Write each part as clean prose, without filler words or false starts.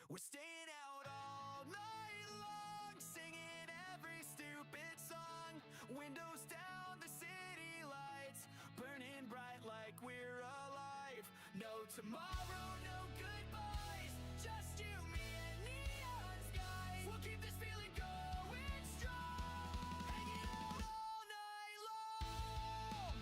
We're staying out all night long, singing every stupid song. Windows down, the city lights burning bright like we're alive. No tomorrow, no goodbyes, just you, me, and neon skies. We'll keep this feeling going strong, hanging out all night long.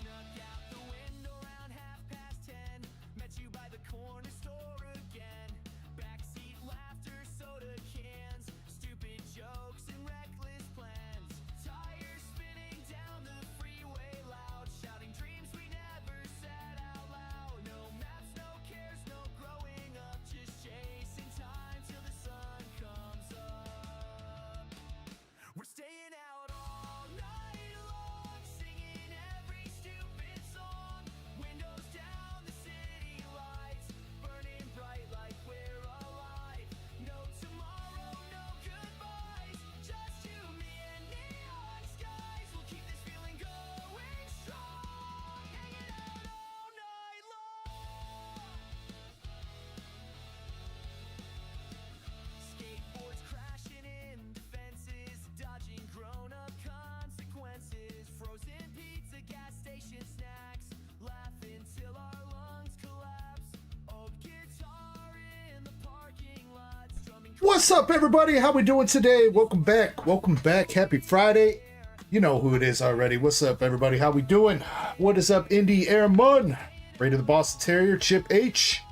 Snuck out the window around 10:30. Met you by the corner store again. Backseat laughter, soda cans, stupid jokes and reckless plans. Tires spinning down the freeway loud, shouting dreams we never said out loud. No maps, no cares, no growing up, just chasing time till the sun comes up. We're staying out all night long, singing every stupid song. Windows down, the city lights burning bright like we're alive. No tomorrow, no goodbyes, just you, me, and neon skies. We'll keep this feeling going strong, hanging out all night long. Skateboards crashing into fences, dodging grown-up consequences. Frozen pizza, gas station snacks, laughing till our lungs collapse. Old guitar in the parking lot, strumming. What's up, everybody? How we doing today? Welcome back. Welcome back. Happy Friday. You know who it is already. What's up, everybody? How we doing? What is up, Indy Airmun? Raider the Boston Terrier, Chip H.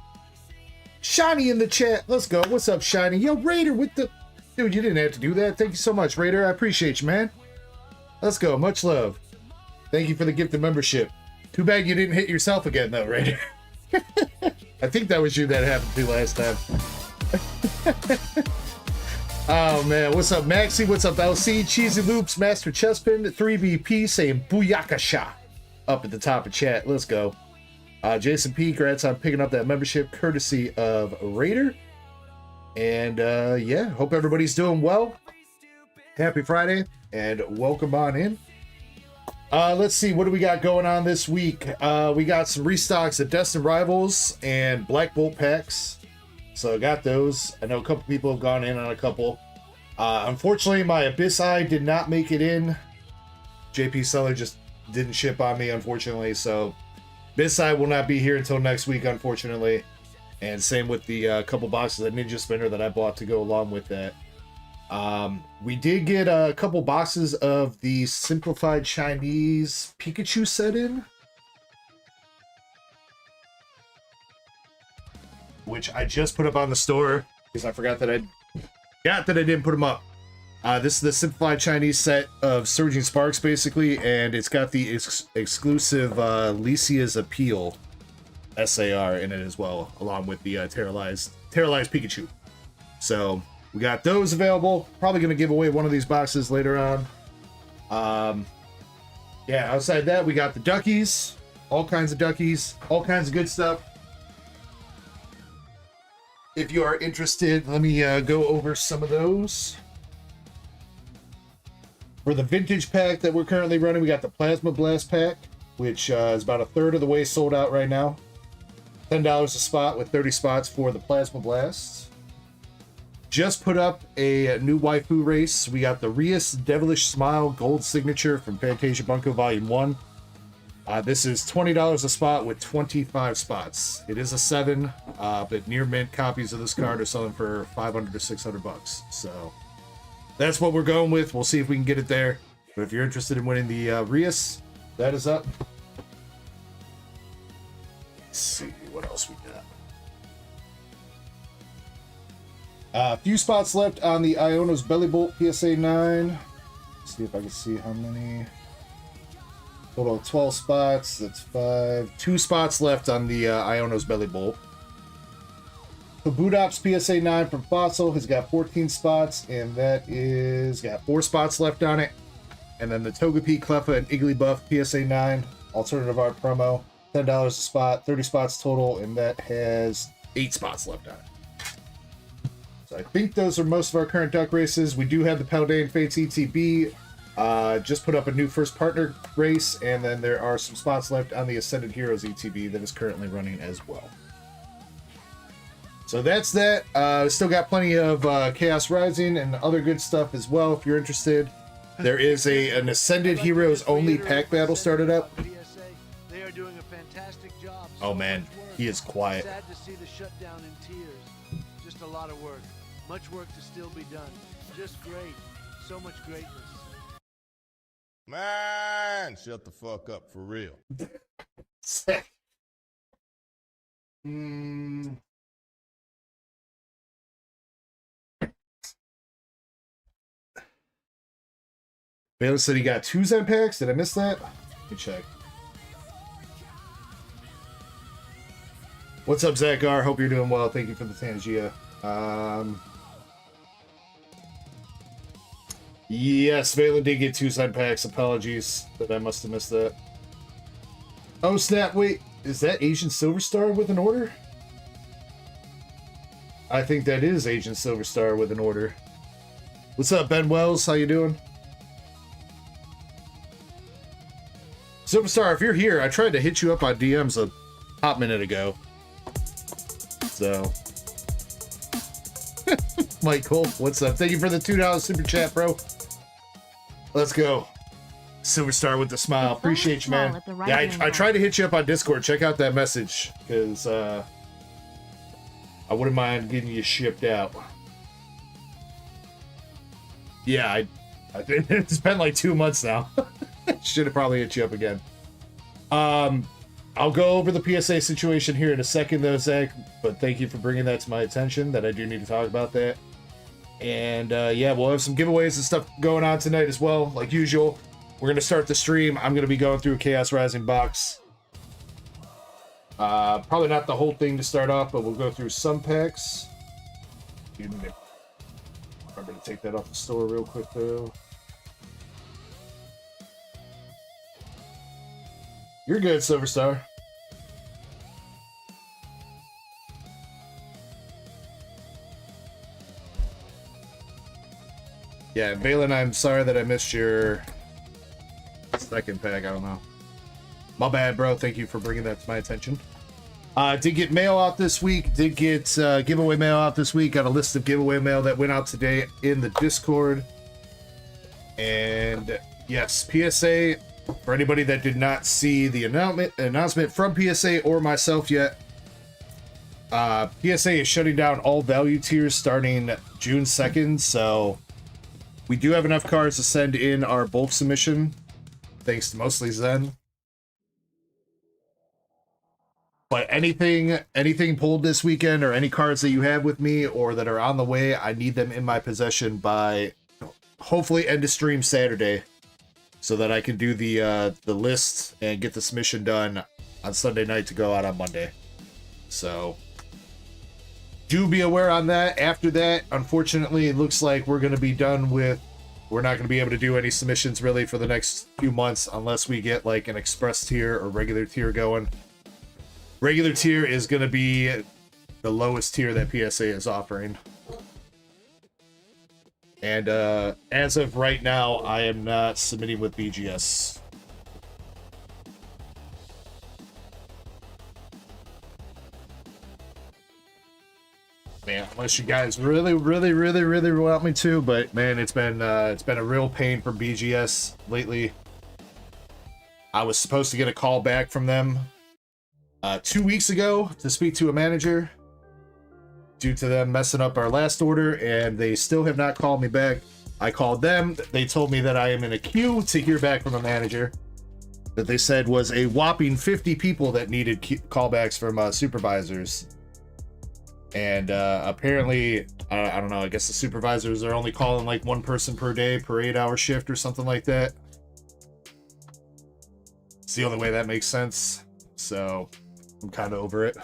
Shiny in the chat. Let's go. What's up, Shiny? Yo, Raider with the... Dude, you didn't have to do that. Thank you so much, Raider. I appreciate you, man. Let's go. Much love. Thank you for the gift of membership. Too bad you didn't hit yourself again, though, Raider. I think that was you that happened to last time. Oh, man. What's up, Maxi? What's up, LC? Cheesy Loops, Master Chespin, 3BP saying Booyakasha up at the top of chat. Let's go. Jason P, congrats on picking up that membership courtesy of Raider. And yeah, hope everybody's doing well. Happy Friday and welcome on in. Let's see, what do we got going on this week? We got some restocks of Destined Rivals and Black Bolt packs. So I got those. I know a couple people have gone in on a couple. Unfortunately, my Abyss Eye did not make it in. JP Seller just didn't ship on me, unfortunately. So Abyss Eye will not be here until next week, unfortunately. And same with the couple boxes of Ninja Spinner that I bought to go along with that. We did get a couple boxes of the Simplified Chinese Pikachu set in, which I just put up on the store because I forgot that I didn't put them up. This is the Simplified Chinese set of Surging Sparks, basically, and it's got the exclusive Lycia's Appeal SAR in it as well, along with the Terralized Pikachu. So we got those available. Probably going to give away one of these boxes later on. Yeah, outside that, we got the Duckies. All kinds of Duckies. All kinds of good stuff. If you are interested, let me go over some of those. For the vintage pack that we're currently running, we got the Plasma Blast pack, which is about a third of the way sold out right now. $10 a spot with 30 spots for the Plasma Blasts. Just put up a new waifu race. We got the Rias Devilish Smile Gold Signature from Fantasia Bunko Volume 1. This is $20 a spot with 25 spots. It is a 7, but near mint copies of this card are selling for $500 to $600. So that's what we're going with. We'll see if we can get it there. But if you're interested in winning the Rias, that is up. Let's see what else we got. A few spots left on the Iono's Belly Bolt PSA 9. Let's see if I can see how many. Total of 12 spots. That's 5. 2 spots left on the Iono's Belly Bolt. The Boodops PSA 9 from Fossil has got 14 spots, and that is got 4 spots left on it. And then the Togepi, Cleffa, and Igglybuff PSA 9 alternative art promo, $10 a spot, 30 spots total, and that has 8 spots left on it. So I think those are most of our current duck races. We do have the Paldean Fates ETB Just put up a new first partner race, and then there are some spots left on the Ascended Heroes ETB that is currently running as well. So that's that. Still got plenty of Chaos Rising and other good stuff as well if you're interested. There is an Ascended Heroes only pack battle started up. They are doing a fantastic job. Oh man, he is quiet. Sad to see the shutdown in tears. Just a lot of work. Much work to still be done. Just great. So much greatness. Man, shut the fuck up for real. Baylor said he got 2 Zen packs. Did I miss that? Let me check. What's up, Zach R? Hope you're doing well. Thank you for the Tangia. Yes, Valen did get 2 Zen packs. Apologies that I must have missed that. Oh, snap. Wait. Is that Agent Silverstar with an order? I think that is Agent Silverstar with an order. What's up, Ben Wells? How you doing? Superstar, if you're here, I tried to hit you up on DMs a hot minute ago. So. Michael, what's up? Thank you for the $2 super chat, bro. Let's go. Superstar with the smile. Appreciate you, man. Yeah, I tried to hit you up on Discord. Check out that message, because I wouldn't mind getting you shipped out. Yeah, it's been like 2 months now. Should have probably hit you up again. I'll go over the PSA situation here in a second, though, Zach. But thank you for bringing that to my attention, that I do need to talk about that. And yeah, we'll have some giveaways and stuff going on tonight as well, like usual. We're going to start the stream. I'm going to be going through a Chaos Rising box. Probably not the whole thing to start off, but we'll go through some packs. I'm going to take that off the store real quick, though. You're good, Silverstar. Yeah, Valen, I'm sorry that I missed your second pack. I don't know. My bad, bro. Thank you for bringing that to my attention. Did get mail out this week. Did get giveaway mail out this week. Got a list of giveaway mail that went out today in the Discord. And yes, PSA, for anybody that did not see the announcement from PSA or myself yet, PSA is shutting down all value tiers starting June 2nd. So we do have enough cards to send in our bulk submission, thanks to mostly Zen. But anything pulled this weekend, or any cards that you have with me or that are on the way, I need them in my possession by hopefully end of stream Saturday, so that I can do the list and get the submission done on Sunday night to go out on Monday. So do be aware on that. After that, unfortunately, it looks like we're going to be done with... We're not going to be able to do any submissions really for the next few months unless we get like an express tier or regular tier going. Regular tier is going to be the lowest tier that PSA is offering. And as of right now, I am not submitting with BGS. Man, unless you guys really want me to, but man, it's been a real pain from BGS lately. I was supposed to get a call back from them 2 weeks ago to speak to a manager due to them messing up our last order, and they still have not called me back. I called them. They told me that I am in a queue to hear back from a manager that they said was a whopping 50 people that needed callbacks from supervisors. And apparently, I don't know, I guess the supervisors are only calling like one person per day per 8-hour shift or something like that. It's the only way that makes sense. So I'm kind of over it.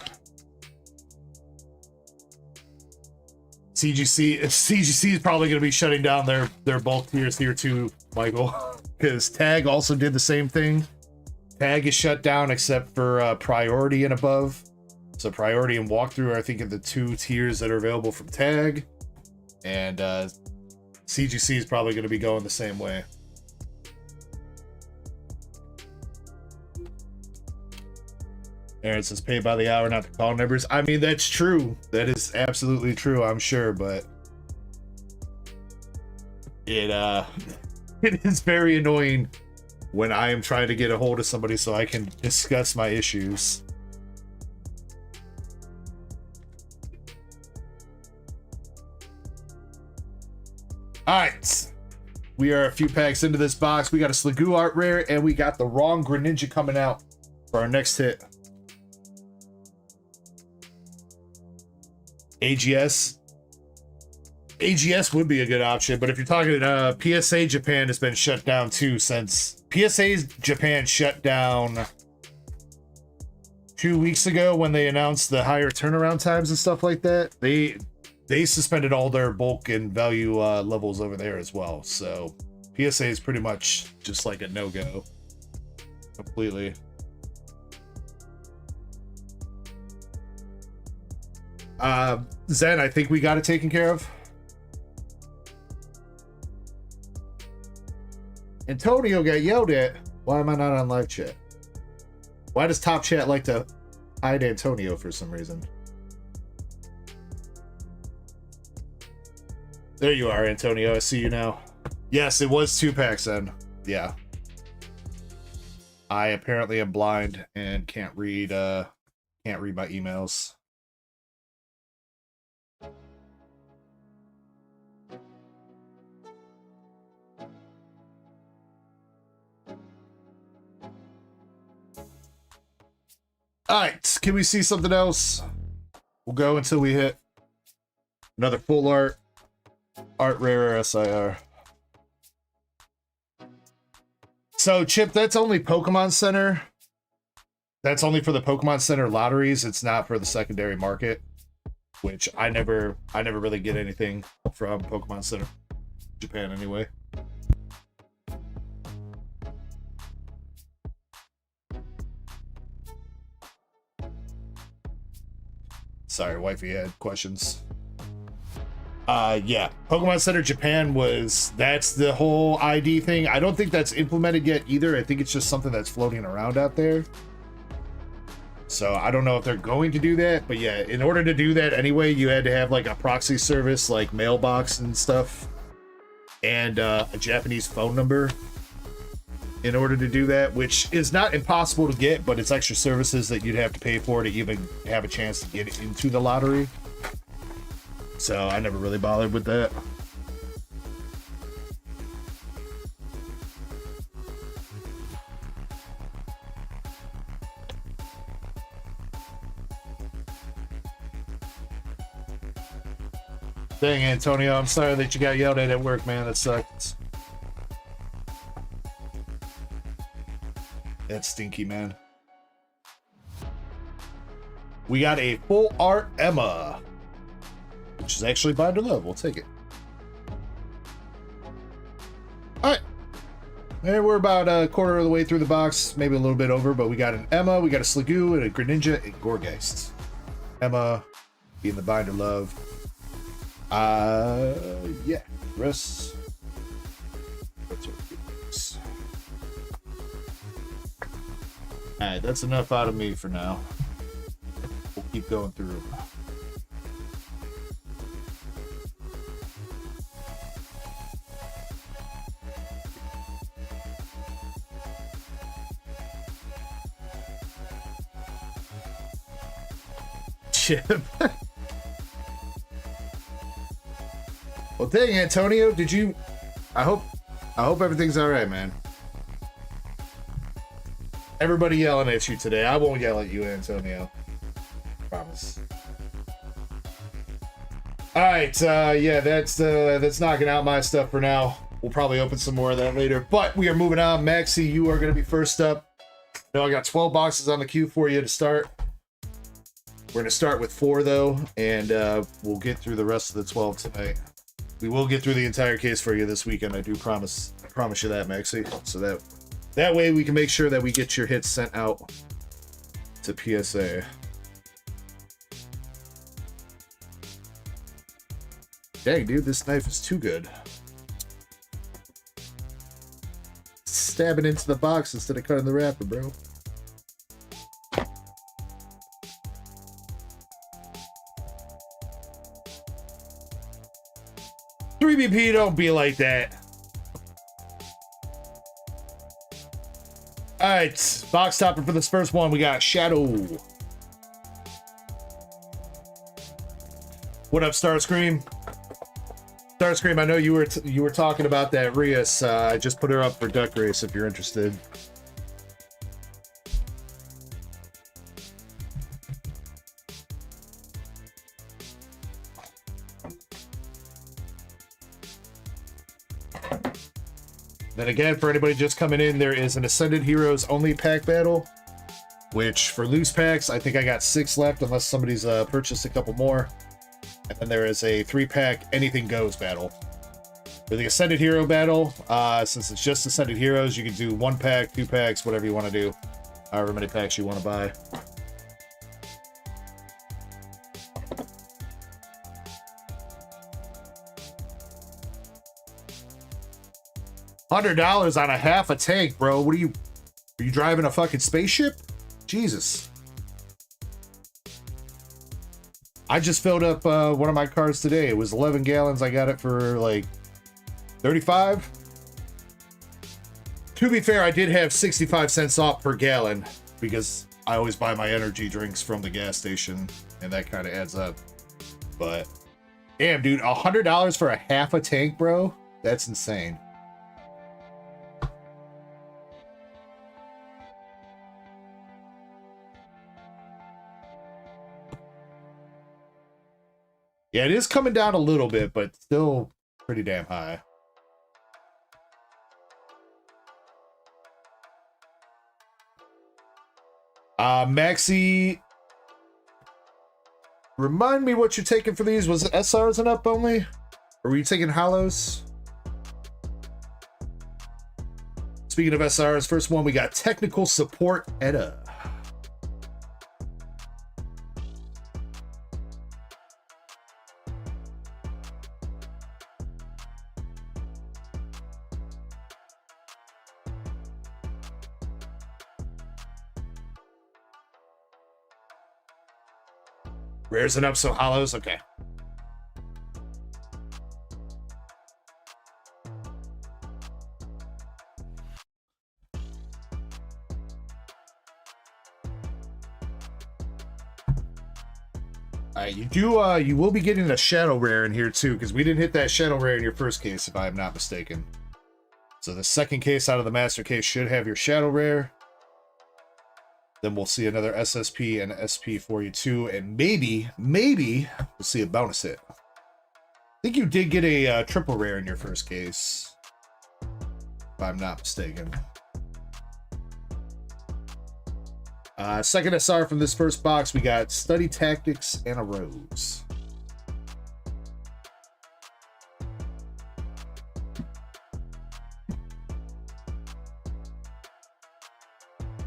CGC is probably going to be shutting down their bulk tiers here too, Michael, because Tag also did the same thing. Tag is shut down except for priority and above. So priority and walkthrough are, I think, are the 2 tiers that are available from Tag, and CGC is probably going to be going the same way. Aaron says paid by the hour, not the call numbers. I mean, that's true. That is absolutely true, I'm sure, but it it is very annoying when I am trying to get a hold of somebody so I can discuss my issues. Alright. We are a few packs into this box. We got a Sliggoo art rare, and we got the wrong Greninja coming out for our next hit. AGS. AGS would be a good option, but if you're talking PSA Japan has been shut down too since PSA Japan shut down 2 weeks ago when they announced the higher turnaround times and stuff like that. They suspended all their bulk and value levels over there as well. So PSA is pretty much just like a no-go completely. Zen, I think we got it taken care of. Antonio got yelled at. Why am I not on live chat? Why does Top Chat like to hide Antonio for some reason? There you are, Antonio. I see you now. Yes, it was 2 packs then. Yeah. I apparently am blind and can't read my emails. Alright, can we see something else? We'll go until we hit another full art rare SIR. So, Chip, that's only Pokemon Center. That's only for the Pokemon Center lotteries. It's not for the secondary market, which I never really get anything from Pokemon Center Japan anyway. Sorry, wifey had questions. Yeah, Pokemon Center Japan that's the whole ID thing. I don't think that's implemented yet either. I think it's just something that's floating around out there. So I don't know if they're going to do that, but yeah, in order to do that anyway, you had to have like a proxy service like Mailbox and stuff, and a Japanese phone number in order to do that, which is not impossible to get, but it's extra services that you'd have to pay for to even have a chance to get into the lottery. So I never really bothered with that. Dang, Antonio, I'm sorry that you got yelled at work, man. That sucks. That's stinky, man. We got a full art Emma, which is actually binder love. We'll take it. All right. And we're about a quarter of the way through the box, maybe a little bit over, but we got an Emma, we got a Sliggoo, and a Greninja, and Gorgeist. Emma being the binder love. Yeah. Rest. Alright, that's enough out of me for now. We'll keep going through. Chip. Well, dang, Antonio, did you... I hope everything's alright, man. Everybody yelling at you today. I won't yell at you, Antonio. Promise. Alright, yeah, that's knocking out my stuff for now. We'll probably open some more of that later. But we are moving on. Maxie, you are going to be first up. No, I got 12 boxes on the queue for you to start. We're going to start with 4, though, and we'll get through the rest of the 12 tonight. We will get through the entire case for you this weekend. I do promise. I promise you that, Maxie. So that way we can make sure that we get your hits sent out to PSA. Dang, dude, this knife is too good. Stabbing into the box instead of cutting the wrapper, bro. 3BP, don't be like that. All right, box topper for this first one. We got Shadow. What up, Starscream? Starscream, I know you were talking about that Rias. I just put her up for Duck Race if you're interested. Then again, for anybody just coming in, there is an Ascended Heroes only pack battle, which for loose packs, I think I got 6 left unless somebody's purchased a couple more. And then there is a 3-pack Anything Goes battle. For the Ascended Hero battle, since it's just Ascended Heroes, you can do 1 pack, 2 packs, whatever you want to do. However many packs you want to buy. $100 on a half a tank, bro. What are you driving a fucking spaceship? Jesus. I just filled up one of my cars today. It was 11 gallons. I got it for like 35. To be fair, I did have 65 cents off per gallon because I always buy my energy drinks from the gas station and that kind of adds up. But damn, dude, $100 for a half a tank, bro? That's insane. Yeah, it is coming down a little bit, but still pretty damn high. Maxi, remind me what you're taking for these. Was it SRs and up only? Or were you taking hollows? Speaking of SRs, first one, we got Technical Support Edda. Rares and up, so hollows, okay. Alright, you will be getting a shadow rare in here too, because we didn't hit that shadow rare in your first case, if I am not mistaken. So the second case out of the master case should have your shadow rare. Then we'll see another SSP and SP for you too, and maybe we'll see a bonus hit. I think you did get a triple rare in your first case, if I'm not mistaken. Second SR from this first box, we got Study Tactics and a Rose.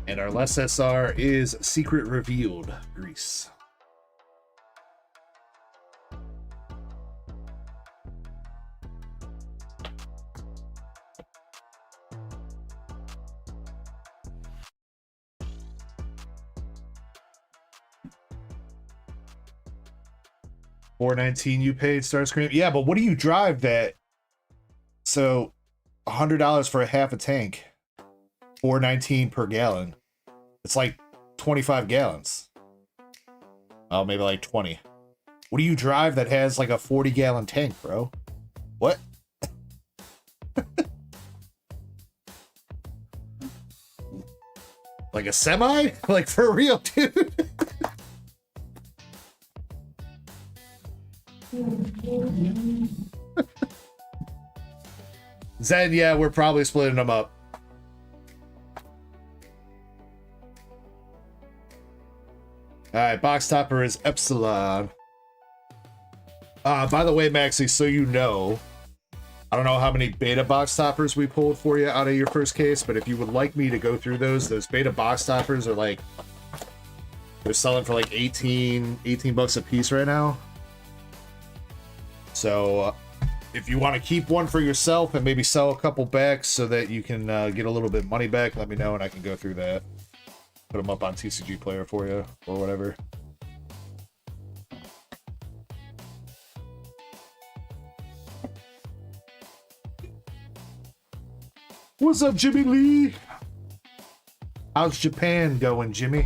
And our last SR is Secret Revealed, Grease. $4.19 you paid, Starscream. Yeah, but what do you drive that? So $100 for a half a tank, $4.19 per gallon. It's like 25 gallons. Oh, maybe like 20. What do you drive that has like a 40-gallon tank, bro? What? Like a semi? Like for real, dude? Zen, yeah, we're probably splitting them up. Alright, box topper is Epsilon. By the way, Maxi, so you know, I don't know how many beta box toppers we pulled for you out of your first case, but if you would like me to go through those beta box toppers are like, they're selling for like 18 bucks a piece right now. So if you want to keep one for yourself and maybe sell a couple back so that you can get a little bit of money back, let me know and I can go through that. Put them up on TCG Player for you or whatever. What's up, Jimmy Lee? How's Japan going, Jimmy?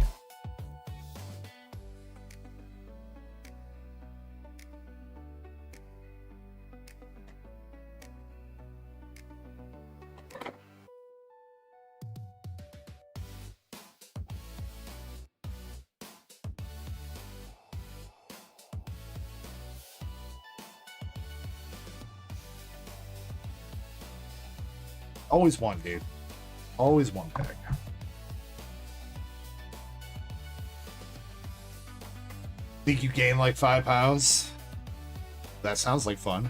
Always one, dude. Always one pack. Think you gained like 5 pounds? That sounds like fun.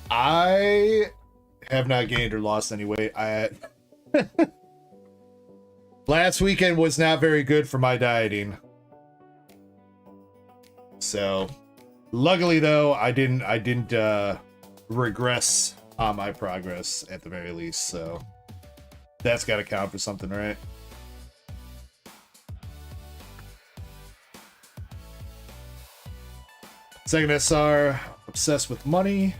I have not gained or lost any weight. Last weekend was not very good for my dieting. So, luckily though, I didn't regress on my progress at the very least, so that's got to count for something, right? Second SR, obsessed with money.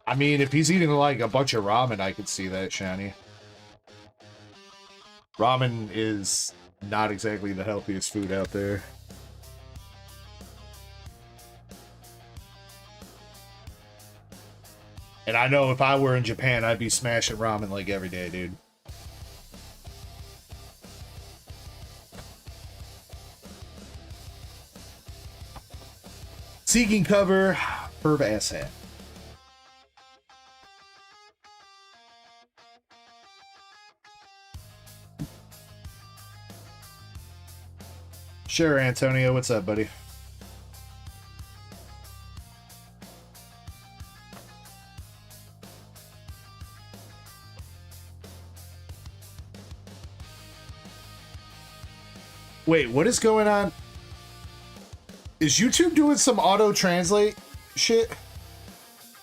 I mean, if he's eating like a bunch of ramen, I could see that, Shani. Ramen is not exactly the healthiest food out there. And I know if I were in Japan, I'd be smashing ramen like every day, dude. Seeking cover, perv asshat. Sure, Antonio. What's up, buddy? Wait, what is going on? Is YouTube doing some auto-translate shit?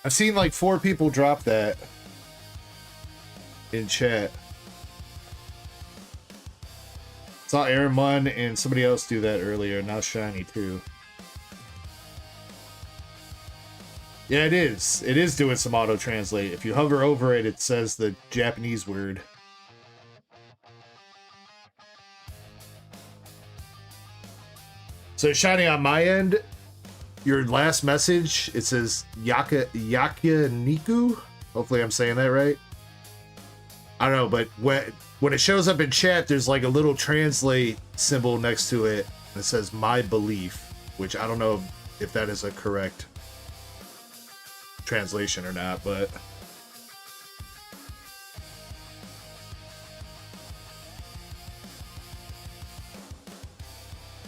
I've seen like 4 people drop that in chat. Saw Aaron Munn and somebody else do that earlier. Now Shiny too. Yeah, it is. It is doing some auto-translate. If you hover over it, it says the Japanese word. So Shiny, on my end, your last message, it says Yakiniku. Hopefully I'm saying that right. I don't know, but when it shows up in chat, there's like a little translate symbol next to it. It says my belief, which I don't know if that is a correct translation or not, but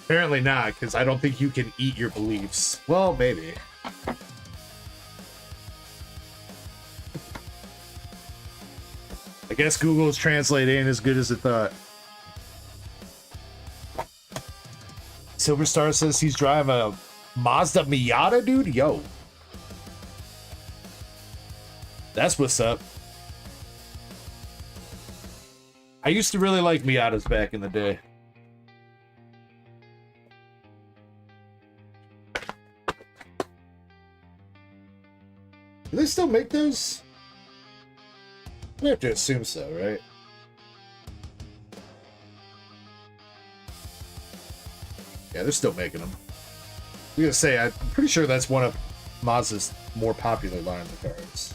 apparently not, because I don't think you can eat your beliefs. Well, maybe. I guess Google's translate ain't as good as it thought. Silverstar says he's driving a Mazda Miata, dude. Yo. That's what's up. I used to really like Miatas back in the day. Do they still make those? We have to assume so, right? Yeah, they're still making them. I'm gonna say, I'm pretty sure that's one of Mazda's more popular lines of cards.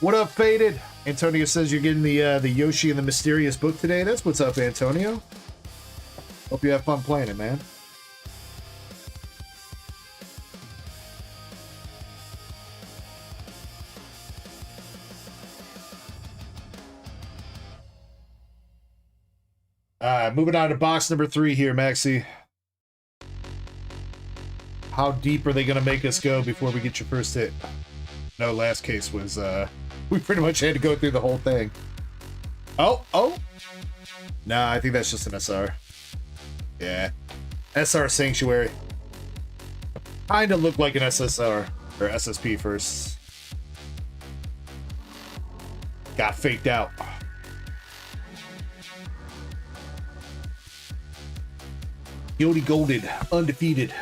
What up, Faded? Antonio says you're getting the Yoshi and the Mysterious book today. That's what's up, Antonio. Hope you have fun playing it, man. Moving on to box number 3 here, Maxi. How deep are they going to make us go before we get your first hit? No, last case was We pretty much had to go through the whole thing. Oh. Nah, I think that's just an SR. Yeah. SR Sanctuary. Kinda looked like an SSR. Or SSP first. Got faked out. Guilty Golded. Undefeated.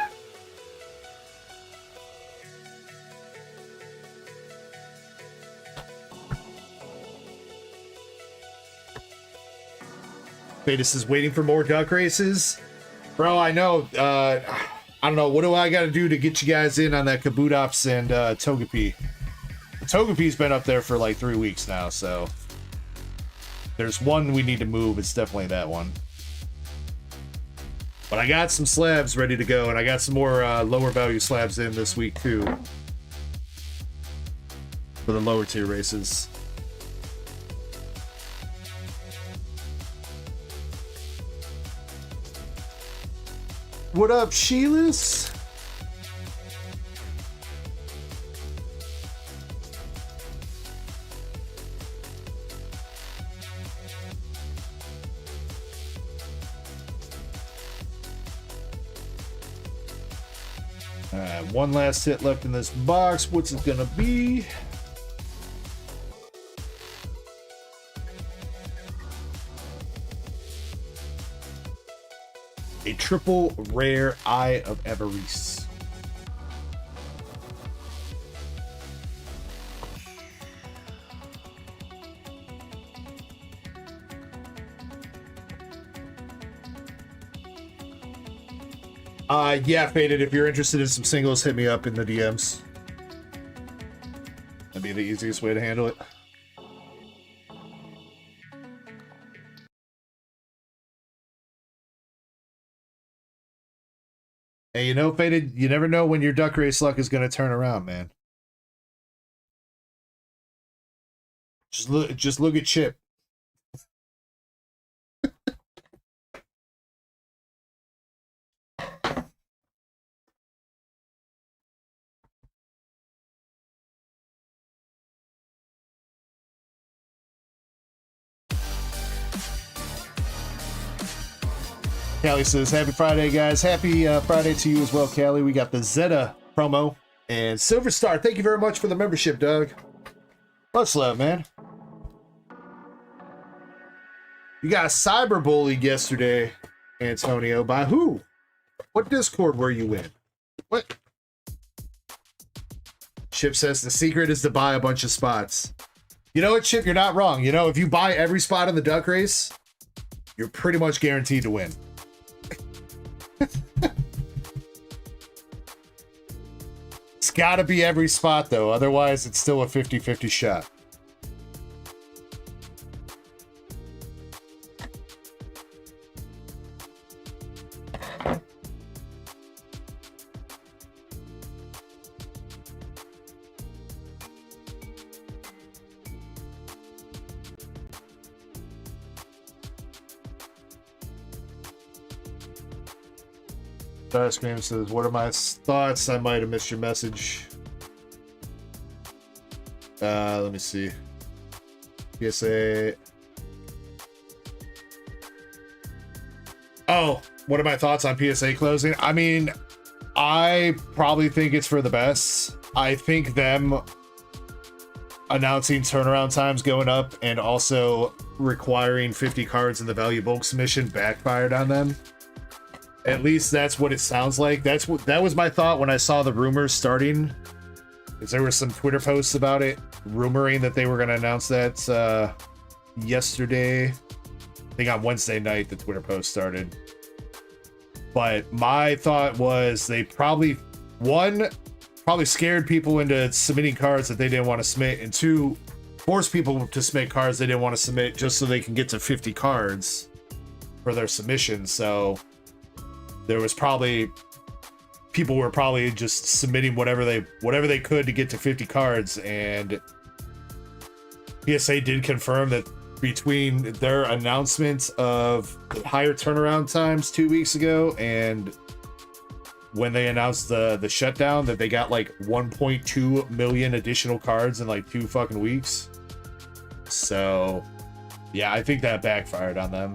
Fadus is waiting for more duck races. Bro, I know. I don't know. What do I got to do to get you guys in on that Kabutops and Togepi? Togepi's been up there for like 3 weeks now, so there's one we need to move. It's definitely that one. But I got some slabs ready to go, and I got some more lower value slabs in this week too for the lower tier races. What up, Sheilas? Alright, one last hit left in this box. What's it gonna be? A triple rare Eye of Everese. Yeah, Faded, if you're interested in some singles, hit me up in the DMs. That'd be the easiest way to handle it. Hey, you know, Faded, you never know when your duck race luck is going to turn around, man. Just look at Chip. Callie says, happy Friday, guys. Happy Friday to you as well, Callie. We got the Zeta promo. And Silver Star, thank you very much for the membership, Doug. Much love, man. You got cyberbullied yesterday, Antonio. By who? What Discord were you in? What? Chip says the secret is to buy a bunch of spots. You know what, Chip? You're not wrong. You know, if you buy every spot in the duck race, you're pretty much guaranteed to win. It's got to be every spot, though. Otherwise, it's still a 50-50 shot. Starscream says, what are my thoughts? I might have missed your message. Let me see. PSA. Oh, what are my thoughts on PSA closing? I mean, I probably think it's for the best. I think them announcing turnaround times going up and also requiring 50 cards in the value bulk submission backfired on them. At least that's what it sounds like. That was my thought when I saw the rumors starting. Because there were some Twitter posts about it, rumoring that they were going to announce that yesterday. I think on Wednesday night the Twitter post started. But my thought was they probably scared people into submitting cards that they didn't want to submit, and two, forced people to submit cards they didn't want to submit just so they can get to 50 cards for their submission. So there was probably people were probably just submitting whatever they could to get to 50 cards, and PSA did confirm that between their announcement of higher turnaround times 2 weeks ago and when they announced the shutdown that they got like 1.2 million additional cards in like 2 fucking weeks. So, yeah, I think that backfired on them.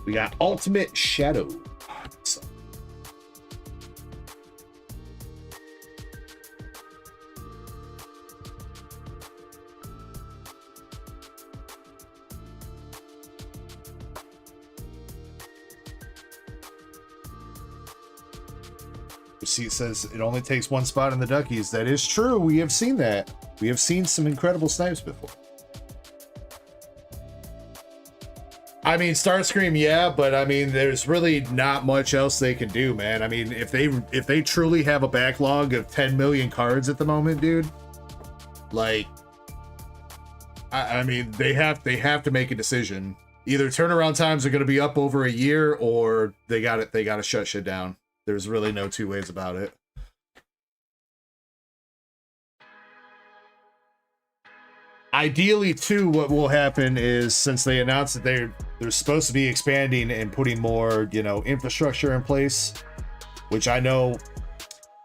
We got Ultimate Shadow. So, receipt says it only takes 1 spot in the Duckies. That is true. We have seen that. We have seen some incredible snipes before. I mean, Starscream, yeah, but I mean, there's really not much else they can do, man. I mean, if they truly have a backlog of 10 million cards at the moment, dude, like, I mean, they have to make a decision. Either turnaround times are going to be up over a year, or they got to shut shit down. There's really no two ways about it. Ideally, too, what will happen is, since they announced that they're supposed to be expanding and putting more, you know, infrastructure in place, which I know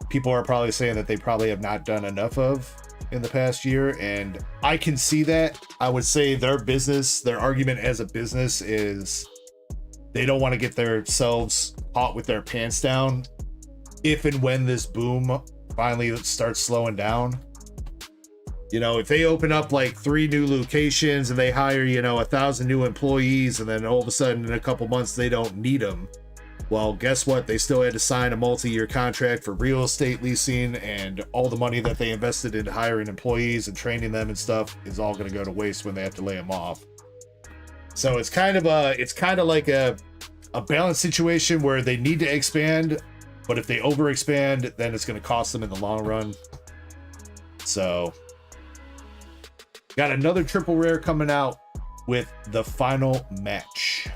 people are probably saying that they probably have not done enough of in the past year, and I can see that. I would say their argument as a business is they don't want to get themselves caught with their pants down if and when this boom finally starts slowing down. You know, if they open up like 3 new locations and they hire, you know, 1,000 new employees, and then all of a sudden in a couple months they don't need them, well, guess what? They still had to sign a multi-year contract for real estate leasing, and all the money that they invested in hiring employees and training them and stuff is all going to go to waste when they have to lay them off. So it's kind of like a balanced situation where they need to expand, but if they overexpand, then it's going to cost them in the long run. So got another triple rare coming out with the final match.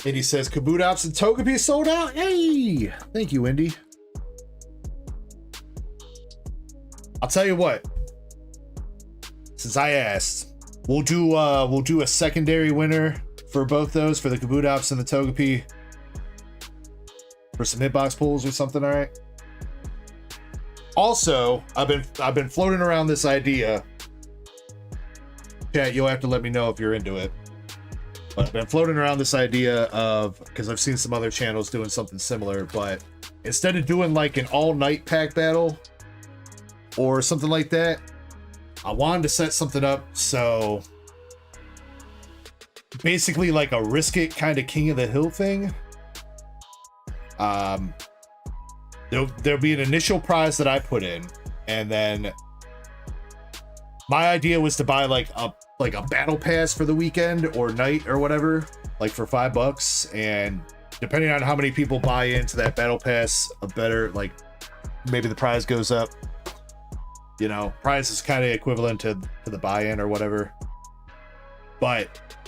Indy says Kabutops and Togepi sold out. Hey, thank you, Indy. I'll tell you what. Since I asked, we'll do a secondary winner for both those, for the Kabutops and the Togepi, for some hitbox pulls or something. All right. Also, I've been floating around this idea. Chat, you'll have to let me know if you're into it. But I've been floating around this idea of, because I've seen some other channels doing something similar, but instead of doing like an all-night pack battle or something like that, I wanted to set something up so basically like a risk it kind of king of the hill thing. There'll be an initial prize that I put in, and then my idea was to buy like a battle pass for the weekend or night or whatever, like for $5, and depending on how many people buy into that battle pass, a better, like, maybe the prize goes up. You know, prize is kind of equivalent to the buy-in or whatever. But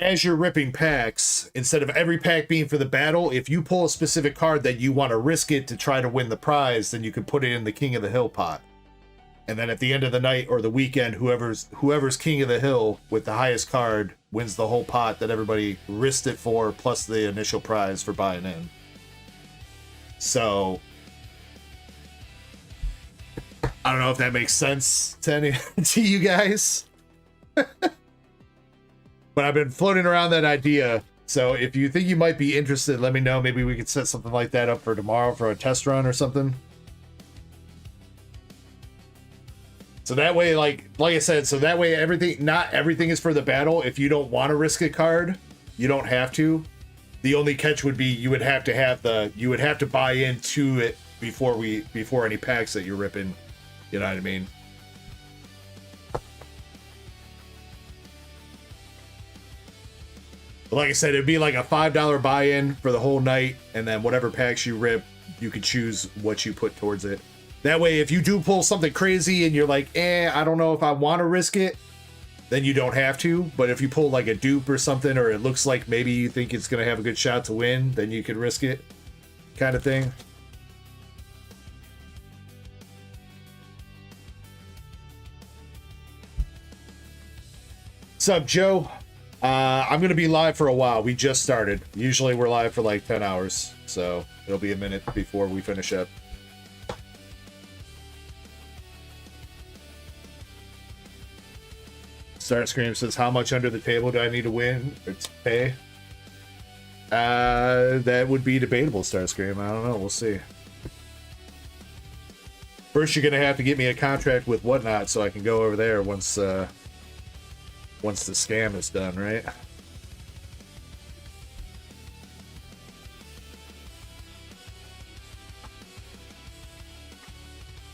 as you're ripping packs, instead of every pack being for the battle, if you pull a specific card that you want to risk it to try to win the prize, then you can put it in the King of the Hill pot. And then at the end of the night or the weekend, whoever's King of the Hill with the highest card wins the whole pot that everybody risked it for, plus the initial prize for buying in. So I don't know if that makes sense to you guys. But I've been floating around that idea. So if you think you might be interested, let me know. Maybe we could set something like that up for tomorrow for a test run or something. So that way, like I said, so that way not everything is for the battle. If you don't want to risk a card, you don't have to. The only catch would be you would have to buy into it before any packs that you're ripping. You know what I mean? But like I said, it'd be like a $5 buy-in for the whole night, and then whatever packs you rip, you could choose what you put towards it. That way, if you do pull something crazy and you're like, I don't know if I want to risk it, then you don't have to. But if you pull like a dupe or something, or it looks like maybe you think it's going to have a good shot to win, then you can risk it, kind of thing. What's up, Joe? I'm going to be live for a while. We just started. Usually we're live for like 10 hours, so it'll be a minute before we finish up. Starscream says, how much under the table do I need to win or to pay? That would be debatable, Starscream. I don't know. We'll see. First, you're going to have to get me a contract with Whatnot so I can go over there once the scam is done, right?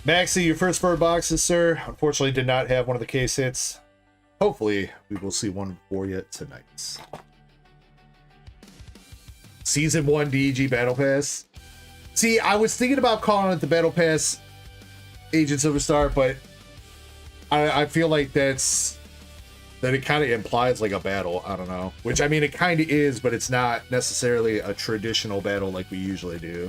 Maxie, your first 4 boxes, sir. Unfortunately, did not have one of the case hits. Hopefully, we will see one for you tonight. Season 1 DEG Battle Pass. See, I was thinking about calling it the Battle Pass Agent Silverstar, but I feel like that it kind of implies like a battle. I don't know. Which, I mean, it kind of is, but it's not necessarily a traditional battle like we usually do.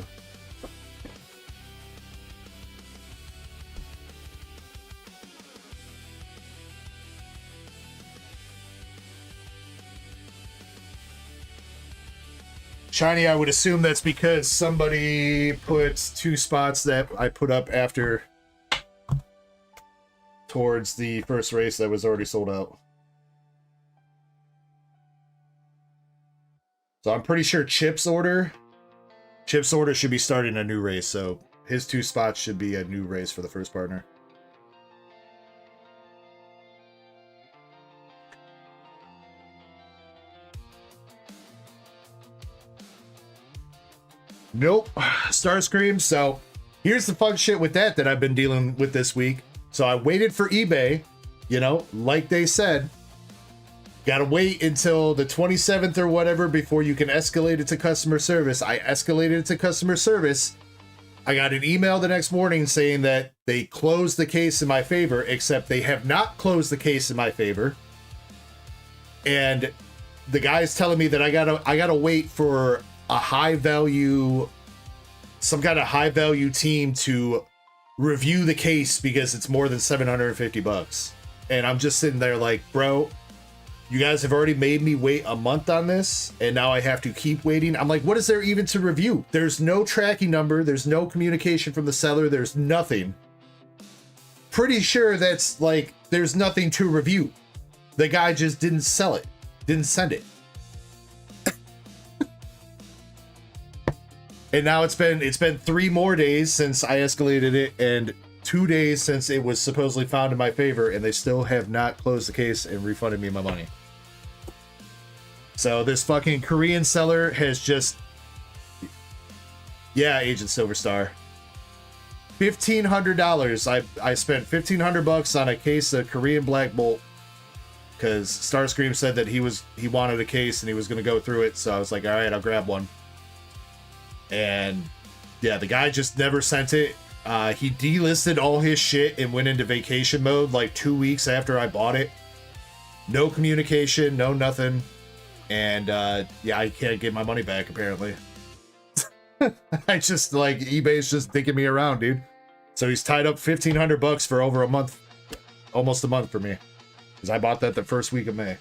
Shiny, I would assume that's because somebody put 2 spots that I put up after towards the first race that was already sold out. So I'm pretty sure Chip's order should be starting a new race. So his 2 spots should be a new race for the first partner. Nope. Starscream. So here's the fun shit with that I've been dealing with this week. So I waited for eBay, you know, like they said. Gotta wait until the 27th or whatever before you can escalate it to customer service. I escalated it to customer service. I got an email the next morning saying that they closed the case in my favor, except they have not closed the case in my favor. And the guy's telling me that I gotta wait for a high value, some kind of high value team to review the case because it's more than $750. And I'm just sitting there like, bro, you guys have already made me wait a month on this, and now I have to keep waiting. I'm like, what is there even to review? There's no tracking number. There's no communication from the seller. There's nothing. Pretty sure that's like, there's nothing to review. The guy just didn't sell it. Didn't send it. And now it's been 3 more days since I escalated it, and 2 days since it was supposedly found in my favor, and they still have not closed the case and refunded me my money. So this fucking Korean seller has just... Yeah, Agent Silverstar. $1,500. I spent $1,500 on a case of Korean Black Bolt because Starscream said that he wanted a case and he was going to go through it. So I was like, all right, I'll grab one. And yeah, the guy just never sent it. He delisted all his shit and went into vacation mode like 2 weeks after I bought it. No communication, no nothing. And yeah, I can't get my money back apparently. I just like, eBay's just dicking me around, dude. So he's tied up $1,500 for over a month, almost a month for me. Because I bought that the first week of May.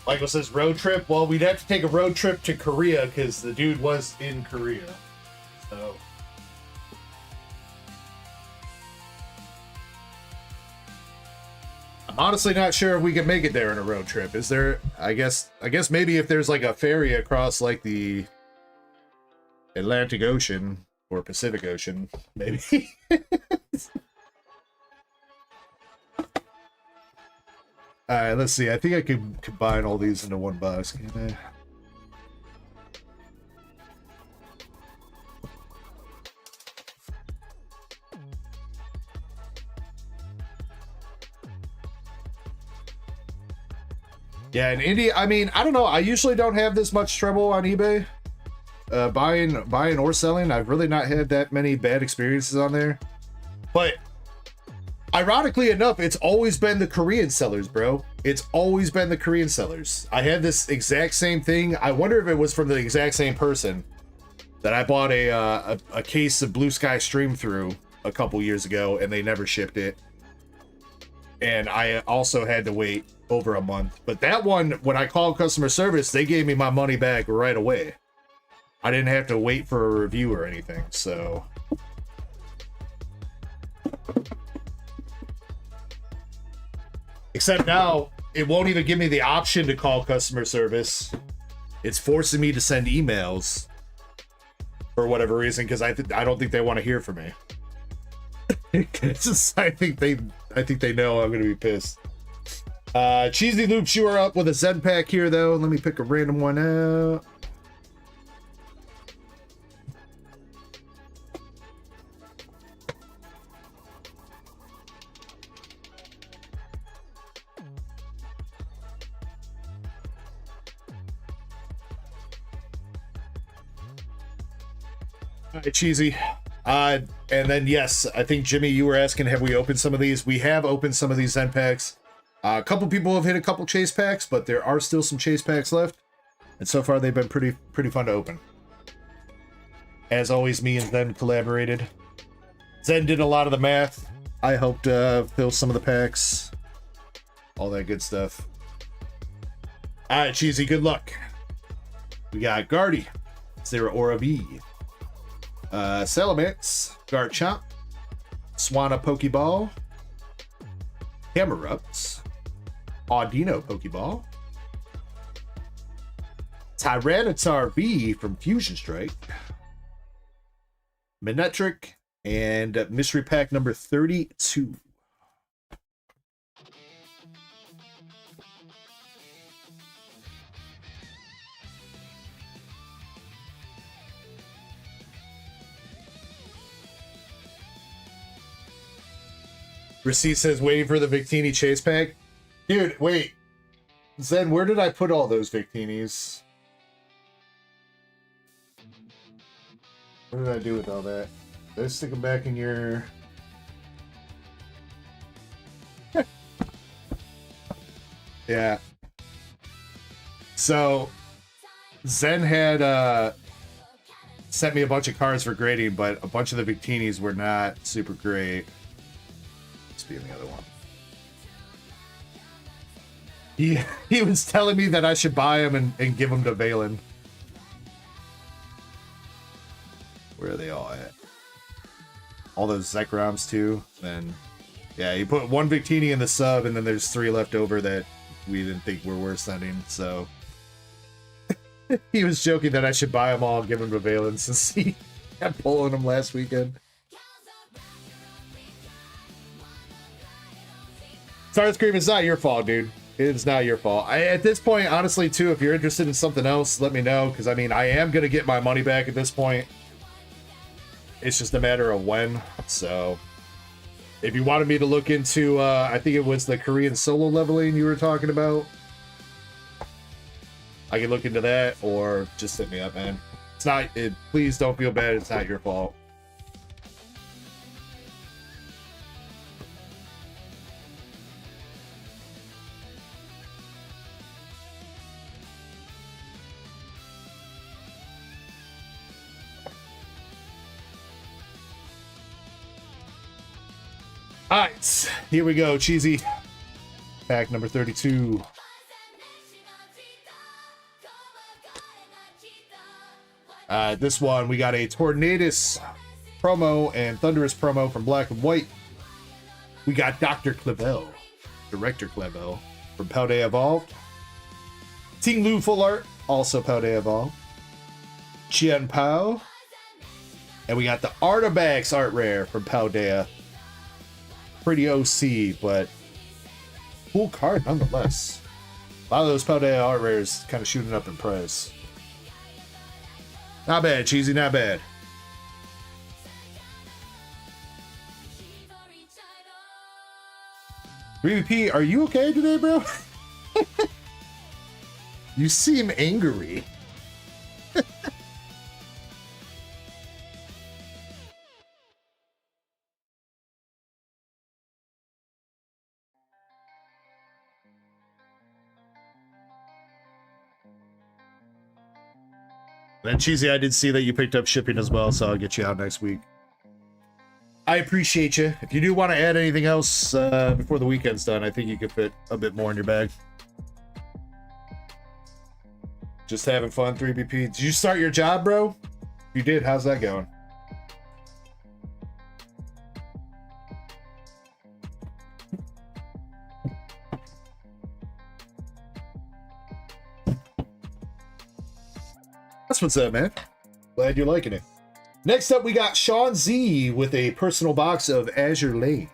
Michael says road trip. Well, we'd have to take a road trip to Korea because the dude was in Korea. So I'm honestly not sure if we can make it there in a road trip. Is there? I guess maybe if there's like a ferry across like the Atlantic Ocean or Pacific Ocean, maybe. Alright, let's see. I think I can combine all these into one box, can I? Yeah, in India, I mean, I don't know. I usually don't have this much trouble on eBay. Buying or selling. I've really not had that many bad experiences on there. But ironically enough, it's always been the Korean sellers, bro. It's always been the Korean sellers. I had this exact same thing. I wonder if it was from the exact same person that I bought a case of Blue Sky Stream through a couple years ago, and they never shipped it. And I also had to wait over a month. But that one, when I called customer service, they gave me my money back right away. I didn't have to wait for a review or anything, so... Except now, it won't even give me the option to call customer service. It's forcing me to send emails for whatever reason, because I don't think they want to hear from me. I think they know I'm gonna be pissed. Cheesy Loops, you are up with a Zen pack here, though. Let me pick a random one out. All right, Cheesy. And then, yes, I think, Jimmy, you were asking, have we opened some of these? We have opened some of these Zen packs. A couple people have hit a couple chase packs, but there are still some chase packs left. And so far, they've been pretty fun to open. As always, me and Zen collaborated. Zen did a lot of the math. I helped fill some of the packs. All that good stuff. All right, Cheesy, good luck. We got Guardy, Zero Aura V. Salamence, Garchomp, Swanna Pokeball, Camerupt, Audino Pokeball, Tyranitar V from Fusion Strike, Manectric, and Mystery Pack number 32. Receipt says waiting for the Victini chase pack. Dude, wait. Zen, where did I put all those Victinis? What did I do with all that? Did I stick them back in your... Yeah. So, Zen had sent me a bunch of cards for grading, but a bunch of the Victinis were not super great. Be in the other one. He was telling me that I should buy them and give them to Valen. Where are they all at? All those Zekroms too. Then yeah, he put one Victini in the sub, and then there's 3 left over that we didn't think were worth sending. So he was joking that I should buy them all and give them to Valen since he kept pulling them last weekend. Starscream, it's not your fault, dude. It's not your fault. At this point, honestly, too, if you're interested in something else, let me know. Because, I mean, I am going to get my money back at this point. It's just a matter of when. So, if you wanted me to look into, I think it was the Korean solo leveling you were talking about. I can look into that, or just hit me up, man. It's not, please don't feel bad. It's not your fault. All right, here we go, Cheesy. Pack number 32. This one, we got a Tornadus promo and Thunderous promo from Black and White. We got Dr. Clavel, Director Clavel from Paldea Evolved. Ting Lu Full Art, also Paldea Evolved. Chien Pao. And we got the Artabax Art Rare from Paldea. Pretty OC, but cool card nonetheless. A lot of those Paldea Art Rares kind of shooting up in price. Not bad, Cheesy, not bad. VP, are you okay today, bro? You seem angry. And Cheesy, I did see that you picked up shipping as well, so I'll get you out next week. I appreciate you. If you do want to add anything else before the weekend's done, I think you could fit a bit more in your bag. Just having fun, 3BP. Did you start your job, bro? If you did, how's that going? That's what's up, man. Glad you're liking it. Next up, we got Sean Z with a personal box of Azure Lane.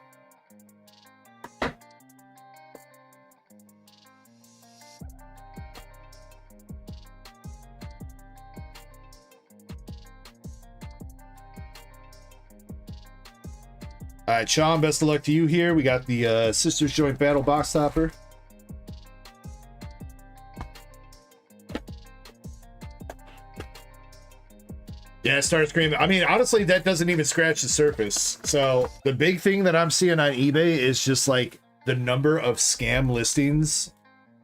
All right, Sean, best of luck to you here. We got the Sisters Joint Battle box topper. Yeah, start screaming. I mean, honestly, that doesn't even scratch the surface. So the big thing that I'm seeing on eBay is just like the number of scam listings,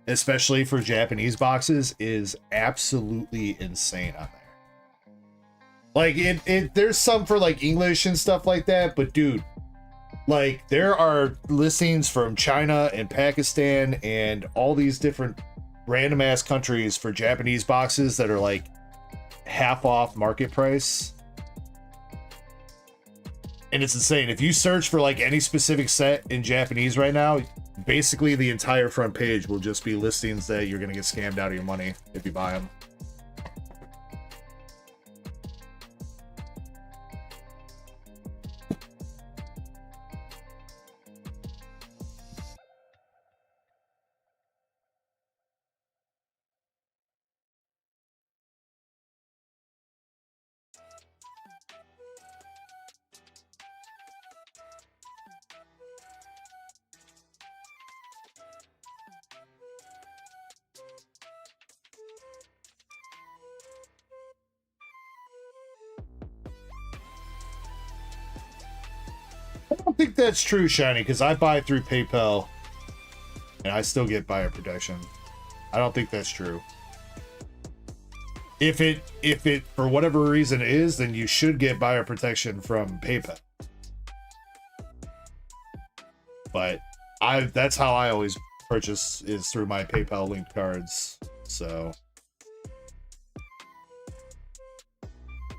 especially for Japanese boxes, is absolutely insane on there. Like there's some for like English and stuff like that, but dude, like there are listings from China and Pakistan and all these different random ass countries for Japanese boxes that are like half off market price. And it's insane. If you search for like any specific set in Japanese right now, basically the entire front page will just be listings that you're gonna get scammed out of your money if you buy them. I don't think that's true, Shiny, because I buy through PayPal and I still get buyer protection. I don't think that's true. If it for whatever reason is, then you should get buyer protection from PayPal. But that's how I always purchase, is through my PayPal linked cards. So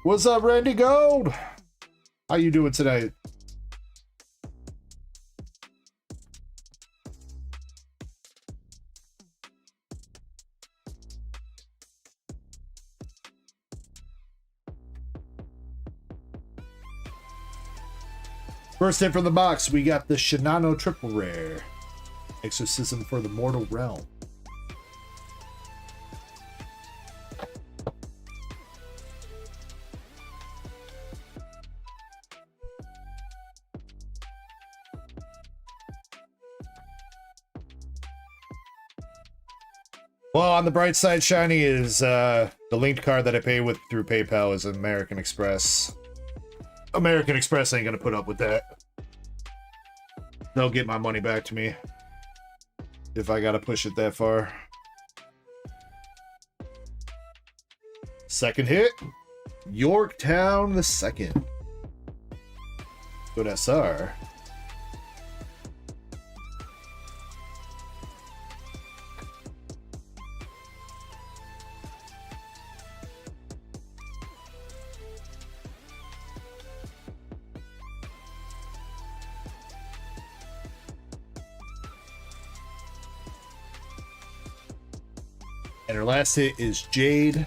what's up, Randy Gold? How you doing tonight? First in from the box, we got the Shinano Triple Rare. Exorcism for the Mortal Realm. Well, on the bright side, Shiny, is the linked card that I pay with through PayPal is American Express. American Express ain't gonna put up with that. They'll get my money back to me if I gotta push it that far. Second hit, Yorktown the Second. Good SR. And her last hit is Jade, the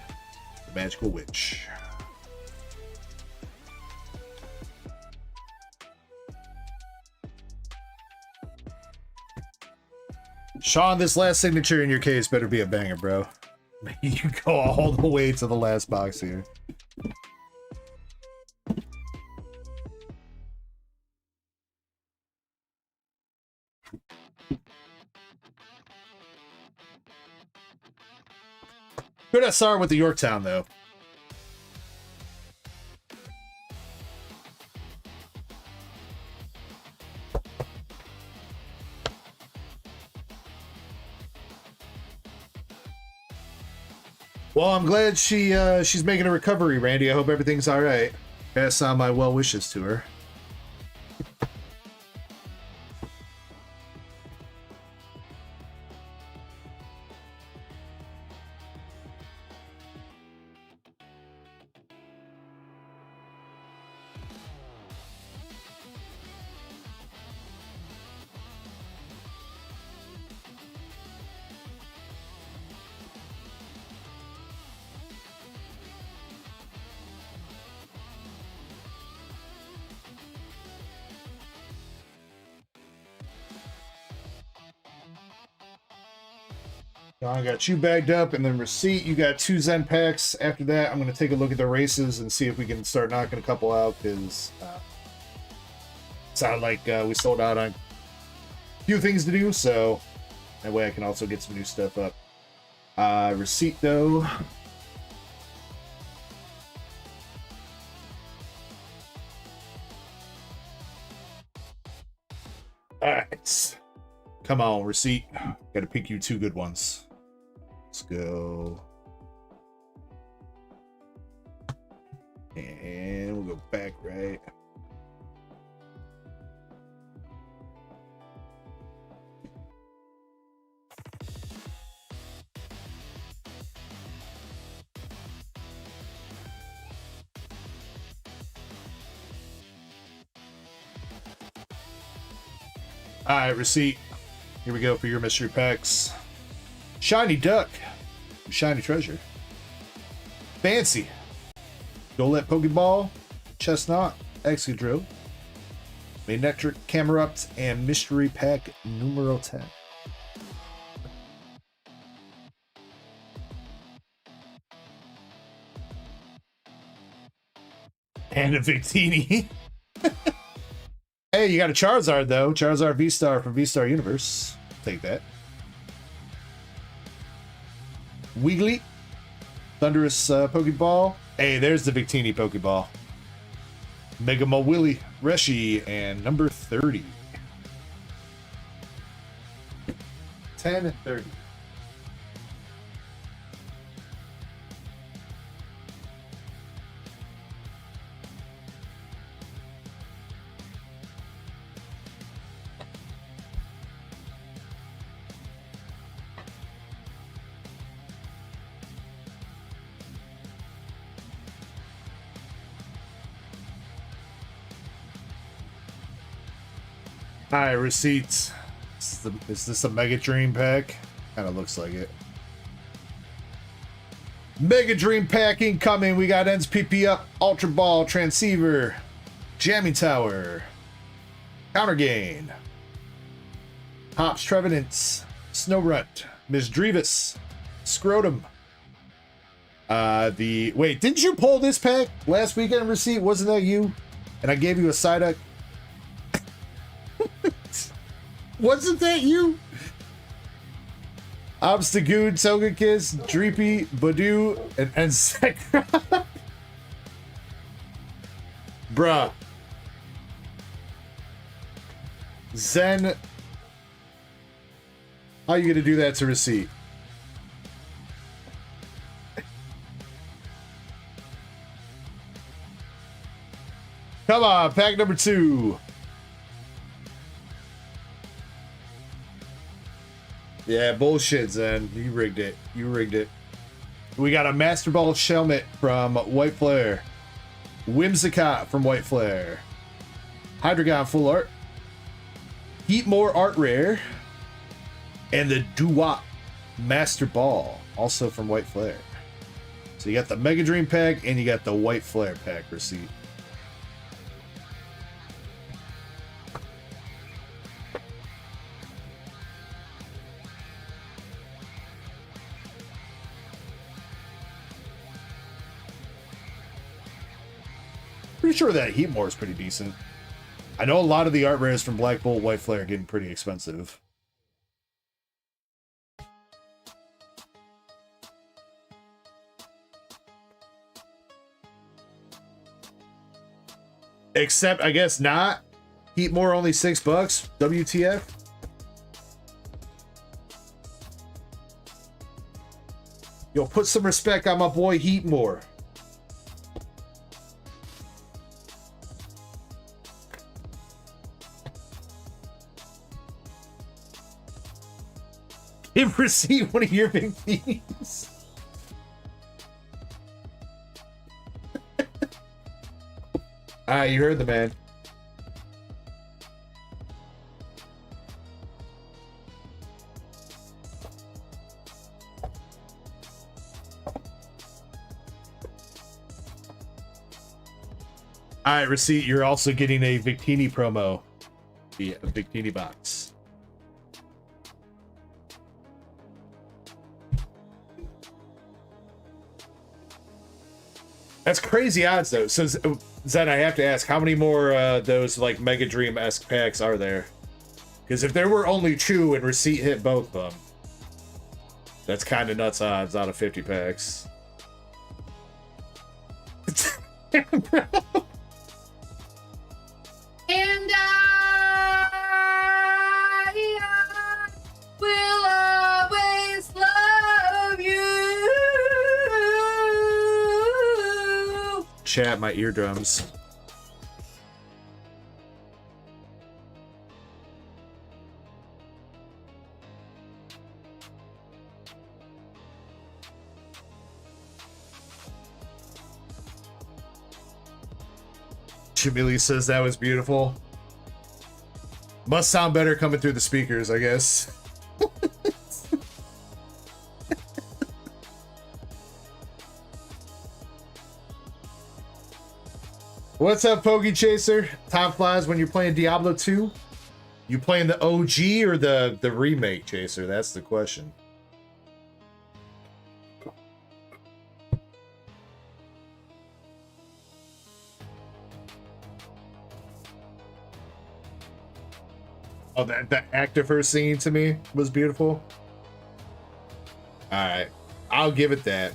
Magical Witch. Sean, this last signature in your case better be a banger, bro. You go all the way to the last box here. Good SR with the Yorktown, though. Well, I'm glad she's making a recovery, Randy. I hope everything's all right. Pass on my well wishes to her. I got you bagged up, and then receipt. You got 2 Zen packs. After that, I'm going to take a look at the races and see if we can start knocking a couple out, because sounded like we sold out on a few things to do, so that way I can also get some new stuff up. Receipt, though. Alright. Come on, receipt. Got to pick you 2 good ones. Let's go. And we'll go back, right? All right, receipt. Here we go for your mystery packs. Shiny Duck. Shiny Treasure. Fancy. Golette Pokeball. Chestnut. Excadrill. Manectric Camerupt. And Mystery Pack numero 10. And a Victini. Hey, you got a Charizard, though. Charizard V-Star from V-Star Universe. Take that. Wiggly. Thunderous Pokeball. Hey, there's the Victini Pokeball. Mega Mawili, Reshi, and number 30. 10 and 30. Alright, receipts. Is this a Mega Dream pack? Kind of looks like it. Mega Dream pack incoming. We got Ends PP up, Ultra Ball, Transceiver, Jamming Tower, Counter Gain, Hops Trevenants, Snowrunt, Miss Drevis, Scrotum. Wait, didn't you pull this pack last weekend, receipt? Wasn't that you? And I gave you a Psyduck. Wasn't that you? Obstagoon, Togekiss, Dreepy, Badoo, and Ensecra. Bruh. Zen. How you gonna do that to receipt? Come on, pack number 2. Yeah, bullshit, Zen. You rigged it. You rigged it. We got a Master Ball Shelmet from White Flare. Whimsicott from White Flare. Hydreigon Full Art. Heatmore Art Rare. And the Dewott Master Ball, also from White Flare. So you got the Mega Dream pack and you got the White Flare pack receipt. Pretty sure that Heatmore is pretty decent. I know a lot of the art rares from Black Bolt, White Flare are getting pretty expensive. Except, I guess not. Heat more only $6. WTF? Yo, put some respect on my boy Heatmore. Him receive one of your big things. Alright, you heard the man. Alright, Receipt, you're also getting a Victini promo. Yeah, a Victini box. That's crazy odds, though. So, Zen, I have to ask, how many more those, like, Mega Dream-esque packs are there? Because if there were only 2 and Receipt hit both of them, that's kind of nuts odds out of 50 packs. And I will always love you. Chat, my eardrums. Chimili says that was beautiful. Must sound better coming through the speakers, I guess. What's up, Pokey Chaser? Time flies when you're playing Diablo 2. You playing the OG or the remake, Chaser? That's the question. Oh, that act of her singing to me was beautiful. All right, I'll give it that.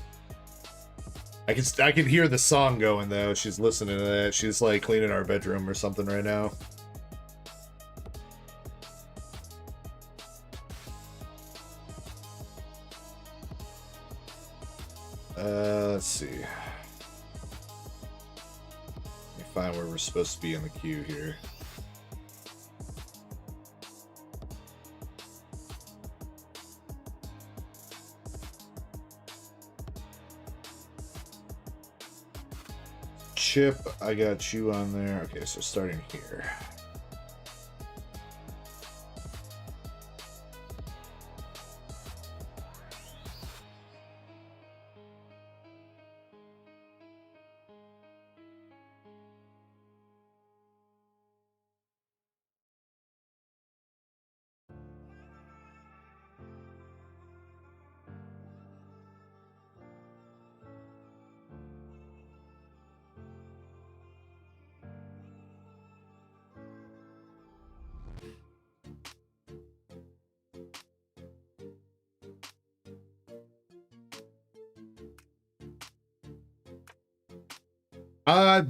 I can hear the song going though. She's listening to that. She's like cleaning our bedroom or something right now. Let's see. Let me find where we're supposed to be in the queue here. Chip, I got you on there. Okay, so starting here.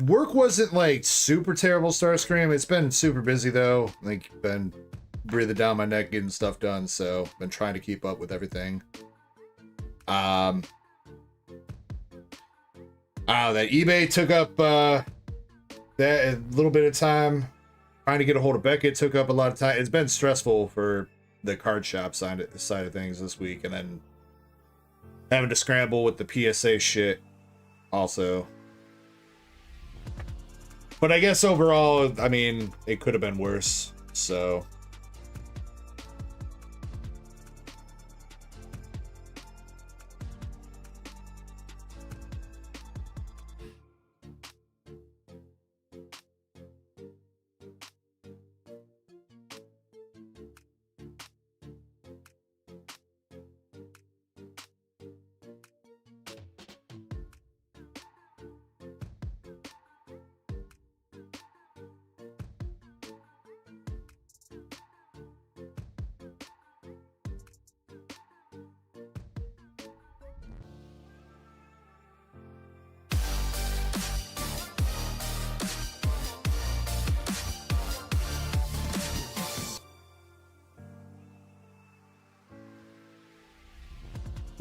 Work wasn't like super terrible, Starscream. It's been super busy though. Like, been breathing down my neck getting stuff done, so been trying to keep up with everything. That eBay took up that a little bit of time. Trying to get a hold of Beckett took up a lot of time. It's been stressful for the card shop side of things this week, and then having to scramble with the PSA shit also. But I guess overall, I mean, it could have been worse, so.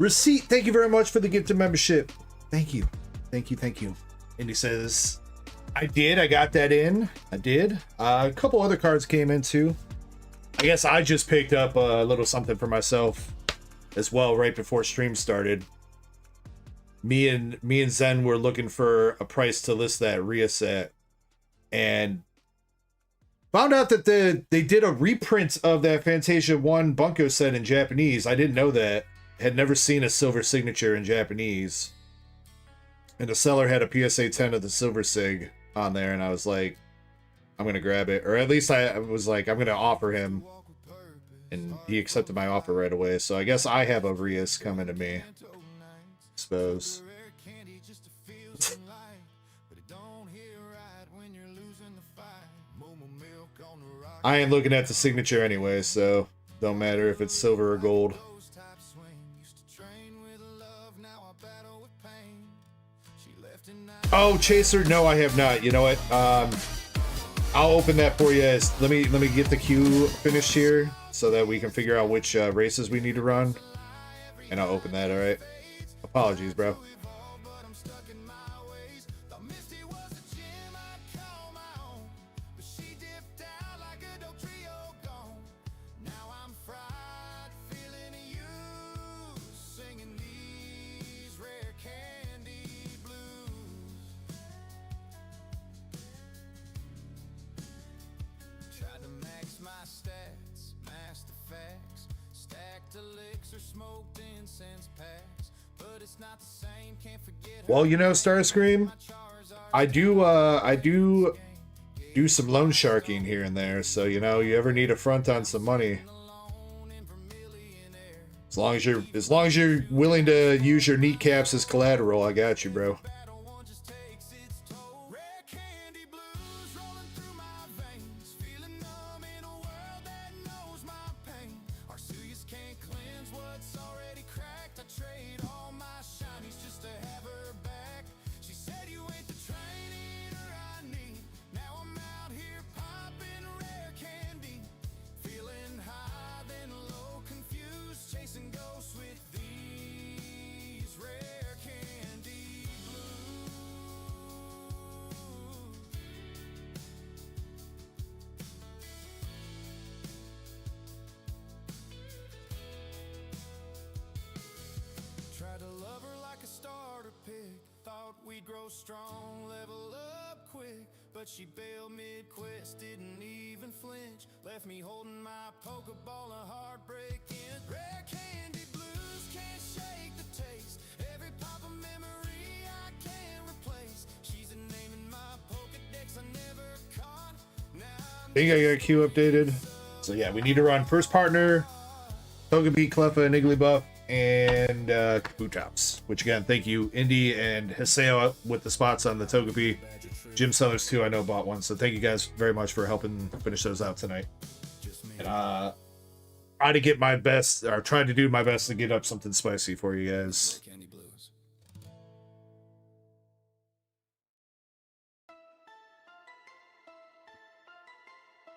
Receipt, thank you very much for the gifted membership. Thank you. Thank you, thank you. And he says, I did, I got that in. I did. A couple other cards came in too. I guess I just picked up a little something for myself as well right before stream started. Me and Zen were looking for a price to list that Rhea set, and found out that they did a reprint of that Fantasia 1 Bunko set in Japanese. I didn't know that. Had never seen a silver signature in Japanese. And the seller had a PSA 10 of the silver sig on there, and I was like, I'm gonna grab it. Or at least I was like, I'm gonna offer him. And he accepted my offer right away. So I guess I have a Rias coming to me. Suppose. I ain't looking at the signature anyway, so don't matter if it's silver or gold. Oh, Chaser, no, I have not. You know what? I'll open that for you. Let me get the queue finished here so that we can figure out which races we need to run, and I'll open that. All right. Apologies, bro. Well, you know, Starscream, I do some loan sharking here and there, so you know, you ever need a front on some money, as long as you're willing to use your kneecaps as collateral, I got you, bro. She bailed mid-quest, didn't even flinch. Left me holding my Pokeball and heartbreak in. Rare candy blues, can't shake the taste. Every pop of memory I can't replace. She's a name in my Pokedex I never caught. Now I think I got Q updated. So yeah, we need to run first partner, Togepi, Cleffa, and Igglybuff, and Kabutops. Which again, thank you, Indy and Haseo with the spots on the Togepi. Jim Sellers too, I know, bought one, so thank you guys very much for helping finish those out tonight. And try to get my best, or try to do my best to get up something spicy for you guys.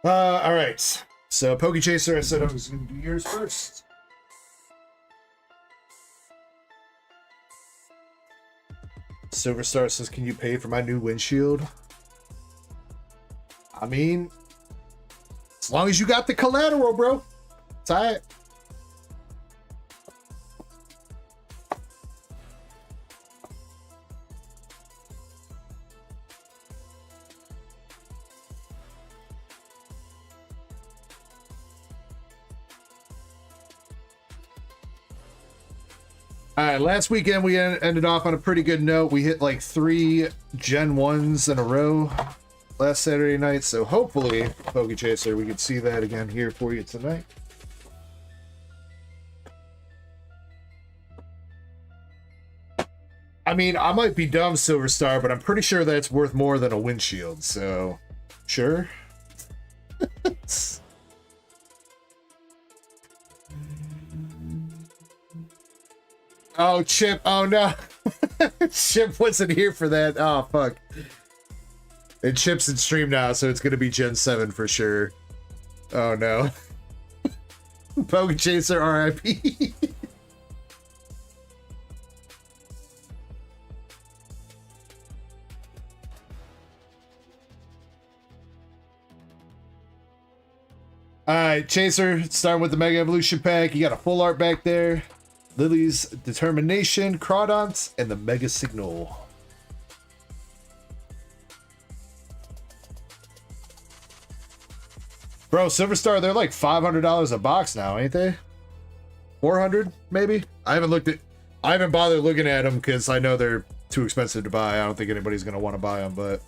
All right. So Poke Chaser, I said I was going to do yours first. Silver Star says, can you pay for my new windshield? I mean, as long as you got the collateral, bro. It's all right. All right, last weekend we ended off on a pretty good note. We hit like 3 Gen 1s in a row last Saturday night, so hopefully, Poke Chaser, we could see that again here for you tonight. I mean, I might be dumb, Silver Star, but I'm pretty sure that's worth more than a windshield, so sure. Oh, Chip. Oh, no. Chip wasn't here for that. Oh, fuck. And Chip's in stream now, so it's going to be Gen 7 for sure. Oh, no. Poke Chaser RIP. All right, Chaser, starting with the Mega Evolution Pack. You got a full art back there. Lily's Determination, Crawdons, and the Mega Signal. Bro, Silver Star, they're like $500 a box now, ain't they? 400 maybe? I haven't bothered looking at them because I know they're too expensive to buy. I don't think anybody's gonna want to buy them, but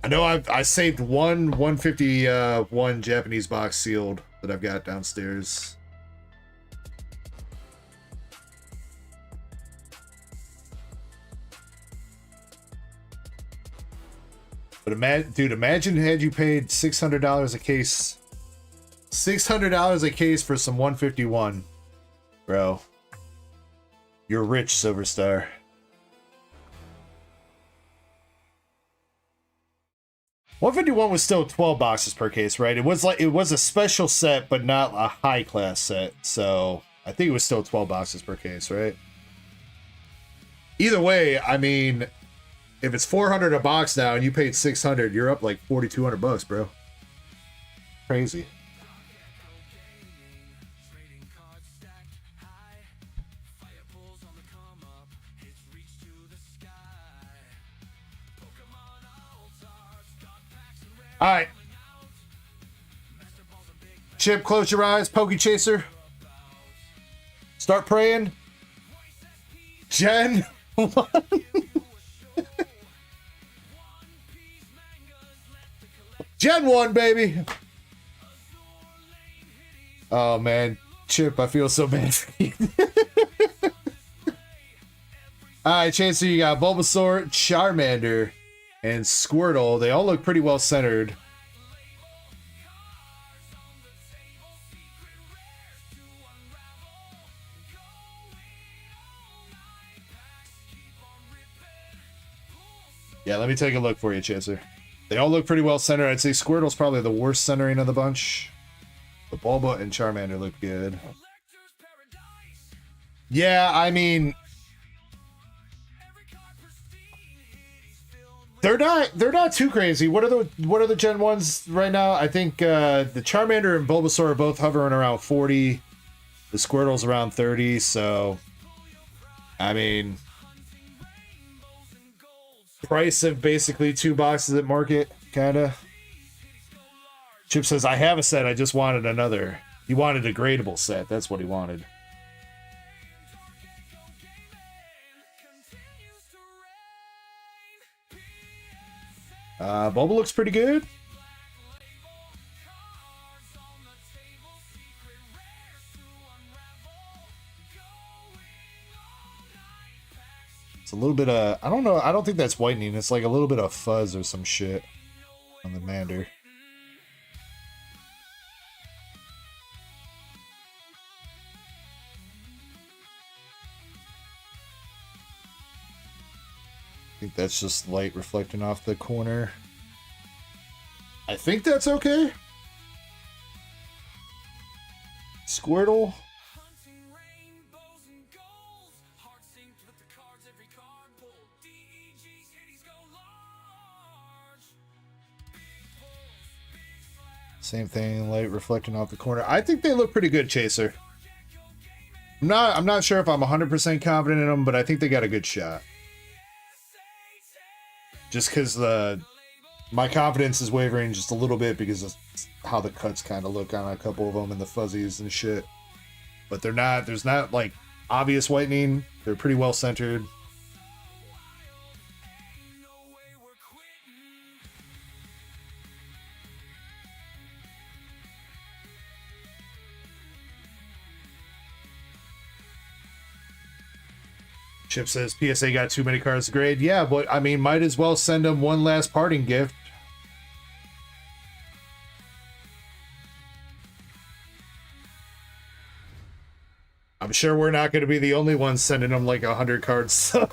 I know I saved one 151 Japanese box sealed that I've got downstairs. But imagine had you paid $600 a case. $600 a case for some 151. Bro. You're rich, Silver Star. $151 was still 12 boxes per case, right? It was a special set, but not a high class set. So I think it was still 12 boxes per case, right? Either way, I mean, if it's $400 a box now and you paid $600, you're up like $4,200, bro. Crazy. All right. Chip, close your eyes. Pokey Chaser. Start praying. Gen 1. Gen 1, baby. Oh, man. Chip, I feel so bad for you. All right, Chaser, you got Bulbasaur, Charmander, and Squirtle. They all look pretty well centered. Yeah, let me take a look for you, Chaser. They all look pretty well centered. I'd say Squirtle's probably the worst centering of the bunch. The Bulba and Charmander look good. Yeah, I mean, they're not too crazy. What are the Gen 1s right now? I think the Charmander and Bulbasaur are both hovering around 40. The Squirtle's around 30, so I mean, price of basically 2 boxes at market, kinda. Chip says, I have a set, I just wanted another. He wanted a gradable set, that's what he wanted. Bulba looks pretty good. It's a little bit of, I don't know, I don't think that's whitening. It's like a little bit of fuzz or some shit on the Mander. I think that's just light reflecting off the corner. I think that's okay. Squirtle. Same thing, light reflecting off the corner. I think they look pretty good, Chaser. I'm not sure if I'm 100% confident in them, but I think they got a good shot. Just because my confidence is wavering just a little bit because of how the cuts kind of look on a couple of them and the fuzzies and shit. But there's not like obvious whitening. They're pretty well centered. Chip says PSA got too many cards to grade. Yeah, but I mean, might as well send them one last parting gift. I'm sure we're not going to be the only ones sending them like 100 cards sub.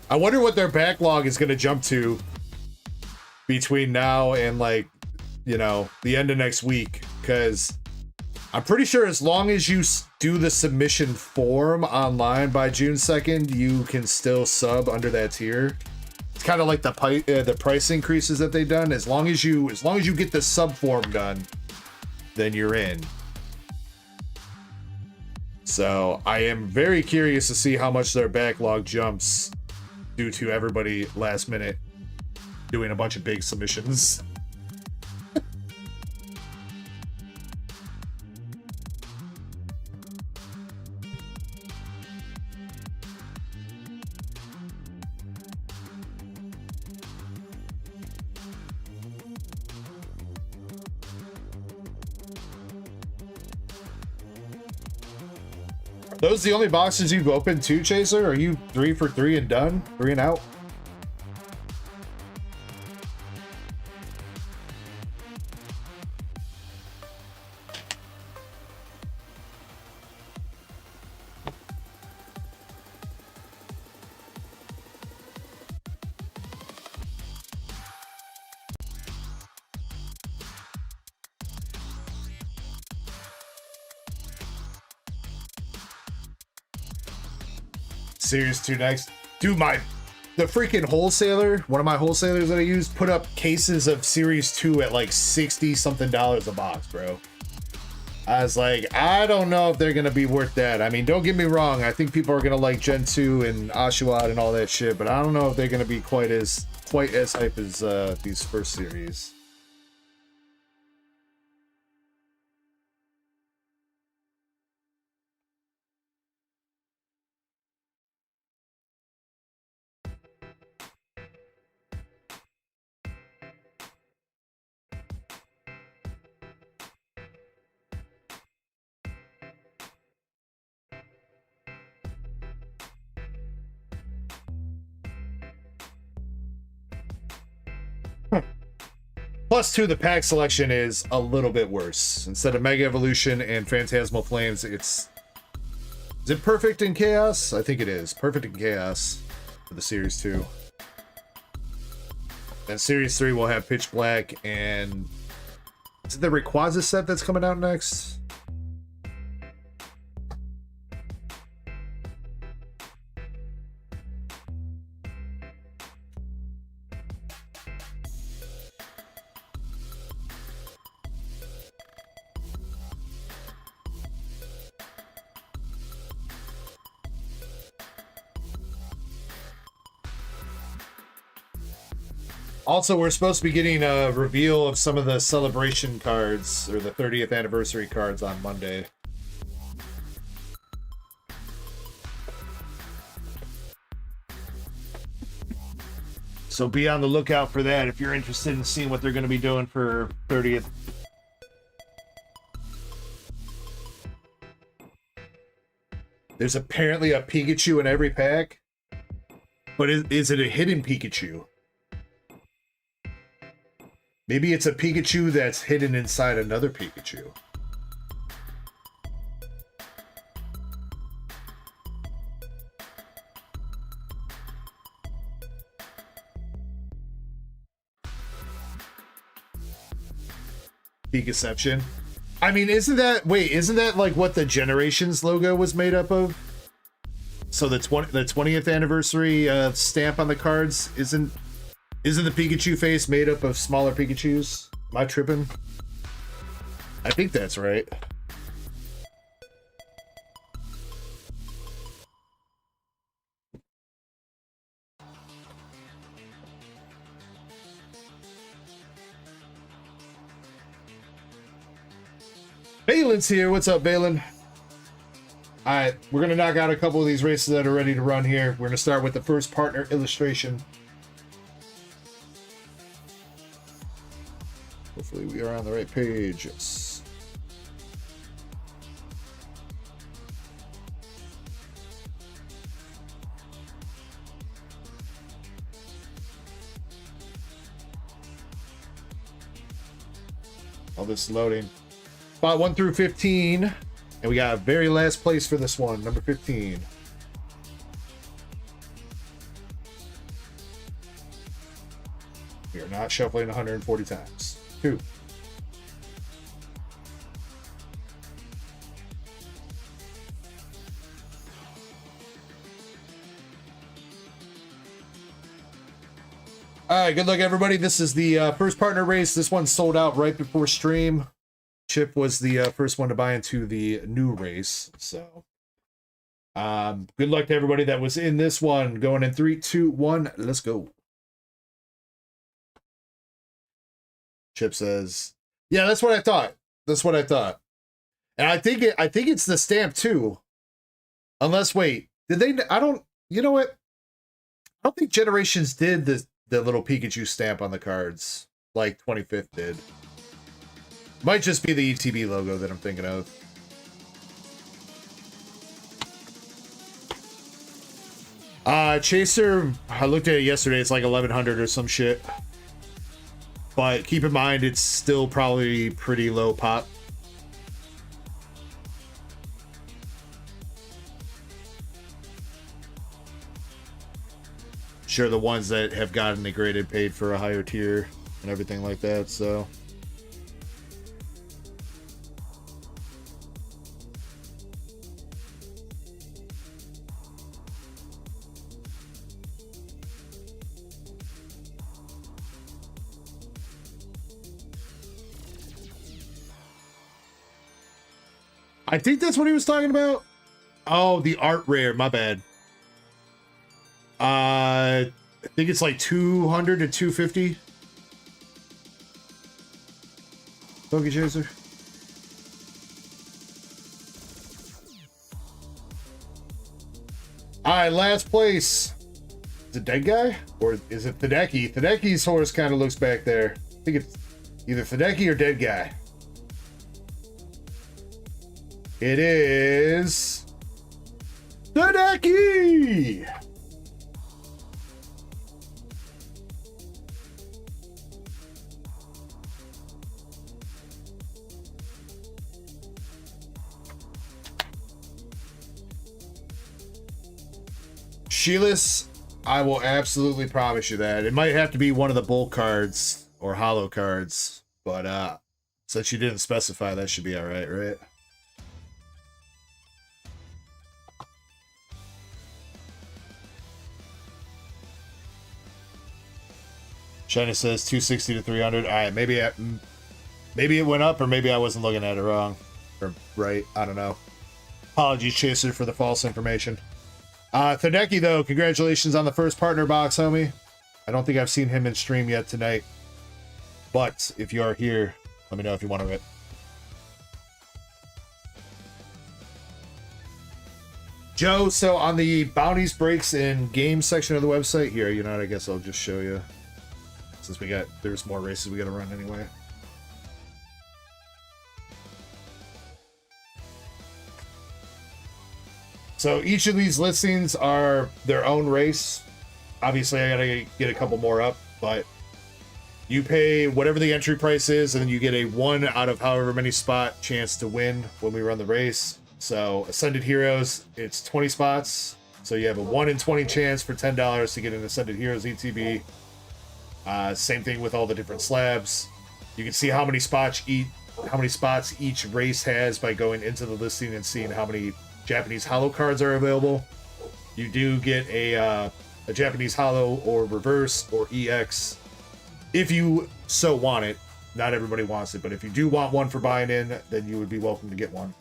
I wonder what their backlog is going to jump to between now and, like, you know, the end of next week, because I'm pretty sure as long as you do the submission form online by June 2nd, you can still sub under that tier. It's kind of like the price increases that they've done. As long as you get the sub form done, then you're in. So I am very curious to see how much their backlog jumps due to everybody last minute doing a bunch of big submissions. Those the only boxes you've opened too, Chaser? Are you 3 for 3 and done? 3 and out? Series 2 next. Dude, the freaking wholesaler, one of my wholesalers that I use, put up cases of Series 2 at like $60 something a box, bro. I was like, I don't know if they're gonna be worth that. I mean, don't get me wrong, I think people are gonna like Gen 2 and Oshawott and all that shit, but I don't know if they're gonna be quite as hype as these first series. Plus 2, the pack selection is a little bit worse. Instead of Mega Evolution and Phantasmal Flames, is it Perfect in Chaos? I think it is. Perfect in Chaos for the Series 2. Then Series 3 will have Pitch Black and... Is it the Rayquaza set that's coming out next? Also, we're supposed to be getting a reveal of some of the celebration cards, or the 30th anniversary cards on Monday. So be on the lookout for that if you're interested in seeing what they're going to be doing for 30th. There's apparently a Pikachu in every pack, but is it a hidden Pikachu? Maybe it's a Pikachu that's hidden inside another Pikachu. Pikaception. I mean, isn't that like what the Generations logo was made up of? So the 20th anniversary stamp on the cards isn't the Pikachu face made up of smaller Pikachus? Am I tripping? I think that's right. Balin's here. What's up, Balin? Alright, we're going to knock out a couple of these races that are ready to run here. We're going to start with the first partner illustration. Hopefully we are on the right page. Yes. All this loading. Spot 1 through 15. And we got a very last place for this one, number 15. We are not shuffling 140 times. 2. All right, good luck, everybody. This is the first partner race. This one sold out right before stream. Chip was the first one to buy into the new race. So, good luck to everybody that was in this one. Going in 3, 2, 1. Let's go. Chip says, "Yeah, that's what I thought. That's what I thought." And I think it's the stamp too. Unless, wait, did they? I don't. You know what? I don't think Generations did the little Pikachu stamp on the cards like 25th did. Might just be the ETB logo that I'm thinking of. Chaser, I looked at it yesterday. It's like 1100 or some shit. But keep in mind, it's still probably pretty low pop. Sure, the ones that have gotten it graded paid for a higher tier and everything like that, so. I think that's what he was talking about. Oh, the art rare, my bad. I think it's like 200 to 250. Poke Chaser. Alright, last place. Is it Dead Guy? Or is it Thadeki? Thadeki's horse kind of looks back there. I think it's either Thadeki or Dead Guy. It is Thadeki! Sheilas, I will absolutely promise you that. It might have to be one of the bulk cards or hollow cards, but since you didn't specify, that should be alright, right? China says 260 to 300. Alright, maybe it went up, or maybe I wasn't looking at it wrong. Or right, I don't know. Apologies, Chaser, for the false information. Thadeki, though, congratulations on the first partner box, homie. I don't think I've seen him in stream yet tonight. But if you are here, let me know if you want to rip. Joe, so on the bounties, breaks, and games section of the website here, you know what, I guess I'll just show you. Since there's more races we got to run anyway. So each of these listings are their own race. Obviously, I gotta get a couple more up, but you pay whatever the entry price is, and then you get a 1 out of however many spot chance to win when we run the race. So Ascended Heroes, it's 20 spots. So you have a 1 in 20 chance for $10 to get an Ascended Heroes ETB. Same thing with all the different slabs. You can see how many spots each race has by going into the listing and seeing how many Japanese hollow cards are available. You do get a Japanese hollow or reverse or EX if you so want it. Not everybody wants it, but if you do want one for buying in, then you would be welcome to get one.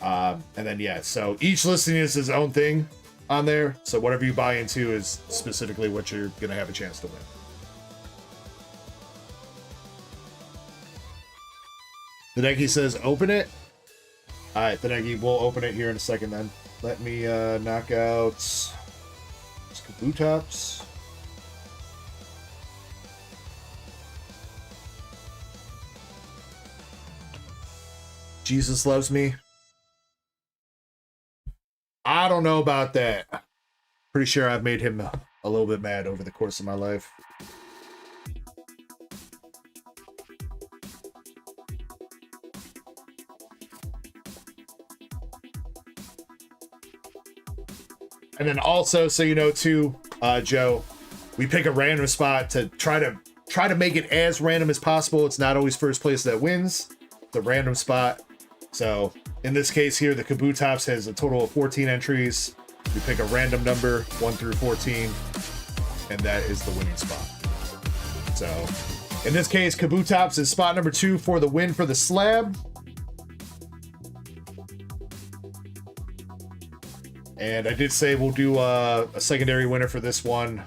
And then yeah, so each listing is his own thing on there. So whatever you buy into is specifically what you're gonna have a chance to win. Thadeki says open it. Alright, Thadeki, we'll open it here in a second then. Let me knock out Kabutops. Jesus loves me. I don't know about that. Pretty sure I've made him a little bit mad over the course of my life. And then also, so you know too, Joe, we pick a random spot to try to make it as random as possible. It's not always first place that wins. It's a random spot. So in this case here, the Kabutops has a total of 14 entries. We pick a random number, 1 through 14, and that is the winning spot. So, in this case, Kabutops is spot number 2 for the win for the slab. And I did say we'll do a secondary winner for this one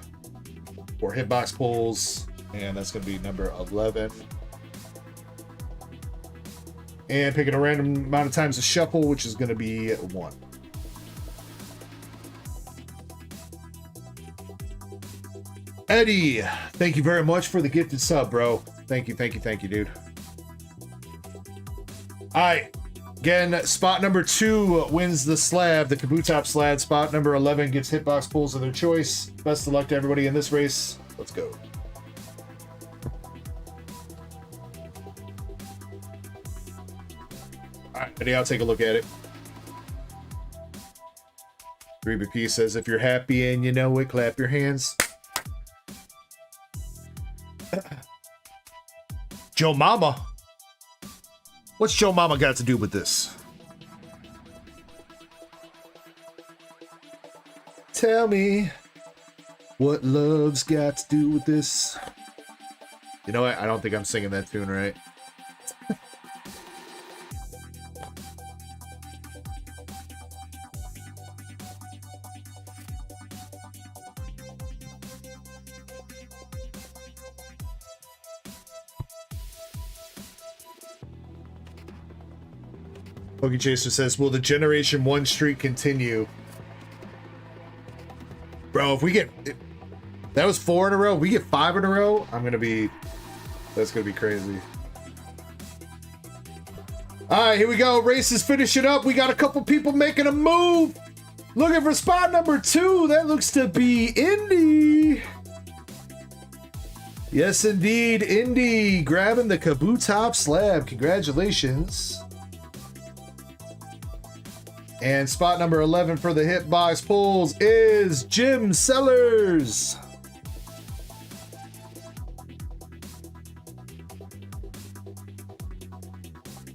for hitbox pulls, and that's going to be number 11. And picking a random amount of times to shuffle, which is going to be 1. Eddie, thank you very much for the gifted sub, bro. Thank you, dude. All right. Again, spot number 2 wins the slab, the Kabutops slab. Spot number 11 gets hitbox pulls of their choice. Best of luck to everybody in this race. Let's go. All right, Eddie, I'll take a look at it. 3BP says, if you're happy and you know it, clap your hands. Joe Mama. What's Joe Mama got to do with this? Tell me what love's got to do with this. You know what? I don't think I'm singing that tune right. Pokey Chaser says, will the Generation 1 streak continue? Bro, if we get... that was 4 in a row. If we get 5 in a row, I'm going to be... that's going to be crazy. All right, here we go. Race is finishing up. We got a couple people making a move. Looking for spot number 2. That looks to be Indy. Yes, indeed. Indy grabbing the Kabutops slab. Congratulations. And spot number 11 for the hitbox pulls is Jim Sellers.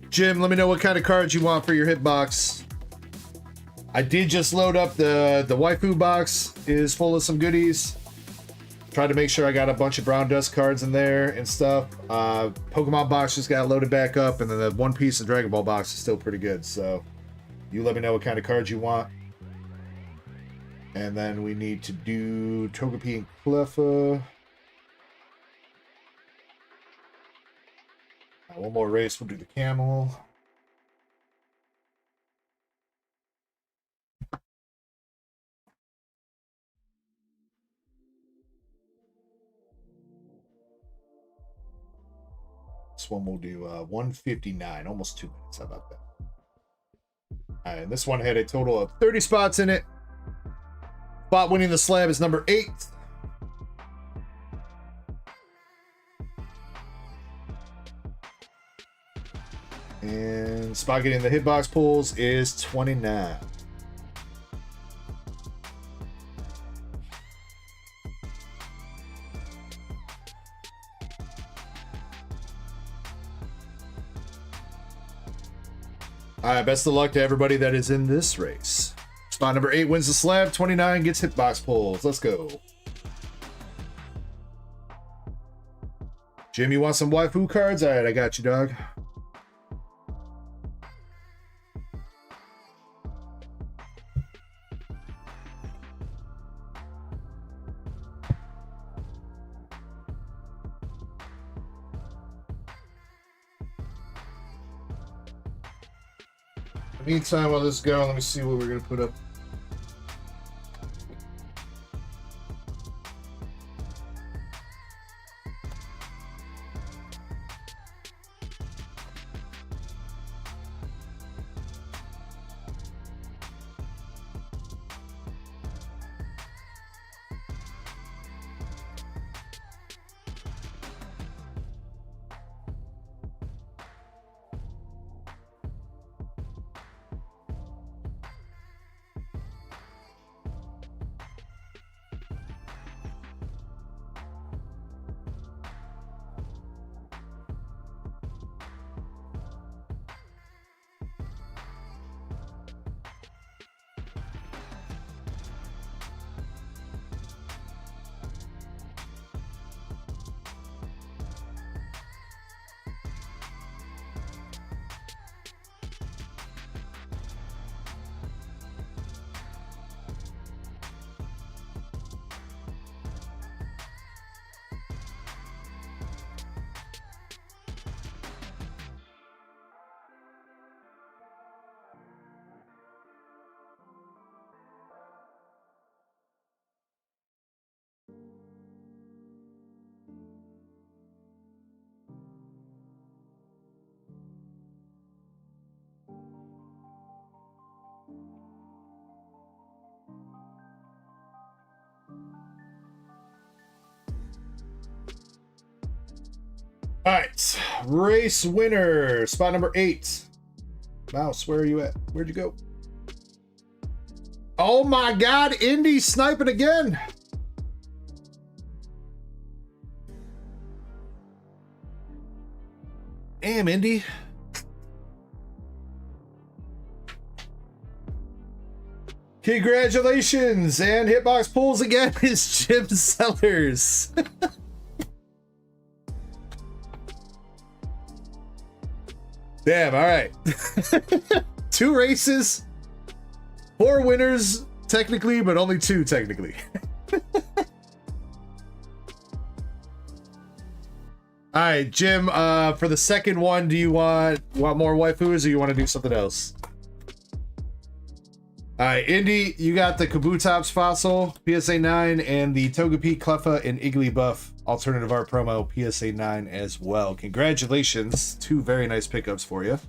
Jim, let me know what kind of cards you want for your hitbox. I did just load up the waifu box. It is full of some goodies. Tried to make sure I got a bunch of Brown Dust cards in there and stuff. Pokemon box just got loaded back up, and then the One Piece and Dragon Ball box is still pretty good, so you let me know what kind of cards you want. And then we need to do Togepi and Cleffa. One more race, we'll do the camel. This one we'll do 159, almost 2 minutes. How about that? All right, and this one had a total of 30 spots in it. Spot winning the slab is number 8. And spot getting the hitbox pulls is 29. All right, best of luck to everybody that is in this race. Spot number 8 wins the slab, 29 gets hitbox pulls. Let's go. Jim, you want some waifu cards? All right, I got you, dog. Meantime, while this is going, let me see what we're going to put up. All right, race winner, spot number 8. Mouse, where are you at? Where'd you go? Oh my God, Indy sniping again. Damn, Indy. Congratulations, and Hitbox pulls again is Jim Sellers. Damn, all right. 2 races, 4 winners technically, but only 2 technically. All right, Jim, for the second one, do you want more waifus or you want to do something else? All right, Indy, you got the Kabutops fossil, PSA 9, and the Togepi, Cleffa, and Igglybuff alternative art promo, PSA 9 as well. Congratulations. 2 very nice pickups for you.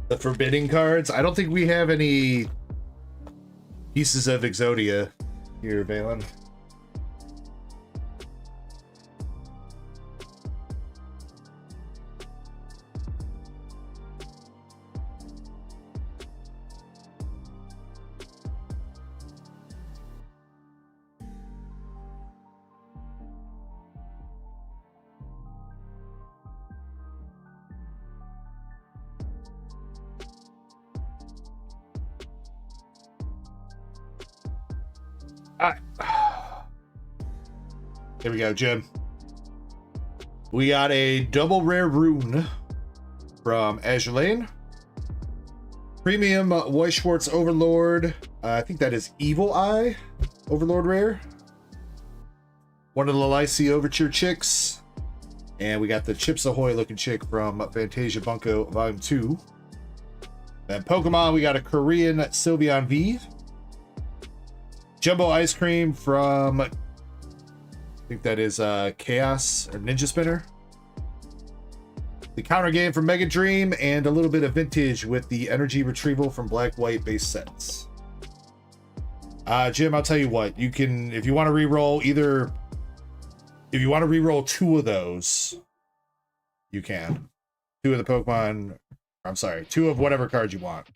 The forbidding cards. I don't think we have any pieces of Exodia here, Valen. Here we go, Jim. We got a double rare rune from Azure Lane. Premium Weiss Schwartz Overlord. I think that is Evil Eye Overlord rare. One of the Lycie Overture chicks. And we got the Chips Ahoy looking chick from Fantasia Bunko Volume 2. Then Pokemon, we got a Korean Sylveon V. Jumbo Ice Cream from, I think that is Chaos or Ninja Spinner. The counter game from Mega Dream, and a little bit of vintage with the energy retrieval from Black White base sets. Jim, I'll tell you what, you can, if you want to re-roll either, if you want to re-roll 2 of those, you can. 2 of the Pokemon, I'm sorry, 2 of whatever cards you want.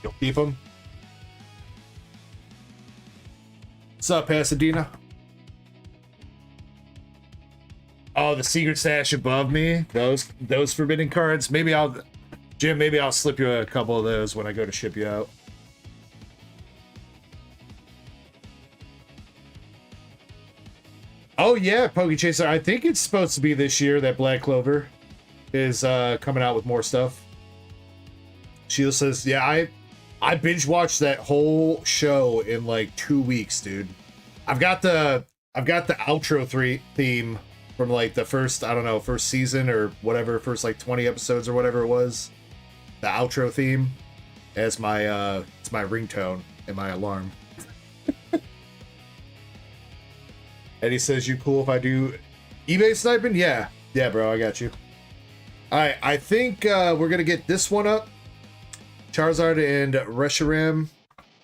You'll keep them. What's up, Pasadena? Oh, the secret stash above me. Those forbidden cards. Maybe I'll, Jim. Maybe I'll slip you a couple of those when I go to ship you out. Oh yeah, Pokechaser. I think it's supposed to be this year that Black Clover is coming out with more stuff. Sheila says, yeah, I binge watched that whole show in like 2 weeks, dude. I've got the outro theme from like the first, I don't know, first season or whatever, first like 20 episodes or whatever it was. The outro theme as my it's my ringtone and my alarm. Eddie says, you cool if I do eBay sniping? Yeah, bro, I got you. All right, I think we're gonna get this one up. Charizard and Reshiram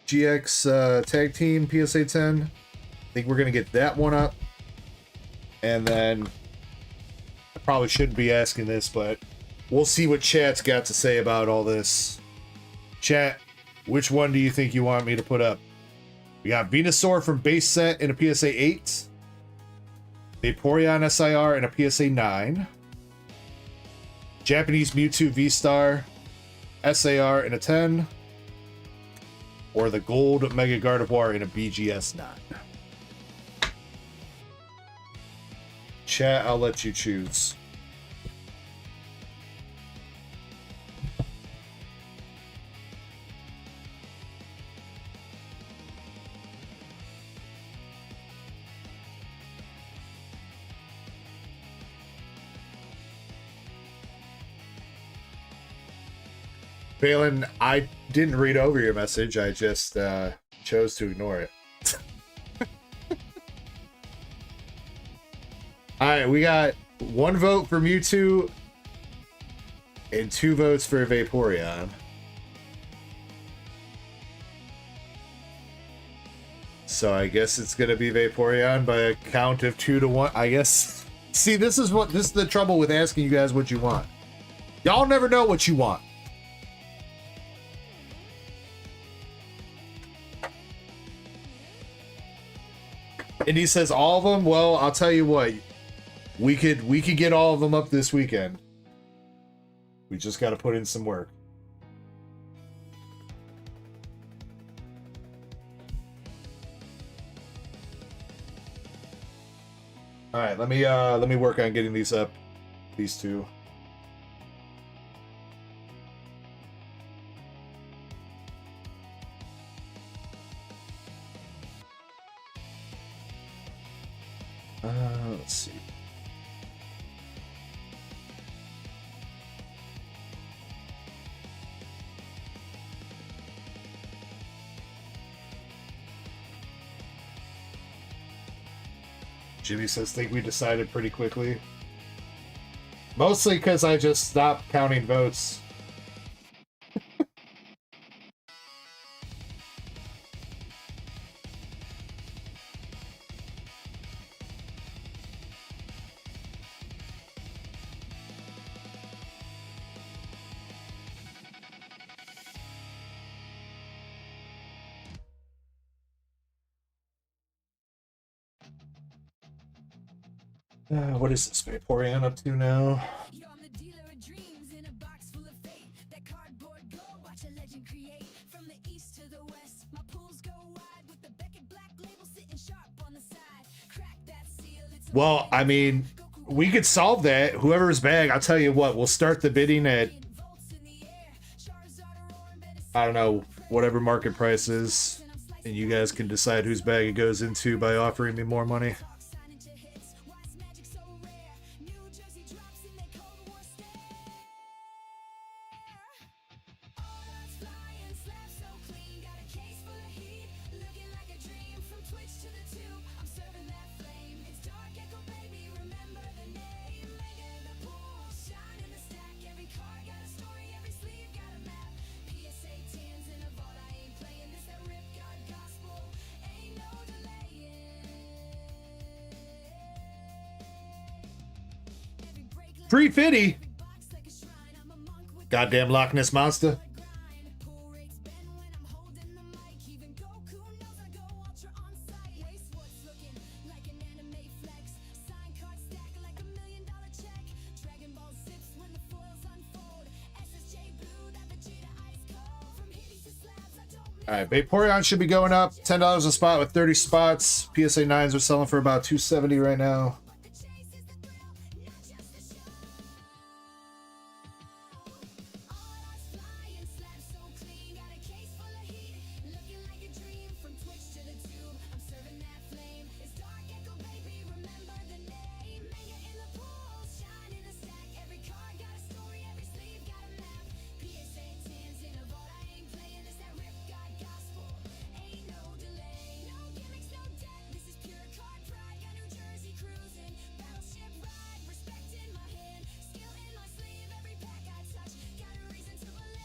GX tag team PSA 10. I think we're gonna get that one up, and then I probably shouldn't be asking this, but we'll see what chat's got to say about all this. Chat, which one do you think you want me to put up? We got Venusaur from base set in a PSA 8, Vaporeon SIR in a PSA 9, Japanese Mewtwo V-Star SAR in a 10, or the gold Mega Gardevoir in a BGS 9. Chat, I'll let you choose. Valen, I didn't read over your message. I just chose to ignore it. All right, we got 1 vote for Mewtwo and 2 votes for Vaporeon. So I guess it's gonna be Vaporeon by a count of 2 to 1. I guess. See, this is the trouble with asking you guys what you want. Y'all never know what you want. And he says all of them. Well, I'll tell you what. We could get all of them up this weekend. We just got to put in some work. All right, let me work on getting these up. These 2. Let's see. Jimmy says, think we decided pretty quickly. Mostly because I just stopped counting votes. What is this Vaporeon up to now? Yo, I'm the dealer of dreams in a box full of fate. That cardboard gold, watch a legend create. From the east to the west, my pools go wide with the Beckett black label sitting sharp on the side. Crack that seal, it's a Well, I mean, we could solve that. Whoever's bag, I'll tell you what, we'll start the bidding at, volts in the air. Charizard or Orin, I don't know, whatever market price is. And you guys can decide whose bag it goes into by offering me more money. sign into hits. Why is magic so rare? New Jersey drops in their Cold War stare. All that's flying, slab so clean. Got a case full of heat, looking like a dream. From Twitch to the tube, I'm serving that flame. It's Dark Echo, baby, remember the name. Mega in the pool, shine in the stack. Every card got a story, every sleeve got a map. PSA 10s in a vault, I ain't playing this. That rip God gospel, ain't no delaying. Every break like 350. every box like a shrine. I'm a monk with Goddamn Loch Ness monster. grind. Pull rates bend when I'm holding the mic. Even Goku knows I go ultra on site. Waste what's looking like an anime flex. Sign card stack like $1 million check. Dragon Ball zips when the foils unfold. SSJ blue, that Vegeta ice cold. From hitties to slabs, I don't miss. All right, Vaporeon should be going up. $10 a spot with 30 spots. PSA 9s are selling for about $270 right now. The chase is the thrill, not just the show. All eyes flying, slabs so clean. Got a case full of heat, looking like a dream. From Twitch to the tube, I'm serving that flame. It's Dark Echo, baby, remember the name. Mega in the pool, shine in a stack. Every card got a story, every sleeve got a map. PSA 10s in a vault, I ain't playing this. That rip God gospel, ain't no delay. No gimmicks, no debt. This is pure card pride. Got New Jersey cruising, battleship ride. Respect in my hand, skill in my sleeve. Every pack I touch, got a reason to believe.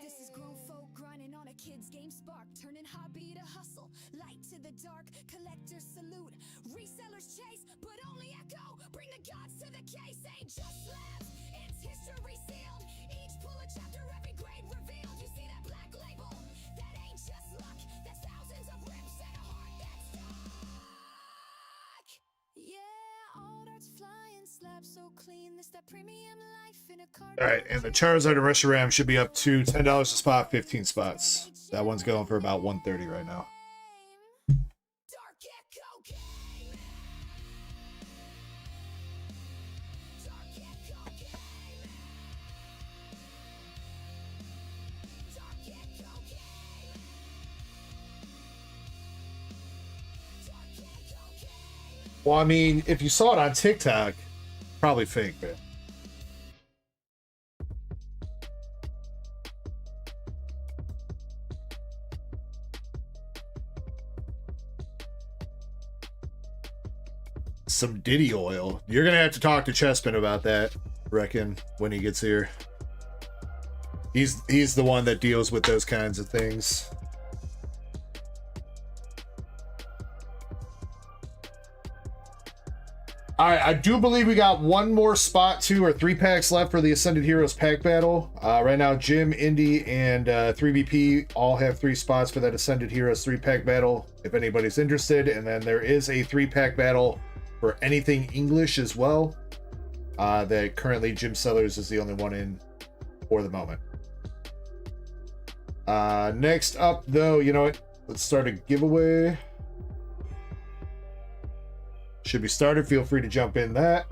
This is grown folk grinding on a kid's game spark, turning hobby to hustle, light to the dark, collectors salute, resellers chase, but only echo. Bring the gods to the case, ain't just slabs, it's history sealed. Each pull a chapter, every grade revealed. You see that black label? That ain't just luck. That's thousands of rips and a heart that's stuck. Yeah, all darts flying, slabs so clean. This that premium life in a card. All right, and the Charizard and Reshiram should be up to $10 a spot, 15 spots. That one's going for about $130 right now. Dark Echo Gaming. Dark Echo Gaming. Dark Echo Gaming. Dark Echo Gaming. Well, I mean, if you saw it on TikTok, probably fake, man. Some Diddy oil. You're gonna have to talk to Chespin about that, reckon, when he gets here. He's the one that deals with those kinds of things. All right, I do believe we got one more spot, 2 or 3 packs left for the Ascended Heroes pack battle. Right now, Jim, Indy, and 3BP all have 3 spots for that Ascended Heroes 3-pack battle, if anybody's interested. And then there is a 3-pack battle for anything English as well. That currently Jim Sellers is the only one in for the moment. Next up, though, you know what? Let's start a giveaway. Should be started. Feel free to jump in that.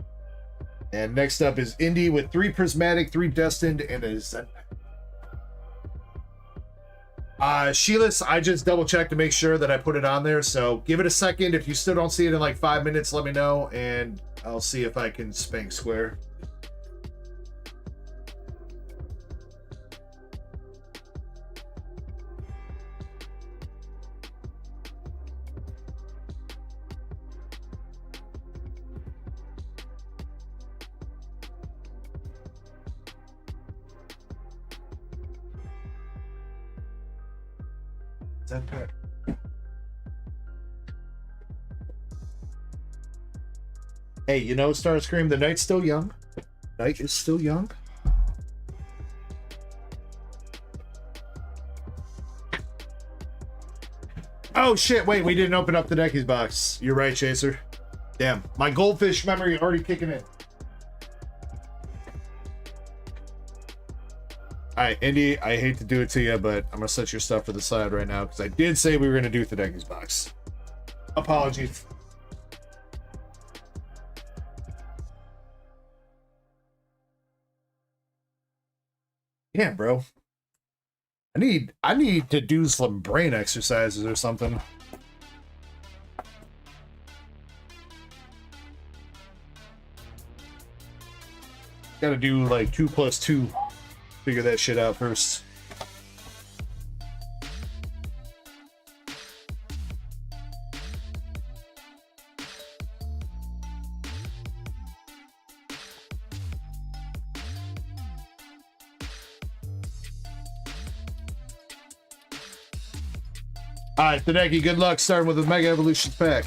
And next up is Indy with 3 Prismatic, 3 Destined, and a Zen. Sheilas, I just double checked to make sure that I put it on there. So give it a second. If you still don't see it in like 5 minutes, let me know, and I'll see if I can spank square. Hey, you know, Starscream, the night's still young. Night is still young. Oh shit, wait, we didn't open up the Duckies box. You're right, Chaser. Damn, my goldfish memory already kicking in. Alright, Indy, I hate to do it to you, but I'm gonna set your stuff to the side right now because I did say we were gonna do the Duckies box. Apologies. Yeah, bro. I need to do some brain exercises or something. Gotta do like 2 + 2. Figure that shit out first. Alright, Tadeki, good luck starting with the Mega Evolutions pack.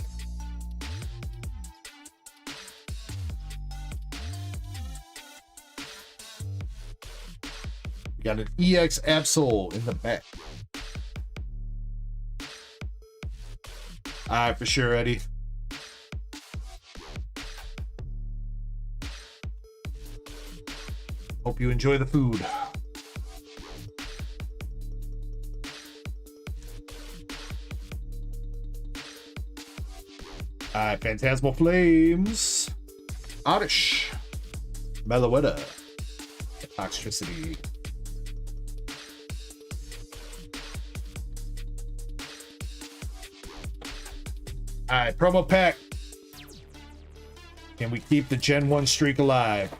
Got an EX Absol in the back. Alright, for sure, Eddie. Hope you enjoy the food. Alright, Phantasmal Flames. Oddish. Meloetta. Toxicity. Alright, promo pack. Can we keep the Gen 1 streak alive?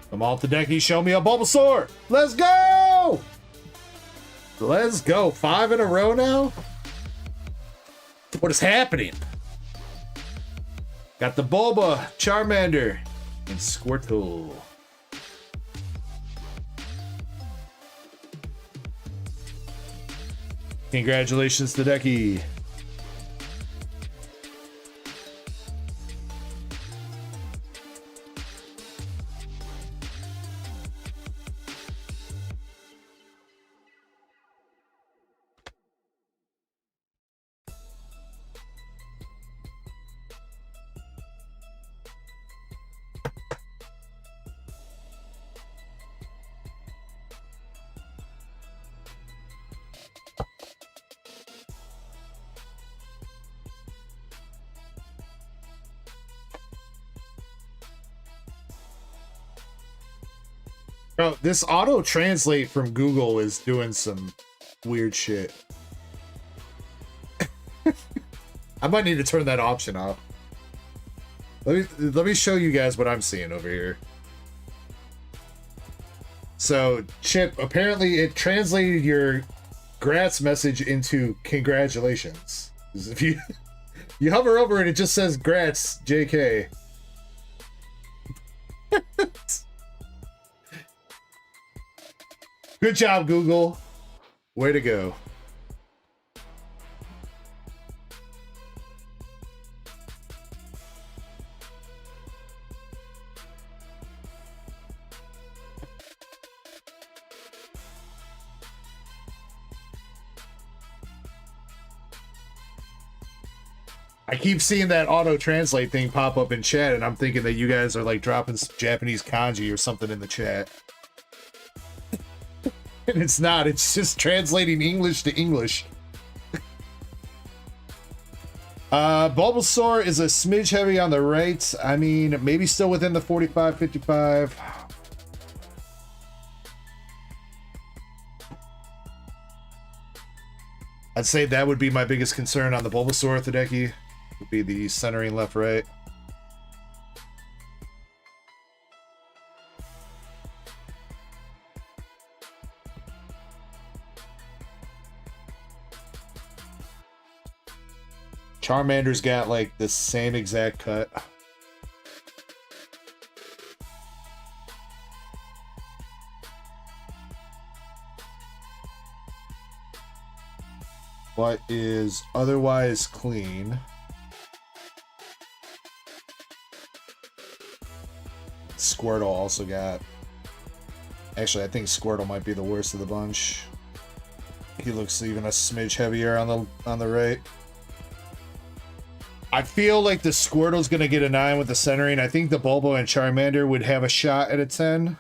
Come on, Tadeki, show me a Bulbasaur! Let's go! Let's go. 5 in a row now? What is happening? Got the Bulba, Charmander, and Squirtle. Congratulations, Tadeki. Bro, this auto translate from Google is doing some weird shit. I might need to turn that option off. Let me show you guys what I'm seeing over here. So, Chip, apparently it translated your Grats message into congratulations. If you hover over it, it just says Grats JK. Good job, Google. Way to go. I keep seeing that auto translate thing pop up in chat, and I'm thinking that you guys are like dropping some Japanese kanji or something in the chat. And it's not, it's just translating English to English. Bulbasaur is a smidge heavy on the right. I mean, maybe still within the 45-55. I'd say that would be my biggest concern on the Bulbasaur Hideki. Would be the centering left-right. Charmander's got like the same exact cut. What is otherwise clean? Squirtle also got... Actually, I think Squirtle might be the worst of the bunch. He looks even a smidge heavier on the right. I feel like the Squirtle's gonna get a 9 with the centering. I think the Bulbo and Charmander would have a shot at a 10.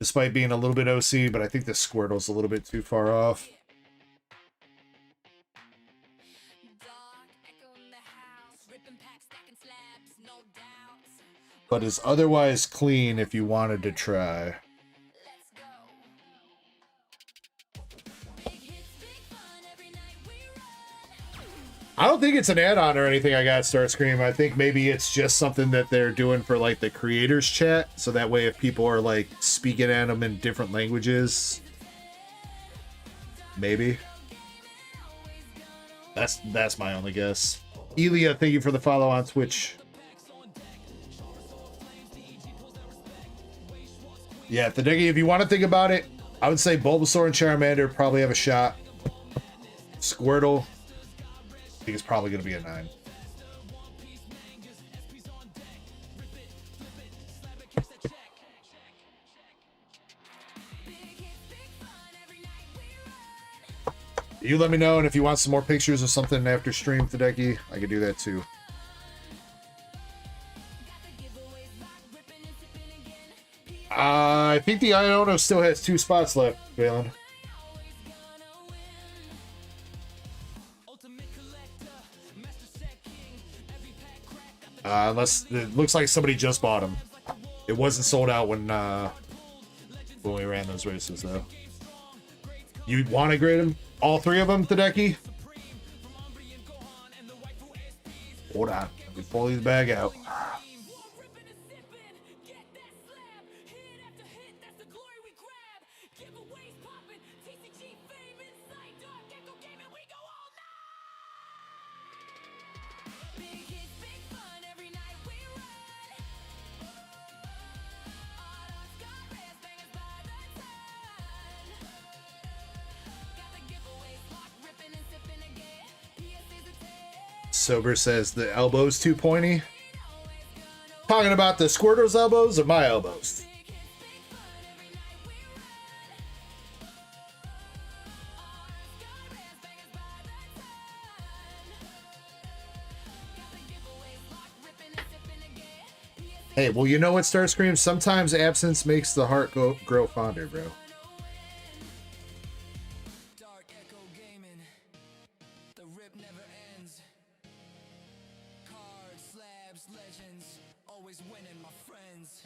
Despite being a little bit OC, but I think the Squirtle's a little bit too far off. But is otherwise clean if you wanted to try. I don't think it's an add-on or anything I got Starscream. I think maybe it's just something that they're doing for like the creators chat. So that way if people are like speaking at them in different languages. Maybe. That's my only guess. Elia, thank you for the follow on Twitch. Yeah, Hideki, if you want to think about it, I would say Bulbasaur and Charmander probably have a shot. Squirtle, I think it's probably going to be a 9. You let me know, and if you want some more pictures or something after stream, Hideki, I could do that too. I think the Iono still has 2 spots left, Valen. Unless it looks like somebody just bought them. It wasn't sold out when we ran those races, though. You want to grade them? All 3 of them, Hideki? Hold on. Let me pull these bag out. Sober says the elbow's too pointy. Talking about the Squirtle's elbows or my elbows? Hey, well, you know what, Starscream? Sometimes absence makes the heart grow fonder, bro. DarkEckoGaming. The rip never ends. Cards, slabs, legends. Always winning, my friends.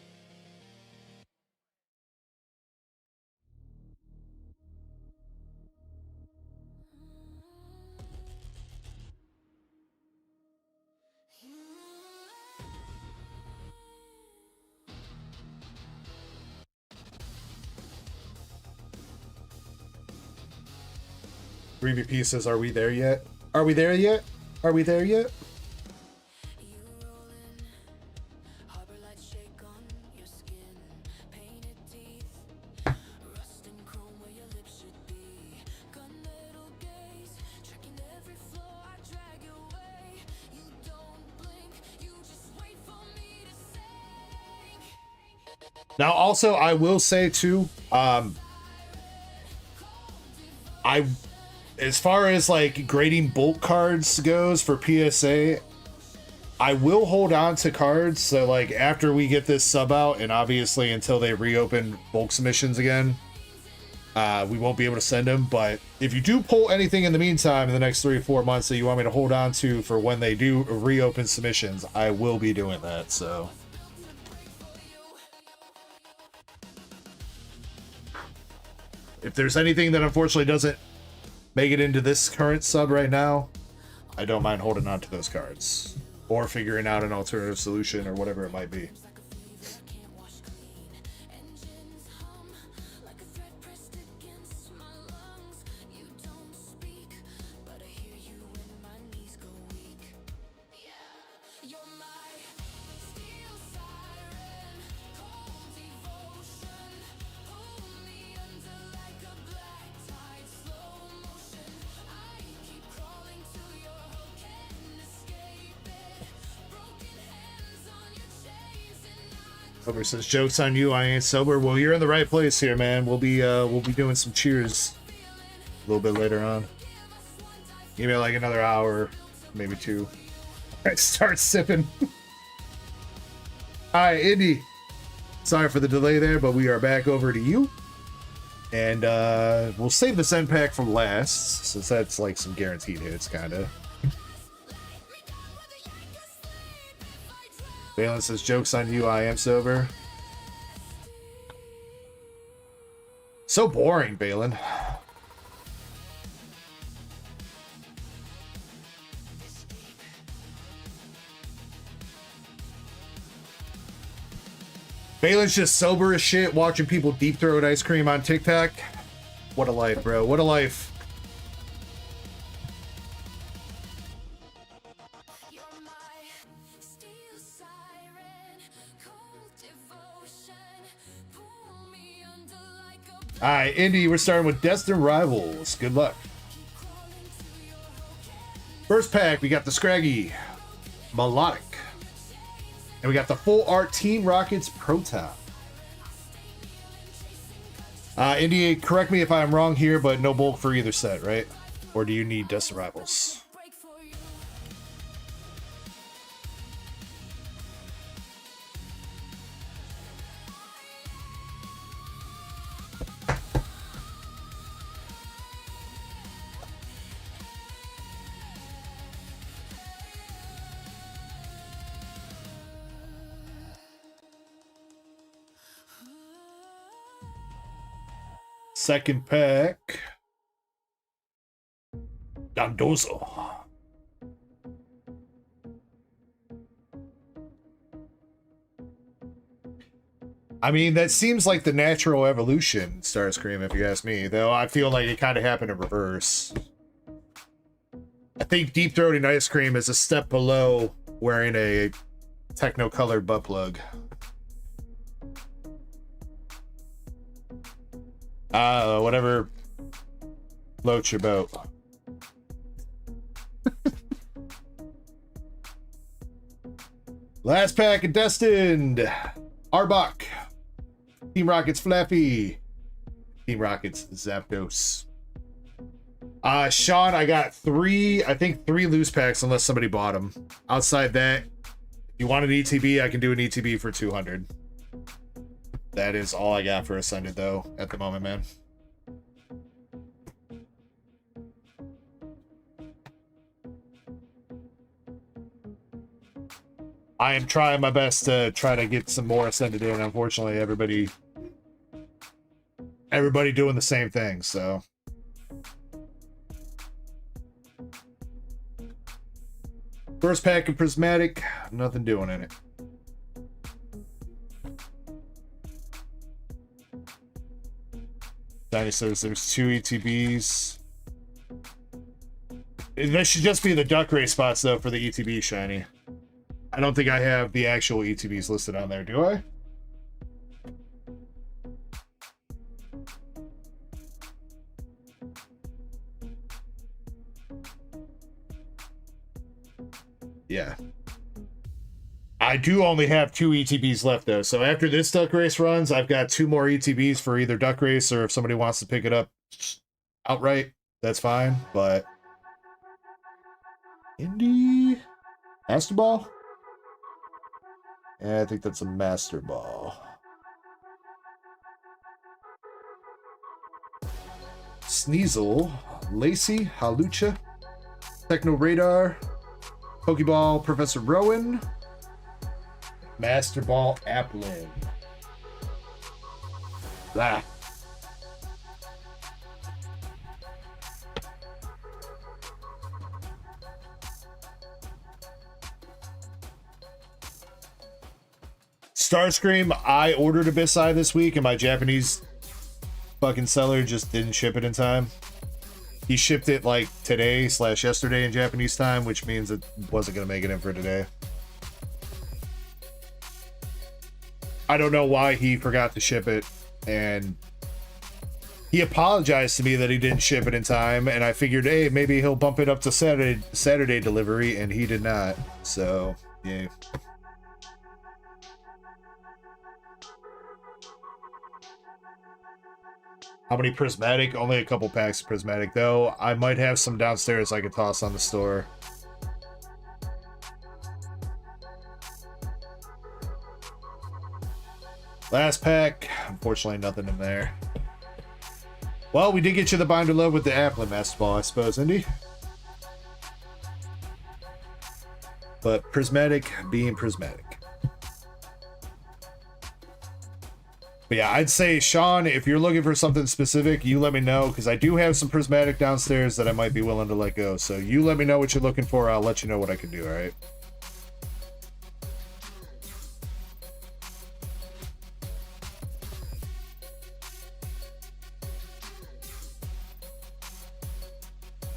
3VP says, are we there yet? Are we there yet? Are we there yet? Now, also, I will say too, as far as like grading bulk cards goes for PSA, I will hold on to cards. So like after we get this sub out, and obviously until they reopen bulk submissions again, we won't be able to send them. But if you do pull anything in the meantime in the next 3 or 4 months that you want me to hold on to for when they do reopen submissions, I will be doing that. So. If there's anything that unfortunately doesn't make it into this current sub right now, I don't mind holding on to those cards. Or figuring out an alternative solution or whatever it might be. Homer says, "Joke's on you, I ain't sober." Well, you're in the right place here, man. We'll be doing some cheers a little bit later on. Give me like another hour, maybe 2. All right, start sipping. All right, Indy. Sorry for the delay there, but we are back over to you. And we'll save the send pack from last, since that's like some guaranteed hits, kind of. Balin says, "Joke's on you, I am sober." So boring, Balin. Balin's just sober as shit watching people deep throat ice cream on TikTok. What a life, bro. What a life. Alright, Indy, we're starting with Destined Rivals. Good luck. First pack, we got the Scraggy Melodic. And we got the Full Art Team Rockets Proton. Indy, correct me if I'm wrong here, but no bulk for either set, right? Or do you need Destined Rivals? Second pack. Dondozo. I mean, that seems like the natural evolution, Starscream, if you ask me. Though I feel like it kind of happened in reverse. I think deep throating ice cream is a step below wearing a techno-colored butt plug. Whatever floats your boat. Last pack of Destined. Arbok. Team Rockets Flappy. Team Rockets Zapdos. Sean, I got three loose packs unless somebody bought them. Outside that, if you want an ETB, I can do an ETB for 200. That is all I got for Ascended, though, at the moment, man. I am trying my best to try to get some more Ascended in. Unfortunately, everybody doing the same thing, so. First pack of Prismatic, nothing doing in it. Danny says there's 2 ETBs. That should just be the duck race spots, though, for the ETB shiny. I don't think I have the actual ETBs listed on there, do I? Yeah. I do only have 2 ETBs left, though. So after this duck race runs, I've got 2 more ETBs for either duck race or if somebody wants to pick it up outright, that's fine. But Indie Master Ball? Yeah, I think that's a Master Ball. Sneasel, Lacey, Halucha, Techno Radar, Pokeball Professor Rowan, Master Ball Applin. Ah. Starscream, I ordered Abyss Eye this week, and my Japanese fucking seller just didn't ship it in time. He shipped it like today/yesterday in Japanese time, which means it wasn't going to make it in for today. I don't know why he forgot to ship it, and he apologized to me that he didn't ship it in time, and I figured, hey, maybe he'll bump it up to Saturday delivery, and he did not. So, yeah. How many prismatic? Only a couple packs of prismatic, though. I might have some downstairs I could toss on the store. Last pack. Unfortunately, nothing in there. Well, we did get you the binder love with the Applin Master Ball, I suppose, Indy. But prismatic being prismatic. But yeah, I'd say, Sean, if you're looking for something specific, you let me know, because I do have some prismatic downstairs that I might be willing to let go. So you let me know what you're looking for. I'll let you know what I can do, all right?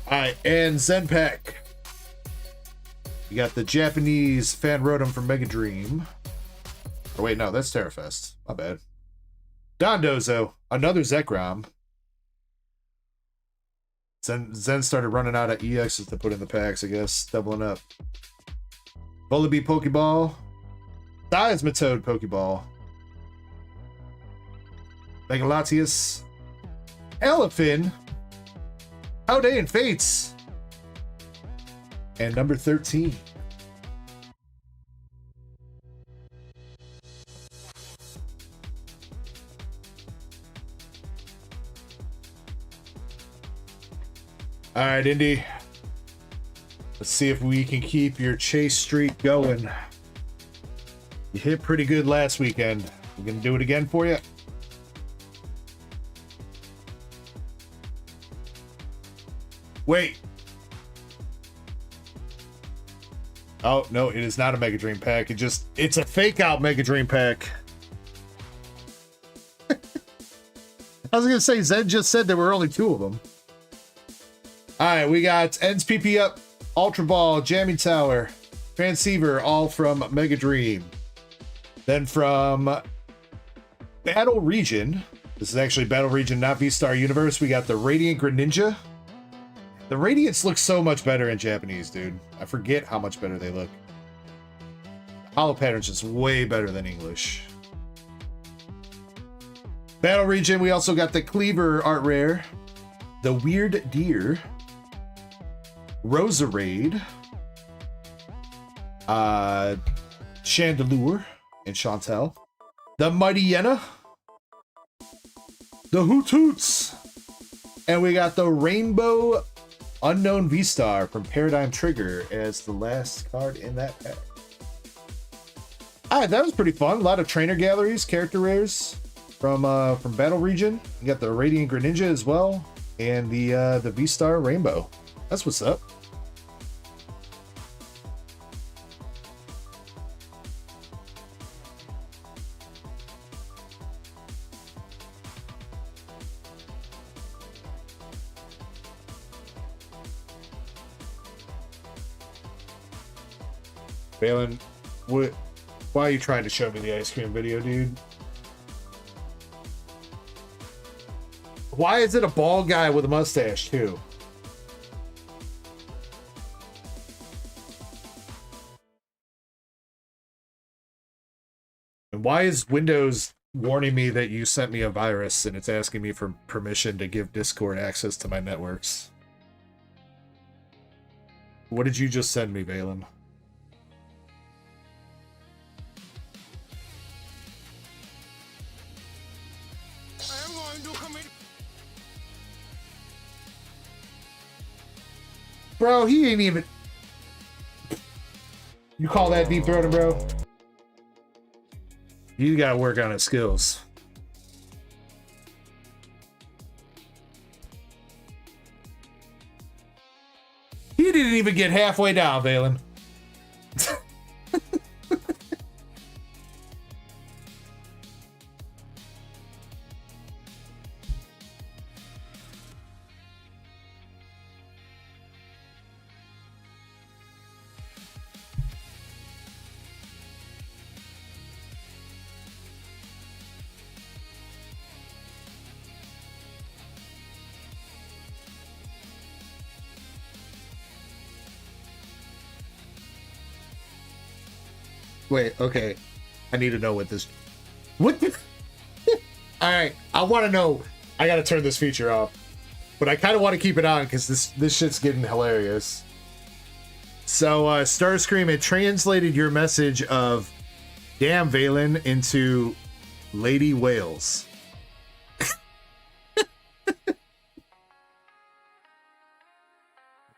All right, and Zen Pack. You got the Japanese Fan Rotom from Mega Dream. Oh, wait, no, that's Terrafest. My bad. Dondozo, another Zekrom. Zen started running out of EXs to put in the packs, I guess. Doubling up. Volibee Pokeball. Seismitoad Pokeball. Megalatius. Elephant. Howday and Fates. And number 13. All right, Indy. Let's see if we can keep your chase streak going. You hit pretty good last weekend. We're going to do it again for you. Wait. Oh, no, it is not a Mega Dream pack. It's a fake out Mega Dream pack. I was going to say, Zed just said there were only 2 of them. All right, we got Ends PP Up, Ultra Ball, Jamming Tower, Transceiver, all from Mega Dream. Then from Battle Region, this is actually Battle Region, not V-Star Universe, we got the Radiant Greninja. The Radiants look so much better in Japanese, dude. I forget how much better they look. Hollow Pattern's just way better than English. Battle Region, we also got the Cleaver Art Rare, the Weird Deer, Roserade, Chandelure and Chantel, the Mighty Yenna, the Hoot Hoots, and we got the Rainbow Unknown V-Star from Paradigm Trigger as the last card in that pack. Alright, that was pretty fun. A lot of trainer galleries, character rares from Battle Region. You got the Radiant Greninja as well, and the V-Star Rainbow. That's what's up. Valen, what? Why are you trying to show me the ice cream video, dude? Why is it a bald guy with a mustache, too? And why is Windows warning me that you sent me a virus and it's asking me for permission to give Discord access to my networks? What did you just send me, Valen? Bro, he ain't even... You call that deep throating, bro? You gotta work on his skills. He didn't even get halfway down, Valen. Wait, okay. I need to know what this... What the... Alright, I want to know. I gotta turn this feature off. But I kind of want to keep it on because this shit's getting hilarious. So, Starscream, it translated your message of damn Valen into Lady Whales.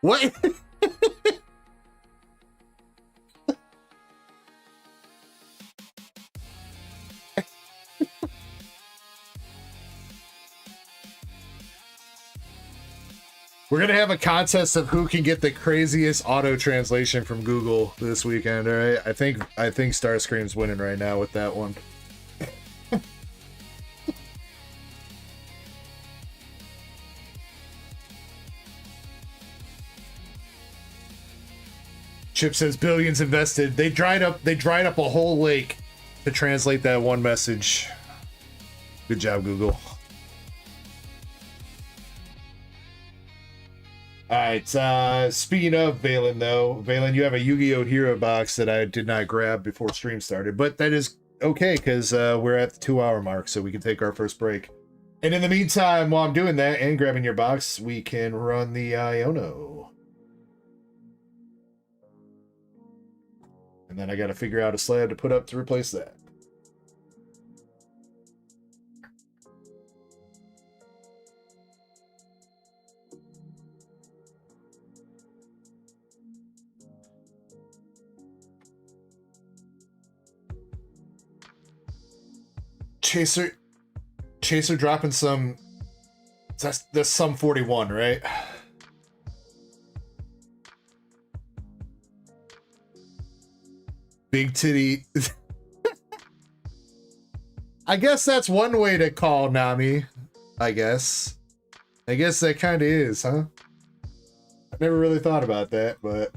What? We're gonna have a contest of who can get the craziest auto translation from Google this weekend. All right, I think Starscream's winning right now with that one. Chip says billions invested. They dried up a whole lake to translate that one message. Good job, Google. Alright, speaking of Valen, though, Valen, you have a Yu-Gi-Oh! Hero box that I did not grab before stream started, but that is okay, because we're at the 2-hour mark, so we can take our first break. And in the meantime, while I'm doing that and grabbing your box, we can run the Iono. And then I gotta figure out a slab to put up to replace that. Chaser dropping some... That's some 41, right? Big titty. I guess that's one way to call Nami. I guess that kind of is, huh? I never really thought about that, but...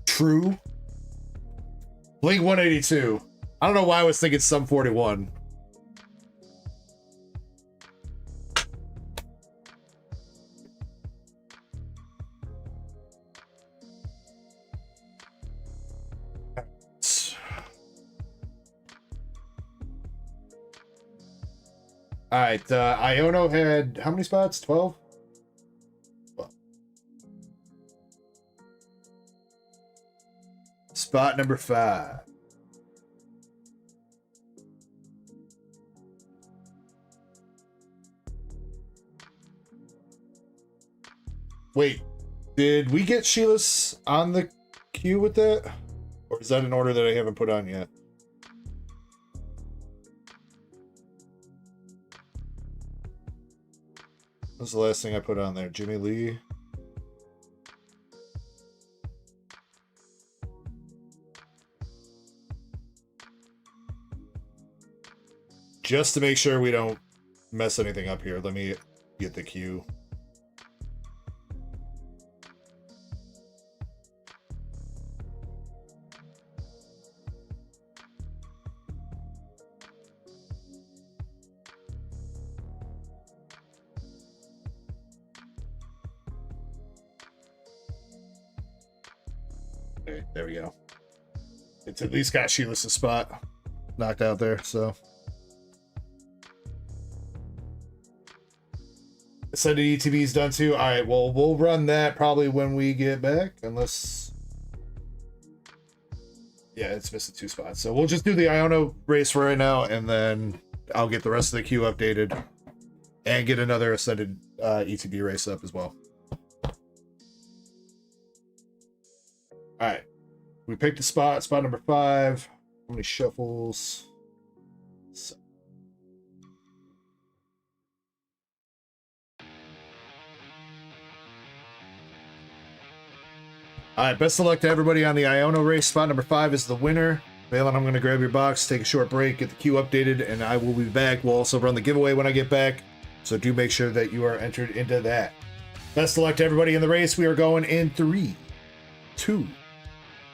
True. Blink 182. I don't know why I was thinking some 41. All right, Iono had how many spots? 12? Spot number 5. Wait, did we get Sheila's on the queue with that? Or is that an order that I haven't put on yet? What was the last thing I put on there? Jimmy Lee? Just to make sure we don't mess anything up here. Let me get the queue. Okay, there we go. It's at least got Sheila's spot knocked out there, so. Ascended ETB is done too. All right, well, we'll run that probably when we get back, unless. Yeah, it's missing 2 spots. So we'll just do the Iono race for right now, and then I'll get the rest of the queue updated and get another Ascended ETB race up as well. All right, we picked a spot number 5. How many shuffles? So. All right, best of luck to everybody on the Iono race. Spot number 5 is the winner. Valen, I'm going to grab your box, take a short break, get the queue updated, and I will be back. We'll also run the giveaway when I get back, so do make sure that you are entered into that. Best of luck to everybody in the race. We are going in 3, 2,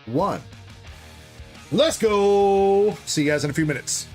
1. Let's go. See you guys in a few minutes.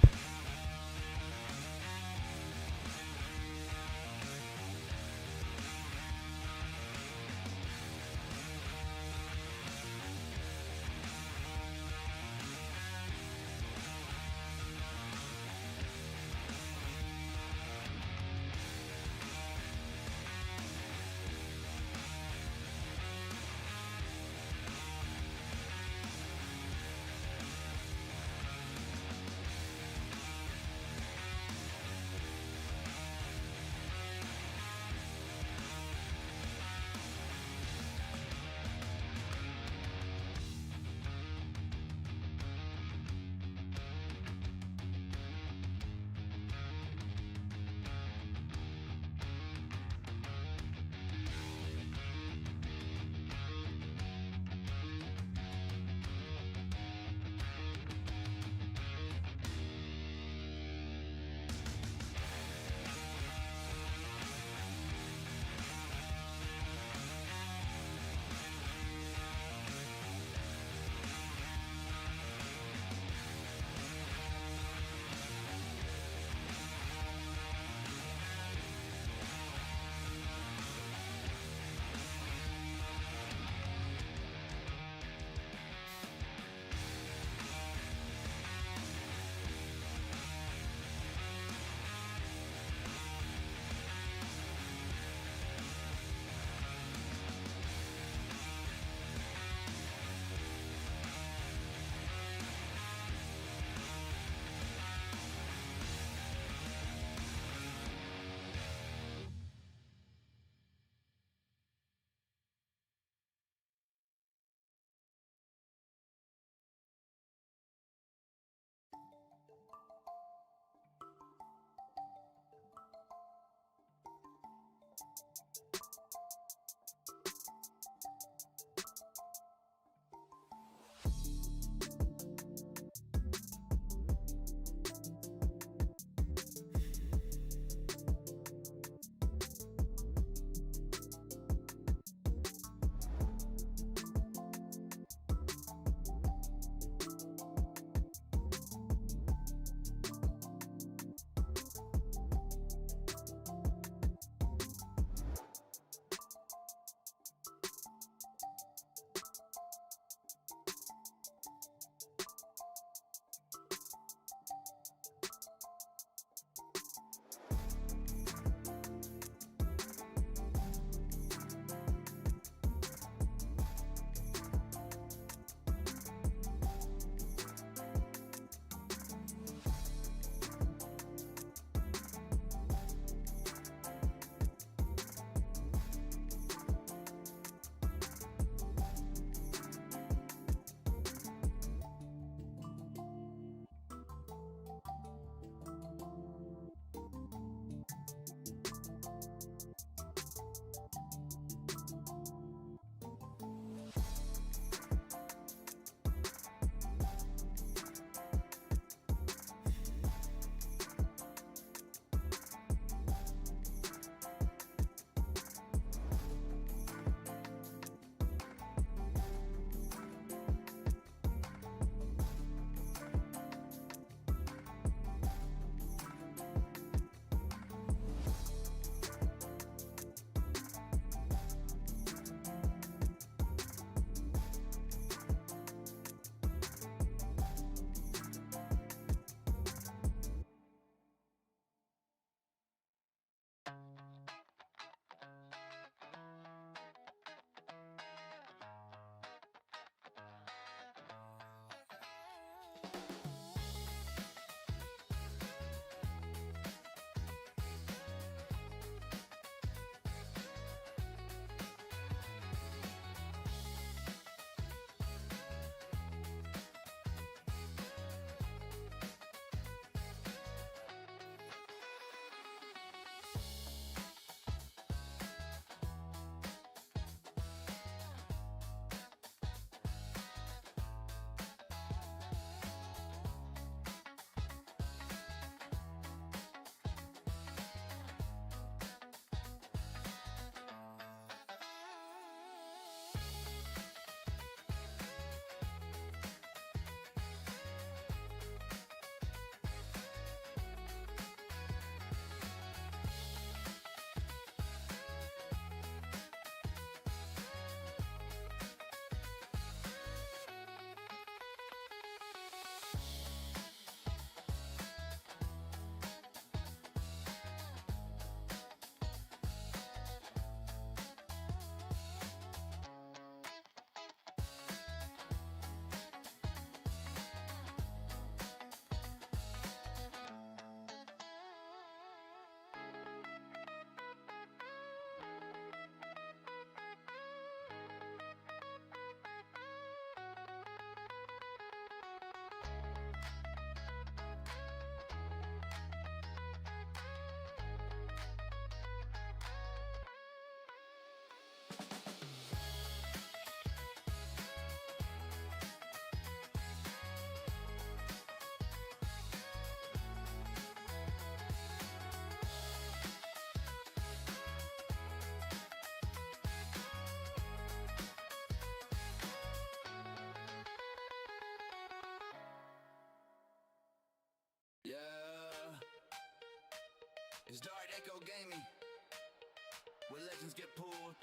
curtains get pulled.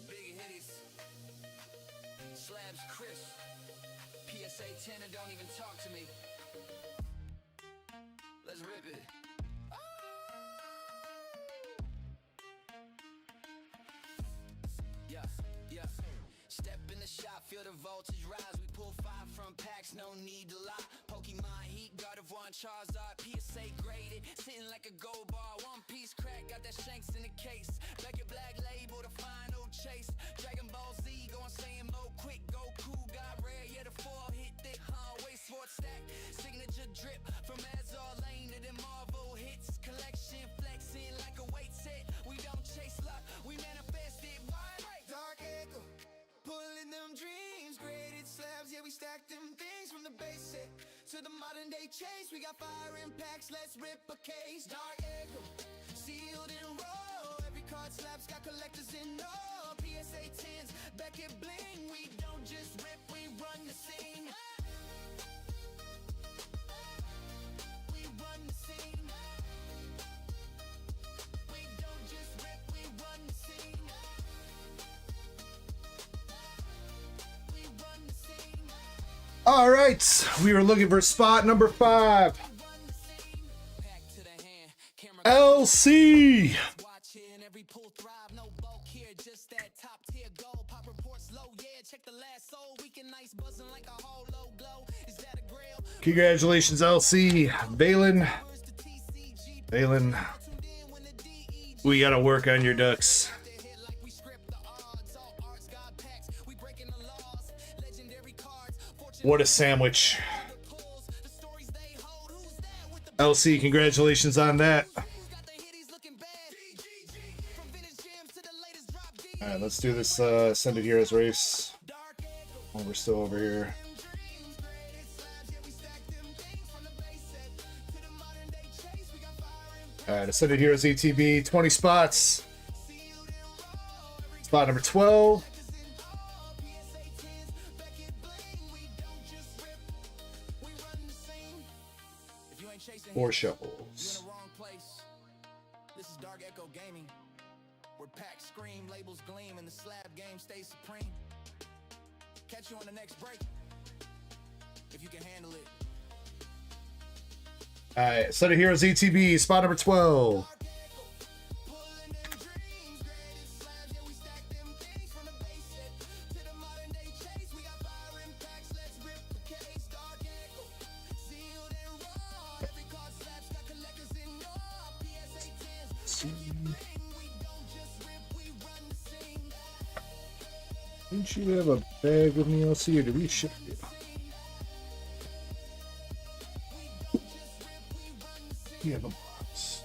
Big hitties, slabs crisp. PSA 10 and don't even talk to me. Let's rip it. Yeah, yeah. Step in the shop, feel the voltage rise. We pull 5 from packs, no need to lie. Pokemon Heat, God of War, and Charizard. PSA graded, sitting like a gold bar. One piece crack, got that Shanks in the case. Like a black label, the final chase. Dragon Ball Z, going Saiyan mode quick. Goku got rare, yeah, the foil hit thick. Waist for stack, signature drip. From Azor Lane to the Marvel hits. Collection flexing like a weight set. We don't chase luck, we manifest it. Dark Echo, pulling them dreams. Graded slabs, yeah, we stack them things. From the base set to the modern day chase. We got fire impacts, let's rip a case. Dark Echo, sealed in roll. Every card slab's got collectors in all. PSA 10s, Beckett bling. We don't just rip, we run the scene. We run the scene. We don't just rip, we run the scene. We run the scene. All right, we were looking for spot number 5. Pack to the hand, camera LC. watching every pull thrive, no bulk here, just that top tier gold. Pop reports low, yeah, check the last soul. Weekend nights buzzing like a whole low glow. Is that a grail? Congratulations, LC. Valen. Valen. We got to work on your ducks. We script the odds, all arts got packs. We breaking the laws, legendary cards, fortune What a sandwich. pulls, the stories they hold. Who's that with the LC, congratulations on that. who's got the hitties looking bad? From vintage gems to the latest drop D. All right, let's do this Ascended Heroes race. Dark Echo, While we're still over here. dreams, graded slabs, yeah, we stack them things. From the base set to the modern day chase. We got fire and All right, Ascended Heroes ETB, 20 spots. Spot number 12. if you ain't chasing 4 hits, you're in shuffles. the wrong place. This is DarkEckoGaming, where packs scream, labels gleam, and the slab game stays supreme. Catch you on the next break, if you can handle it. All right, Ascended Heroes ETB, spot number 12. Pulling them dreams, graded slabs, yeah, we stack them things. From the base set to the modern day chase. We got fire impacts, let's rip the case. Dark Echo, sealed and raw. Every card slab's got collectors in awe. PSA 10s, we don't just rip, we run the scene. Didn't you have a bag with me, LC, or did we ship it? You have a box.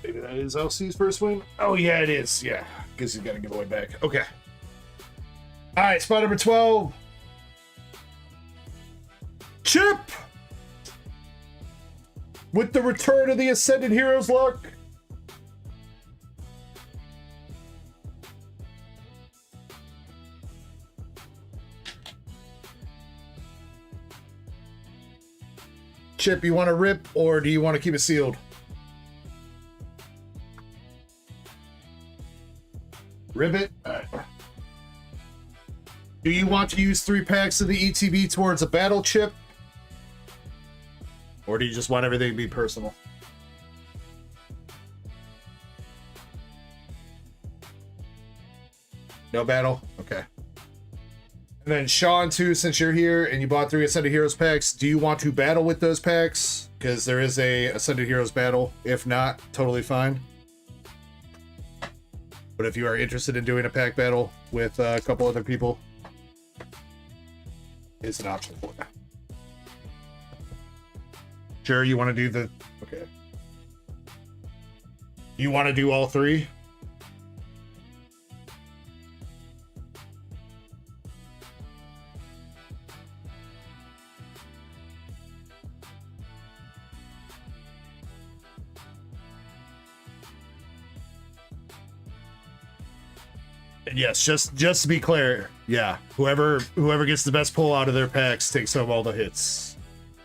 Maybe that is LC's first win. Oh, yeah, it is. Yeah, because he's got a giveaway back. Okay. All right, spot number 12. Chip! With the return of the Ascended Heroes luck. Chip, you want to rip or do you want to keep it sealed? Ribbit. All right. Do you want to use 3 packs of the ETB towards a battle chip? Or do you just want everything to be personal? No battle? Okay. And then Sean, too, since you're here and you bought 3 Ascended Heroes packs, do you want to battle with those packs? because there is a Ascended Heroes battle. If not, totally fine. But if you are interested in doing a pack battle with a couple other people, it's an option for you. Sure, you want to do the... Okay. You want to do all three? And yes, just to be clear, yeah, whoever gets the best pull out of their packs takes home all the hits.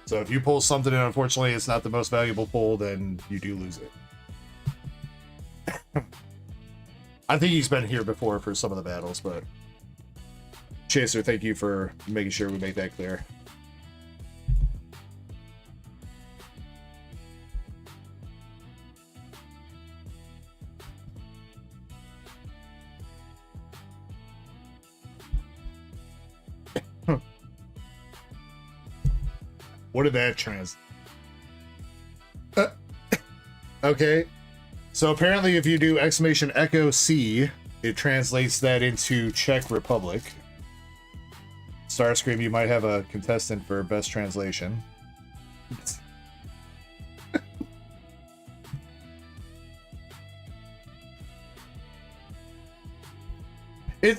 So if you pull something and unfortunately it's not the most valuable pull, then you do lose it. I think he's been here before for some of the battles, but Chaser, thank you for making sure we make that clear. What did that trans? Okay. So apparently if you do exclamation echo C, it translates that into Czech Republic. Starscream, you might have a contestant for best translation.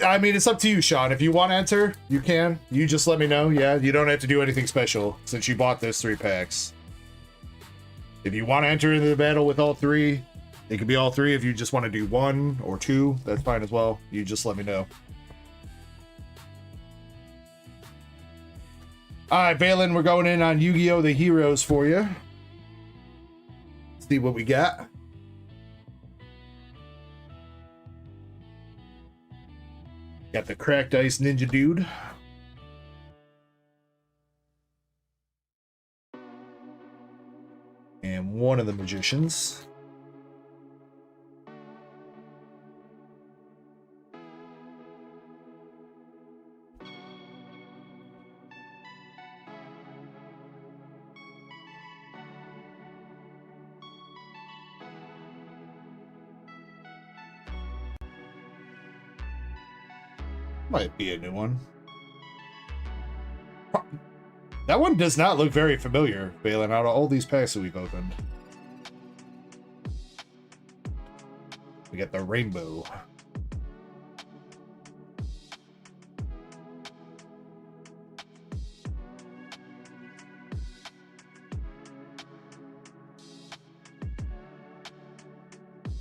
I mean, it's up to you, Sean. If you want to enter, you can. You just let me know. Yeah, you don't have to do anything special since you bought those 3 packs. If you want to enter into the battle with all 3, it could be all 3. If you just want to do 1 or 2, that's fine as well. You just let me know. Alright, Valen, we're going in on Yu-Gi-Oh! The Heroes for you. See what we got. Got the Cracked Ice Ninja Dude. And one of the Magicians. Might be a new one. That one does not look very familiar, Valen, out of all these packs that we've opened. We got the Rainbow.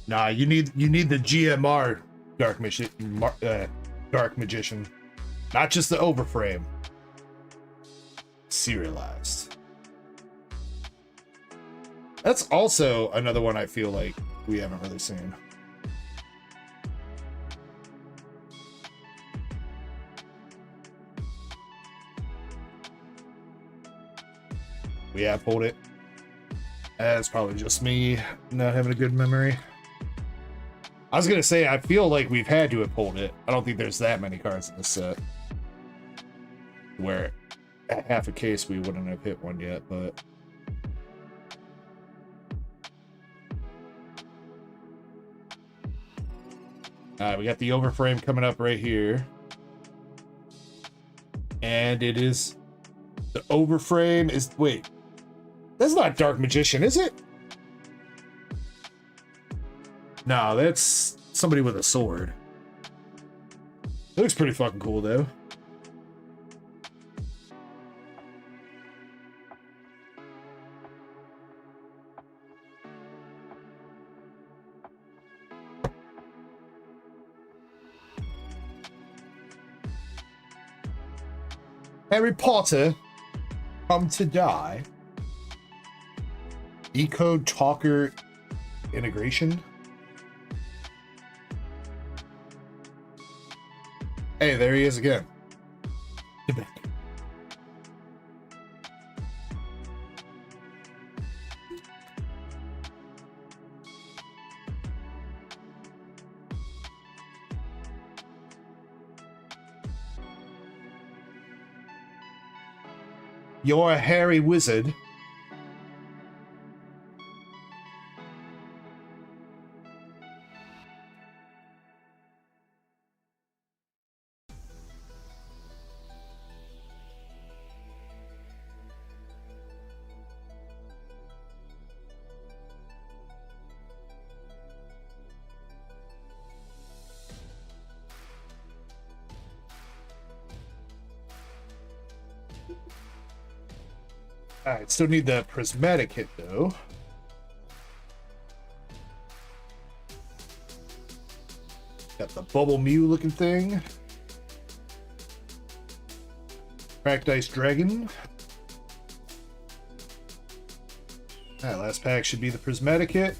Nah, you need the GMR Dark Magician, not just the overframe. Serialized. That's also another one I feel like we haven't really seen. We have pulled it. That's probably just me not having a good memory. I was gonna say, I feel like we've had to have pulled it. I don't think there's that many cards in this set where at half a case we wouldn't have hit one yet, but we got the overframe coming up right here, and it is the overframe is wait, that's not Dark Magician, is it? No, that's somebody with a sword. It looks pretty fucking cool, though. Harry Potter, Come to Die. Eco Talker integration. Hey, there he is again. Get back. You're a hairy wizard. Alright, still need that prismatic hit though. Got the bubble Mew looking thing. Cracked Ice Dragon. That last pack should be the prismatic hit.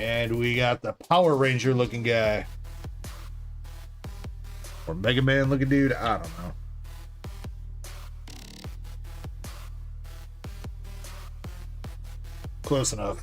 And we got the Power Ranger looking guy. Or Mega Man looking dude. I don't know. Close enough.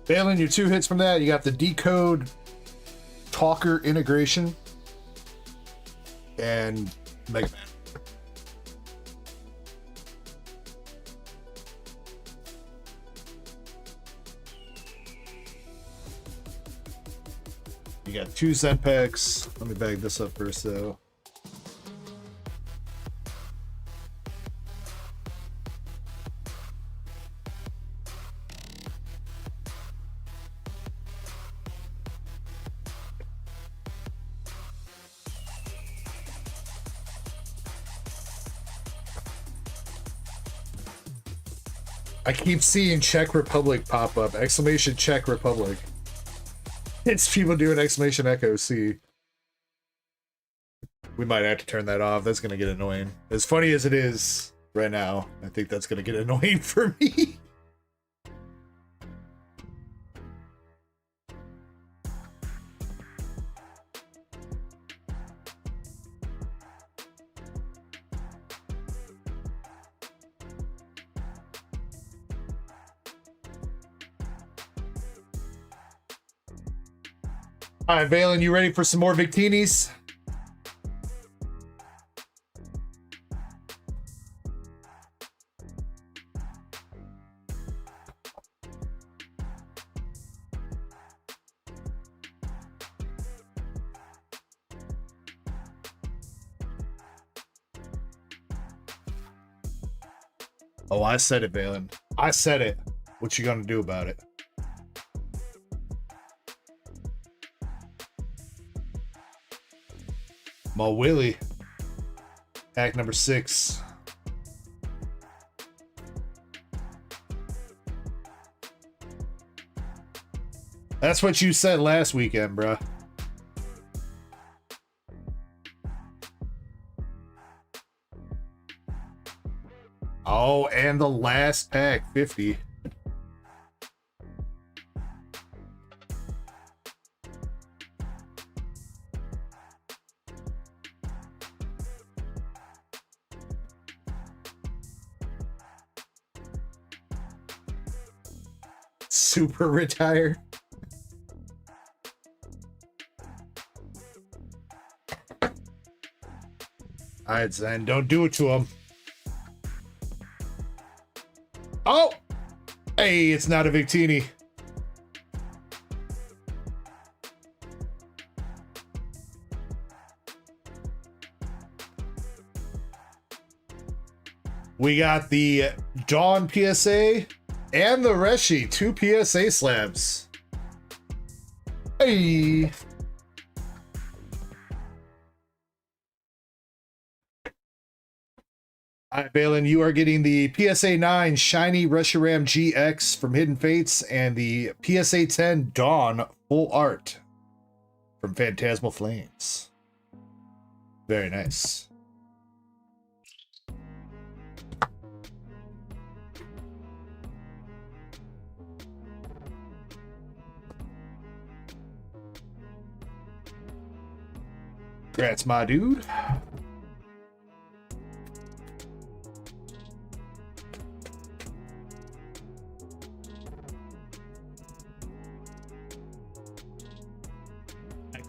Failing your 2 hits from that, you got the Decode Talker integration and Mega Man. You got 2 Zen packs. Let me bag this up first though. I keep seeing Czech Republic pop up. Exclamation Czech Republic. It's people doing exclamation echo C. We might have to turn that off. That's going to get annoying. As funny as it is right now, I think that's going to get annoying for me. All right, Valen, you ready for some more Victinis? Oh, I said it, Valen. I said it. What you gonna do about it? Mo Willie. Pack number 6. That's what you said last weekend, bruh. Oh, and the last pack, 50. Super retired. All right, Zen, don't do it to him. Oh! Hey, it's not a Victini. We got the Dawn PSA and the Reshi, 2 PSA slabs. Hey! All right, Balin, you are getting the PSA 9 Shiny Reshiram GX from Hidden Fates and the PSA 10 Dawn Full Art from Phantasmal Flames. Very nice. Congrats, my dude.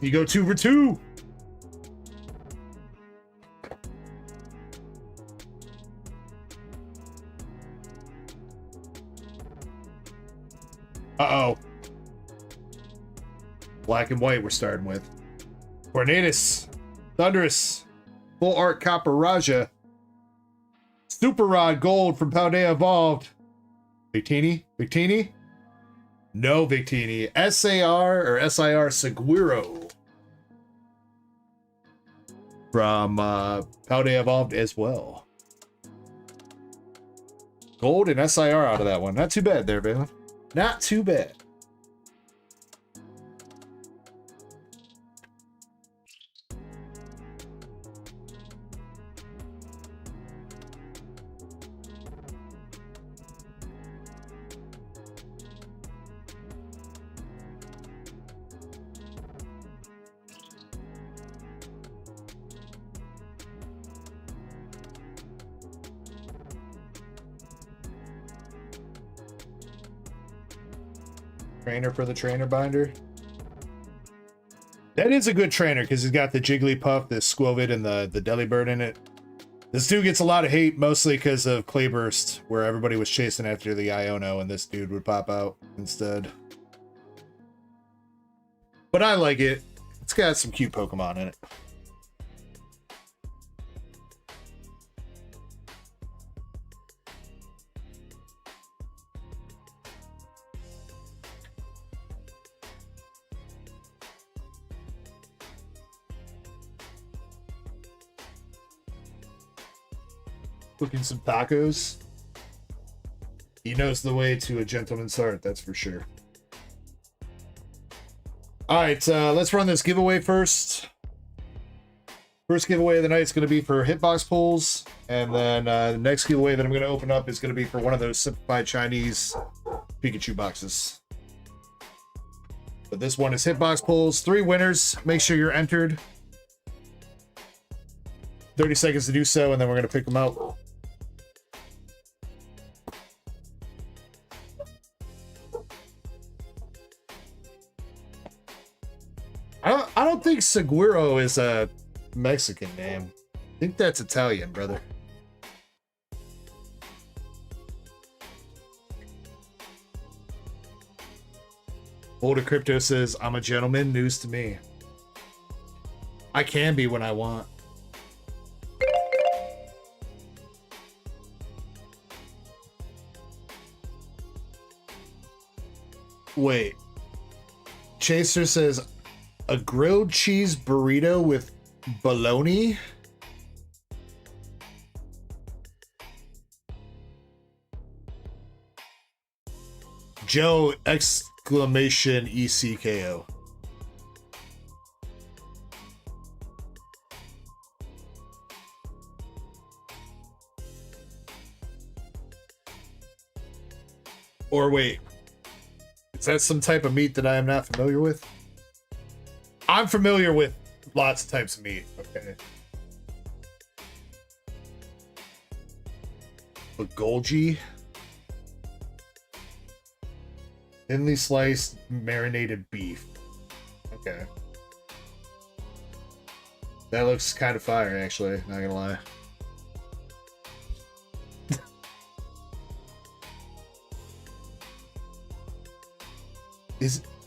You go 2 for 2. Uh-oh. Black and white we're starting with. Tornadus. Thunderous. Full Art Copper Raja. Super Rod Gold from Paldea Evolved. Victini? Victini? No Victini. SAR or SIR Seguiro. From Paldea Evolved as well. Gold and SIR out of that one. Not too bad there, Valen. Not too bad. Trainer for the trainer binder. That is a good trainer because he's got the Jigglypuff, the Squovid, and the Delibird in it. This dude gets a lot of hate, mostly because of Clayburst, where everybody was chasing after the Iono, and this dude would pop out instead. But I like it. It's got some cute Pokemon in it. Cooking some tacos. He knows the way to a gentleman's heart, that's for sure. All right, let's run this giveaway first. First giveaway of the night is going to be for hitbox pulls, and then the next giveaway that I'm going to open up is going to be for one of those simplified Chinese Pikachu boxes. But this one is hitbox pulls. 3 winners. Make sure you're entered. 30 seconds to do so, and then we're going to pick them out. I don't think Seguiro is a Mexican name. I think that's Italian, brother. Boulder Crypto says, I'm a gentleman, news to me. I can be when I want. Wait. Chaser says, a grilled cheese burrito with bologna? Joe exclamation ECKO. Or wait, is that some type of meat that I am not familiar with? I'm familiar with lots of types of meat, okay. Bulgogi. Thinly sliced marinated beef. Okay. That looks kind of fire, actually, not gonna lie.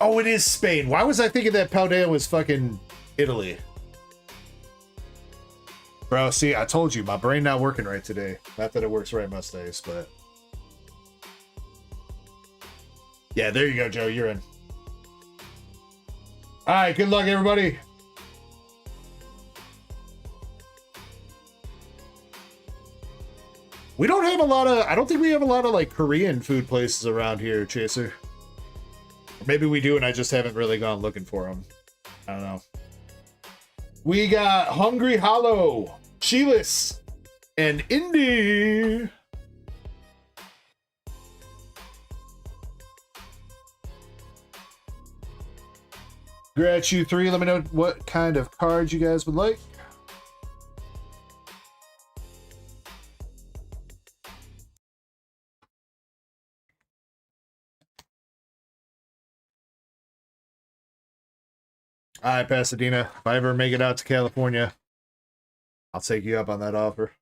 Oh, it is Spain. Why was I thinking that Paldea was fucking Italy? Bro, see, I told you, my brain not working right today. Not that it works right most days, but... Yeah, there you go, Joe. You're in. All right, good luck, everybody. We don't have a lot of... I don't think we have a lot of, like, Korean food places around here, Chaser. Maybe we do, and I just haven't really gone looking for them. I don't know. We got Hungry Hollow, Sheelis, and Indy. Congrats, you 3. Let me know what kind of cards you guys would like. All right, Pasadena. If I ever make it out to California, I'll take you up on that offer.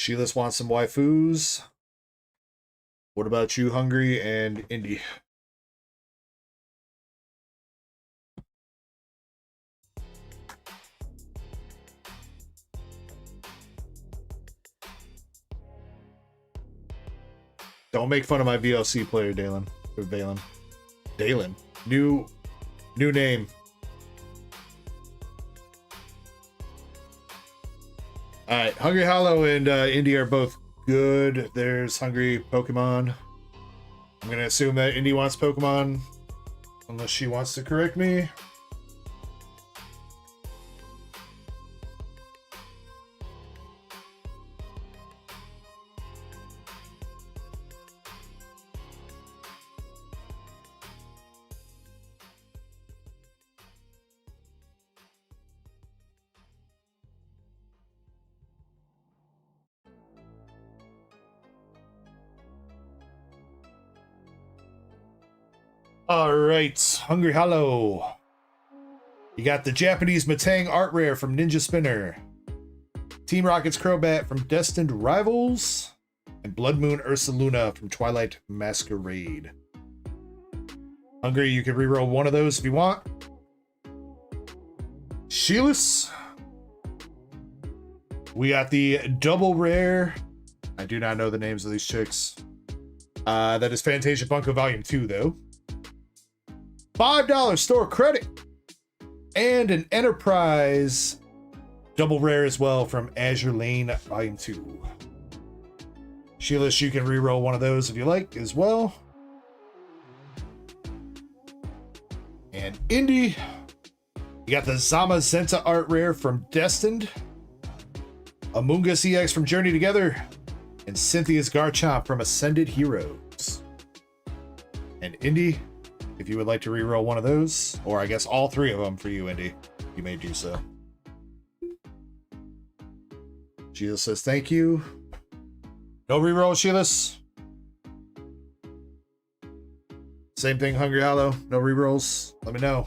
Sheila's wants some waifus. What about you, Hungry and Indy? Don't make fun of my VLC player, Dalen. Or Valen. Dalen. New name. Alright, Hungry Hollow and Indy are both good. There's Hungry Pokemon. I'm gonna assume that Indy wants Pokemon. Unless she wants to correct me. All right, Hungry Hollow. You got the Japanese Matang art rare from Ninja Spinner, Team Rocket's Crobat from Destined Rivals, and Blood Moon Ursaluna from Twilight Masquerade. Hungry, you can reroll one of those if you want. Sheilas. We got the double rare. I do not know the names of these chicks. That is Fantasia Bunko Volume 2, though. $5 store credit. And an Enterprise double rare as well from Azure Lane Volume 2. Sheilas, you can reroll one of those if you like as well. And Indy, you got the Zamazenta art rare from Destined, Amoonguss EX from Journey Together, and Cynthia's Garchomp from Ascended Heroes. And Indy, if you would like to reroll one of those, or I guess all three of them for you, Indy, you may do so. Sheila says thank you. No reroll, Sheilas. Same thing, Hungry Hollow. No rerolls. Let me know.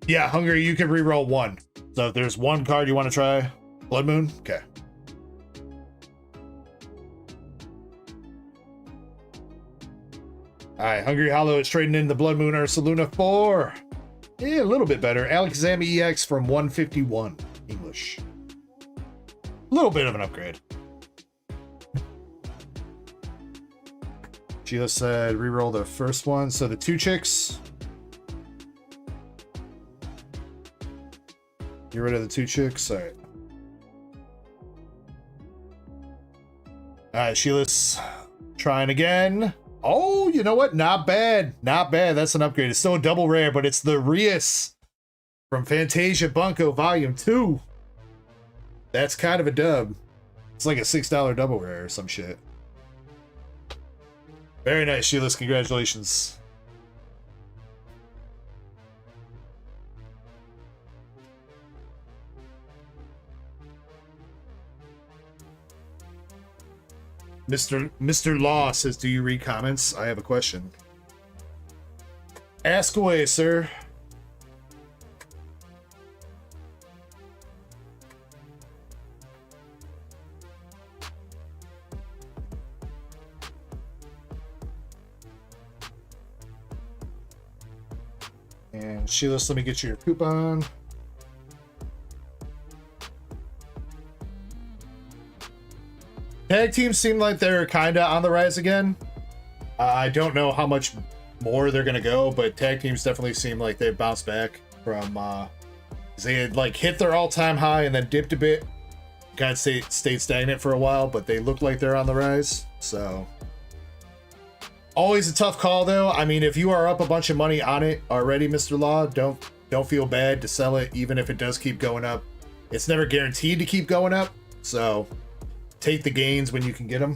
Yeah, Hungry, you can reroll one. So if there's one card you want to try, Blood Moon, okay. Alright, Hungry Hollow is trading in the Blood Moon Ursaluna for a little bit better. Alakazam EX from 151 English. A little bit of an upgrade. Sheila said reroll the first one. So the two chicks. Get rid of the two chicks. Alright. Alright, Sheila's trying again. Oh, you know what? Not bad. Not bad. That's an upgrade. It's still a double rare, but it's the Rias from Fantasia Bunko Volume 2. That's kind of a dub. It's like a $6 double rare or some shit. Very nice, Sheila's. Congratulations. Mr. Law says, do you read comments? I have a question. Ask away, sir. And Sheila, let me get you your coupon. Tag teams seem like they're kind of on the rise again. I don't know how much more they're going to go, but tag teams definitely seem like they've bounced back from... they had like hit their all-time high and then dipped a bit. Kind of stayed stagnant for a while, but they look like they're on the rise. So... always a tough call, though. I mean, if you are up a bunch of money on it already, Mr. Law, don't feel bad to sell it, even if it does keep going up. It's never guaranteed to keep going up, so... take the gains when you can get them.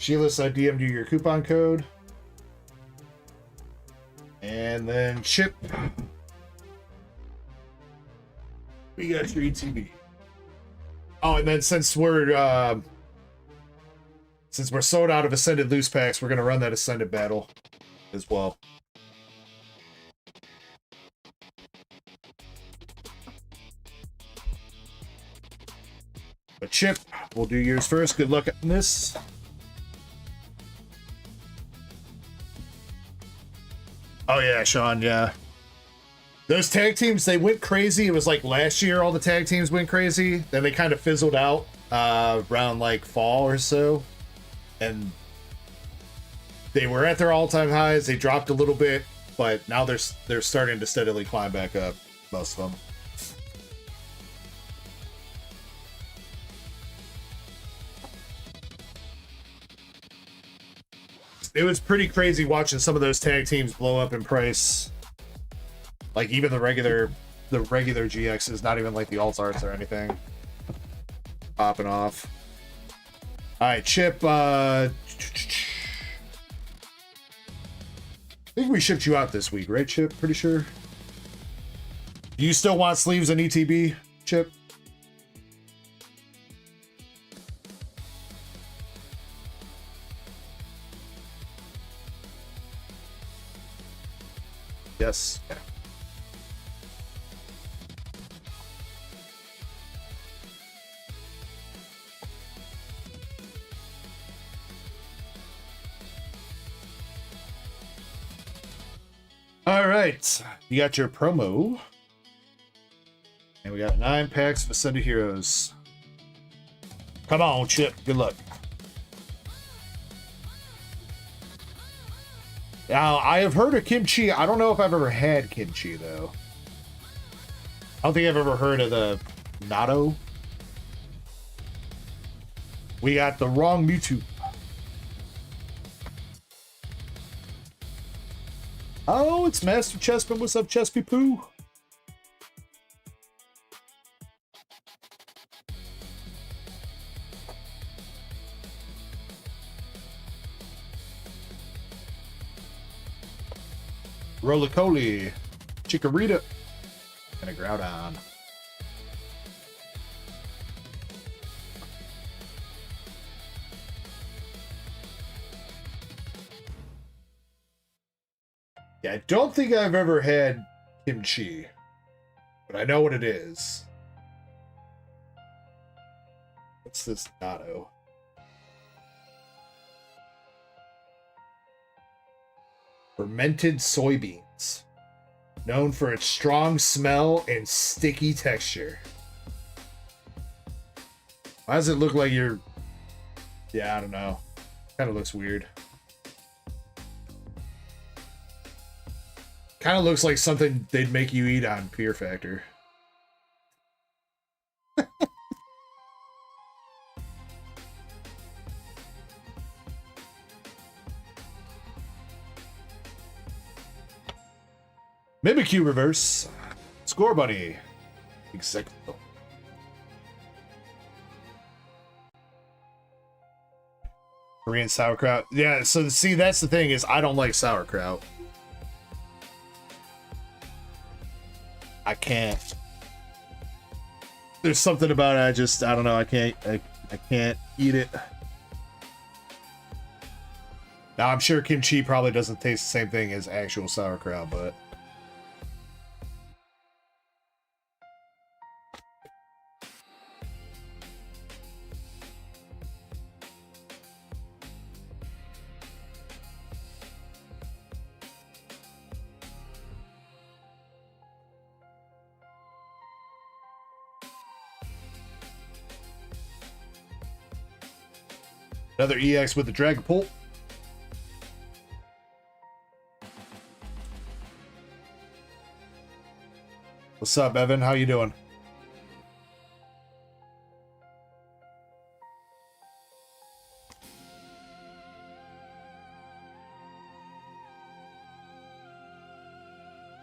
Sheila's, I DM'd you your coupon code. And then Chip. We got your ETB. Oh, and then since we're sold out of Ascended loose packs, we're gonna run that Ascended battle as well. But Chip, we'll do yours first. Good luck on this. Oh yeah, Sean, yeah. Those tag teams, they went crazy. It was like last year all the tag teams went crazy. Then they kind of fizzled out around like fall or so. And they were at their all-time highs. They dropped a little bit, but now they're starting to steadily climb back up, most of them. It was pretty crazy watching some of those tag teams blow up in price. Like even the regular GXs, not even like the alt arts or anything, popping off. All right, Chip. I think we shipped you out this week, right, Chip? Pretty sure. Do you still want sleeves and ETB, Chip? Yes. All right, you got your promo, and we got 9 packs of Ascended Heroes. Come on, Chip. Good luck. Now, I have heard of kimchi. I don't know if I've ever had kimchi, though. I don't think I've ever heard of the natto. We got the wrong Mewtwo. Oh, it's Master Chessman. What's up, Chespy Poo? Rolicoli, Chikorita, and a Groudon. Yeah, I don't think I've ever had kimchi, but I know what it is. What's this natto? Fermented soybeans, known for its strong smell and sticky texture. Why does it look like you're... Yeah, I don't know. Kind of looks weird. Kind of looks like something they'd make you eat on Fear Factor. Mimikyu reverse. Score Bunny. Exactly. Korean sauerkraut. Yeah, so see, that's the thing is I don't like sauerkraut. I can't. There's something about it. I don't know. I can't eat it. Now I'm sure kimchi probably doesn't taste the same thing as actual sauerkraut, but another EX with the Dragapult. What's up, Evan? How you doing?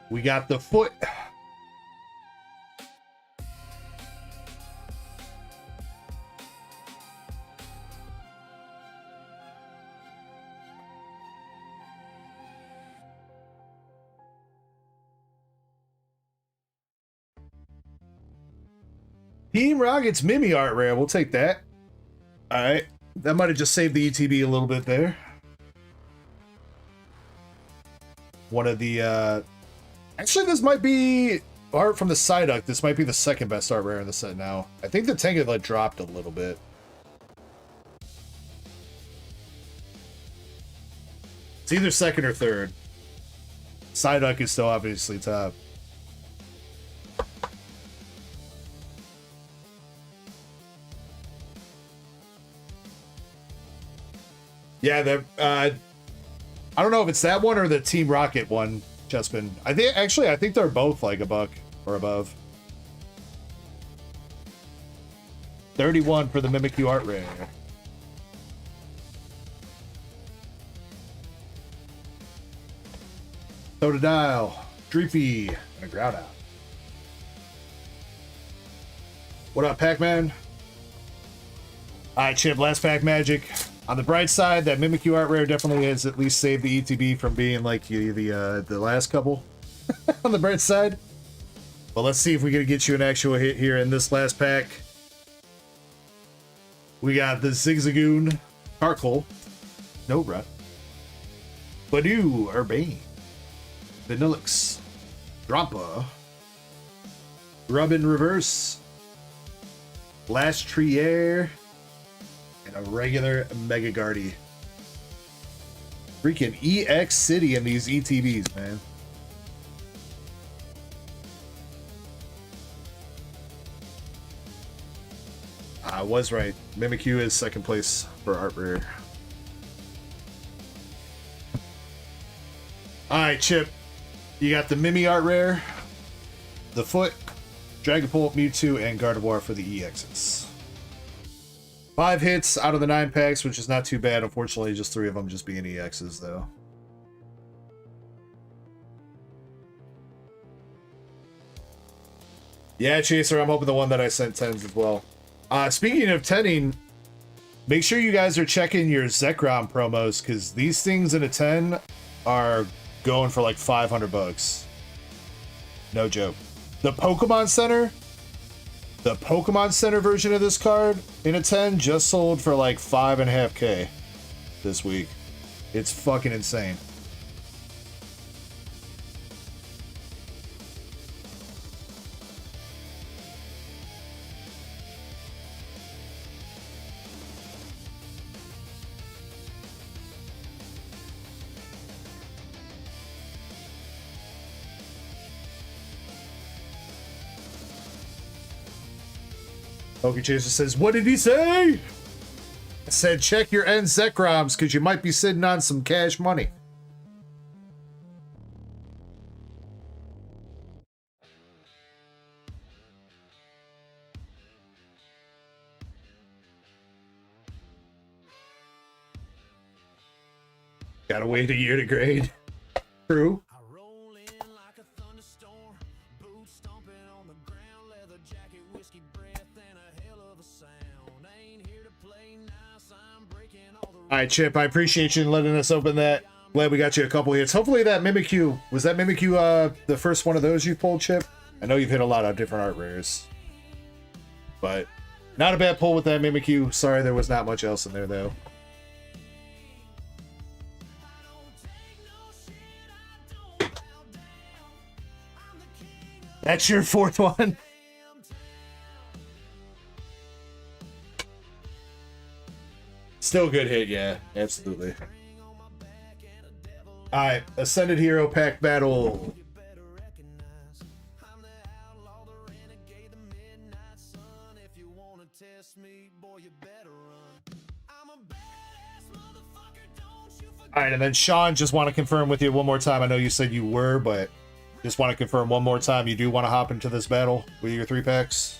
We got the foot. Team Rocket's Mimi art rare. We'll take that. All right. That might have just saved the ETB a little bit there. One of the, actually, this might be art from the Psyduck. This might be the second best art rare in the set now. I think the Tenga like dropped a little bit. It's either second or third. Psyduck is still obviously top. Yeah, I don't know if it's that one or the Team Rocket one, Chespin. I think they're both like $1 or above. 31 for the Mimikyu art rare. Totodile, Dreepy, and a Groudon. What up, Pac-Man? Alright, Chip, last pack magic. On the bright side, that Mimikyu art rare definitely has at least saved the ETB from being like the last couple. On the bright side. Well, let's see if we can get you an actual hit here in this last pack. We got the Zigzagoon, Carkol, Nobra, Badoo, Urbane, Vanillix, Drampa, Rubbin Reverse, Last Trier, and a regular Mega Guardy. Freaking EX City in these ETBs, man. I was right. Mimikyu is second place for art rare. Alright, Chip. You got the Mimi art rare, the Foot, Dragapult, Mewtwo, and Gardevoir for the EXs. 5 hits out of the 9 packs, which is not too bad. Unfortunately, just 3 of them just being EXs, though. Yeah, Chaser, I'm hoping the one that I sent 10s as well. Speaking of 10ing, make sure you guys are checking your Zekrom promos, because these things in a 10 are going for like $500. No joke. The Pokemon Center version of this card in a 10 just sold for like $5.5K this week. It's fucking insane. PokeChaser says, what did he say? I said, check your end Zekroms, because you might be sitting on some cash money. Gotta wait a year to grade. True. Alright, Chip, I appreciate you letting us open that. Glad we got you a couple hits. Hopefully that Mimikyu, was that Mimikyu the first one of those you pulled, Chip? I know you've hit a lot of different art rares. But not a bad pull with that Mimikyu. Sorry there was not much else in there, though. That's your 4th one? Still a good hit, yeah, absolutely. Alright, Ascended Hero Pack Battle. Alright, and then Sean, just want to confirm with you one more time. I know you said you were, but just want to confirm one more time. You do want to hop into this battle with your 3 packs?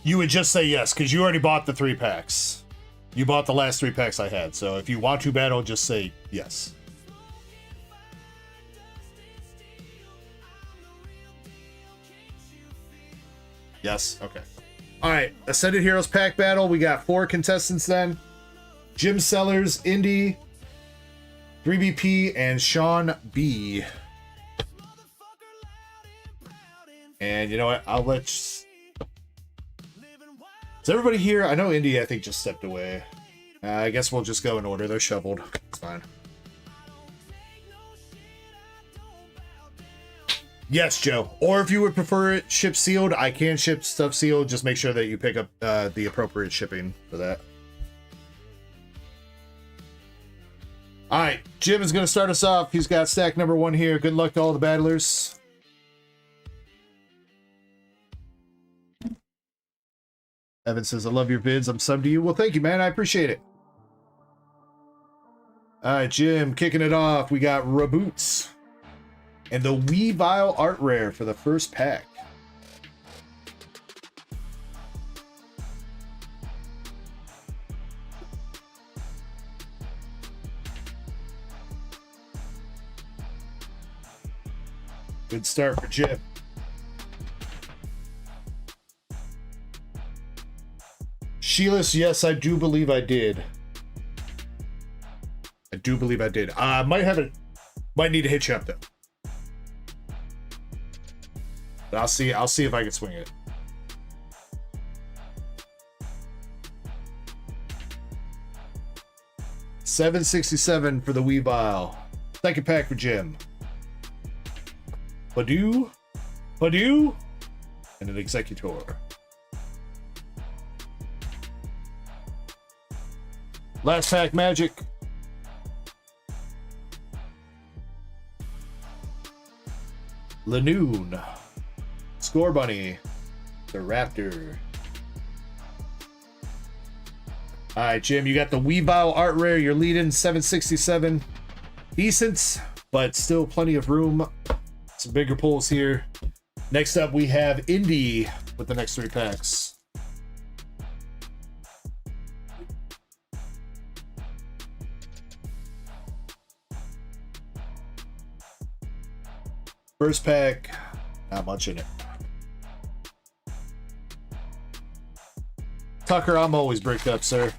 You would just say yes, because you already bought the 3 packs. You bought the last 3 packs I had, so if you want to battle, just say yes. Yes. Okay. All right. Ascended Heroes pack battle. We got 4 contestants then. Jim Sellers, Indy, 3BP, and Sean B. And you know what? I'll let. Is everybody here? I know Indy, I think, just stepped away. I guess we'll just go in order. They're shoveled. It's fine. Yes, Joe. Or if you would prefer it ship sealed, I can ship stuff sealed. Just make sure that you pick up the appropriate shipping for that. All right, Jim is going to start us off. He's got stack number 1 here. Good luck to all the battlers. Evan says, I love your vids. I'm subbed to you. Well, thank you, man. I appreciate it. All right, Jim, kicking it off. We got Reboots and the Weavile Art Rare for the first pack. Good start for Jim. Sheila's, yes, I do believe I did. I do believe I did. Might need to hit you up though. But I'll see if I can swing it. $7.67 for the Weavile. Second pack for Jim. Padu, and an Executor. Last pack Magic. Lanoon. Score Bunny. The Raptor. Alright, Jim, you got the Weavile Art Rare. You're leading 767. Decent, but still plenty of room. Some bigger pulls here. Next up, we have Indy with the next 3 packs. First pack, not much in it. Tucker, I'm always bricked up, sir.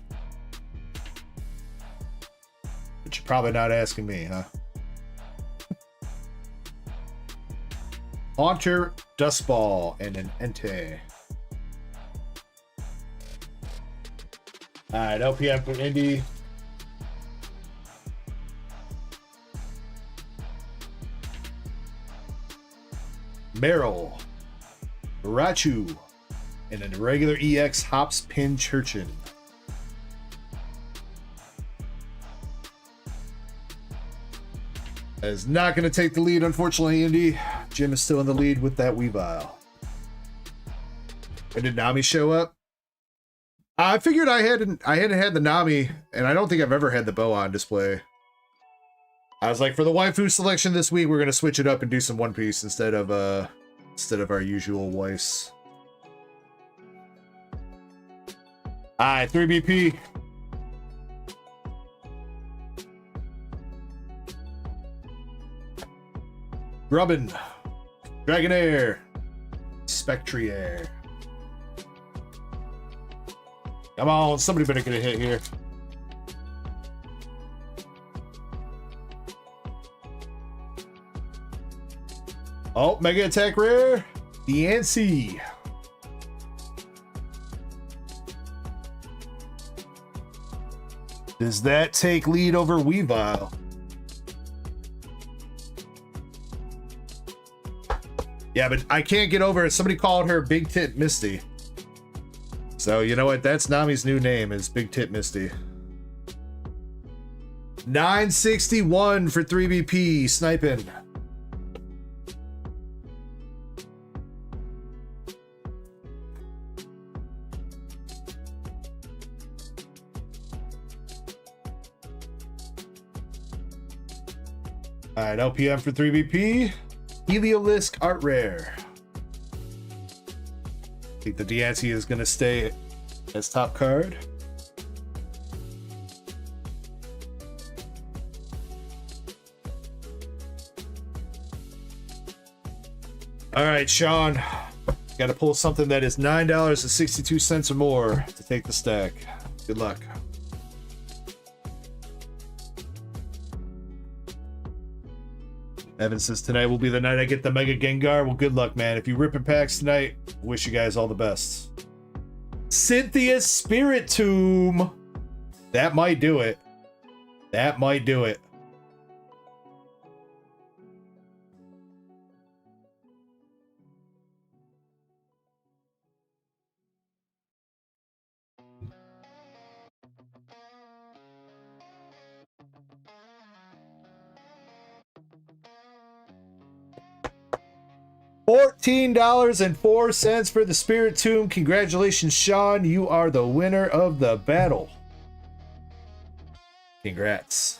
But you're probably not asking me, huh? Haunter, Dustball, and an Entei. Alright, LPM for Indy. Meryl, Rachu, and an irregular EX Hops Pin Churchin. That is not going to take the lead, unfortunately, Indy. Jim is still in the lead with that Weavile. When did Nami show up? I figured I hadn't had the Nami, and I don't think I've ever had the boa on display. I was like, for the waifu selection this week, we're gonna switch it up and do some One Piece instead of our usual Weiss. Alright, 3BP. Grubbin, Dragonair, Spectriair. Come on, somebody better get a hit here. Oh, Mega Attack Rare, Diancie. Does that take lead over Weavile? Yeah, but I can't get over it. Somebody called her Big Tit Misty. So, you know what? That's Nami's new name, is Big Tit Misty. 961 for 3BP, sniping. Alright, LPM for 3BP. Heliolisk Art Rare. I think the Diancie is going to stay as top card. Alright, Sean. Got to pull something that is $9.62 or more to take the stack. Good luck. Evan says tonight will be the night I get the Mega Gengar. Well, good luck, man. If you ripping packs tonight, wish you guys all the best. Cynthia's Spirit Tomb. That might do it. That might do it. $14.04 for the Spirit Tomb. Congratulations, Sean. You are the winner of the battle. Congrats.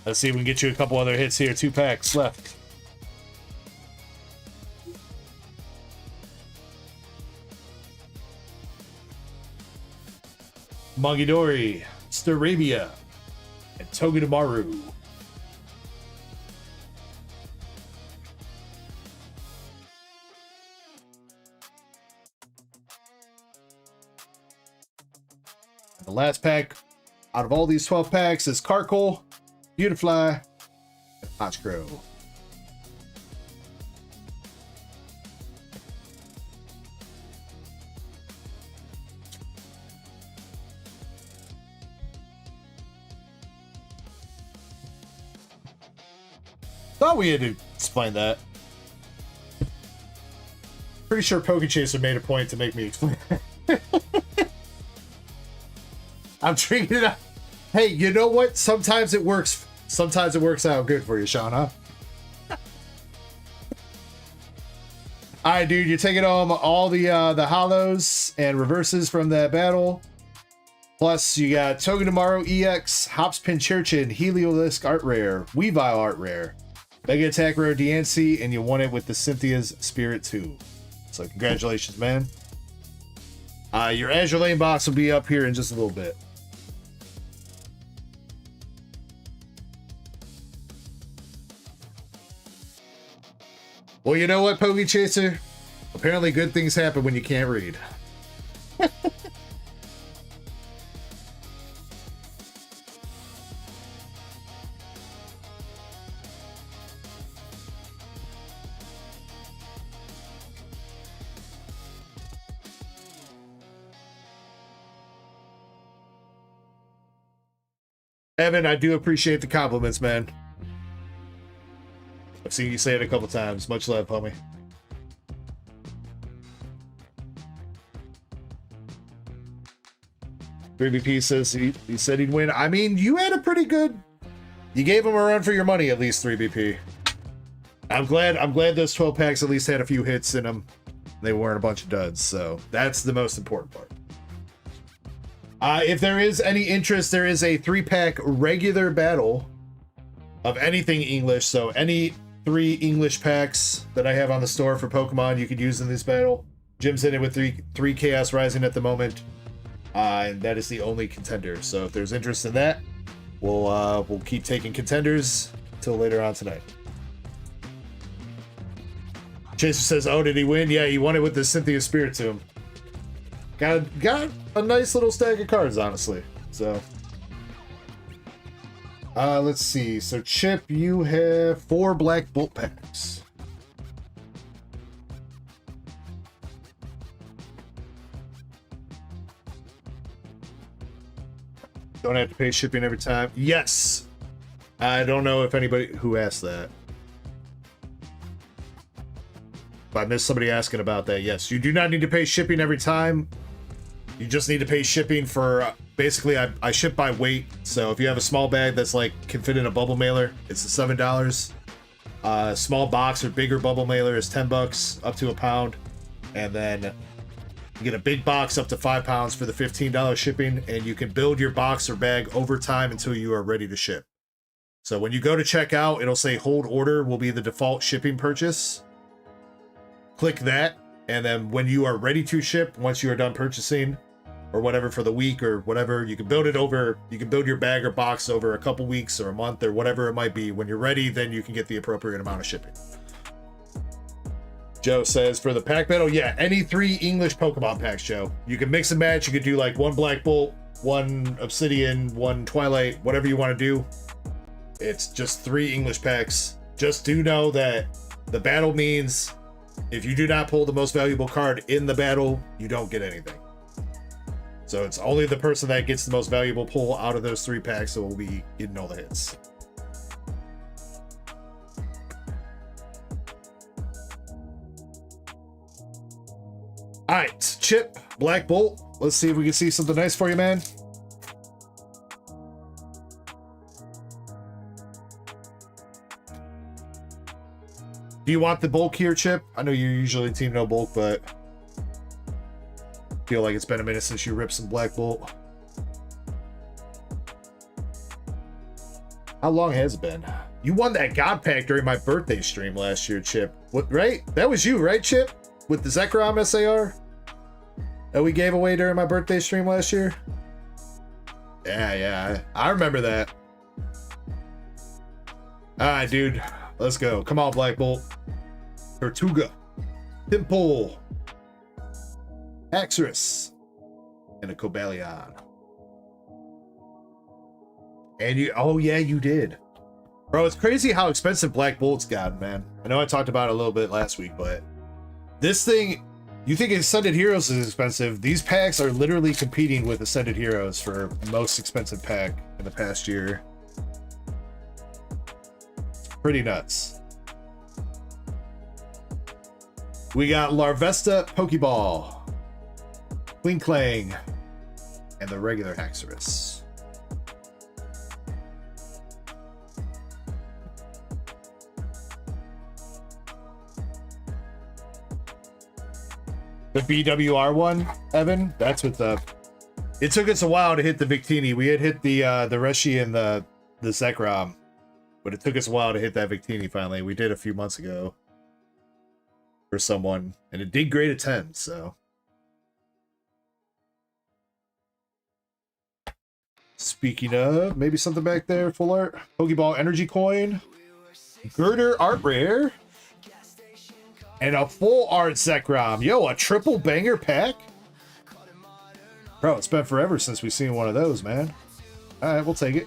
Let's see if we can get you a couple other hits here. 2 packs left. Magidori, Staravia, and Togedemaru. The last pack out of all these 12 packs is Karkle, Beautifly, and Honchkrow. Thought we had to explain that. Pretty sure Pokechaser made a point to make me explain that. I'm treating it out. Hey, you know what? Sometimes it works. Sometimes it works out good for you, Sean, huh? All right, dude. You're taking home all the hollows and reverses from that battle. Plus, you got Togedemaru EX, Hops Pinchurchin, Heliolisk Art Rare, Weavile Art Rare, Mega Attack Rare DNC, and you won it with the Cynthia's Spirit 2. So congratulations, man. Your Azure Lane box will be up here in just a little bit. Well, you know what, Pokechaser? Apparently good things happen when you can't read. Evan, I do appreciate the compliments, man. I've seen you say it a couple times. Much love, homie. BP says he said he'd win. I mean, you had a pretty good... You gave him a run for your money, at least, 3BP. I'm glad those 12 packs at least had a few hits in them. They weren't a bunch of duds, so that's the most important part. If there is any interest, there is a 3-pack regular battle of anything English. So any 3 English packs that I have on the store for Pokemon, you could use in this battle. Jim's in it with three Chaos Rising at the moment, and that is the only contender. So if there's interest in that, we'll keep taking contenders until later on tonight. Chaser says, "Oh, did he win? Yeah, he won it with the Cynthia Spirit Tomb. Got a nice little stack of cards, honestly. So, let's see. So, Chip, you have 4 Black Bolt packs. Don't have to pay shipping every time. Yes. I don't know if anybody who asked that. If I missed somebody asking about that, yes, you do not need to pay shipping every time. You just need to pay shipping for, basically, I ship by weight. So if you have a small bag that's like, can fit in a bubble mailer, it's the $7. A small box or bigger bubble mailer is $10, up to a pound. And then you get a big box up to 5 pounds for the $15 shipping. And you can build your box or bag over time until you are ready to ship. So when you go to checkout, it'll say hold order will be the default shipping purchase. Click that. And then when you are ready to ship, once you are done purchasing or whatever for the week or whatever, you can build it over, you can build your bag or box over a couple weeks or a month or whatever it might be. When you're ready, then you can get the appropriate amount of shipping. Joe says for the pack battle, yeah, any 3 English Pokemon packs, Joe. You can mix and match. You could do like 1 Black Bolt, 1 Obsidian, 1 Twilight, whatever you want to do. It's just 3 English packs. Just do know that the battle means if you do not pull the most valuable card in the battle, you don't get anything. So it's only the person that gets the most valuable pull out of those 3 packs that will be getting all the hits. All right, Chip, Black Bolt. Let's see if we can see something nice for you, man. Do you want the bulk here, Chip? I know you usually team no bulk, but feel like it's been a minute since you ripped some Black Bolt. How long has it been? You won that God Pack during my birthday stream last year, Chip. What, right? That was you, right, Chip? With the Zekrom SAR that we gave away during my birthday stream last year? Yeah, I remember that. All right, dude. Let's go. Come on, Black Bolt. Tortuga. Pimple. Haxorus. And a Cobalion. And you... Oh, yeah, you did. Bro, it's crazy how expensive Black Bolt's gotten, man. I know I talked about it a little bit last week, but... This thing... You think Ascended Heroes is expensive. These packs are literally competing with Ascended Heroes for most expensive pack in the past year. Pretty nuts. We got Larvesta Pokeball, Klinklang, and the regular Haxorus. The BWR one, Evan, that's what the... It took us a while to hit the Victini. We had hit the Reshi and the Zekrom. But it took us a while to hit that Victini finally. We did a few months ago for someone, and it did grade a 10, so. Speaking of, maybe something back there, full art. Pokeball Energy Coin, Girder Art Rare, and a full art Zekrom. Yo, a triple banger pack? Bro, it's been forever since we've seen one of those, man. All right, we'll take it.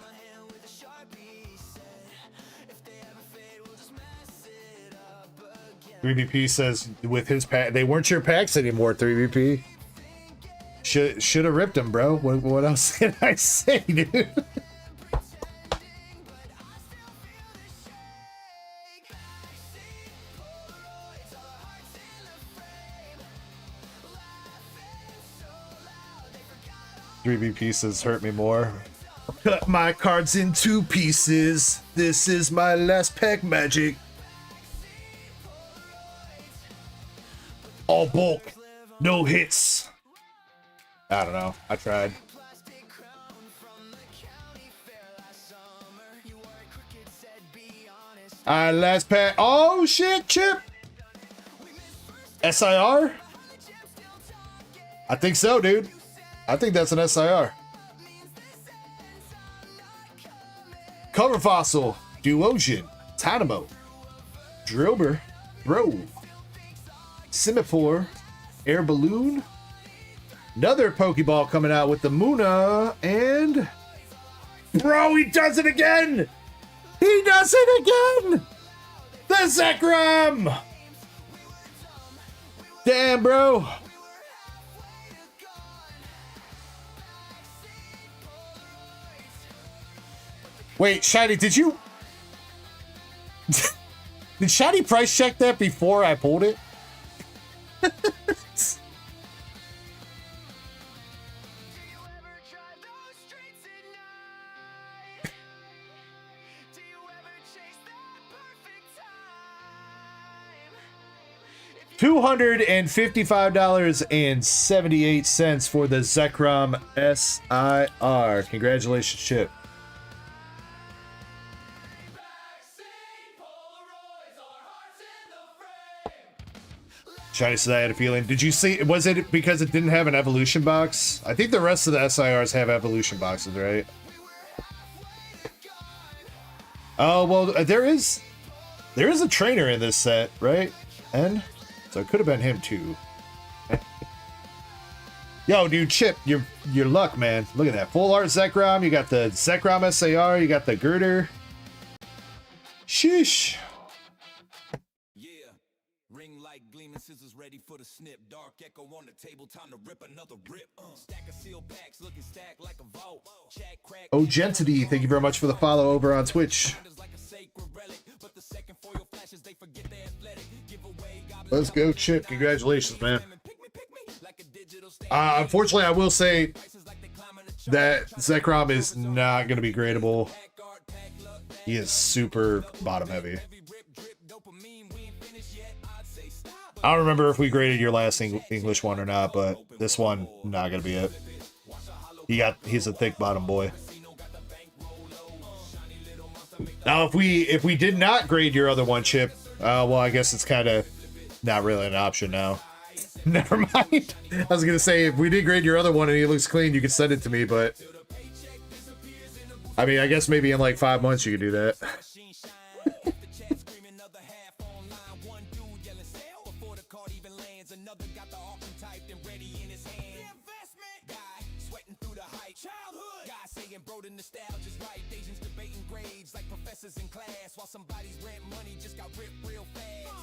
3BP says with his pack, they weren't your packs anymore. 3BP should have ripped them, bro. What else can I say, dude? BP says hurt me more. Cut my cards in 2 pieces. This is my last pack magic. All bulk, no hits. I don't know. I tried. Alright, last pack. Oh shit, Chip. SIR? I think so, dude. I think that's an SIR. Cover Fossil, Duosion, Tynamo, Drillbur, Bro, Simipour, Air Balloon, another Pokeball coming out with the Muna, and... Bro, he does it again! He does it again! The Zekrom! Damn, bro! Wait, Shiny, did you... Did Shiny price check that before I pulled it? $255.78 for the Zekrom SIR. Congratulations, Chip. Shiny said I had a feeling. Did you see? Was it because it didn't have an evolution box? I think the rest of the SIRs have evolution boxes, right? Oh well, there is a trainer in this set, right? And So it could have been him too. Yo, dude, Chip, your luck, man. Look at that. Full art Zekrom. You got the Zekrom SAR. You got the girder. Sheesh. Yeah. Ring light gleaming, scissors ready for the snip. Dark Echo on the table, time to rip another rip. Stack of seal packs, looking stacked like a vault. Chat crack. Oh, Gentity, thank you very much for the follow over on Twitch. Let's go, Chip. Congratulations, man. Unfortunately, I will say that Zekrom is not going to be gradable. He is super bottom heavy. I don't remember if we graded your last English one or not, but this one, not going to be it. He's a thick bottom boy. Now, if we did not grade your other one, Chip, well, I guess it's kind of not really an option now. Never mind. I was gonna say, if we did grade your other one and he looks clean, you could send it to me, but I mean, I guess maybe in like 5 months you could do that. In class while somebody's rent money just got ripped real fast.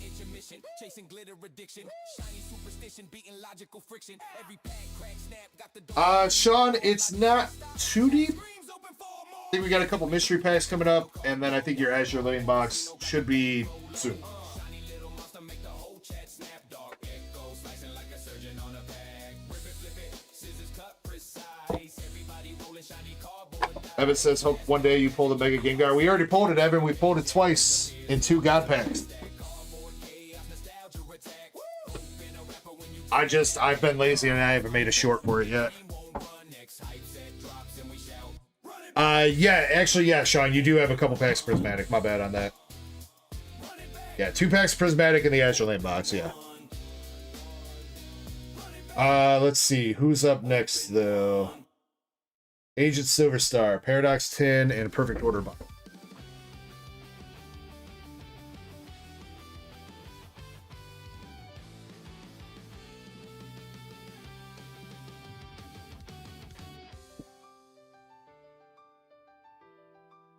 Intermission, chasing glitter addiction, shiny superstition, beating logical friction. Every pack crack snap got the Sean, it's not too deep. I think we got a couple mystery packs coming up, and then I think your Azure Living box should be soon. Evan says, hope one day you pull the Mega Gengar. We already pulled it, Evan. We pulled it twice in 2 God packs. I've been lazy and I haven't made a short for it yet. Yeah, actually, yeah, Sean, you do have a couple packs of Prismatic. My bad on that. Yeah, 2 packs of Prismatic in the Azure Lane box, yeah. Let's see. Who's up next, though? Agent Silver Star, Paradox 10, and Perfect Order Bottle.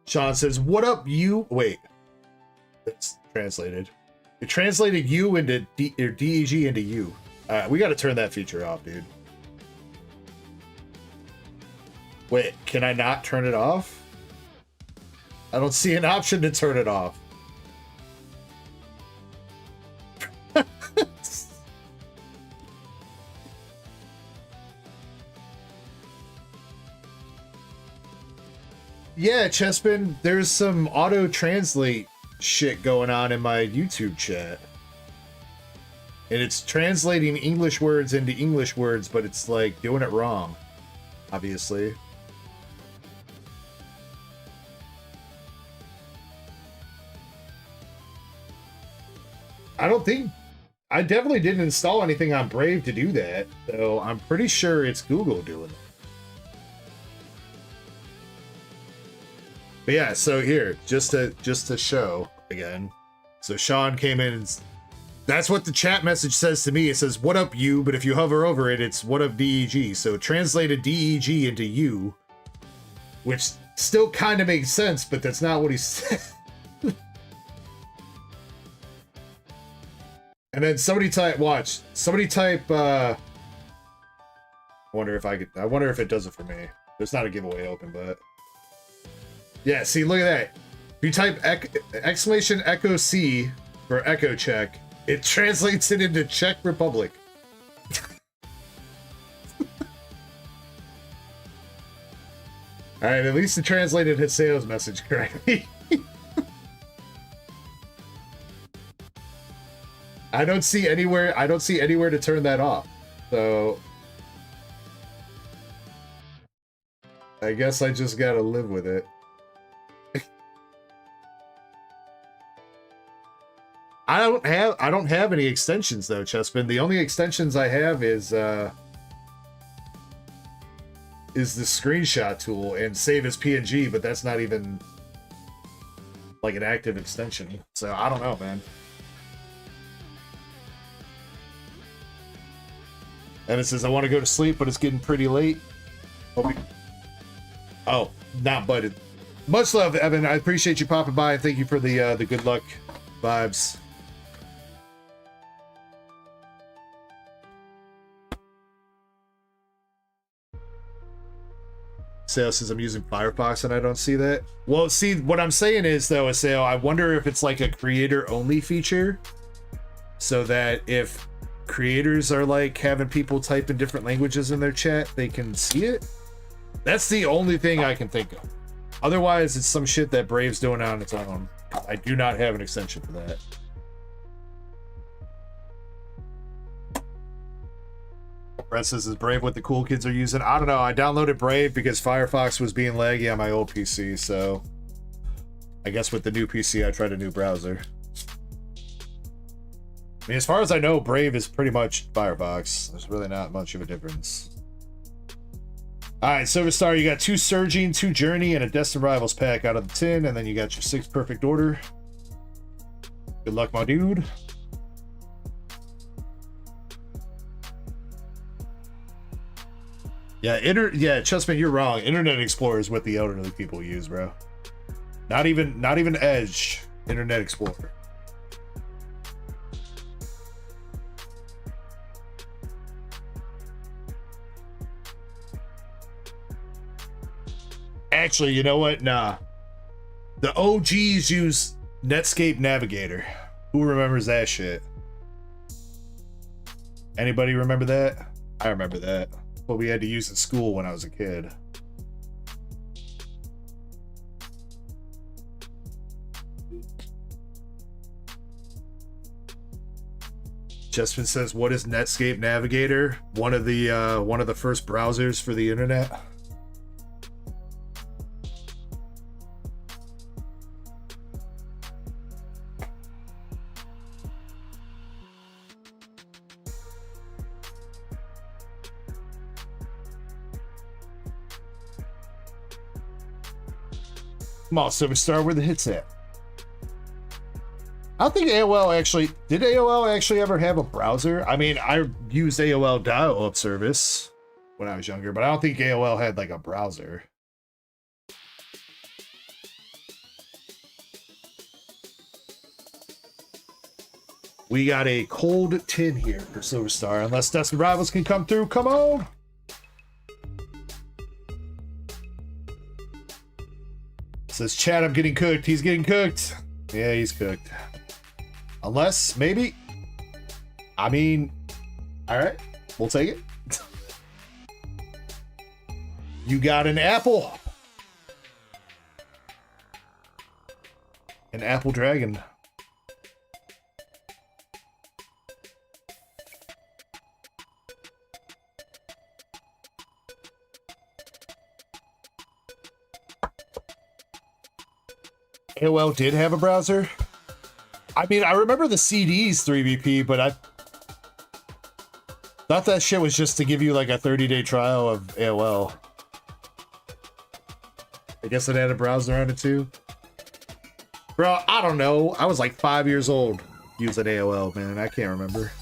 Sean says, what up, you? Wait. That's translated. It translated you into DEG into you. We got to turn that feature off, dude. Wait, can I not turn it off? I don't see an option to turn it off. Yeah, Chespin, there's some auto-translate shit going on in my YouTube chat. And it's translating English words into English words, but it's like doing it wrong, obviously. I definitely didn't install anything on Brave to do that, so I'm pretty sure it's Google doing it. But yeah, so here, just to show again. So Sean came in and that's what the chat message says to me. It says, what up, you? But if you hover over it, it's what up, DEG. So translated DEG into you, which still kind of makes sense, but that's not what he said. And then somebody type, watch, somebody type, I wonder if it does it for me. There's not a giveaway open, but yeah, see, look at that. If you type exclamation echo C for echo check, it translates it into Czech Republic. Alright, at least it translated his sales message correctly. I don't see anywhere to turn that off. So I guess I just gotta live with it. I don't have any extensions though, Chespin. The only extensions I have is the screenshot tool and save as PNG, but that's not even like an active extension. So I don't know, man. Evan says, I want to go to sleep, but it's getting pretty late. Oh, not butted. Much love, Evan. I appreciate you popping by, and thank you for the good luck vibes. Sale says I'm using Firefox and I don't see that. Well, see, what I'm saying is, though, Sale, I wonder if it's like a creator-only feature, so that if creators are like having people type in different languages in their chat, they can see it. That's the only thing I can think of. Otherwise, it's some shit that Brave's doing on its own. I do not have an extension for that. Brett says, is Brave what the cool kids are using? I don't know. I downloaded Brave because Firefox was being laggy on my old PC, so I guess with the new PC, I tried a new browser. I mean, as far as I know, Brave is pretty much Firefox. There's really not much of a difference. Alright, Silver Star, you got 2 Surging, 2 Journey, and a Destined Rivals pack out of the 10, and then you got your 6 Perfect Order. Good luck, my dude. Yeah, Chessman, you're wrong. Internet Explorer is what the elderly people use, bro. Not even Edge. Internet Explorer. Actually, you know what? Nah. The OGs use Netscape Navigator. Who remembers that shit? Anybody remember that? I remember that. What we had to use in school when I was a kid. Justin says, what is Netscape Navigator? One of the first browsers for the internet. Come on, Silver Star, where the hits at? I don't think AOL actually... Did AOL actually ever have a browser? I mean, I used AOL dial-up service when I was younger, but I don't think AOL had, like, a browser. We got a cold 10 here for Silver Star. Unless Destined Rivals can come through. Come on! Says, Chad, I'm getting cooked. He's getting cooked. Yeah, he's cooked. Unless, maybe. I mean, all right, we'll take it. You got an apple. An apple dragon. AOL did have a browser. I mean, I remember the CDs 3BP, but I thought that shit was just to give you like a 30-day trial of AOL. I guess it had a browser on it too. Bro, I don't know. I was like 5 years old using AOL, man. I can't remember.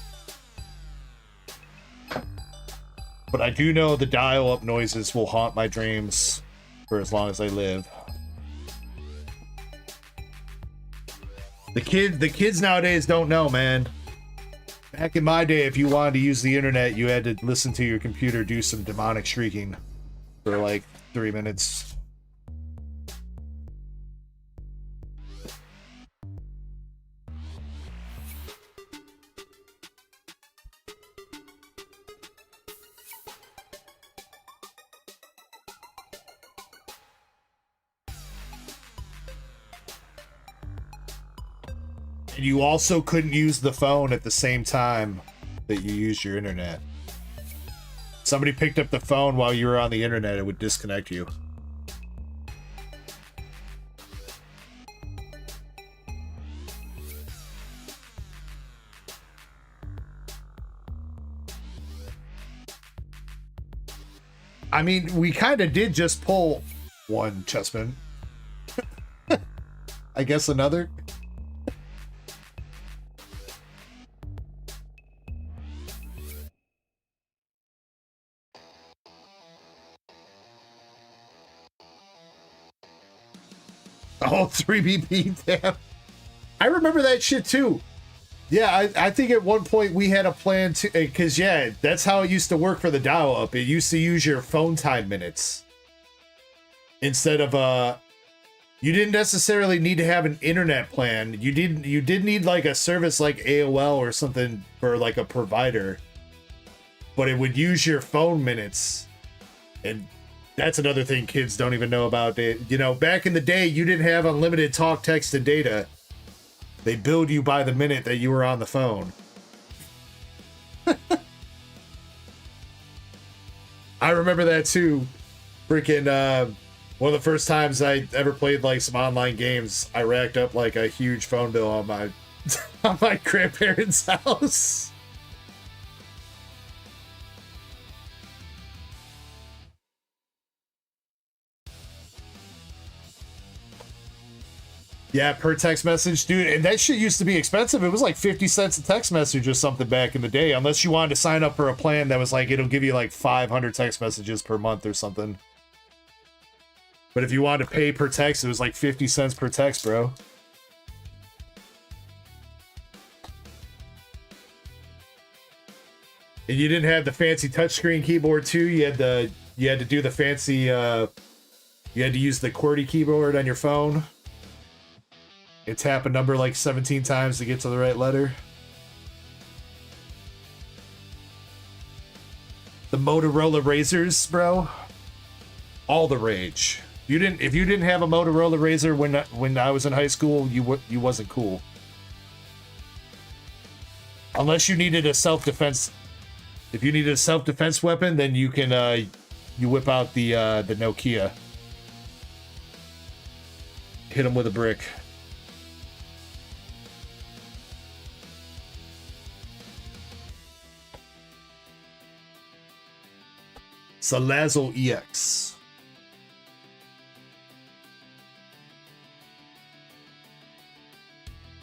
But I do know the dial-up noises will haunt my dreams for as long as I live. The kids nowadays don't know, man. Back in my day, if you wanted to use the internet, you had to listen to your computer do some demonic shrieking for like 3 minutes. And you also couldn't use the phone at the same time that you used your internet. Somebody picked up the phone while you were on the internet, it would disconnect you. I mean, we kind of did just pull one, Chessman. I guess another. Oh, 3BP, damn. I remember that shit too. Yeah, I think at one point we had a plan to, because yeah, that's how it used to work for the dial-up. It used to use your phone time minutes. Instead of, you didn't necessarily need to have an internet plan. You did need like a service like AOL or something for like a provider. But it would use your phone minutes. And that's another thing kids don't even know about. You know, back in the day, you didn't have unlimited talk, text, and data. They billed you by the minute that you were on the phone. I remember that too. Freaking, one of the first times I ever played like some online games, I racked up like a huge phone bill on my on my grandparents' house. Yeah, per text message, dude. And that shit used to be expensive. It was like 50 cents a text message or something back in the day. Unless you wanted to sign up for a plan that was like, it'll give you like 500 text messages per month or something. But if you wanted to pay per text, it was like 50 cents per text, bro. And you didn't have the fancy touchscreen keyboard too. You had to do the fancy, you had to use the QWERTY keyboard on your phone. And tap a number like 17 times to get to the right letter. The Motorola Razors, bro. All the rage. If you didn't have a Motorola Razor when I was in high school, you wasn't cool. Unless you needed a self-defense. If you needed a self-defense weapon, then you can you whip out the Nokia. Hit him with a brick. Salazzle EX.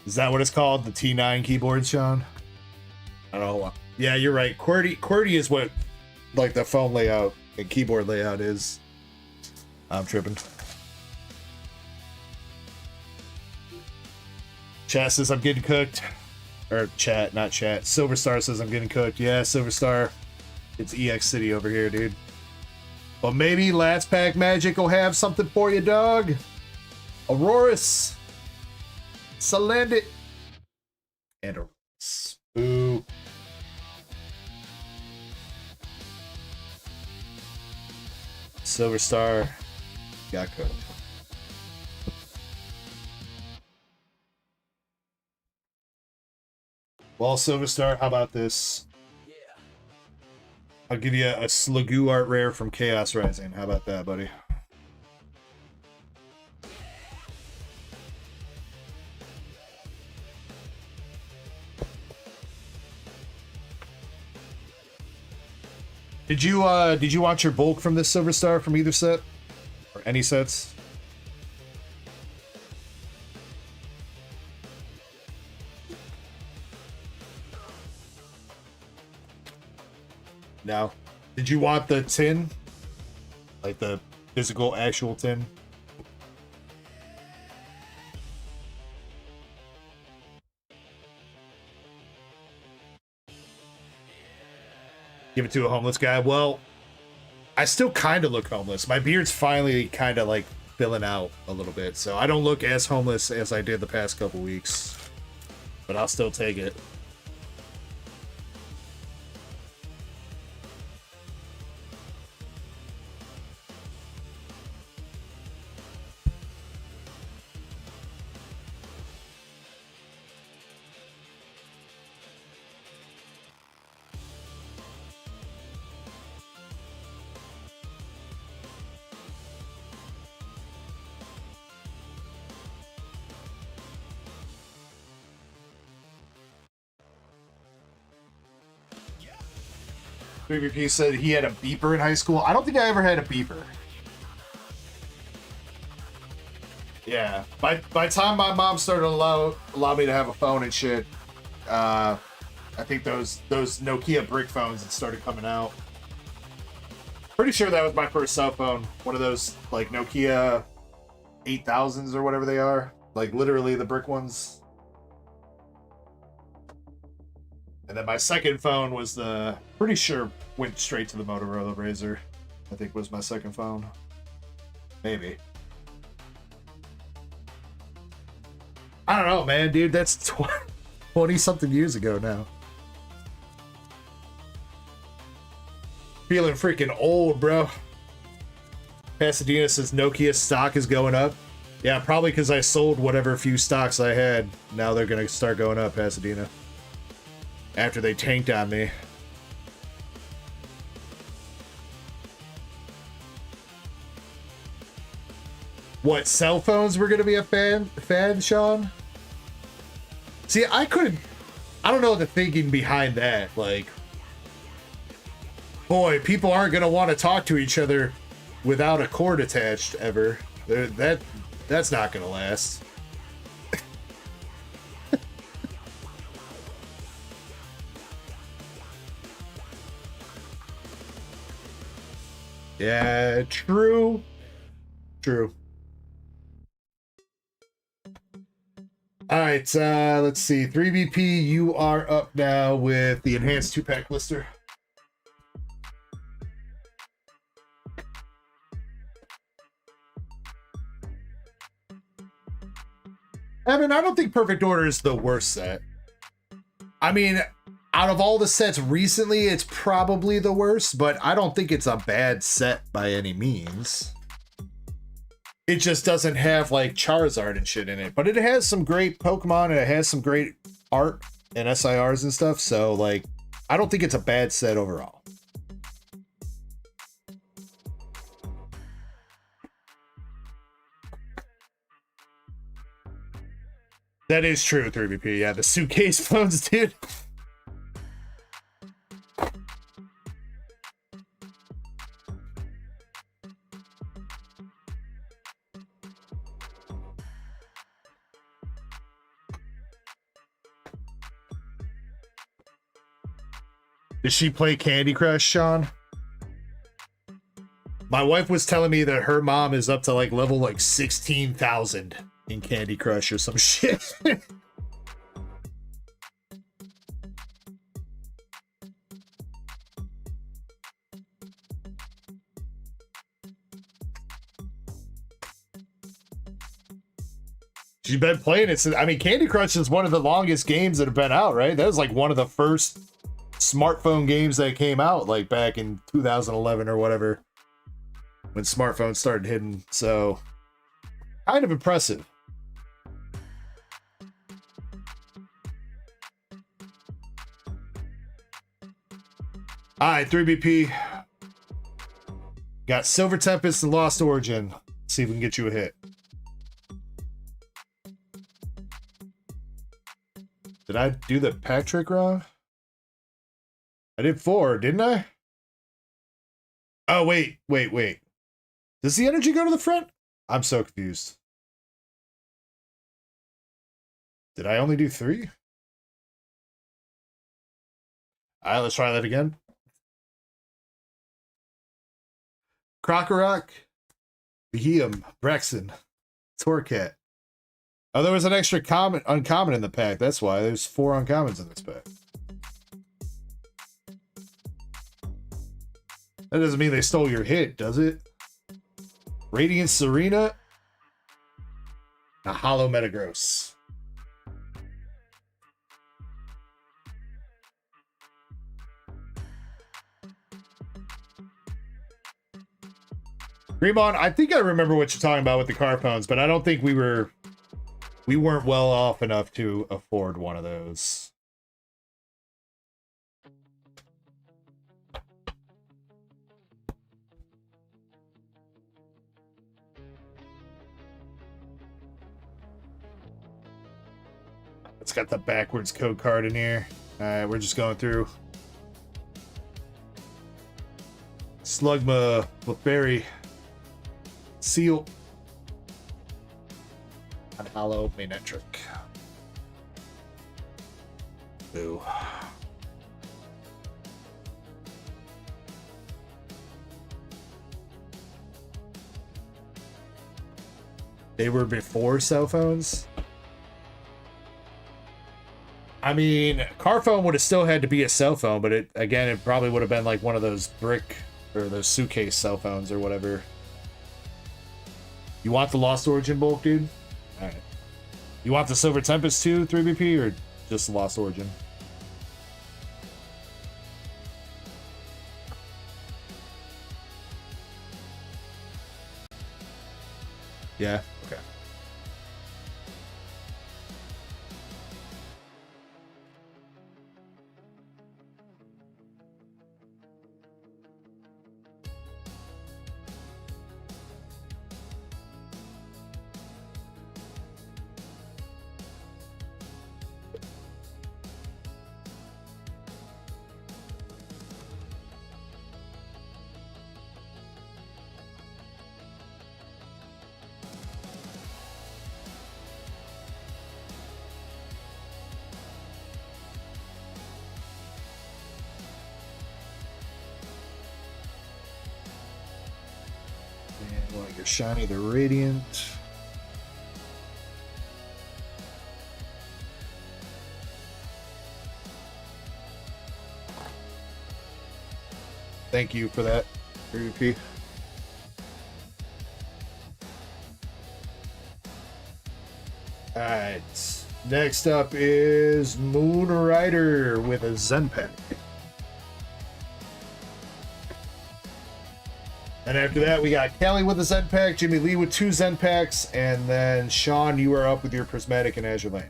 Is that what it's called? The T9 keyboard, Sean? I don't know. Yeah, you're right. QWERTY is what like the phone layout and keyboard layout is. I'm tripping. Chat says I'm getting cooked. Or chat, not chat. Silver Star says I'm getting cooked. Yeah, Silver Star. It's EX City over here, dude. But maybe Last Pack Magic will have something for you, dog. Auroras. Salandit. And a Boo. Silver Star. Got cooked. Well, Silver Star, how about this? I'll give you a Slagoo art rare from Chaos Rising. How about that, buddy? Did you want your bulk from this Silver Star from either set? Or any sets? No. Did you want the tin? Like the physical, actual tin? Give it to a homeless guy. Well, I still kind of look homeless. My beard's finally kind of like filling out a little bit. So I don't look as homeless as I did the past couple weeks. But I'll still take it. BBP said he had a beeper in high school. I don't think I ever had a beeper. Yeah. By the time my mom started allow me to have a phone and shit, I think those Nokia brick phones had started coming out. Pretty sure that was my first cell phone. One of those like Nokia 8,000s or whatever they are. Like literally the brick ones. And then my second phone was the, pretty sure went straight to the Motorola Razr. I think was my second phone. Maybe. I don't know, man, dude. That's 20 something years ago now. Feeling freaking old, bro. Pasadena says Nokia stock is going up. Yeah, probably because I sold whatever few stocks I had. Now they're going to start going up, Pasadena. After they tanked on me. What, cell phones were going to be a fad, Sean? See, I don't know the thinking behind that. Like, boy, people aren't going to want to talk to each other without a cord attached ever. That's not going to last. Yeah, true. True. All right, let's see. 3BP, you are up now with the enhanced 2-pack blister. Evan, I don't think Perfect Order is the worst set. I mean, out of all the sets recently, it's probably the worst, but I don't think it's a bad set by any means. It just doesn't have like Charizard and shit in it, but it has some great Pokemon and it has some great art and SIRs and stuff. So like, I don't think it's a bad set overall. That is true, 3BP. Yeah, the suitcase phones, dude. Does she play Candy Crush, Sean? My wife was telling me that her mom is up to like level like 16,000 in Candy Crush or some shit. She's been playing it since, I mean, Candy Crush is one of the longest games that have been out, right? That was like one of the first smartphone games that came out like back in 2011 or whatever, when smartphones started hitting. So kind of impressive. All right, 3BP got Silver Tempest and Lost Origin. Let's see if we can get you a hit. Did I do the pack trick wrong? I did 4, didn't I? Oh, wait. Does the energy go to the front? I'm so confused. Did I only do 3? All right, let's try that again. Crocorock, Beheum, Brexen, Torcat. Oh, there was an extra uncommon in the pack. That's why there's 4 uncommons in this pack. That doesn't mean they stole your hit, does it? Radiant Serena. A Hollow Metagross. Greenmon, I think I remember what you're talking about with the Carphones, but I don't think we weren't well off enough to afford one of those. It's got the backwards code card in here. All right, we're just going through. Slugma, Clefairy, Seal, and Hollow Manetric. Boo. They were before cell phones. I mean, car phone would have still had to be a cell phone, but it probably would have been like one of those brick or those suitcase cell phones or whatever. You want the Lost Origin bulk, dude? All right. You want the Silver Tempest too, 3BP, or just the Lost Origin? Yeah. Okay. And like your shiny, the Radiant. Thank you for that, MVP. Alright. Next up is Moon Rider with a Zen Pack. And after that, we got Kelly with a Zen Pack, Jimmy Lee with 2 Zen Packs, and then Sean, you are up with your Prismatic and Azure Lane.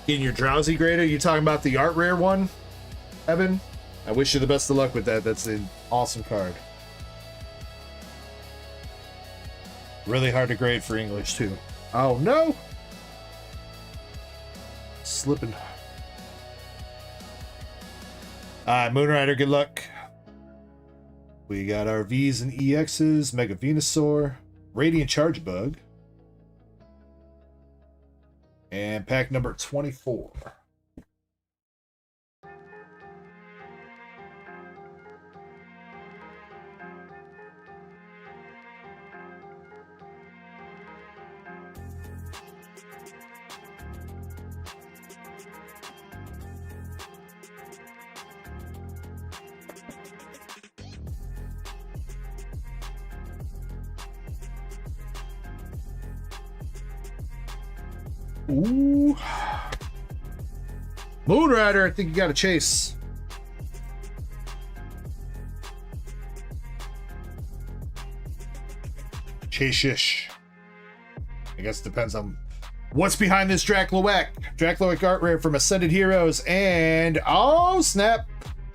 In your Drowsy Grader, you talking about the art rare one, Evan? I wish you the best of luck with that. That's an awesome card. Really hard to grade for English, too. Oh, no! Slipping. Alright, Moonrider, good luck. We got our Vs and EXs, Mega Venusaur, Radiant Charge Bug, and pack number 24. Ooh. Moonrider, I think you got a chase. Chase-ish. I guess it depends on what's behind this Dracloac. Dracloac art rare from Ascended Heroes. And, oh snap,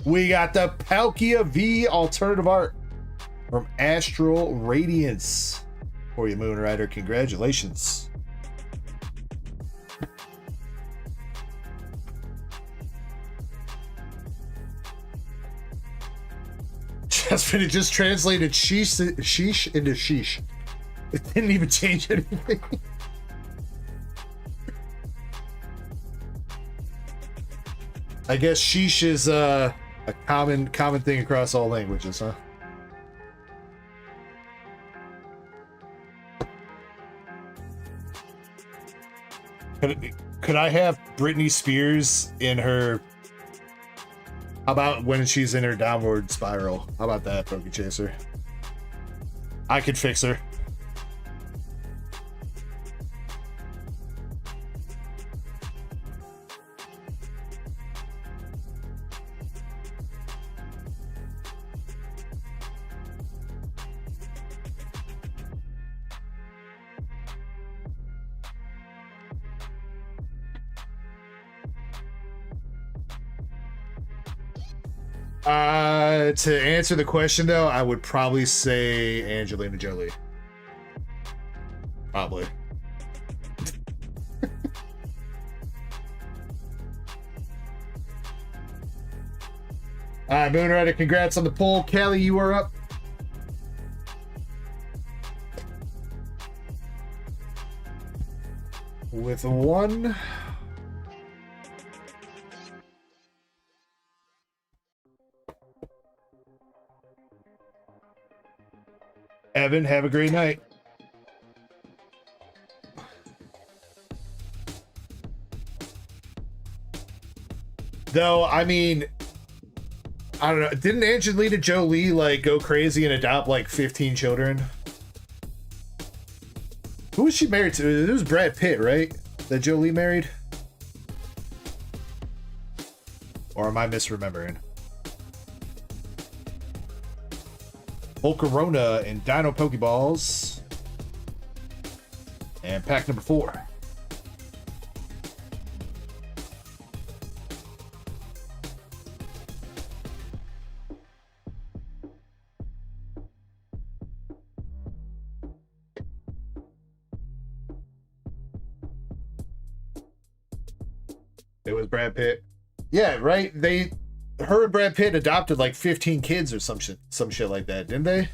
we got the Palkia V alternative art from Astral Radiance. For you, Moonrider, congratulations. It just translated sheesh into sheesh. It didn't even change anything. I guess sheesh is a common thing across all languages, huh? Could I have Britney Spears in her? How about when she's in her downward spiral? How about that, Poke Chaser? I could fix her. To answer the question, though, I would probably say Angelina Jolie. Probably. All right, Moonrider, congrats on the poll. Callie, you are up. With 1, Evan. Have a great night. Though, I mean, I don't know. Didn't Angelina Jolie like go crazy and adopt like 15 children? Who was she married to? It was Brad Pitt, right? That Jolie married? Or am I misremembering? Volcarona and Dino Pokeballs. And pack number 4. It was Brad Pitt. Yeah, right? Her and Brad Pitt adopted like 15 kids or some shit like that, didn't they?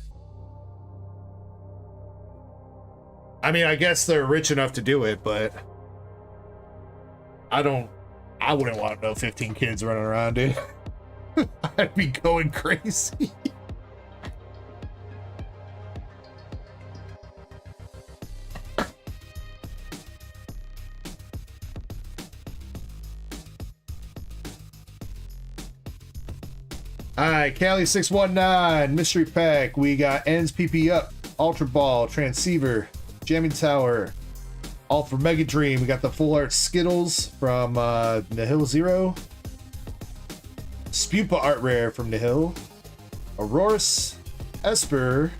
I mean, I guess they're rich enough to do it, but I wouldn't want no 15 kids running around, dude. I'd be going crazy. Alright, Cali619, Mystery Pack. We got Ends PP Up, Ultra Ball, Transceiver, Jamming Tower, all for Mega Dream. We got the Full Art Skittles from Nihil Zero, Spupa Art Rare from Nihil, Aurorus, Esper,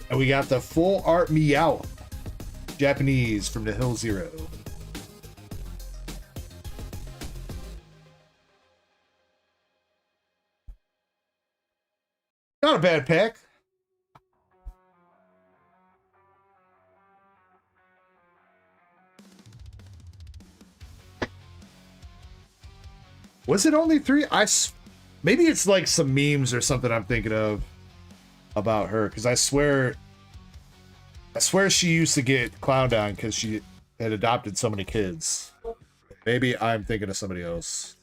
and we got the Full Art Meow, Japanese from Nihil Zero. Not a bad pack. Was it only 3? Maybe it's like some memes or something I'm thinking of about her, because I swear she used to get clowned on because she had adopted so many kids. Maybe I'm thinking of somebody else.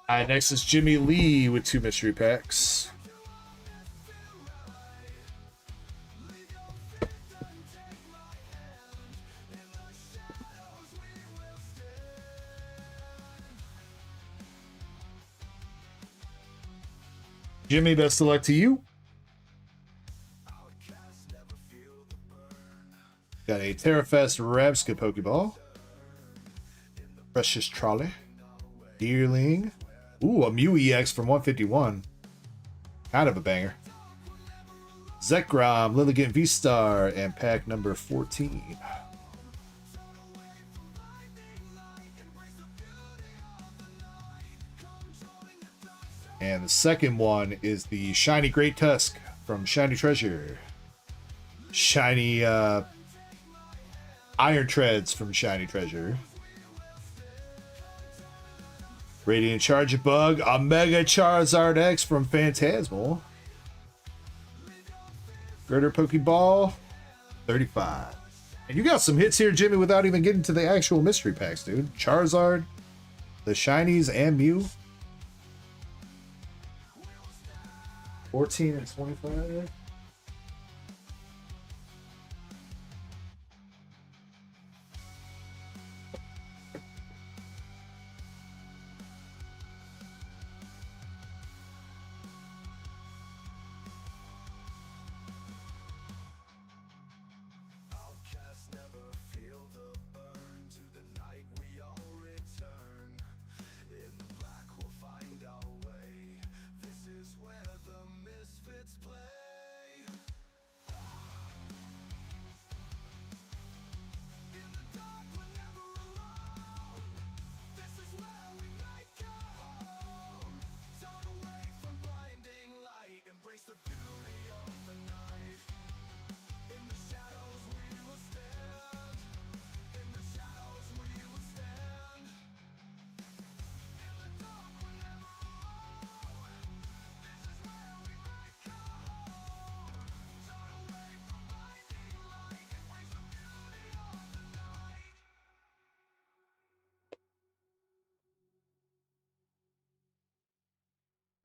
Alright, next is Jimmy Lee with 2 mystery packs. Jimmy, best of luck to you. Got a Terrafest Rabska Pokeball. Precious Trolley. Deerling. Ooh, a Mew EX from 151. Kind of a banger. Zekrom, Lilligant V-Star, and pack number 14. And the second one is the Shiny Great Tusk from Shiny Treasure. Shiny Iron Treads from Shiny Treasure. Radiant Charge-a-Bug, a Mega Charizard X from Phantasmal. Girder Pokeball, 35. And you got some hits here, Jimmy, without even getting to the actual mystery packs, dude. Charizard, the Shinies, and Mew. 14 and 25.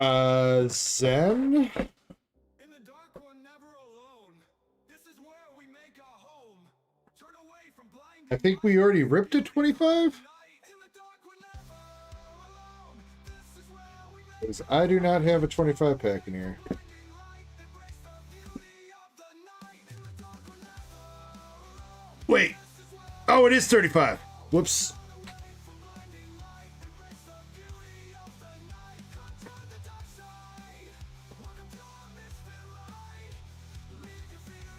Zen. In the dark, we're never alone. This is where we make our home. Turn away from blind I think we already ripped a 25. night. In the dark, we're never alone. This is where we make 'Cause I do not have a 25 pack in here. light. Embrace the beauty of the night. In the dark, we're never alone. Wait. Oh, it is 35. Whoops.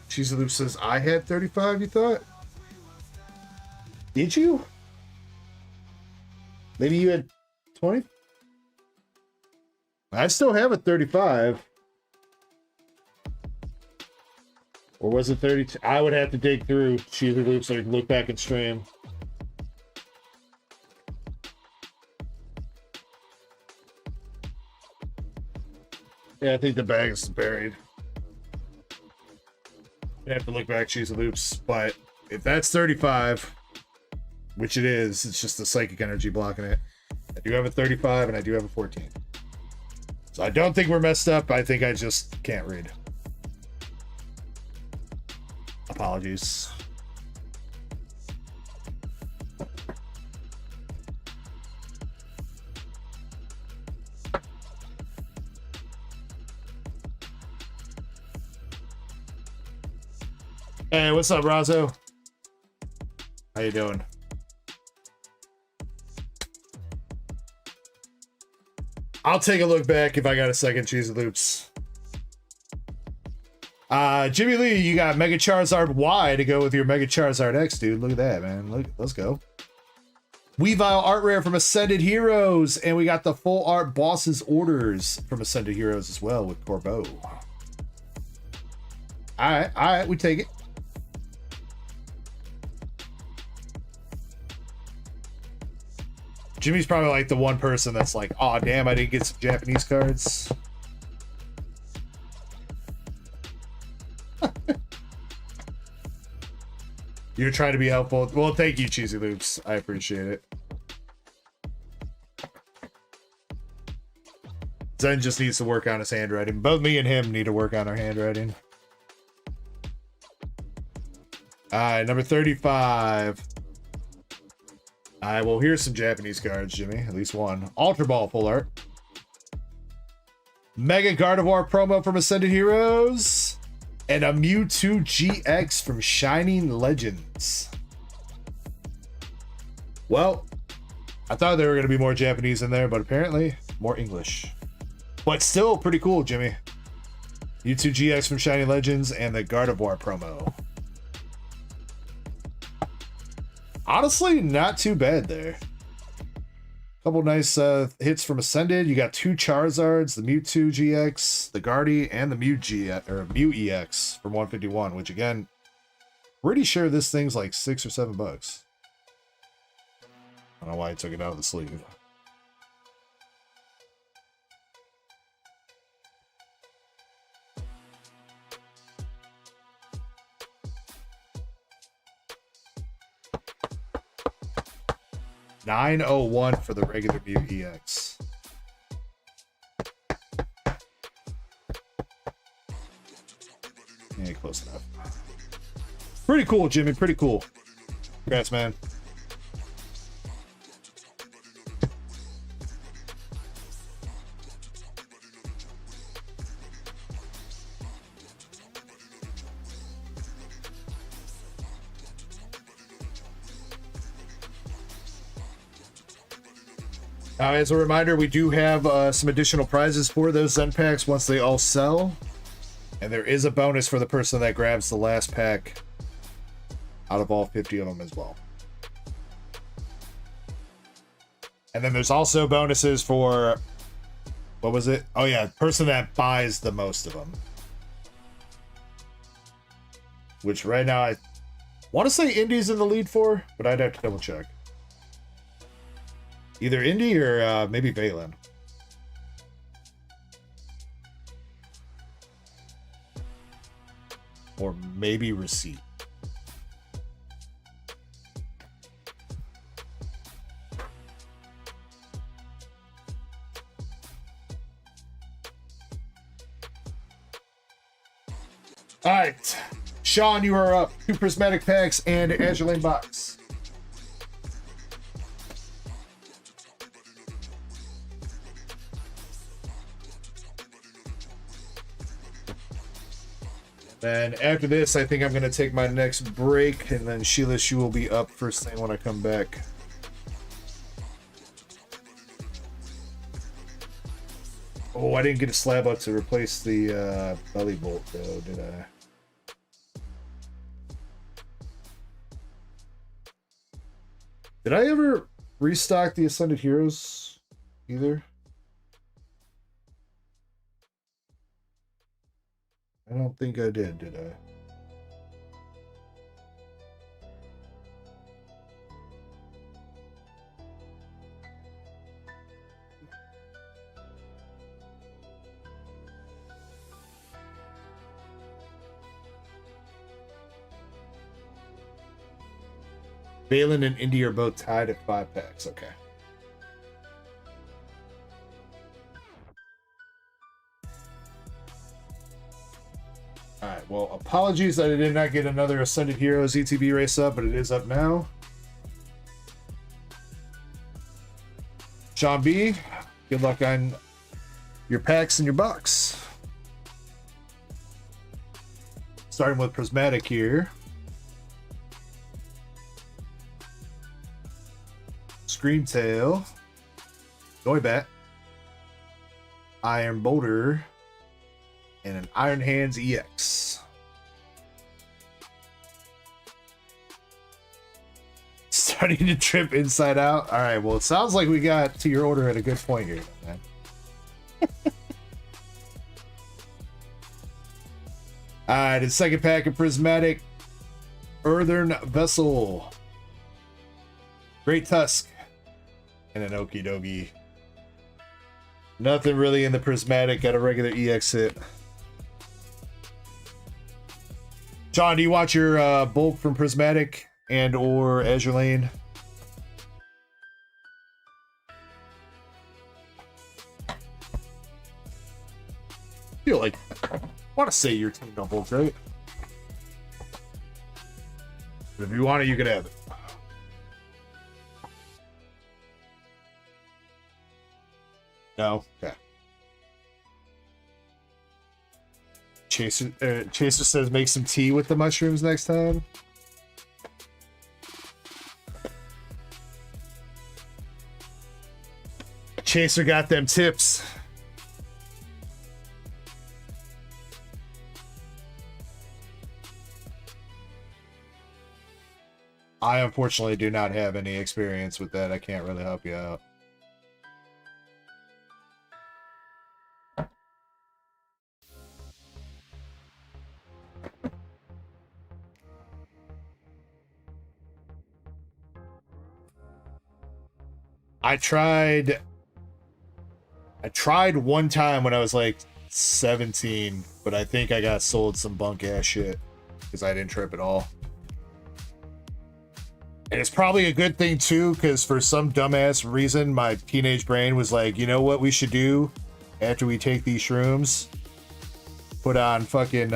Cheesy Loop says I had 35, you thought? Did you? Maybe you had 20? I still have a 35. Or was it 32? I would have to dig through Cheesy Loop so I can look back and stream. Yeah, I think the bag is buried. I have to look back Cheesy Loops, but if that's 35, which it is, it's just the psychic energy blocking it. I do have a 35 and I do have a 14. So I don't think we're messed up. I think I just can't read. Apologies. Hey, what's up, Razzo? How you doing? I'll take a look back if I got a second Cheesy Loops. Jimmy Lee, you got Mega Charizard Y to go with your Mega Charizard X, dude. Look at that, man. Look, let's go. Weavile art rare from Ascended Heroes, and we got the full art bosses orders from Ascended Heroes as well with Corbeau. All right, we take it. Jimmy's probably like the one person that's like, oh damn, I didn't get some Japanese cards. You're trying to be helpful. Well, thank you, Cheesy Loops. I appreciate it. Zen just needs to work on his handwriting. Both me and him need to work on our handwriting. All right, number 35. All right, well, here's some Japanese cards, Jimmy. At least one. Ultra Ball full art. Mega Gardevoir promo from Ascended Heroes. And a Mewtwo GX from Shining Legends. Well, I thought there were going to be more Japanese in there, but apparently more English. But still pretty cool, Jimmy. Mewtwo GX from Shining Legends and the Gardevoir promo. Honestly, not too bad there. Couple nice hits from Ascended. You got two Charizards, the Mewtwo GX, the Guardy, and the Mew EX from 151, which again, pretty sure this thing's like $6 or $7. I don't know why I took it out of the sleeve. $9.01 for the regular Mew EX. Yeah, close enough. Pretty cool, Jimmy. Pretty cool. Congrats, man. As a reminder, we do have some additional prizes for those Zen packs once they all sell. And there is a bonus for the person that grabs the last pack out of all 50 of them as well. And then there's also bonuses for, what was it? Oh yeah, person that buys the most of them. Which right now I want to say Indy's in the lead for, but I'd have to double check. Either Indy or maybe Valen. Or maybe Receipt. All right. Sean, you are up. 2 prismatic packs and Azure Lane box. Then after this, I think I'm going to take my next break, and then Sheila, you will be up first thing when I come back. Oh, I didn't get a slab up to replace the belly bolt, though, did I? Did I ever restock the Ascended Heroes either? I don't think I did I? Valen and Indy are both tied at 5 packs. Okay. Alright, well, apologies that I did not get another Ascended Heroes ETB race up, but it is up now. Sean B, good luck on your packs and your box. Starting with Prismatic here. Screamtail, Noibat, Iron Boulder, and an Iron Hands EX. Starting to trip inside out. All right, well, it sounds like we got to your order at a good point here, man. All right, the second pack of Prismatic, Earthen Vessel, Great Tusk, and an Okie Dokie. Nothing really in the Prismatic. Got a regular EX hit. John, do you want your bulk from Prismatic and or Azure Lane? Feel like I want to say your team don't bulk, right? But if you want it, you can have it. No? Okay. Chaser says make some tea with the mushrooms next time. Chaser got them tips. I unfortunately do not have any experience with that. I can't really help you out. I tried one time when I was like 17, but I think I got sold some bunk ass shit because I didn't trip at all. And it's probably a good thing too, because for some dumbass reason, my teenage brain was like, you know what we should do after we take these shrooms? Put on fucking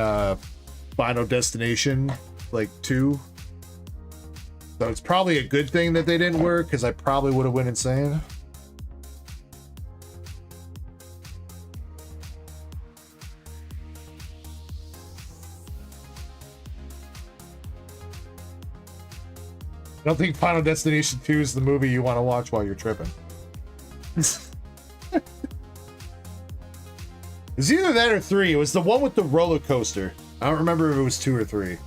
Final Destination, like 2. So it's probably a good thing that they didn't work, because I probably would have went insane. I don't think Final Destination 2 is the movie you want to watch while you're tripping. It's either that or 3. It was the one with the roller coaster. I don't remember if it was 2 or 3.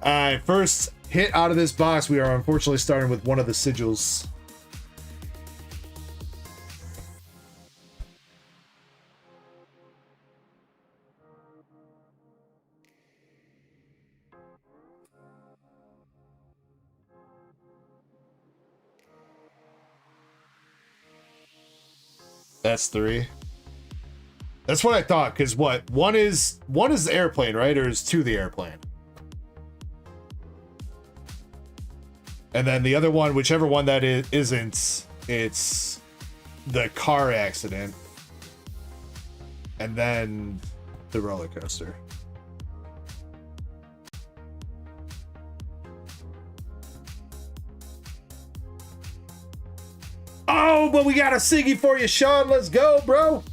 Alright, first hit out of this box, we are unfortunately starting with one of the sigils. That's 3. That's what I thought, because what? One is the airplane, right? Or is 2 the airplane? And then the other one, whichever one that isn't, it's the car accident, and then the roller coaster. Oh, but we got a Siggy for you, Sean. Let's go, bro.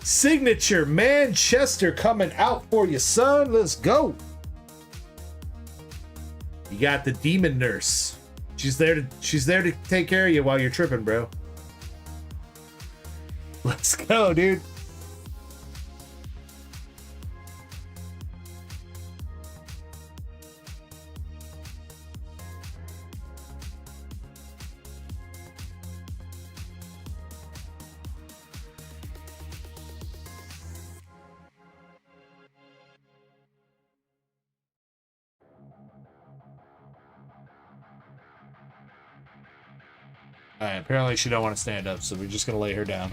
Signature Manchester coming out for you, son. Let's go. You got the demon nurse. She's there to take care of you while you're tripping, bro. Let's go, dude. Alright, apparently she don't want to stand up, so we're just gonna lay her down.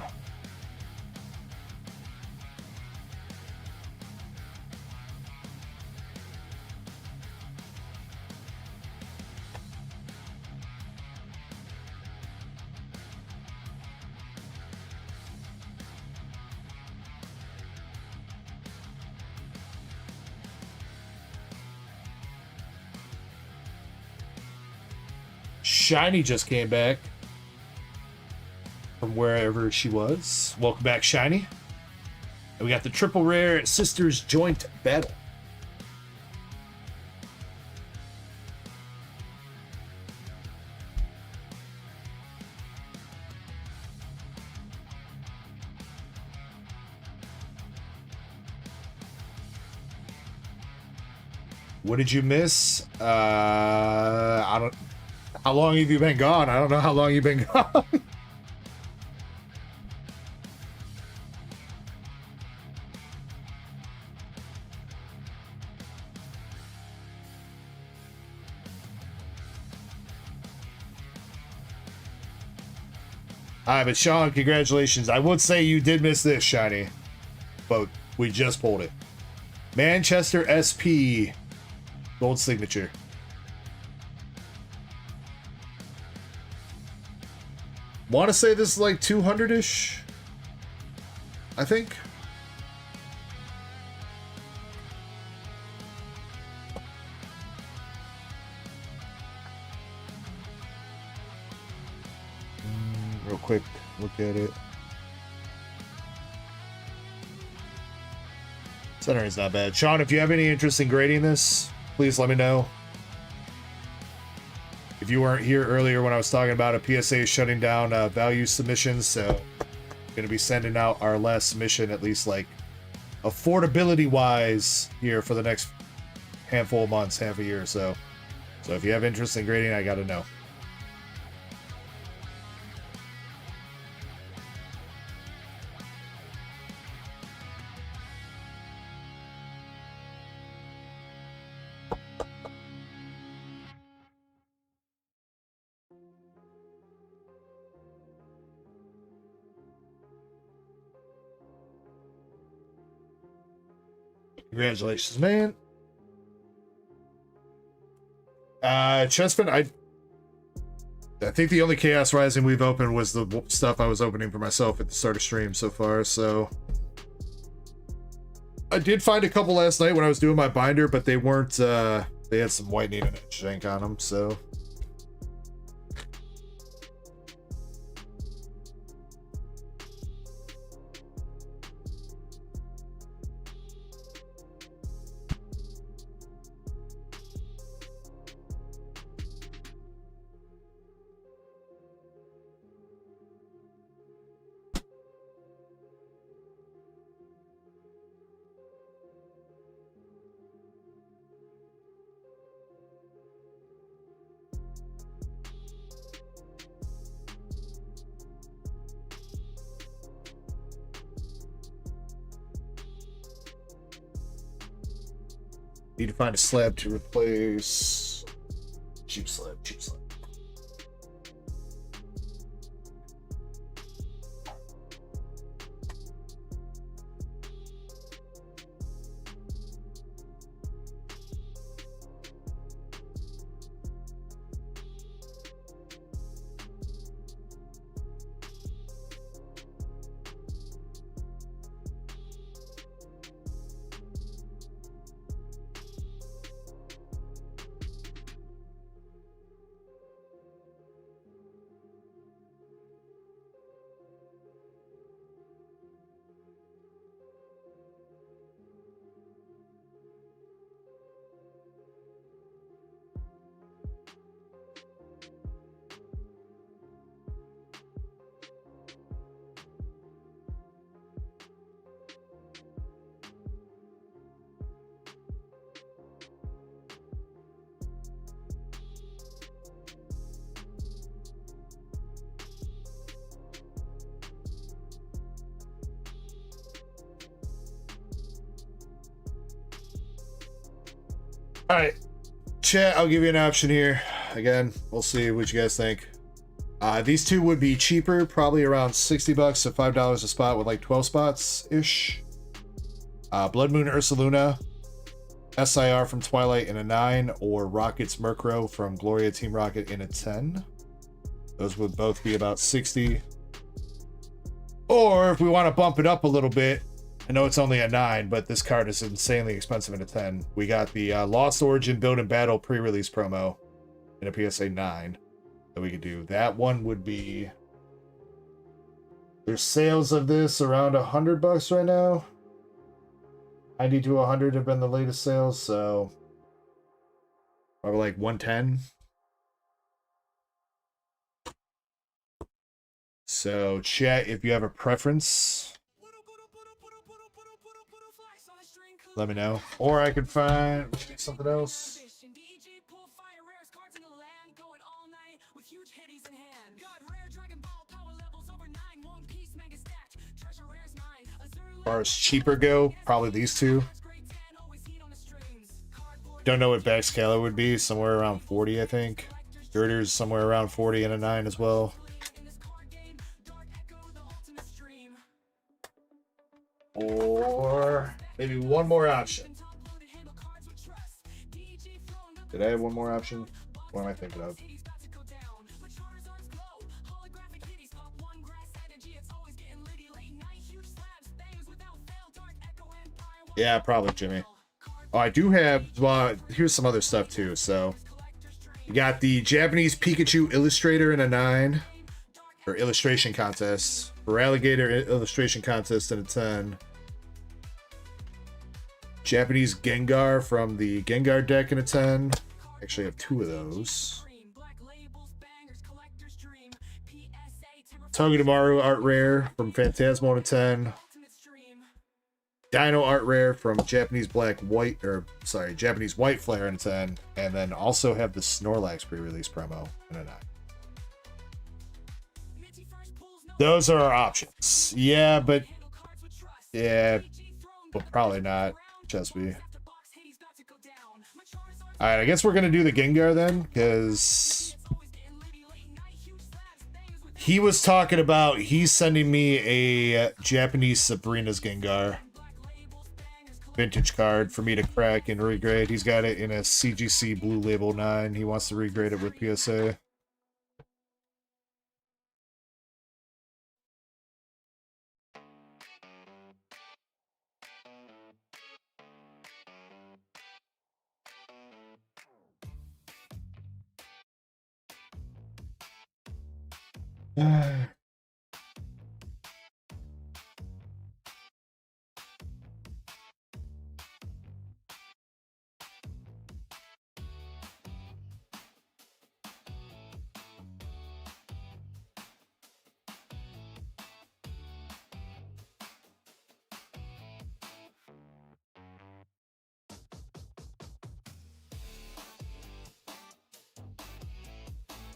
Shiny just came back from wherever she was. Welcome back, Shiny. And we got the triple rare Sisters Joint Battle. What did you miss? I don't. How long have you been gone? I don't know how long you've been gone. Alright, but Sean, congratulations. I would say you did miss this, Shiny, but we just pulled it. Manchester SP gold signature. Want to say this is like 200-ish, I think. Real quick, look at it. Center is not bad. Sean, if you have any interest in grading this, please let me know. If you weren't here earlier when I was talking about a PSA shutting down value submissions, so I'm going to be sending out our last submission, at least like affordability-wise, here for the next handful of months, half a year or so. So if you have interest in grading, I got to know. Congratulations, man. Chessman, I think the only Chaos Rising we've opened was the stuff I was opening for myself at the start of stream so far, so I did find a couple last night when I was doing my binder, but they weren't they had some whitening and edge ink on them, so need to find a slab to replace. Cheap slab, cheap slab. All right, chat, I'll give you an option here. Again, we'll see what you guys think. These two would be cheaper, probably around $60 to $5 a spot with like 12 spots ish. Blood Moon Ursaluna, SIR from Twilight in a 9, or Rocket's Murkrow from Gloria Team Rocket in a 10. Those would both be about 60. Or if we want to bump it up a little bit, I know it's only a 9, but this card is insanely expensive in a 10. We got the Lost Origin Build and Battle pre-release promo in a PSA 9 that we could do. That one would be... There's sales of this around $100 right now. 90 to 100 have been the latest sales, so probably like 110. So chat, if you have a preference, let me know. Or I could find maybe something else. As far as cheaper go, probably these two. Don't know what Baxcala would be, somewhere around 40, I think. Girder's somewhere around 40 and a 9 as well. Or maybe one more option. Did I have one more option? What am I thinking of? Yeah, probably Jimmy. Oh, I do have, well, here's some other stuff too. So you got the Japanese Pikachu Illustrator in a 9, or illustration contest, or Alligator illustration contest in a 10. Japanese Gengar from the Gengar deck in a 10. Actually, I have 2 of those. Togedemaru Art Rare from Phantasmo in a 10. Dino Art Rare from Japanese White Flare in a 10. And then also have the Snorlax pre-release promo in a 9. Those are our options. Yeah, but probably not. Chesby. Alright, I guess we're gonna do the Gengar then, because he was talking about he's sending me a Japanese Sabrina's Gengar vintage card for me to crack and regrade. He's got it in a CGC Blue Label 9. He wants to regrade it with PSA.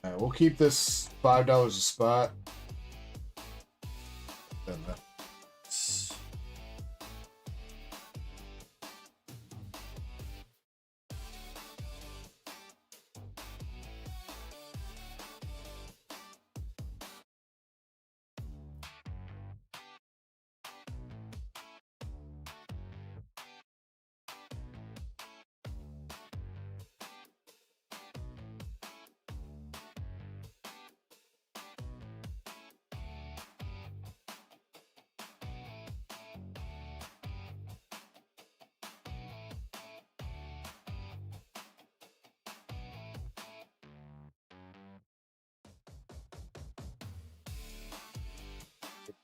Alright, we'll keep this $5 a spot. Then that's...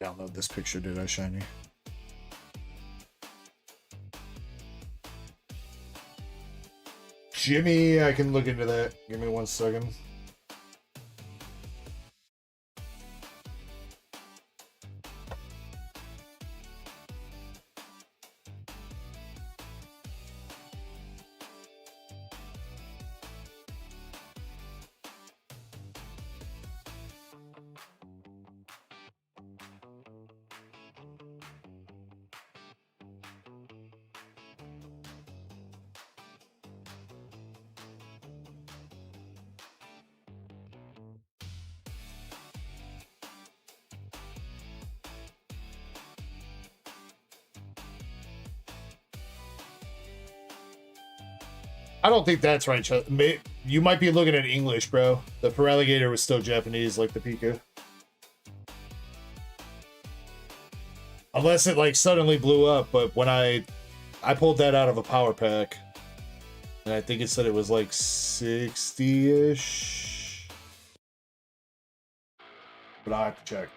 Download this picture, did I, Shiny? Jimmy, I can look into that. Give me 1 second. I don't think that's right. You might be looking at English, bro. The Feraligatr was still Japanese, like the Pika. Unless it like suddenly blew up, but when I pulled that out of a power pack, and I think it said it was like 60-ish. But I'll have to check.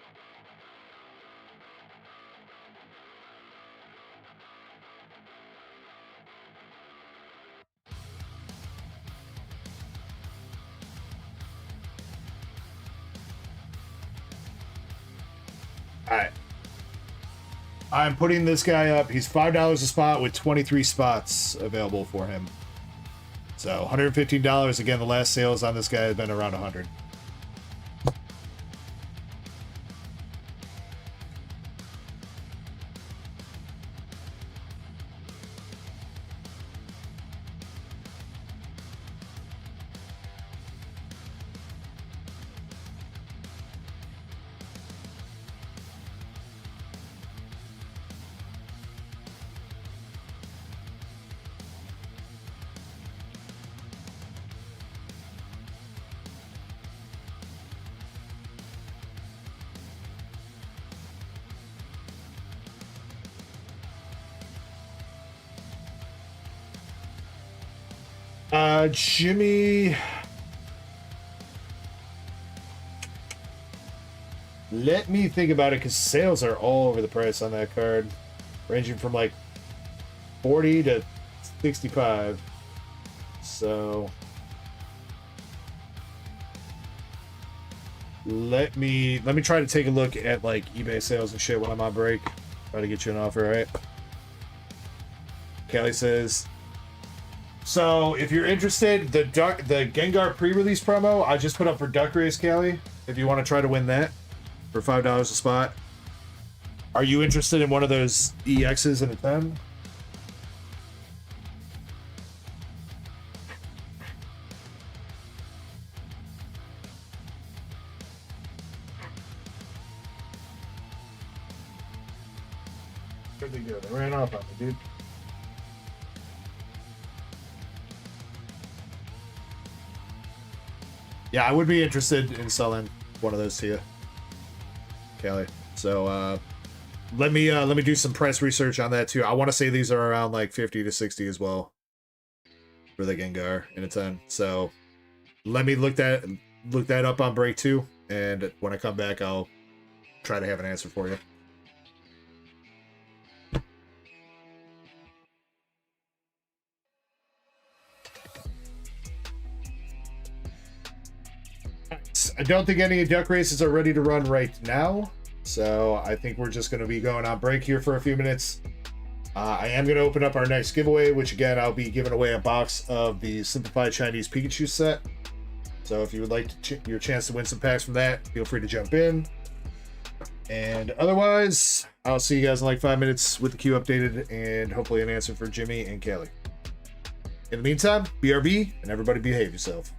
Alright. I'm putting this guy up. He's $5 a spot with 23 spots available for him. So $115. Again, the last sales on this guy have been around 100. Jimmy, let me think about it, because sales are all over the price on that card, ranging from like 40 to 65. So let me try to take a look at like eBay sales and shit when I'm on break. Try to get you an offer, right? Kelly says, so if you're interested, the Gengar pre-release promo I just put up for Duck Race, Callie, if you want to try to win that for $5 a spot. Are you interested in one of those EXs in a 10? Pretty good. I ran off on me, dude. Yeah, I would be interested in selling one of those to you, Kelly. So let me do some price research on that too. I want to say these are around like 50 to 60 as well for the Gengar in a 10. So let me look that up on break too, and when I come back, I'll try to have an answer for you. I don't think any duck races are ready to run right now, so I think we're just going to be going on break here for a few minutes. I am going to open up our next giveaway, which again, I'll be giving away a box of the Simplified Chinese Pikachu set. So if you would like your chance to win some packs from that, feel free to jump in. And otherwise, I'll see you guys in like 5 minutes with the queue updated and hopefully an answer for Jimmy and Kelly. In the meantime, BRB, and everybody behave yourself.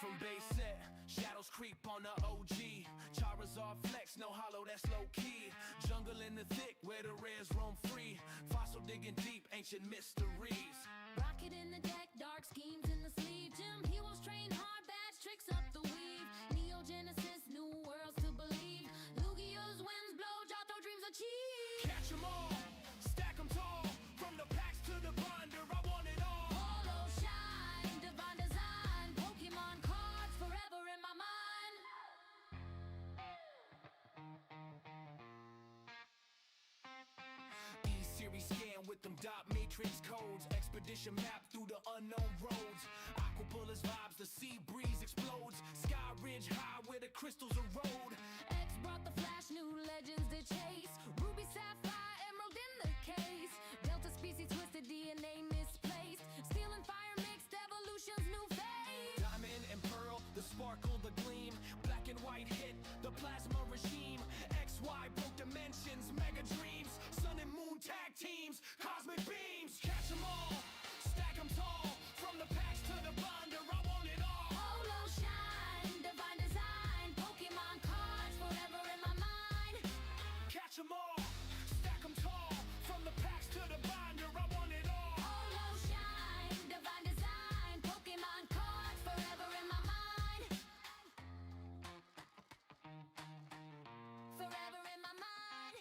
From base set, shadows creep on the OG. Charizard flex, no hollow, that's low key. Jungle in the thick, where the rares roam free. Fossil digging deep, ancient mysteries. Rocket in the deck, dark schemes in the sleeve. Gym heroes train hard, bad tricks up the weave. Neogenesis, new worlds to believe. Lugia's winds blow, Jotho dreams achieve. Catch 'em all, stack 'em tall. From the packs to the binder, I want it all. Holo shine, divine design. Pokemon cards forever in my mind. Military scan with them dot matrix codes. Expedition map through the unknown roads. Aquapullers vibes, the sea breeze explodes. Sky ridge high where the crystals erode. X brought the flash, new legends to chase. Ruby, sapphire, emerald in the case. Delta species twisted, DNA misplaced. Steel and fire mixed, evolution's new phase. Diamond and pearl, the sparkle, the gleam. Black and white hit, the plasma regime. XY broke dimensions, mega dreams. Sun and moon tag teams, cosmic beams. Catch 'em all, stack 'em tall. From the packs to the binder, I want it all. Holo shine, divine design. Pokemon cards forever in my mind. Catch 'em all, stack 'em tall. From the packs to the binder, I want it all. Holo shine, divine design. Pokemon cards forever in my mind. Forever in my mind.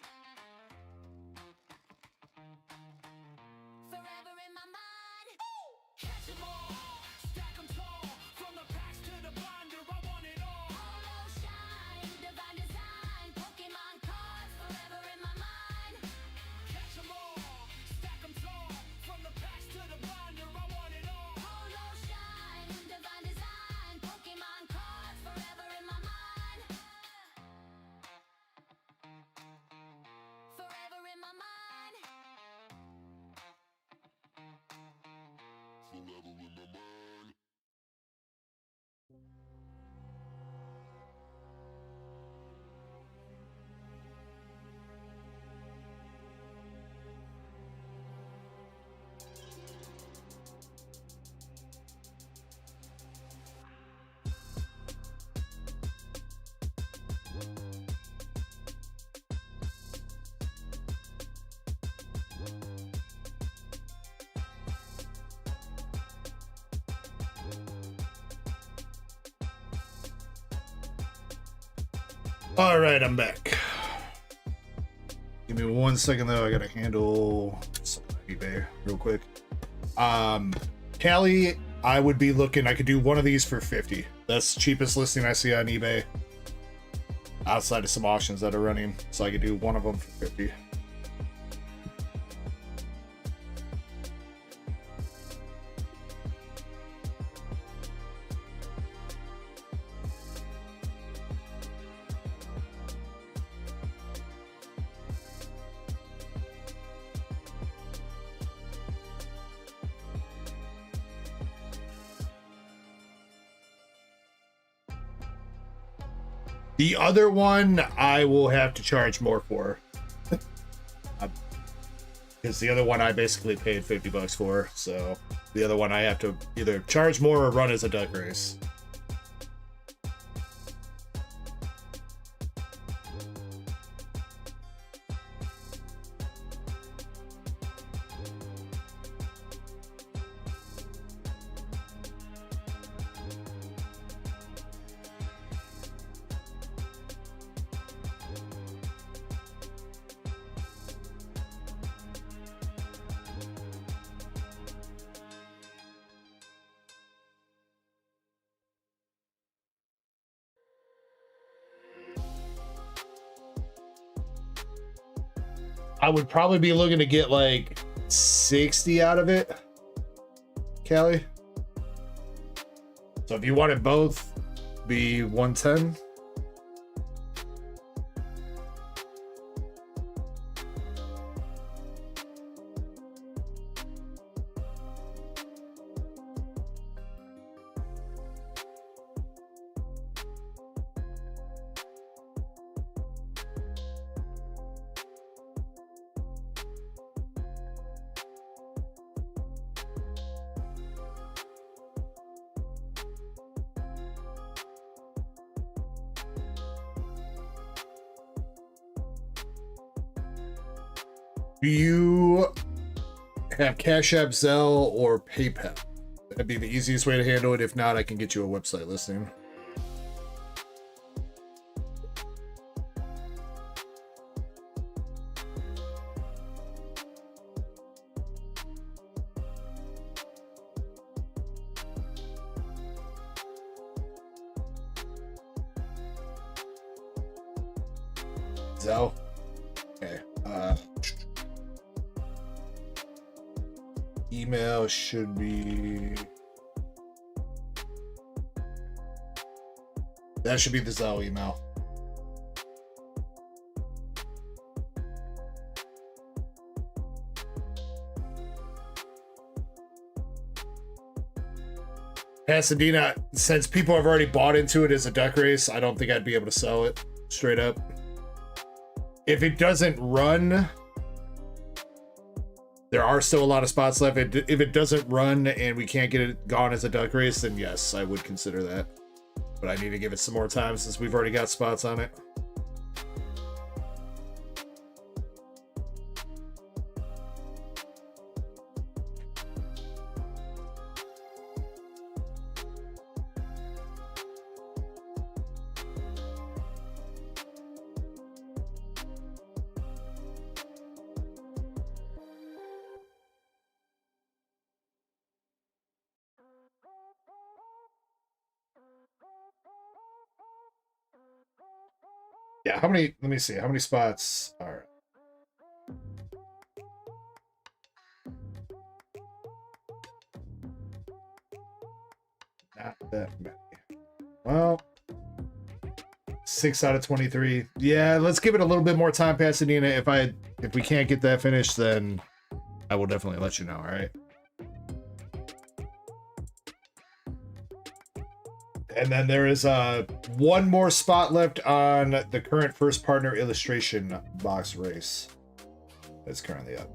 Forever in my mind. Catch 'em all, stack 'em tall. From the packs to the binder, I want it all. Holo shine, divine design. Pokemon cards forever in my mind. Catch 'em all, stack 'em tall. From the packs to the binder, I want it all. Holo shine, divine design. Pokemon cards forever in my mind. Forever in my mind. All right, I'm back. Give me 1 second though. I gotta handle something on eBay real quick. Callie, I would be looking. I could do one of these for 50. That's the cheapest listing I see on eBay. Outside of some auctions that are running, so I could do one of them for 50. The other one I will have to charge more for. Because the other one I basically paid $50 for, so the other one I have to either charge more or run as a duck race. I would probably be looking to get like 60 out of it, Callie. So if you wanted both, be 110. Do you have Cash App, Zelle, or PayPal? That'd be the easiest way to handle it. If not, I can get you a website listing. Zelle? Okay. email should be... That should be the Zelle email. Pasadena, since people have already bought into it as a duck race, I don't think I'd be able to sell it straight up. If it doesn't run, there are still a lot of spots left. If it doesn't run and we can't get it gone as a duck race, then yes, I would consider that. But I need to give it some more time since we've already got spots on it. Yeah, how many, let me see, how many spots are... Not that many. Well, 6 out of 23. Yeah, let's give it a little bit more time, Pasadena. If we can't get that finished, then I will definitely let you know, all right? And then there is one more spot left on the current first partner illustration box race that's currently up.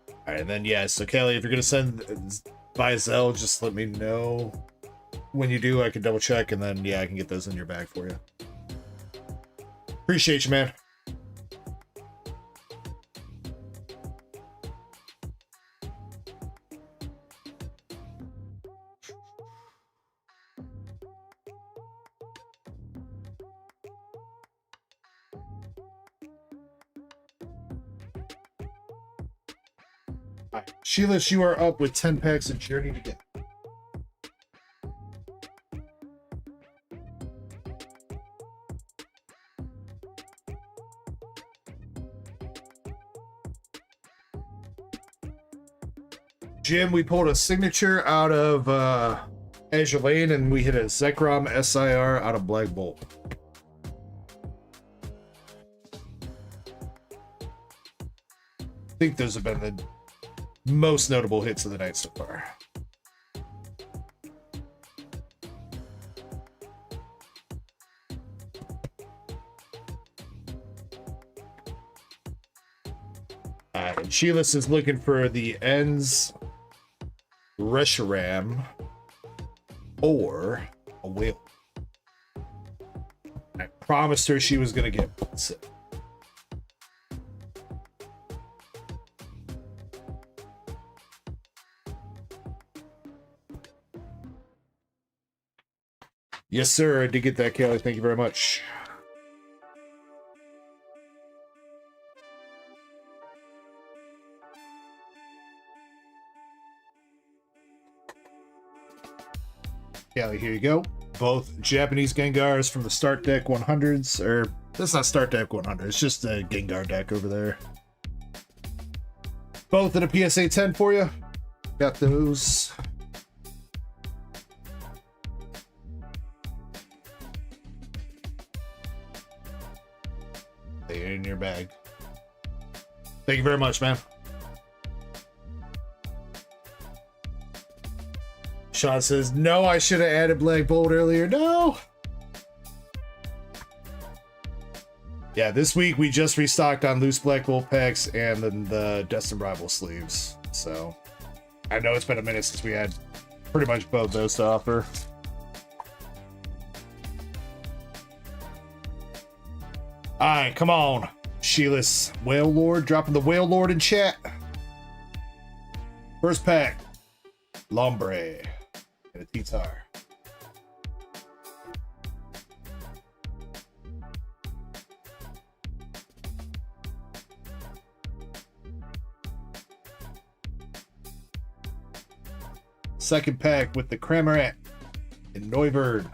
All right, and then yeah, so Kelly, if you're gonna send by Zelle, just let me know when you do. I can double check, and then yeah, I can get those in your bag for you. Appreciate you, man. Sheila, you are up with 10 packs of Journey to Get. Jim, we pulled a signature out of Azure Lane, and we hit a Zekrom SIR out of Black Bolt. I think those have been the most notable hits of the night so far. And Sheila's is looking for the ends Reshiram or a whale. I promised her she was gonna get one. So. Yes, sir. I did get that, Kelly. Thank you very much. Kelly, here you go. Both Japanese Gengars from the Start Deck 100s. Or, that's not Start Deck 100. It's just a Gengar deck over there. Both in a PSA 10 for you. Got those. In your bag. Thank you very much, man. Sean says, no, I should have added Black Bolt earlier. No. Yeah, this week we just restocked on loose Black Bolt packs and then the Destined Rival sleeves. So I know it's been a minute since we had pretty much both those to offer. All right, come on, Sheila's Whale Lord, dropping the Whale Lord in chat. First pack, Lombre and a T-Tar. Second pack with the Cramorant and Neuverd.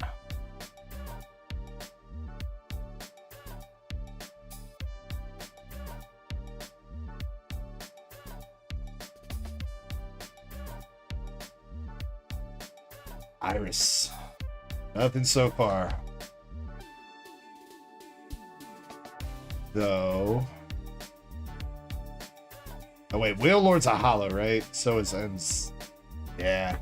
Iris. Nothing so far. Though. Oh wait, Whale Lord's a hollow, right? So it ends. Yeah.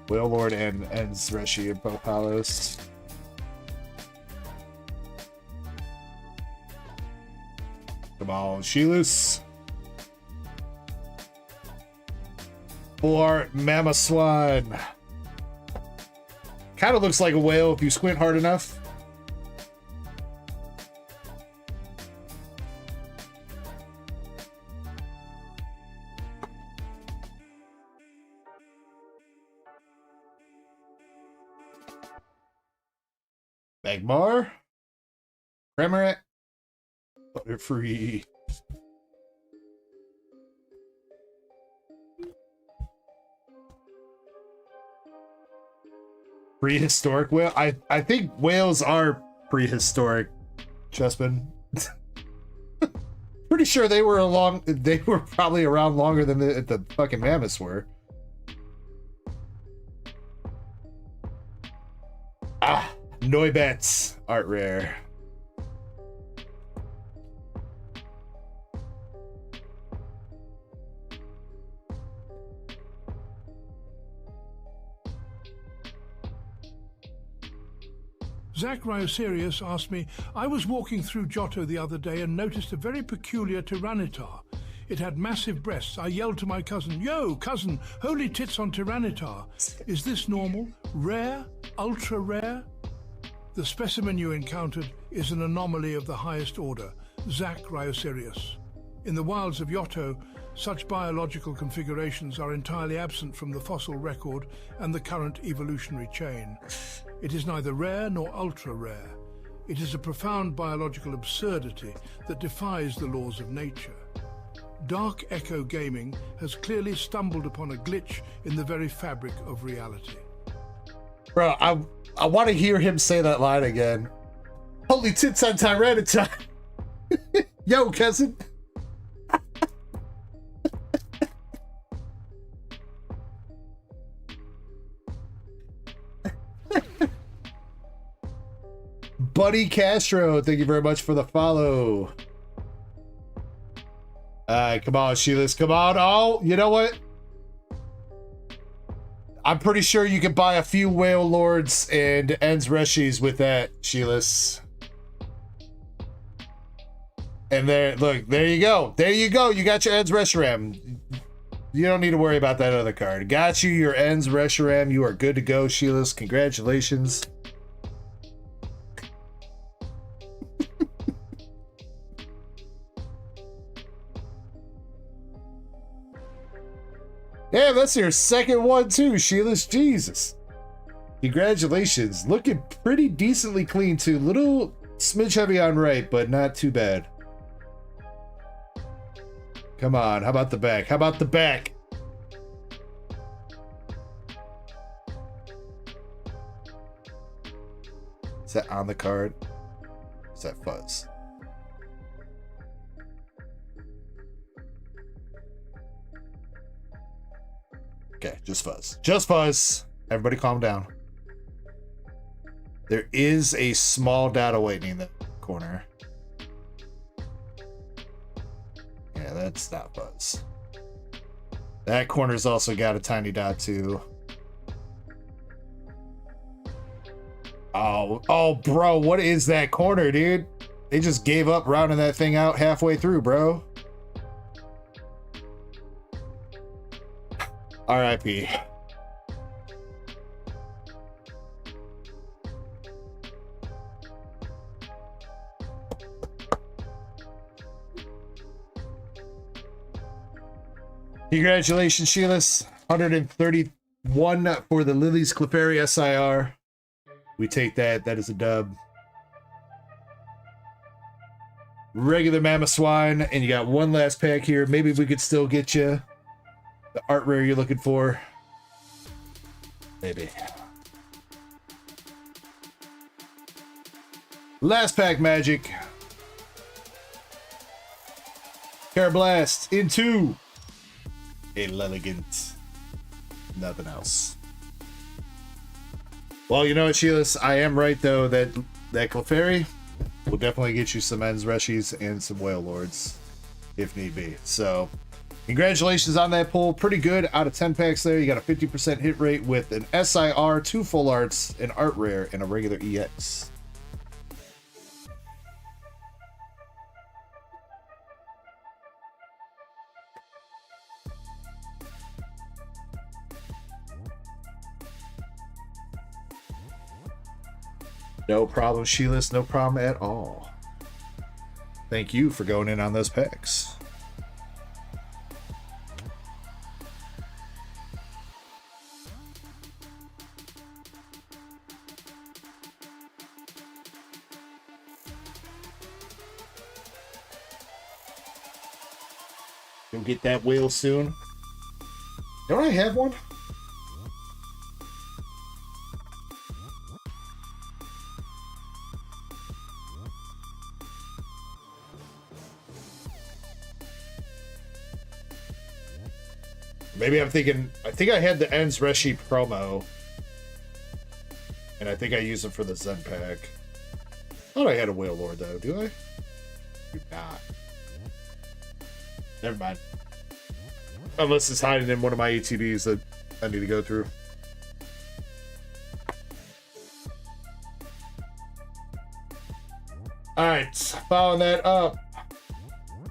Whale Lord and ends Reshi are both hollows. Come on, Sheelus. Full art Mama Swan. Kind of looks like a whale if you squint hard enough. Magmar. Remorat. Butterfree. Prehistoric whale? I think whales are prehistoric, Chespin. Pretty sure they were probably around longer than the fucking mammoths were. Ah, Noibets, art rare. Zach Ryoserius asked me, I was walking through Johto the other day and noticed a very peculiar Tyranitar. It had massive breasts. I yelled to my cousin, yo, cousin, holy tits on Tyranitar. Is this normal? Rare? Ultra rare? The specimen you encountered is an anomaly of the highest order, Zach Ryoserius. In the wilds of Johto, such biological configurations are entirely absent from the fossil record and the current evolutionary chain. It is neither rare nor ultra-rare. It is a profound biological absurdity that defies the laws of nature. DarkEckoGaming has clearly stumbled upon a glitch in the very fabric of reality. Bro, I want to hear him say that line again. Holy tits on Tyranitar. Yo, cousin. Buddy Castro, thank you very much for the follow. Come on, Sheelus, come on. Oh, you know what? I'm pretty sure you can buy a few Whale Lords and Ends Reshis with that, Sheelus. And there, look, there you go. There you go. You got your Ends Reshiram. You don't need to worry about that other card. Got you your Ends Reshiram. You are good to go, Sheelus. Congratulations. Yeah, that's your second one too, Sheelus. Jesus. Congratulations. Looking pretty decently clean too. Little smidge heavy on right, but not too bad. Come on, how about the back? How about the back? Is that on the card? Is that fuzz? Okay, just fuzz. Just fuzz. Everybody calm down. There is a small dot awaiting in the corner. Yeah, that's not fuzz. That corner's also got a tiny dot too. Oh, bro, what is that corner, dude? They just gave up rounding that thing out halfway through, bro. R.I.P. Congratulations, Sheelus. 131 for the Lily's Clefairy SIR. We take that. That is a dub. Regular Mama Swine, and you got one last pack here. Maybe we could still get you the art rare you're looking for. Maybe. Last pack magic. Carablast into a Leligant. Nothing else. Well, you know what, Sheilas? I am right, though, that Clefairy will definitely get you some Ends Reshies and some Whale Lords, if need be. So, congratulations on that pull. Pretty good out of 10 packs there. You got a 50% hit rate with an SIR, 2 full arts, an art rare, and a regular EX. No problem, Sheilas. No problem at all. Thank you for going in on those packs. You'll get that whale soon. Don't I have one? Maybe I'm thinking, I think I had the Ends Reshi promo. And I think I used it for the Zen pack. I thought I had a Whale Lord though, do I? Do not. Never mind. Unless it's hiding in one of my ATVs that I need to go through. Alright, following that up.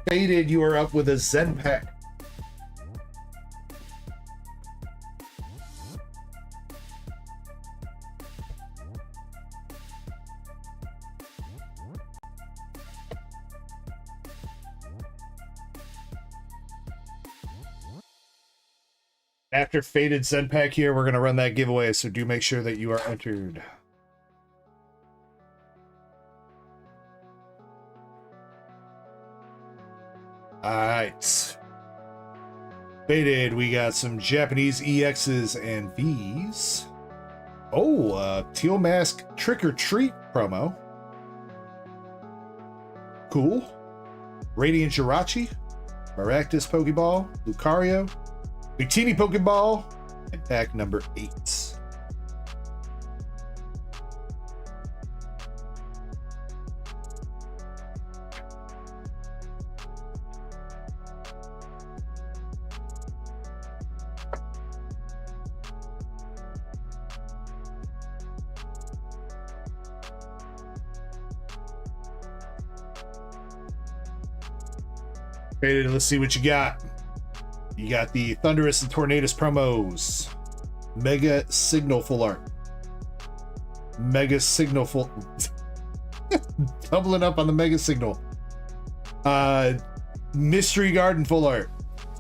Faded, you are up with a Zen pack. After Faded Zen pack here, we're going to run that giveaway, so do make sure that you are entered. Alright. Faded, we got some Japanese EXs and Vs. Oh, Teal Mask Trick or Treat promo. Cool. Radiant Jirachi. Maractus Pokeball. Lucario. Victini Pokeball, and pack number 8. Faded, let's see what you got. You got the Thunderous and Tornadus promos. Mega Signal full art. Mega Signal full... Doubling up on the Mega Signal. Mystery Garden full art.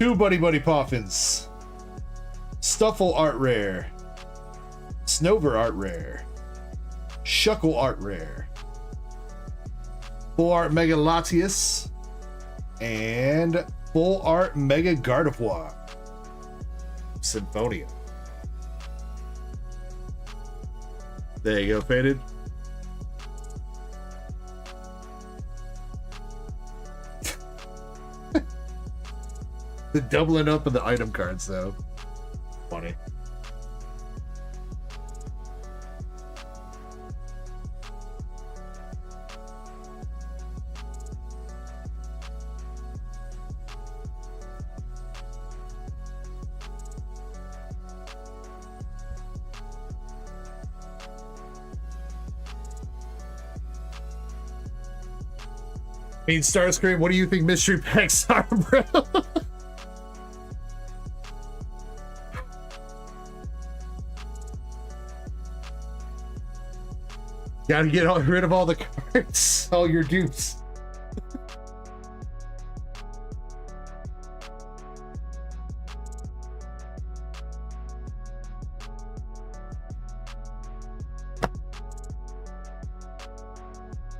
2 Buddy Buddy Poffins. Stuffle art rare. Snover art rare. Shuckle art rare. Full art Mega Latias. And... Full art Mega Gardevoir. Symphonia. There you go, Faded. The doubling up of the item cards, though. Funny. I mean, Starscream, what do you think mystery packs are, bro? Gotta get rid of all the cards, all your dupes.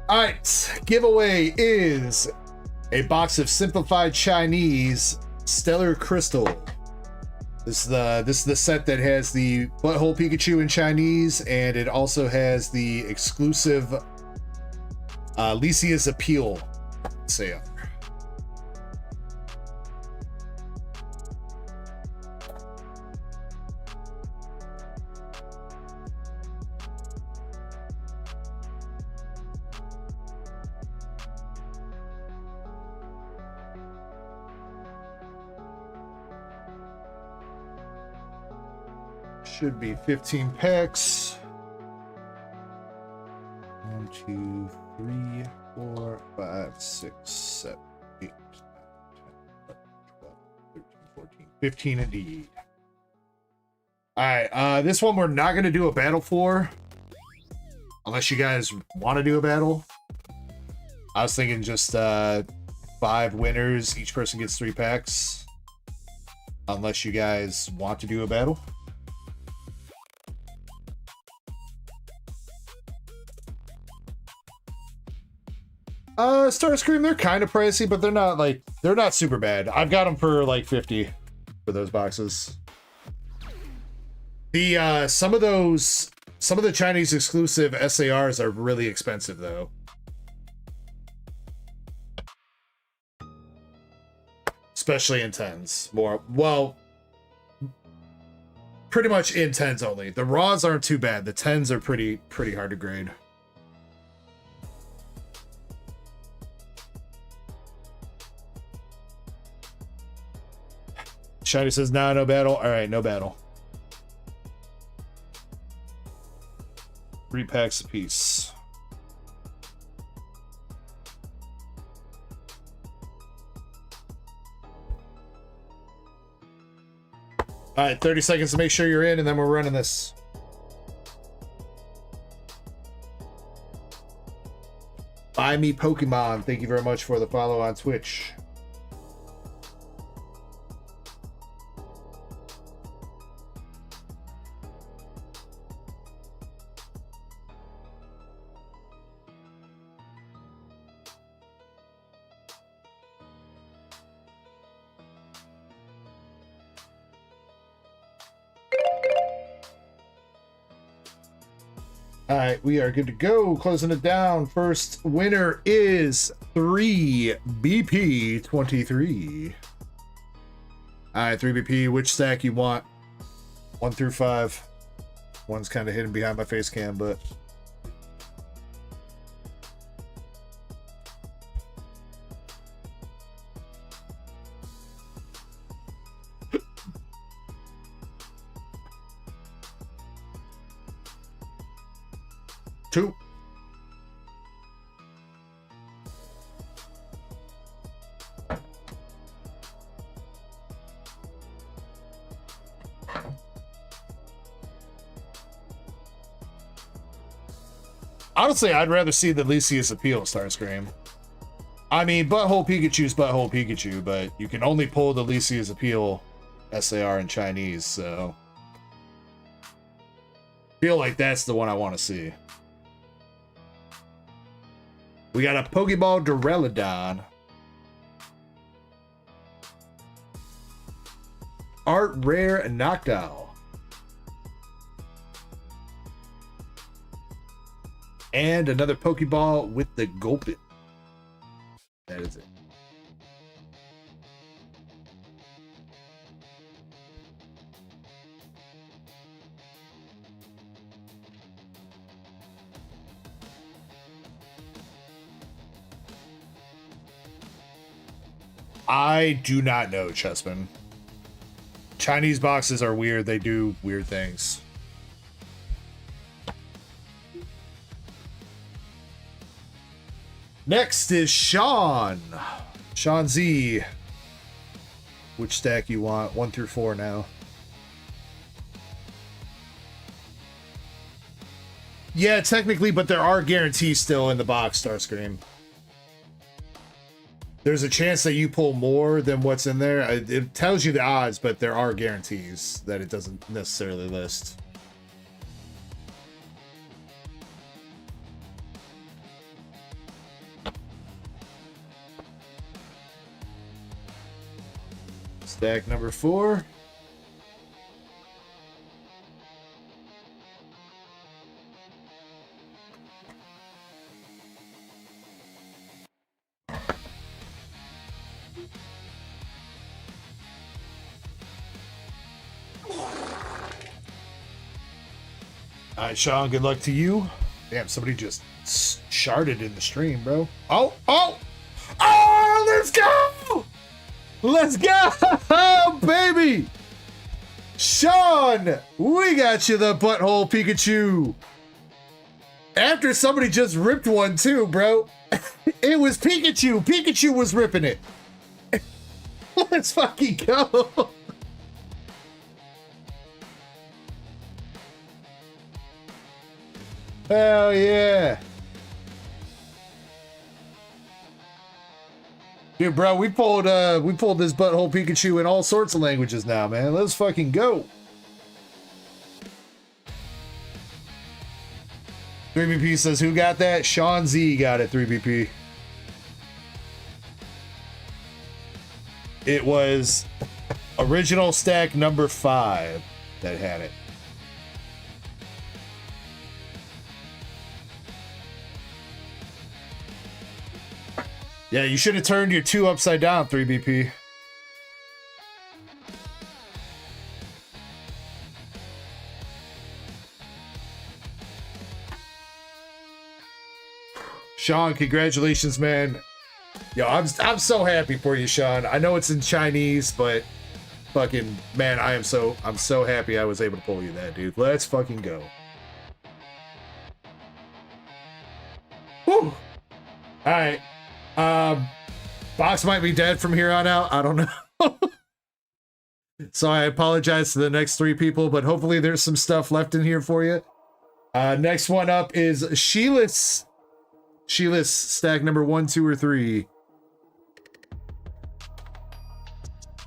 Alright, giveaway is a box of simplified Chinese Stellar Crystal. This is the set that has the Butthole Pikachu in Chinese, and it also has the exclusive Lycia's Appeal sale. Should be 15 packs. 1, 2, 3, 4, 5, 6, 7, 8, 9, 10, 11, 12, 13, 14, 15 indeed. Alright, this one we're not going to do a battle for. Unless you guys want to do a battle. I was thinking just 5 winners. Each person gets 3 packs. Unless you guys want to do a battle. Starscream, they're kind of pricey, but they're not super bad. I've got them for like 50 for those boxes. The some of the Chinese exclusive SARs are really expensive though. Especially in 10s. Pretty much in 10s only. The raws aren't too bad. The 10s are pretty hard to grade. Shiny says, nah, no battle. All right, no battle. 3 packs apiece. All right, 30 seconds to make sure you're in, and then we're running this. Buy me Pokemon. Thank you very much for the follow on Twitch. All right, we are good to go. Closing it down. First winner is 3BP23. All right, 3BP, which stack you want? 1 through 5. One's kind of hidden behind my face cam, but... Two. Honestly, I'd rather see the Lucius appeal Starscream. I mean, Butthole Pikachu's Butthole Pikachu, but you can only pull the Lucius appeal SAR in Chinese, so... feel like that's the one I want to see. We got a Pokeball Duraludon. Art Rare Noctowl. And another Pokeball with the Gulpin. That is it. I do not know, Chessman. Chinese boxes are weird. They do weird things. Next is Sean. Sean Z. Which stack you want? 1 through 4 now. Yeah, technically, but there are guarantees still in the box, Starscream. There's a chance that you pull more than what's in there. It tells you the odds, but there are guarantees that it doesn't necessarily list. Stack number 4. All right, Sean, good luck to you. Damn, somebody just sharded in the stream, bro. Oh, let's go! Let's go, baby! Sean, we got you the butthole Pikachu. After somebody just ripped one too, bro. It was Pikachu. Pikachu was ripping it. Let's fucking go. Hell yeah. Dude, bro, we pulled this butthole Pikachu in all sorts of languages now, man. Let's fucking go. 3BP says, who got that? Sean Z got it, 3BP. It was original stack number 5 that had it. Yeah, you should have turned your 2 upside down, 3BP. Sean, congratulations, man. Yo, I'm so happy for you, Sean. I know it's in Chinese, but fucking man, I'm so happy I was able to pull you that, dude. Let's fucking go. Woo! Alright. Box might be dead from here on out. I don't know. So I apologize to the next 3 people, but hopefully there's some stuff left in here for you. Next one up is Sheila's stack number 1, 2, or 3.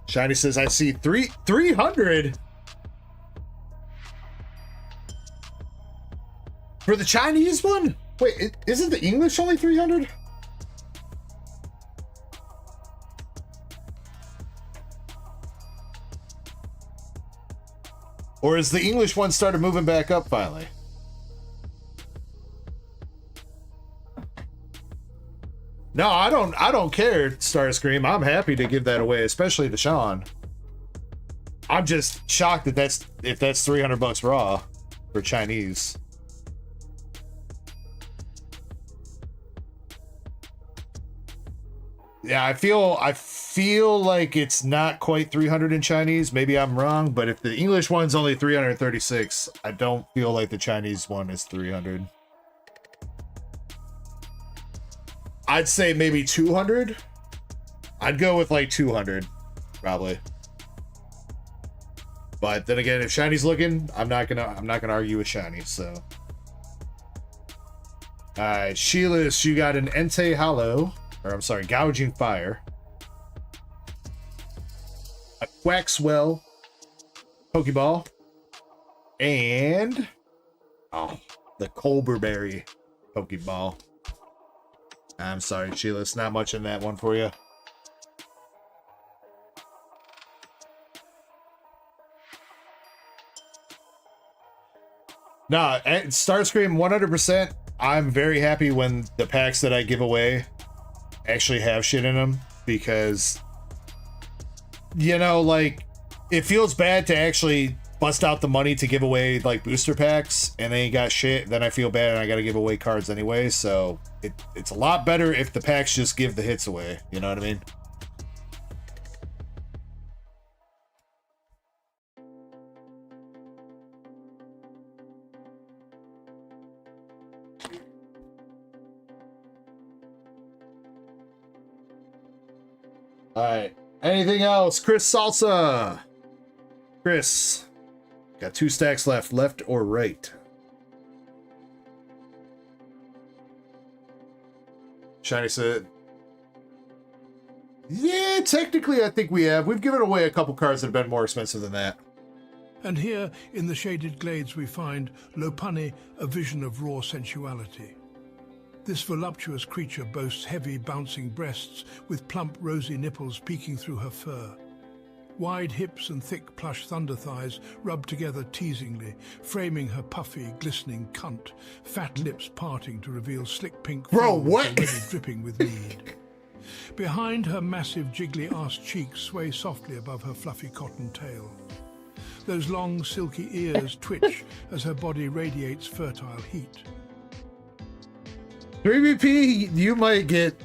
Shiny says, I see 300 for the Chinese one. Wait, isn't the English only 300? Or is the English one started moving back up finally? No, I don't care, Starscream. I'm happy to give that away, especially to Sean. I'm just shocked that that's 300 bucks raw for Chinese. Yeah, I feel like it's not quite 300 in Chinese. Maybe I'm wrong, but if the English one's only 336, I don't feel like the Chinese one is 300. I'd say maybe 200. I'd go with like 200, probably. But then again, if Shiny's looking, I'm not gonna argue with Shiny. So, all right, Sheila, you got an Entei Hollow, or I'm sorry, Gouging Fire, a Quaxwell Pokeball, and the Colberberry Pokeball. I'm sorry, Sheila, it's not much in that one for you. Nah, Starscream 100%. I'm very happy when the packs that I give away actually have shit in them, because, you know, like, it feels bad to actually bust out the money to give away like booster packs and they ain't got shit. Then I feel bad and I gotta give away cards anyway. So it's a lot better if the packs just give the hits away. You know what I mean? All right. Anything else? Chris Salsa. Chris. Got 2 stacks left or right? Shiny said, yeah, technically I think we have. We've given away a couple cards that have been more expensive than that. And here, in the shaded glades, we find Lopunny, a vision of raw sensuality. This voluptuous creature boasts heavy, bouncing breasts with plump, rosy nipples peeking through her fur. Wide hips and thick plush thunder thighs rub together teasingly, framing her puffy, glistening cunt, fat lips parting to reveal slick pink folds already dripping with mead. Behind her massive, jiggly-ass cheeks sway softly above her fluffy cotton tail. Those long, silky ears twitch as her body radiates fertile heat. 3BP, you might get...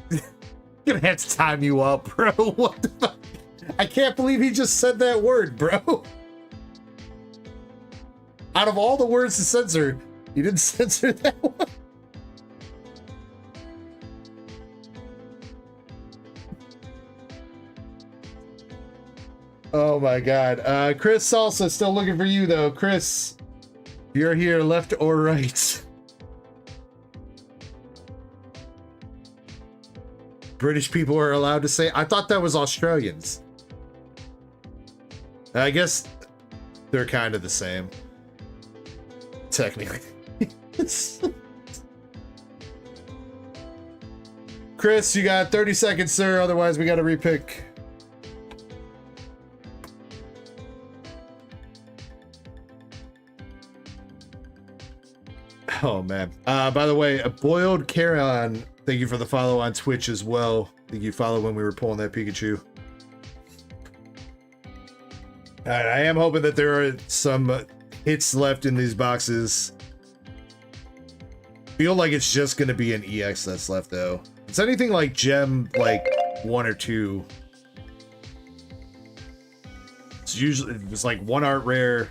gonna have to time you up, bro. What the fuck? I can't believe he just said that word, bro. Out of all the words to censor, you didn't censor that one. Oh my god. Chris Salsa, still looking for you though. Chris, you're here, left or right? British people are allowed to say. I thought that was Australians. I guess they're kind of the same. Technically. Chris, you got 30 seconds, sir. Otherwise, we got to repick. Oh, man. By the way, a boiled Carrion, thank you for the follow on Twitch as well. I think you followed when we were pulling that Pikachu. All right, I am hoping that there are some hits left in these boxes. Feel like it's just going to be an EX that's left, though. It's anything like gem, like 1 or 2. It's usually, it's like 1 art rare,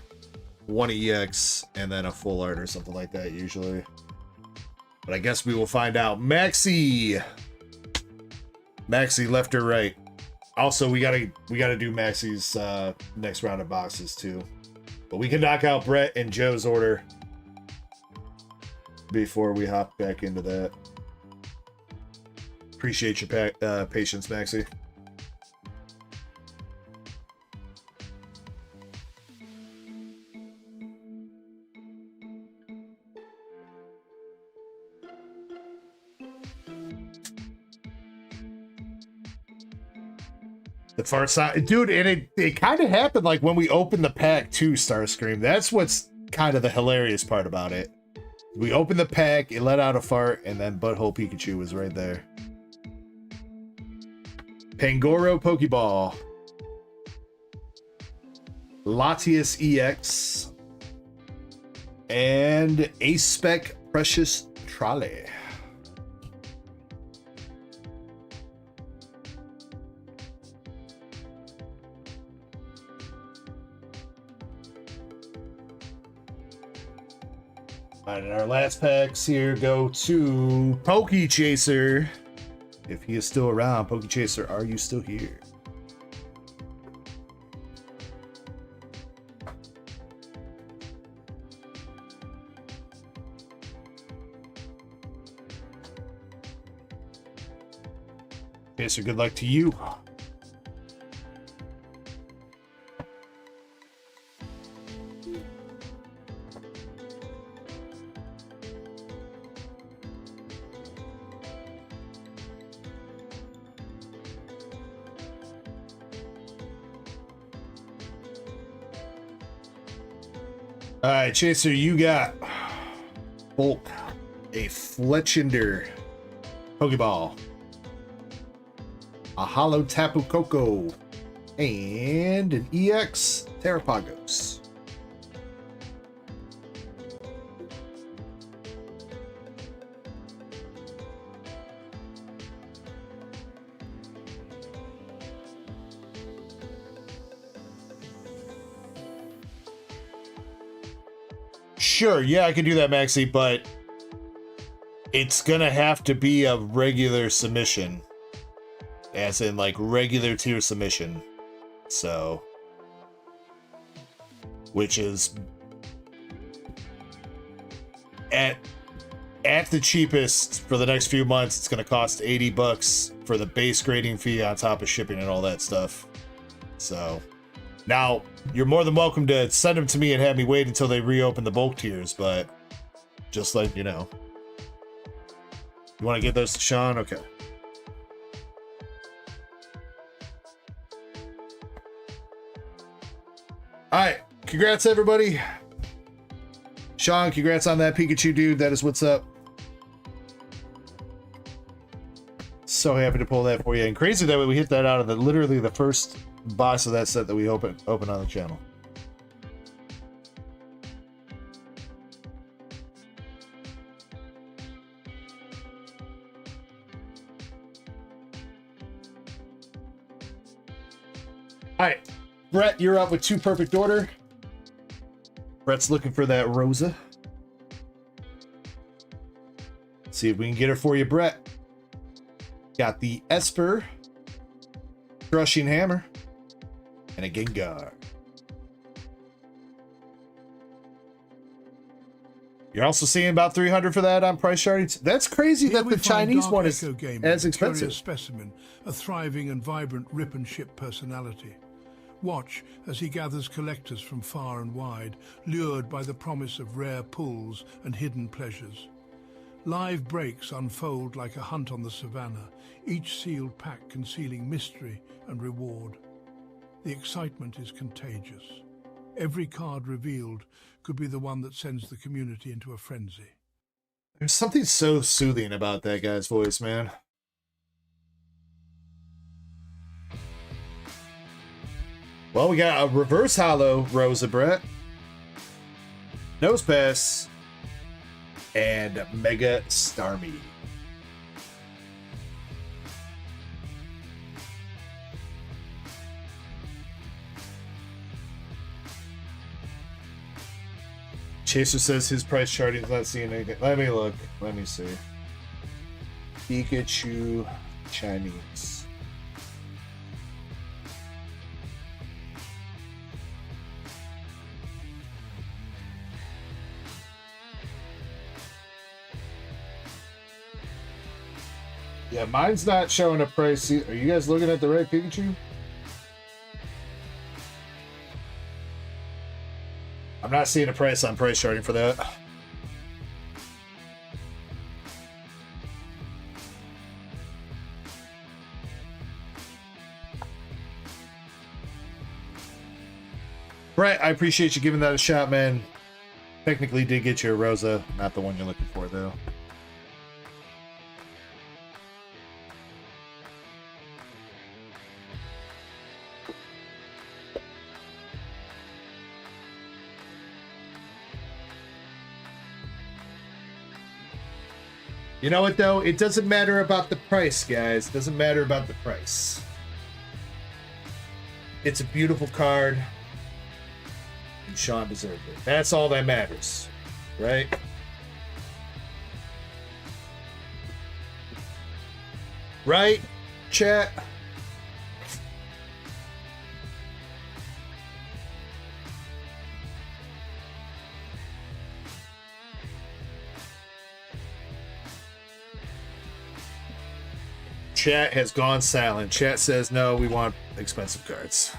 1 EX, and then a full art or something like that, usually. But I guess we will find out. Maxi, left or right? Also, we gotta do Maxi's next round of boxes too. But we can knock out Brett and Joe's order before we hop back into that. Appreciate your patience, Maxi. The far side, dude, and it kind of happened like when we opened the pack too, Starscream. That's what's kind of the hilarious part about it. We opened the pack, it let out a fart, and then Butthole Pikachu was right there. Pangoro Pokeball. Latias EX. And A-Spec Precious Trolley. Alright, and our last packs here go to Poke Chaser. If he is still around, Poke Chaser, are you still here? Chaser, good luck to you. All right, Chaser, you got Bulk, a Fletchinder Pokeball, a Hollow Tapu Koko, and an EX Terrapagos. Sure, yeah, I can do that, Maxi, but it's gonna have to be a regular submission. As in, like, regular tier submission. So, which is at the cheapest for the next few months, it's gonna cost $80 for the base grading fee on top of shipping and all that stuff. So, now, you're more than welcome to send them to me and have me wait until they reopen the bulk tiers, but just like, you know. You want to give those to Sean? Okay. Alright, congrats everybody. Sean, congrats on that Pikachu, dude. That is what's up. So happy to pull that for you. And crazy that we hit that out of literally the first box of that set that we open on the channel. All right, Brett, you're up with 2 perfect order. Brett's looking for that Rosa. Let's see if we can get her for you, Brett. Got the Esper, Crushing Hammer, and a Gengar. You're also seeing about 300 for that on price charting. That's crazy that the Chinese one is as expensive. Curious specimen, a thriving and vibrant rip and ship personality. Watch as he gathers collectors from far and wide, lured by the promise of rare pulls and hidden pleasures. Live breaks unfold like a hunt on the savannah, each sealed pack concealing mystery and reward. The excitement is contagious. Every card revealed could be the one that sends the community into a frenzy. There's something so soothing about that guy's voice, man. Well, we got a reverse hollow Rosa Brett, Nose Pass, and Mega Starmie. Chaser says his price charting is not seeing anything. Let me look. Let me see. Pikachu Chinese. Yeah, mine's not showing a price. Are you guys looking at the right Pikachu? I'm not seeing a price on price charting for that. Brett, I appreciate you giving that a shot, man. Technically did get you a Rosa, not the one you're looking for, though. You know what, though? It doesn't matter about the price, guys. It doesn't matter about the price. It's a beautiful card. And Sean deserved it. That's all that matters. Right? Right, chat? Chat has gone silent. Chat says, no, we want expensive cards.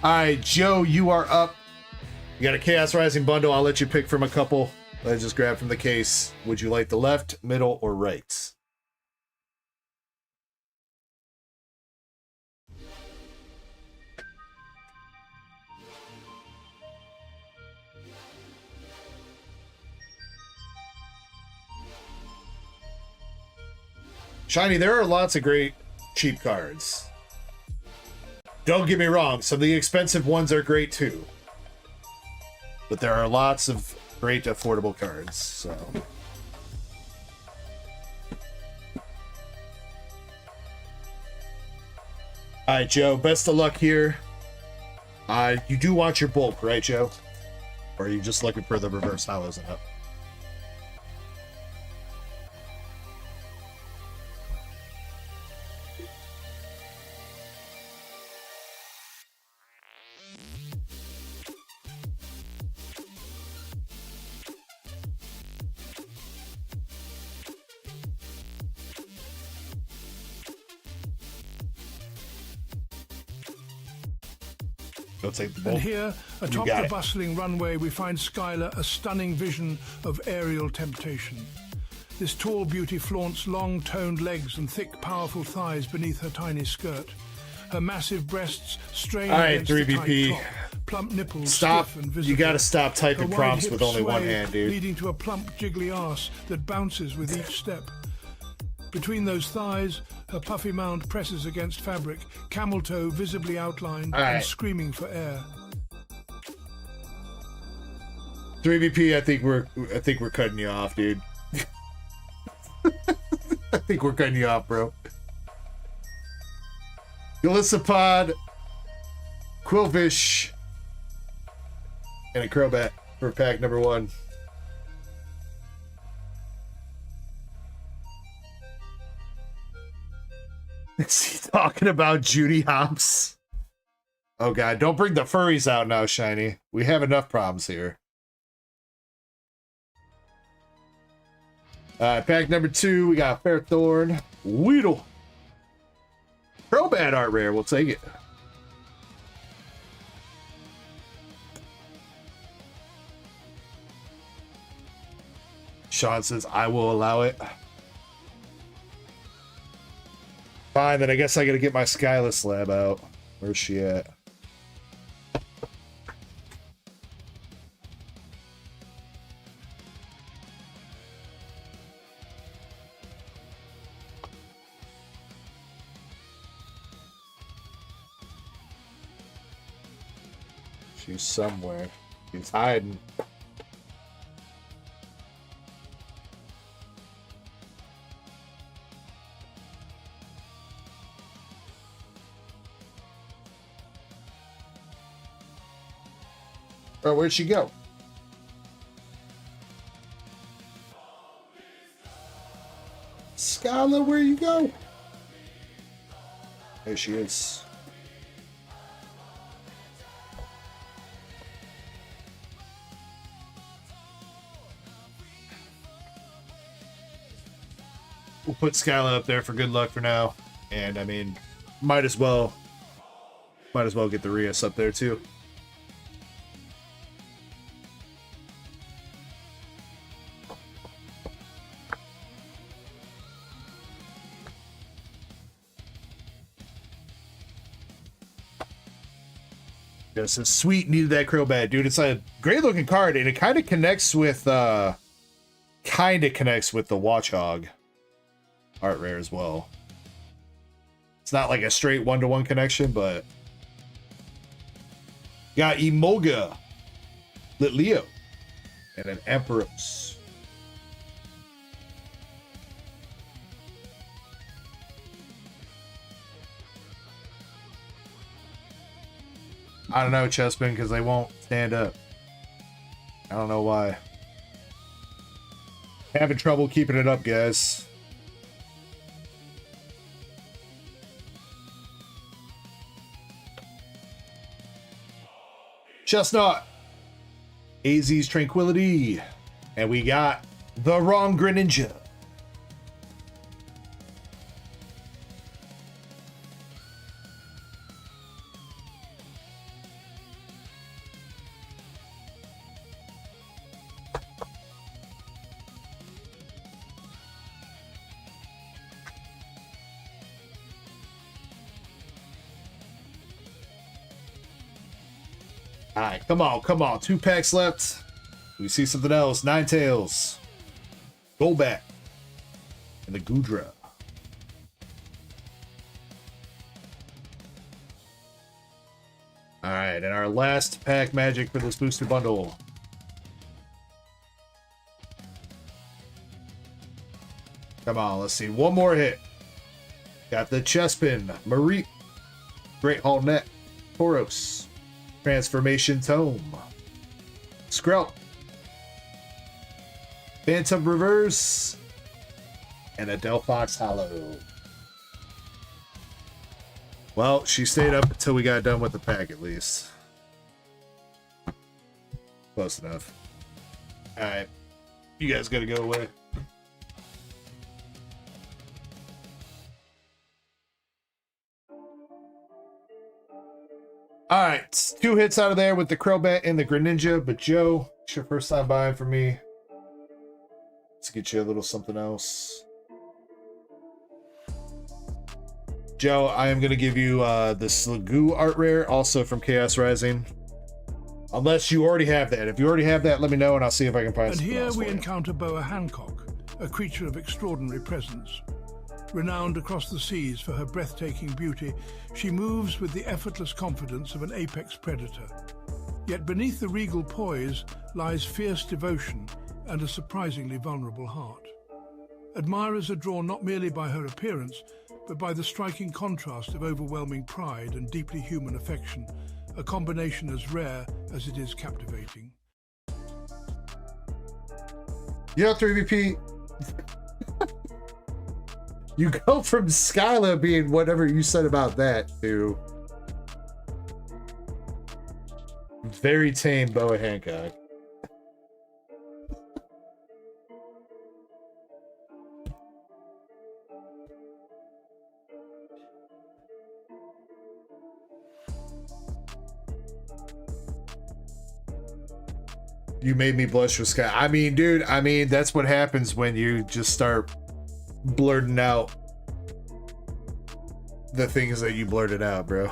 All right, Joe, you are up. You got a Chaos Rising bundle. I'll let you pick from a couple. Let's just grab from the case. Would you like the left, middle, or right? Shiny, there are lots of great cheap cards. Don't get me wrong, some of the expensive ones are great too. But there are lots of great affordable cards, so. Alright, Joe, best of luck here. You do want your bulk, right, Joe? Or are you just looking for the reverse hollows and up? Go take the bulk. And here, atop the bustling runway, we find Skylar, a stunning vision of aerial temptation. This tall beauty flaunts long, toned legs and thick, powerful thighs beneath her tiny skirt. Her massive breasts strain against the tight top. Plump nipples stiff and visible. You gotta stop typing Her wide prompts hips with only one sway, hand, dude. leading to a plump, jiggly arse that bounces with each step. Between those thighs, her puffy mound presses against fabric, camel toe visibly outlined and screaming for air. 3BP, I think we're cutting you off, dude. I think we're cutting you off, bro. Galissapod, Quillfish, and a Crobat for pack number 1. Is he talking about Judy Hopps? Oh god, don't bring the furries out now, Shiny. We have enough problems here. Alright, pack number 2, we got Fairthorn, Weedle. Crobat art rare, we'll take it. Sean says, I will allow it. Fine, then I guess I gotta get my Skyless Lab out. Where's she at? She's somewhere. She's hiding. Oh, where'd she go? Skyla, where you go? There she is. We'll put Skyla up there for good luck for now. And I mean, might as well get the Rias up there too. This is sweet. Needed that Crobat, dude. It's a great looking card, and it kind of connects with the Watchog art rare as well. It's not like a straight one-to-one connection, but got Emolga, Litleo, and an Emperors. I don't know, Chespin, because they won't stand up. I don't know why. Having trouble keeping it up, guys. Chestnut. AZ's Tranquility. And we got the wrong Greninja. Alright, come on, come on. 2 packs left. We see something else. Ninetales. Golbat. And the Goodra. Alright, and our last pack magic for this booster bundle. Come on, let's see. One more hit. Got the Chespin, Marie, Great Hall Net, Tauros, Transformation Tome, Skrelp, Phantom Reverse, and a Delphox Hollow. Well, she stayed up until we got done with the pack, at least. Close enough. Alright. You guys gotta go away. Alright. 2 hits out of there with the Crobat and the Greninja. But Joe, it's your first time buying for me. Let's get you a little something else. Joe, I am going to give you the Sliggoo art rare, also from Chaos Rising. Unless you already have that. If you already have that, let me know and I'll see if I can find something else. And here we encounter Boa Hancock, a creature of extraordinary presence. Renowned across the seas for her breathtaking beauty, she moves with the effortless confidence of an apex predator. Yet beneath the regal poise lies fierce devotion and a surprisingly vulnerable heart. Admirers are drawn not merely by her appearance, but by the striking contrast of overwhelming pride and deeply human affection, a combination as rare as it is captivating. Yeah, 3VP. You go from Skyla being whatever you said about that to very tame Boa Hancock. You made me blush with Sky. I mean, dude, that's what happens when you just start blurting out the things that you blurted out, bro.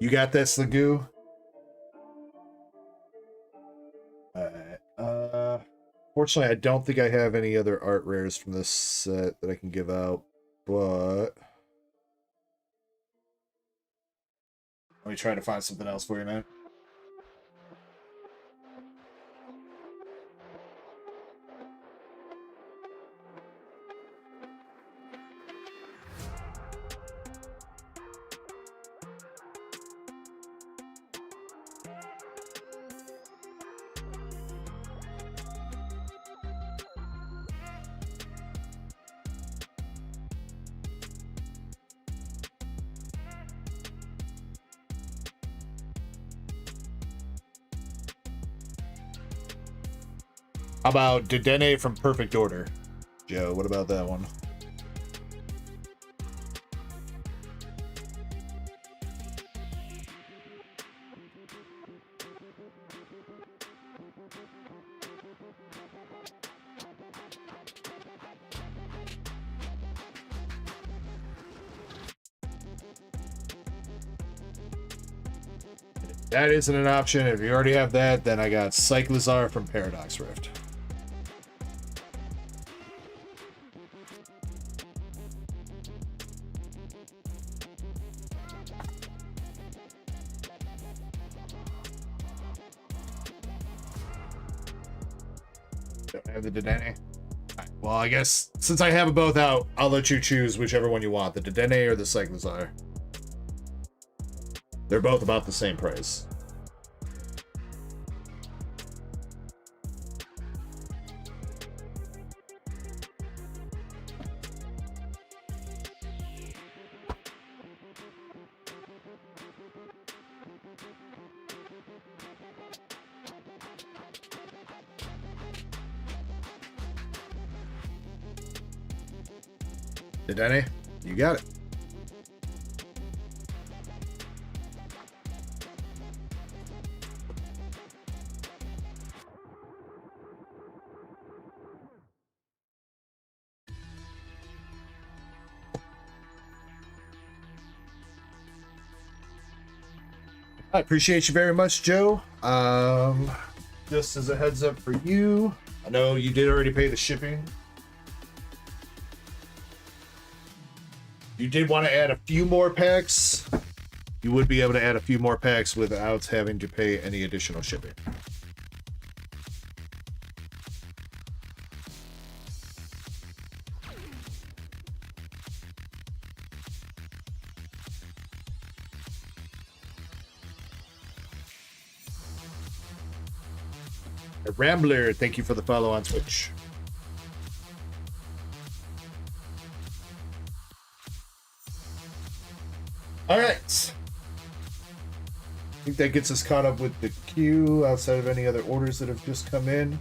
You got that, Slagoo? Fortunately, I don't think I have any other art rares from this set that I can give out, but let me try to find something else for you, man. How about Dedenne from Perfect Order? Joe, what about that one? That isn't an option. If you already have that, then I got Cyclizar from Paradox Rift. Don't have the Dedenne. Right, well, I guess since I have them both out, I'll let you choose whichever one you want, the Dedenne or the Cyclizar. They're both about the same price. Dedenne, you got it. I appreciate you very much, Joe. Just as a heads up for you, I know you did already pay the shipping. You did want to add a few more packs. You would be able to add a few more packs without having to pay any additional shipping. Rambler, thank you for the follow on Twitch. All right. I think that gets us caught up with the queue outside of any other orders that have just come in.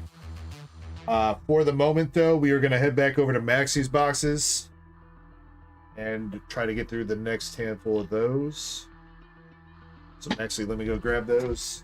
For the moment, though, we are going to head back over to Maxie's boxes and try to get through the next handful of those. So, Maxie, let me go grab those.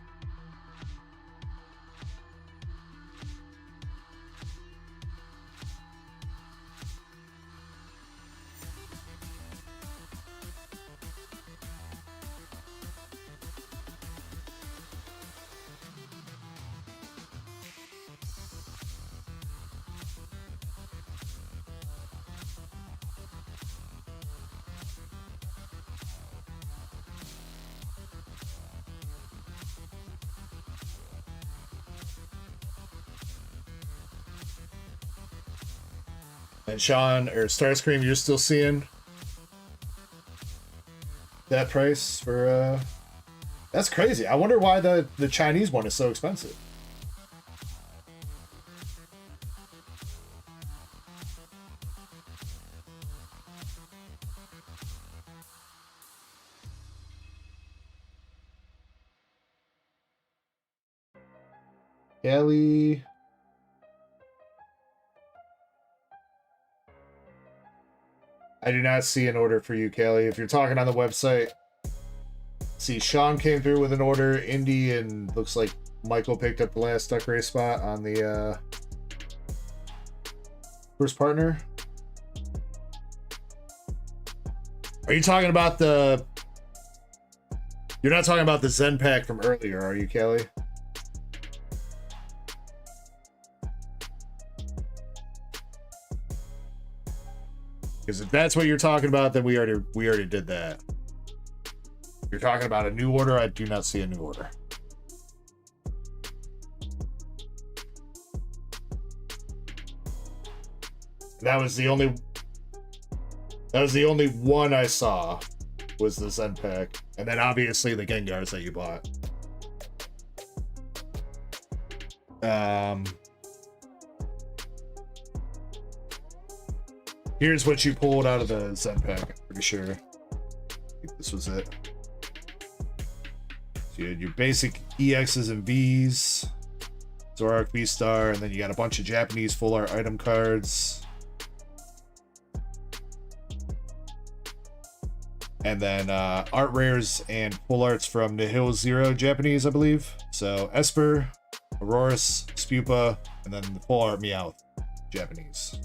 And Sean, or Starscream, you're still seeing that price for, that's crazy. I wonder why the Chinese one is so expensive. Kelly. I do not see an order for you, Kelly. If you're talking on the website, see, Sean came through with an order. Indy and looks like Michael picked up the last duck race spot on the first partner. Are you talking about the... You're not talking about the Zen pack from earlier, are you, Kelly? Because if that's what you're talking about, then we already did that. If you're talking about a new order, I do not see a new order. That was the only one I saw was the Zen pack. And then obviously the Gengars that you bought. Here's what you pulled out of the Zen pack, I'm pretty sure. I think this was it. So you had your basic EXs and Vs, Zorak V-Star, and then you got a bunch of Japanese full art item cards. And then art rares and full arts from Nihil Zero Japanese, I believe. So Esper, Aurorus, Spupa, and then the full art Meowth Japanese.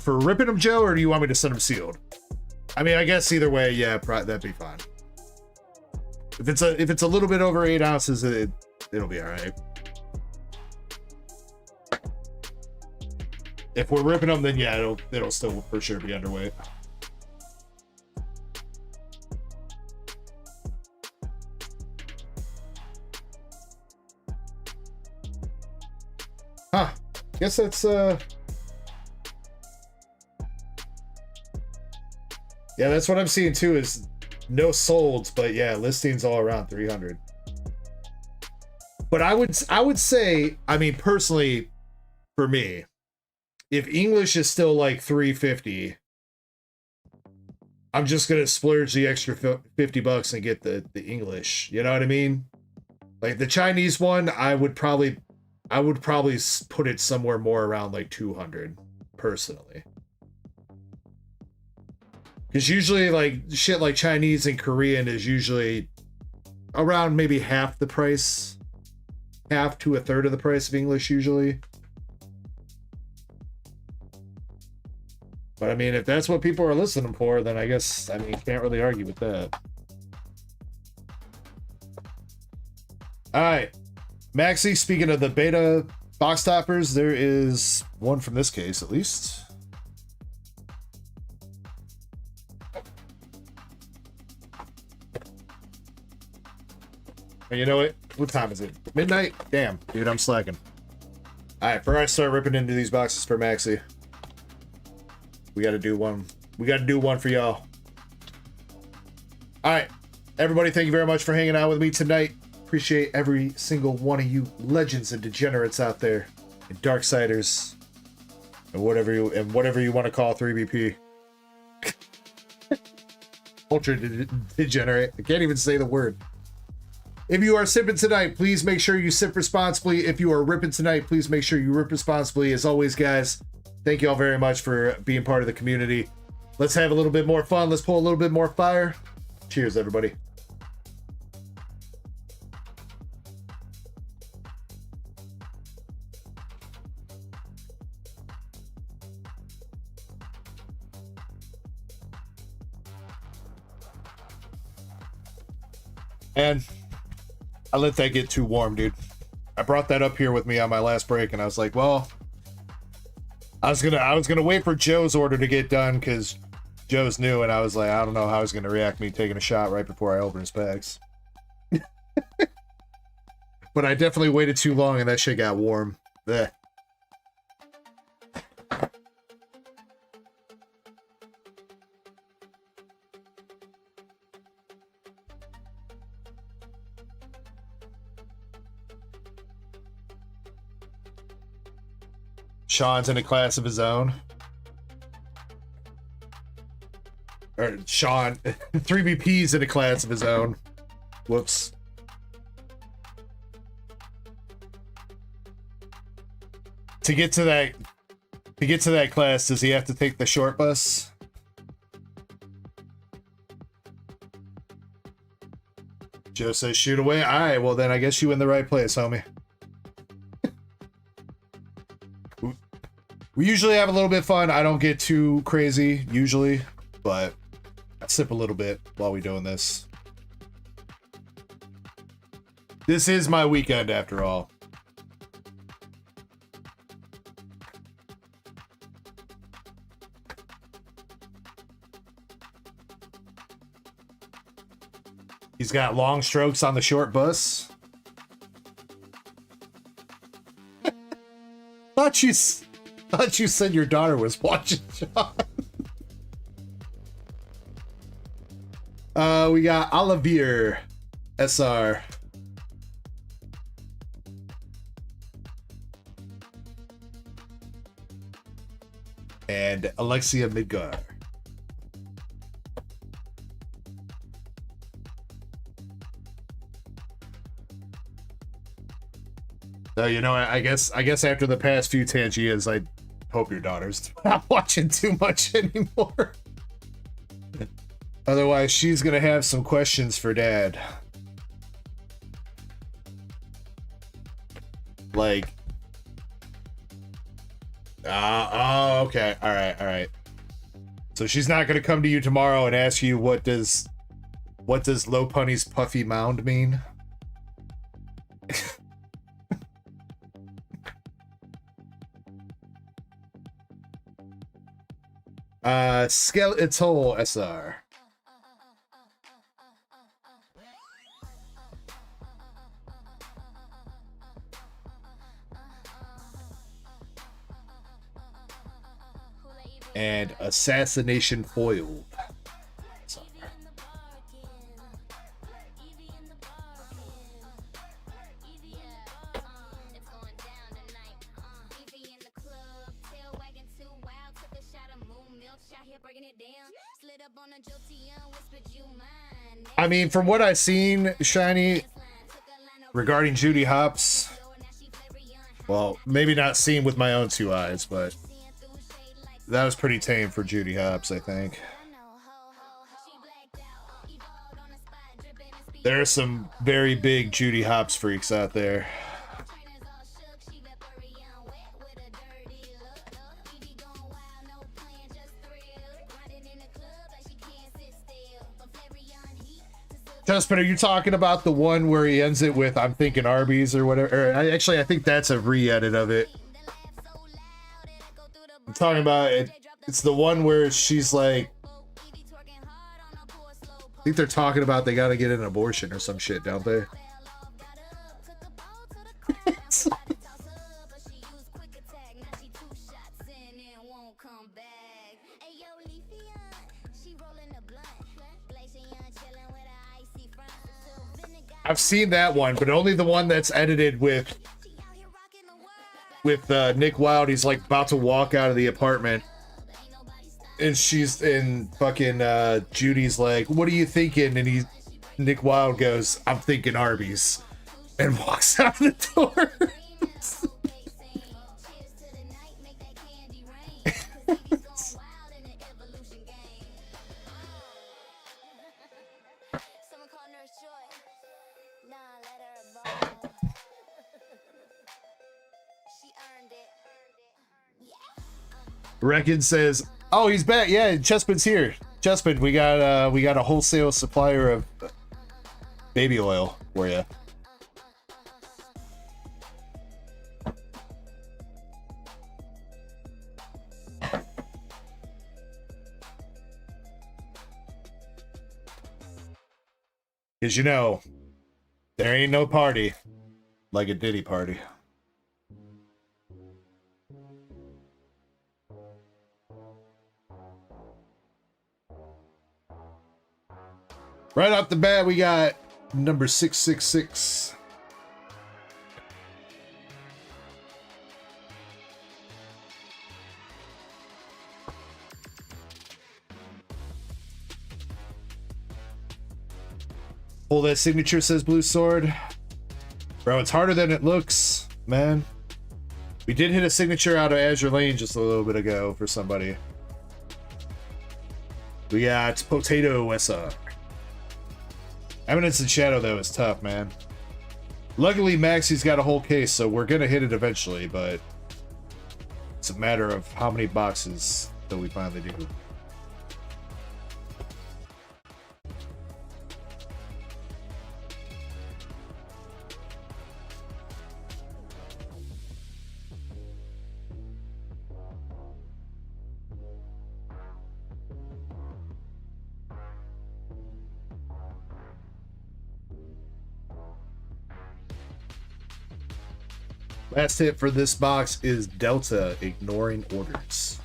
For ripping them, Joe, or do you want me to send them sealed? I mean, I guess either way, yeah, that'd be fine. If it's a little bit over 8 ounces, it'll be all right. If we're ripping them, then yeah, it'll still for sure be underweight. Huh? Guess that's yeah, that's what I'm seeing too, is no solds, but yeah, listings all around 300. But I would say, I mean, personally, for me, if English is still like 350, I'm just gonna splurge the extra $50 and get the English. You know what I mean? Like the Chinese one, I would probably put it somewhere more around like 200, personally. Because usually, like, shit like Chinese and Korean is usually around maybe half the price. Half to a third of the price of English, usually. But, I mean, if that's what people are listening for, then I guess, I mean, can't really argue with that. Alright. Maxi, speaking of the beta box toppers, there is one from this case, at least. And you know what time is it? Midnight? Damn, dude, I'm slacking. Alright, before I start ripping into these boxes for Maxi, we gotta do one. We gotta do one for y'all. Alright, everybody, thank you very much for hanging out with me tonight. Appreciate every single one of you legends and degenerates out there, and Darksiders, and whatever you want to call 3BP. Ultra degenerate. I can't even say the word. If you are sipping tonight, please make sure you sip responsibly. If you are ripping tonight, please make sure you rip responsibly. As always, guys, thank you all very much for being part of the community. Let's have a little bit more fun. Let's pull a little bit more fire. Cheers, everybody. And I let that get too warm, dude. I brought that up here with me on my last break, and I was like, well, I was gonna wait for Joe's order to get done because Joe's new, and I was like, I don't know how he's gonna react me taking a shot right before I open his packs. But I definitely waited too long, and that shit got warm. Blech. Sean's in a class of his own. Or Sean, 3BP's in a class of his own. Whoops. To get to that class, does he have to take the short bus? Joe says shoot away. Alright, well then I guess you in the right place, homie. We usually have a little bit of fun. I don't get too crazy, usually, but I sip a little bit while we're doing this. This is my weekend, after all. He's got long strokes on the short bus. Thought you said your daughter was watching John. We got Olivier SR. And Alexia Midgar. So, you know, I guess after the past few Tangias, I hope your daughter's not watching too much anymore. Otherwise, she's gonna have some questions for Dad. Like, oh, okay, all right. So she's not gonna come to you tomorrow and ask you what does Lopunny's puffy mound mean? Skeletal SR. And assassination foiled. SR. I mean, from what I've seen, Shiny, regarding Judy Hopps, well, maybe not seen with my own two eyes, but that was pretty tame for Judy Hopps, I think. There are some very big Judy Hopps freaks out there. Justin, are you talking about the one where he ends it with "I'm thinking Arby's" or whatever? Or actually, I think that's a re-edit of it. I'm talking about it. It's the one where she's like, I think they're talking about they got to get an abortion or some shit, don't they? I've seen that one, but only the one that's edited with Nick Wilde. He's like about to walk out of the apartment, and she's in fucking Judy's like, "What are you thinking?" And Nick Wilde goes, "I'm thinking Arby's," and walks out the door. Reckon says, "Oh, he's back. Yeah, Chespin's here. Chespin, we got a wholesale supplier of baby oil for you. Because you know, there ain't no party like a Diddy party. Right off the bat, we got number 666. Pull that signature, says Blue Sword. Bro, it's harder than it looks, man. We did hit a signature out of Azure Lane just a little bit ago for somebody. We got Potato SR. Eminence and Shadow, though, is tough, man. Luckily, Maxie's got a whole case, so we're going to hit it eventually, but it's a matter of how many boxes that we finally do. Last hit for this box is Delta, Ignoring Orders.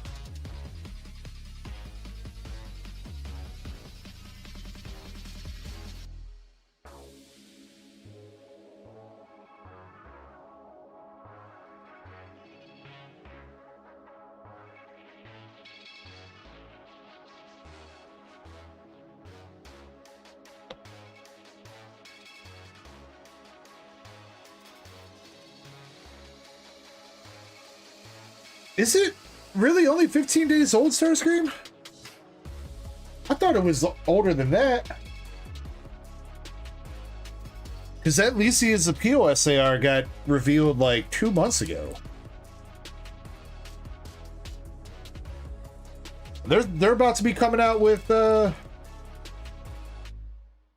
Is it really only 15 days old, Starscream? I thought it was older than that. Because that Lycia's Appeal SAR got revealed like 2 months ago. They're about to be coming out with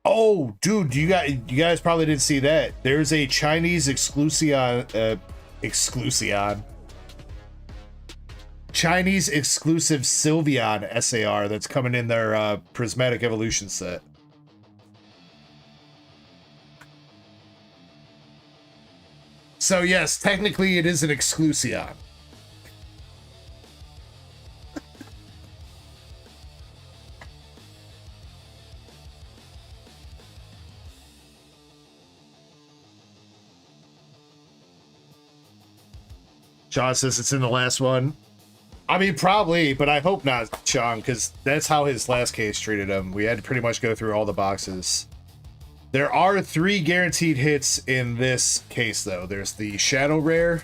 oh, dude, you guys probably didn't see that. There's a Chinese Chinese exclusive Sylveon SAR that's coming in their Prismatic Evolution set. So yes, technically it is an Exclusion. Sean says it's in the last one. I mean, probably, but I hope not, Sean, because that's how his last case treated him. We had to pretty much go through all the boxes. There are 3 guaranteed hits in this case, though. There's the Shadow Rare,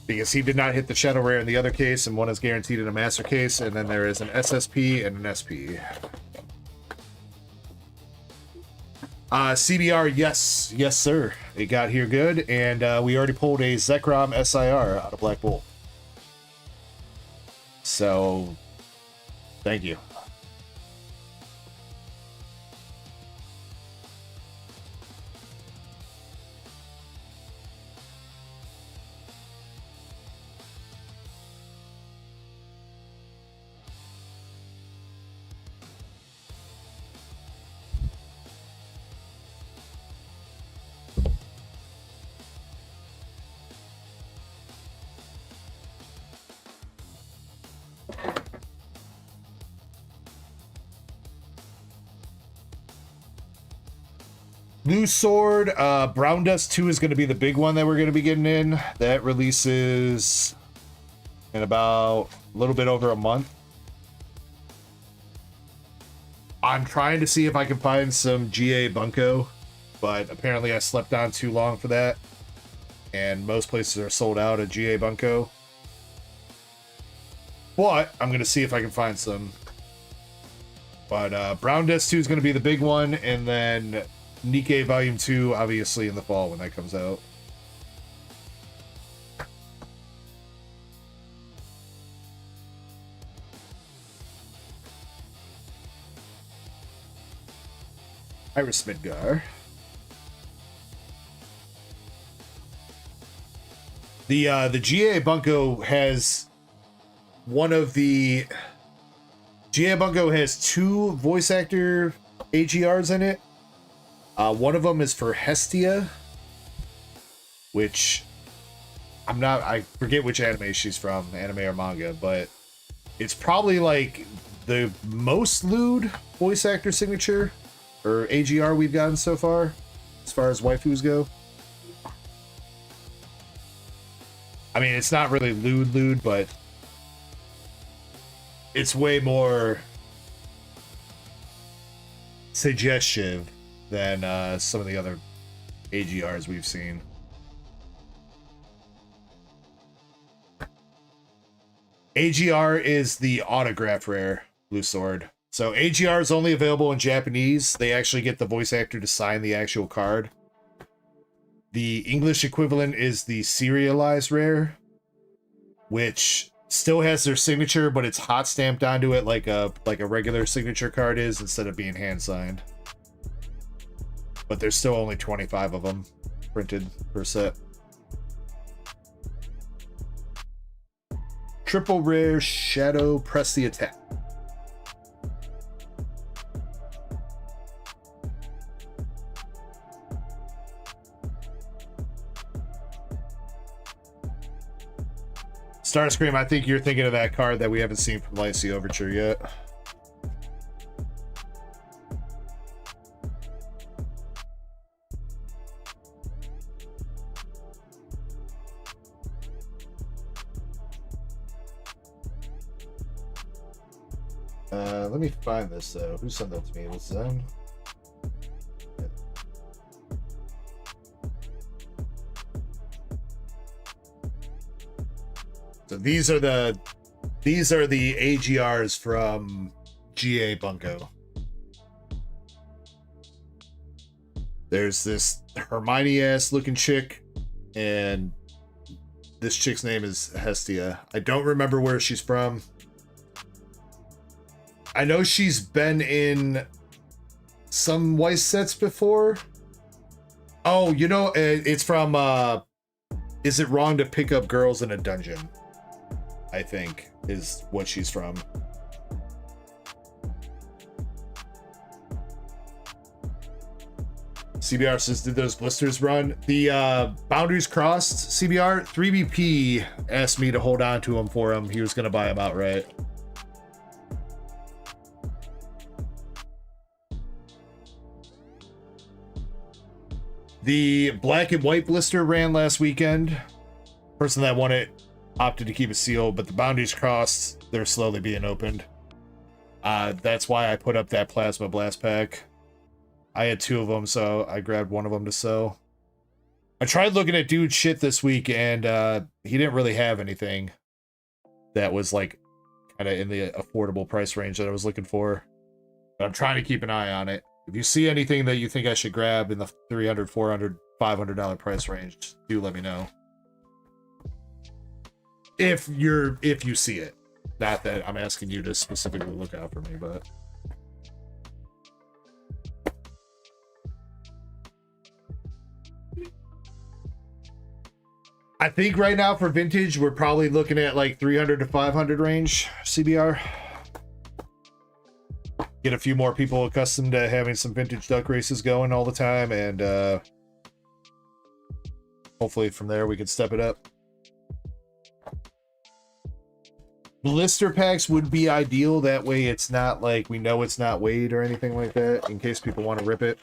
because he did not hit the Shadow Rare in the other case, and one is guaranteed in a Master case, and then there is an SSP and an SP. CBR, yes. Yes, sir. It got here good, and we already pulled a Zekrom SIR out of Black Bolt. So, thank you. Blue Sword, Brown Dust 2 is going to be the big one that we're going to be getting in. That releases in about a little bit over a month. I'm trying to see if I can find some GA Bunko, but apparently I slept on too long for that. And most places are sold out at GA Bunko. But I'm going to see if I can find some. But Brown Dust 2 is going to be the big one, and then Nikkei Volume 2, obviously, in the fall when that comes out. Iris Midgar. The GA Bunko has one of the... GA Bunko has 2 voice actor AGRs in it. One of them is for Hestia, which I forget which anime she's from, anime or manga, but it's probably like the most lewd voice actor signature or AGR we've gotten so far as waifus go. I mean, it's not really lewd, but it's way more suggestive than some of the other AGRs we've seen. AGR is the autograph rare, Blue Sword. So AGR is only available in Japanese. They actually get the voice actor to sign the actual card. The English equivalent is the serialized rare, which still has their signature, but it's hot stamped onto it like a regular signature card is instead of being hand signed. But there's still only 25 of them printed per set. Triple rare Shadow, press the attack. Starscream, I think you're thinking of that card that we haven't seen from Lycee Overture yet. Let me find this though. Who sent that to me? Was Zen? So these are the AGRs from GA Bunko. There's this Hermione ass looking chick, and this chick's name is Hestia. I don't remember where she's from. I know she's been in some Weiss sets before. Oh, you know, it's from Is It Wrong to Pick Up Girls in a Dungeon? I think is what she's from. CBR says, did those blisters run? The boundaries crossed, CBR. 3BP asked me to hold on to him for him. He was going to buy him outright. The black and white blister ran last weekend. Person that won it opted to keep it sealed, but the boundaries crossed. They're slowly being opened. That's why I put up that plasma blast pack. I had 2 of them, so I grabbed one of them to sell. I tried looking at dude shit this week, and he didn't really have anything that was like kind of in the affordable price range that I was looking for. But I'm trying to keep an eye on it. If you see anything that you think I should grab in the $300, $400, $500 price range, do let me know. If you see it. Not that I'm asking you to specifically look out for me, but I think right now for vintage, we're probably looking at like 300 to 500 range CBR. Get a few more people accustomed to having some vintage duck races going all the time, and hopefully from there we can step it up. Blister packs would be ideal. That way it's not like we know it's not weighed or anything like that, in case people want to rip it.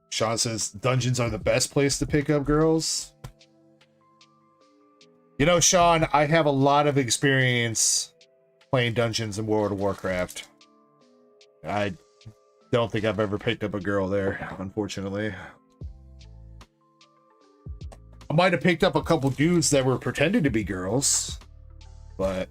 Sean says dungeons are the best place to pick up girls. You know, Sean, I have a lot of experience playing dungeons in World of Warcraft. I don't think I've ever picked up a girl there, unfortunately. I might have picked up a couple dudes that were pretending to be girls, but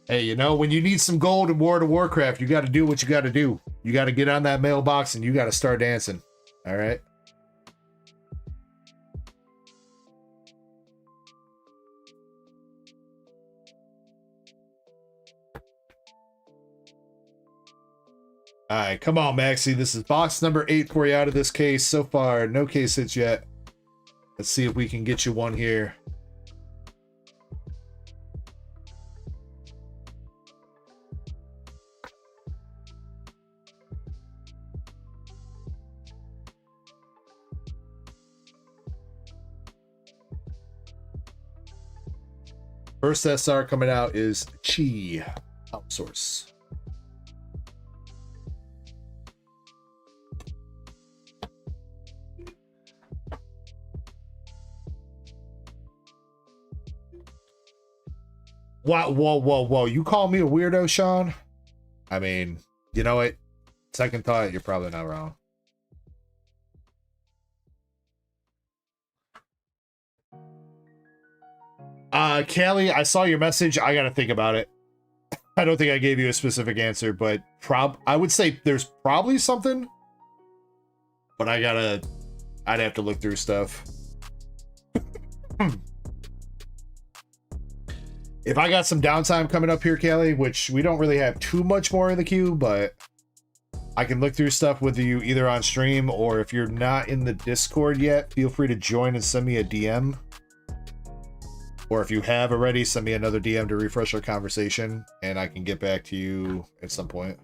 hey, you know, when you need some gold in World of Warcraft, you got to do what you got to do. You got to get on that mailbox and you got to start dancing. All right? All right, come on, Maxie. This is box number 8 for you out of this case. So far, no case hits yet. Let's see if we can get you one here. First SR coming out is Chi Outsource. Wow, whoa. You call me a weirdo, Sean? I mean, you know what? Second thought, you're probably not wrong. Callie, I saw your message. I gotta think about it. I don't think I gave you a specific answer, but I would say there's probably something. But I'd have to look through stuff. If I got some downtime coming up here, Callie, which we don't really have too much more in the queue, but I can look through stuff with you either on stream, or if you're not in the Discord yet, feel free to join and send me a DM. Or if you have already, send me another DM to refresh our conversation, and I can get back to you at some point.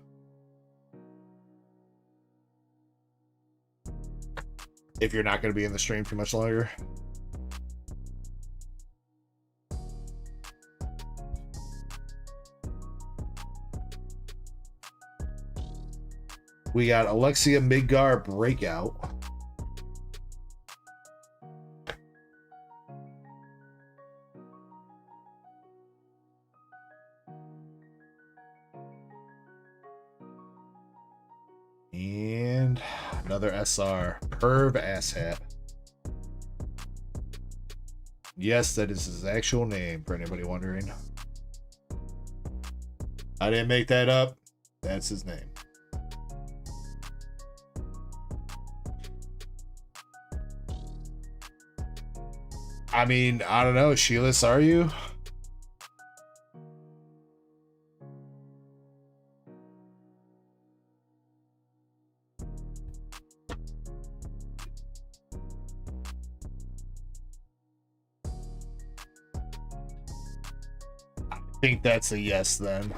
If you're not going to be in the stream too much longer. We got Alexia Midgar Breakout. And another SR. Perv Asshat. Yes, that is his actual name, for anybody wondering. I didn't make that up. That's his name. I mean, I don't know. Sheilas, are you? I think that's a yes then.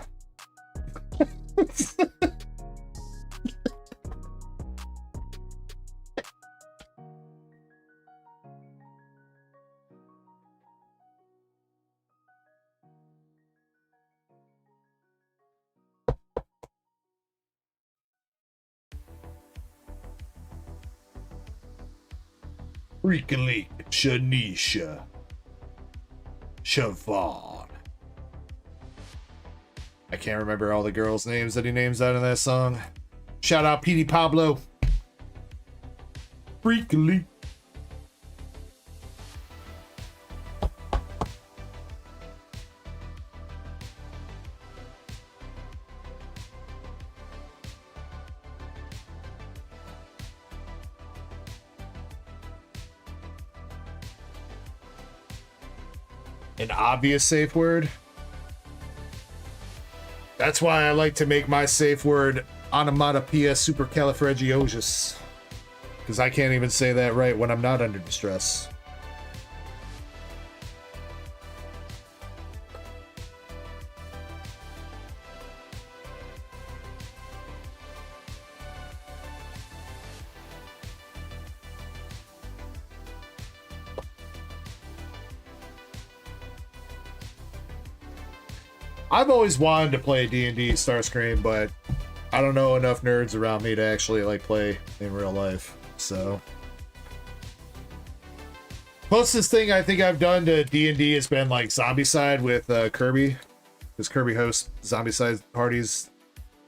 Freakily, Shanisha, Siobhan. I can't remember all the girls' names that he names out in that song. Shout out Petey Pablo. Freakily. An obvious safe word. That's why I like to make my safe word onomatopoeia supercalifragilistic, because I can't even say that right when I'm not under distress. I've always wanted to play D&D Starscream, but I don't know enough nerds around me to actually like play in real life. So closest thing I think I've done to D&D has been like Zombicide with Kirby, because Kirby hosts Zombicide parties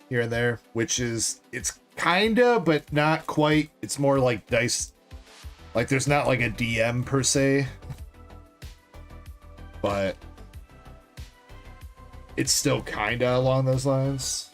here and there, which is, it's kinda but not quite. It's more like dice, like there's not like a DM per se, but it's still kinda along those lines.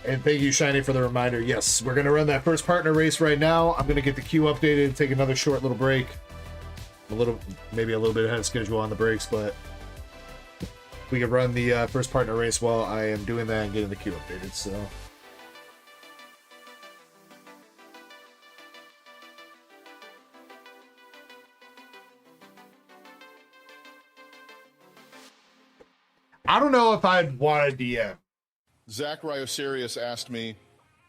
And thank you, Shiny, for the reminder. Yes, we're going to run that first partner race right now. I'm going to get the queue updated and take another short little break. Maybe a little bit ahead of schedule on the breaks, but we can run the first partner race while I am doing that and getting the queue updated, so... I don't know if I'd want a DM. Zach Ryoserius asked me,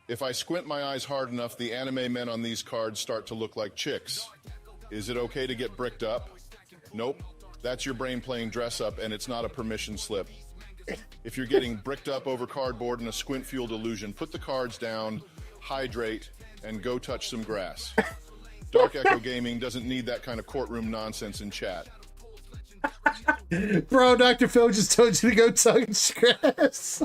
if I squint my eyes hard enough, the anime men on these cards start to look like chicks. Is it okay to get bricked up? Nope. That's your brain playing dress up, and it's not a permission slip. If you're getting bricked up over cardboard in a squint-fueled illusion, put the cards down, hydrate, and go touch some grass. Dark Echo Gaming doesn't need that kind of courtroom nonsense in chat. Bro, Dr. Phil just told you to go touch grass.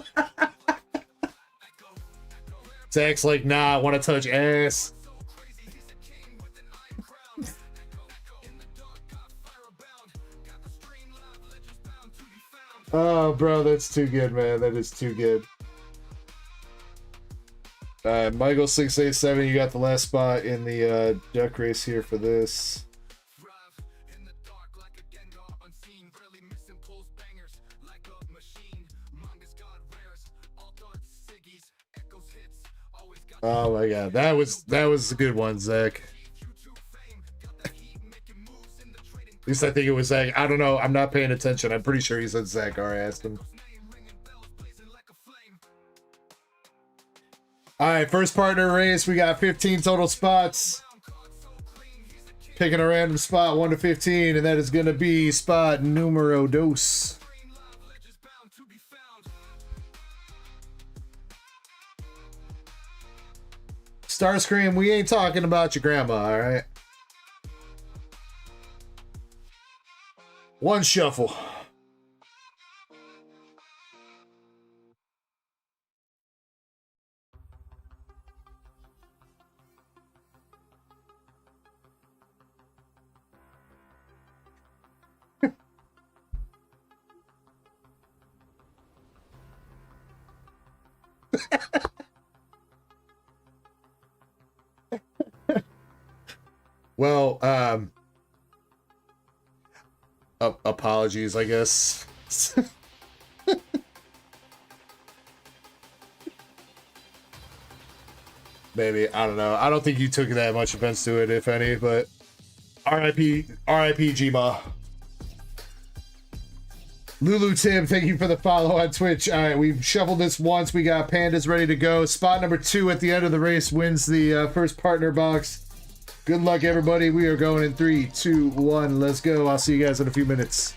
Zach's like, nah, I want to touch ass. Oh, bro, that's too good, man. That is too good. Michael687, you got the last spot in the duck race here for this. Oh my god, that was a good one, Zach. At least I think it was Zach. I don't know. I'm not paying attention. I'm pretty sure he said Zach. I asked him. All right, first partner race. We got 15 total spots. Picking a random spot, 1 to 15, and that is going to be spot numero dos. Starscream, we ain't talking about your grandma, all right? One shuffle. Well, apologies, I guess. Maybe, I don't know. I don't think you took that much offense to it, if any, but RIP Gma. Lulu Tim, thank you for the follow on Twitch. All right, we've shuffled this once. We got Pandas ready to go. Spot number 2 at the end of the race wins the first partner box. Good luck, everybody. We are going in 3, 2, 1. Let's go. I'll see you guys in a few minutes.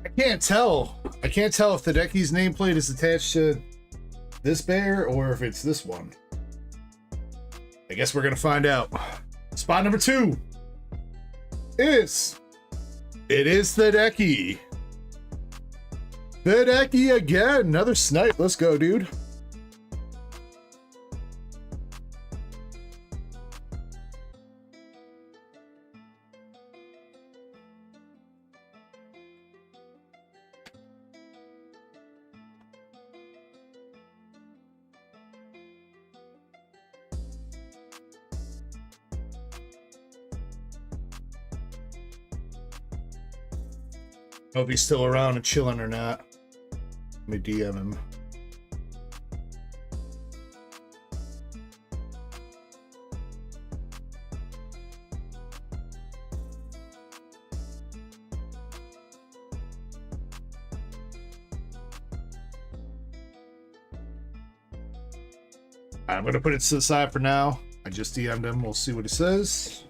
I can't tell. I can't tell if the Duckies nameplate is attached to this bear or if it's this one. I guess we're gonna find out. Spot number 2 is... It is the Ducky. The Ducky again. Another snipe. Let's go, dude. Hope he's still around and chilling or not. Let me DM him. I'm gonna put it to the side for now. I just DM'd him. We'll see what he says.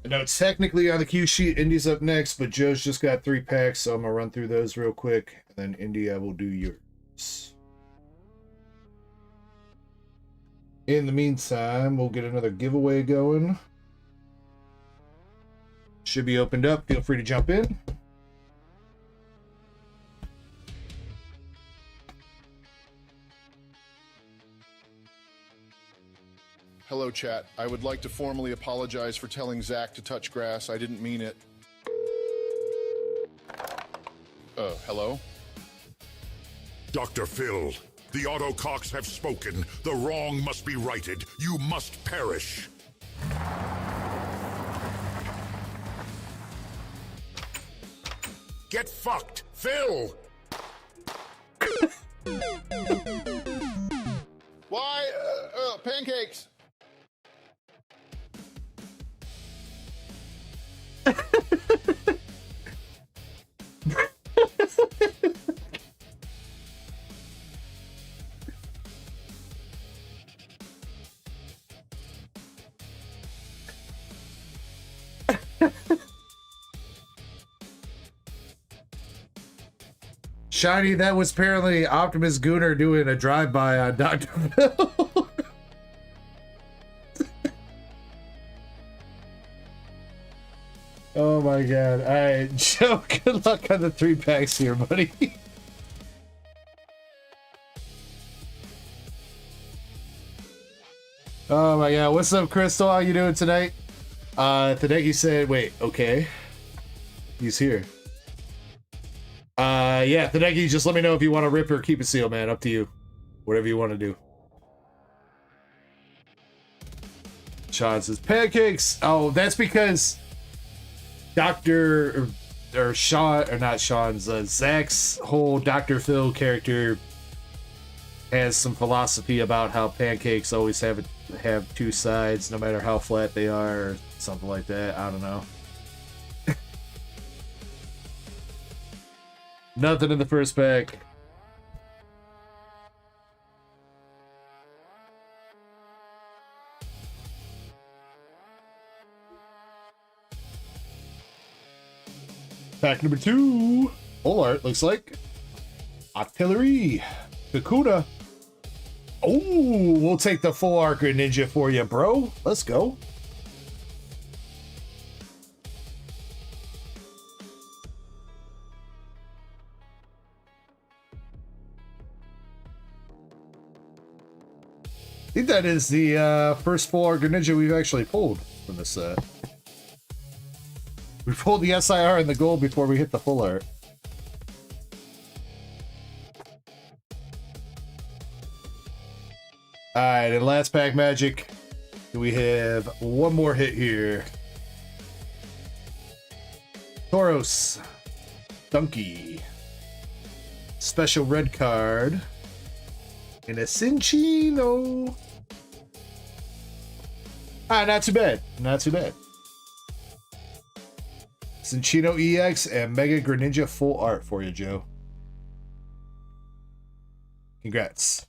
Now, technically on the cue sheet, Indy's up next, but Joe's just got 3 packs, so I'm gonna run through those real quick, and then Indy, I will do yours. In the meantime, we'll get another giveaway going. Should be opened up. Feel free to jump in. Hello, chat. I would like to formally apologize for telling Zach to touch grass. I didn't mean it. Hello? Dr. Phil, the Autococks have spoken. The wrong must be righted. You must perish. Get fucked, Phil! Why? Pancakes! Shiny, that was apparently Optimus Gooner doing a drive-by on Dr. Phil. Oh my god. Alright, Joe, good luck on the 3 packs here, buddy. Oh my god. What's up, Crystal? How you doing tonight? Tadeki said, wait, okay. He's here. Yeah, Tadeki, just let me know if you want to rip or keep it sealed, man. Up to you. Whatever you want to do. Sean says, pancakes! Oh, that's because Dr. or Sean, or not Sean's, Zach's whole Dr. Phil character has some philosophy about how pancakes always have 2 sides, no matter how flat they are, or something like that. I don't know. Nothing in the first pack. Pack number 2. Full art, looks like. Artillery. Kakuna. Oh, we'll take the full art Greninja for you, bro. Let's go. I think that is the first full art Greninja we've actually pulled from this set. We pulled the SIR and the gold before we hit the full art. Alright, and last pack magic. We have one more hit here. Tauros. Donkey. Special red card. And a Cinchino. Ah, not too bad. Not too bad. Cinchino EX and Mega Greninja full art for you, Joe. Congrats.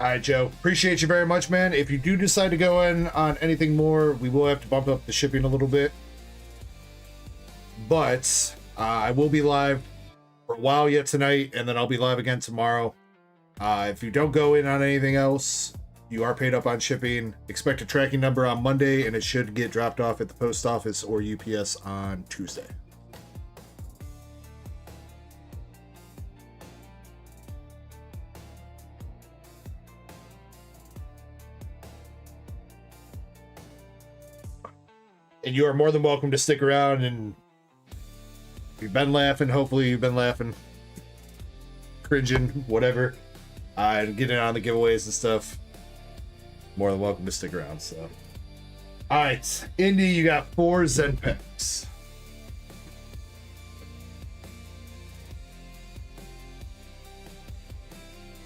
All right, Joe. Appreciate you very much, man. If you do decide to go in on anything more, we will have to bump up the shipping a little bit. But I will be live for a while yet tonight, and then I'll be live again tomorrow. If you don't go in on anything else, you are paid up on shipping. Expect a tracking number on Monday, and it should get dropped off at the post office or UPS on Tuesday. And you are more than welcome to stick around, and if you've been laughing, hopefully you've been laughing, cringing, whatever, and getting on the giveaways and stuff. More than welcome to stick around. So, all right, Indy, you got 4 Zen packs.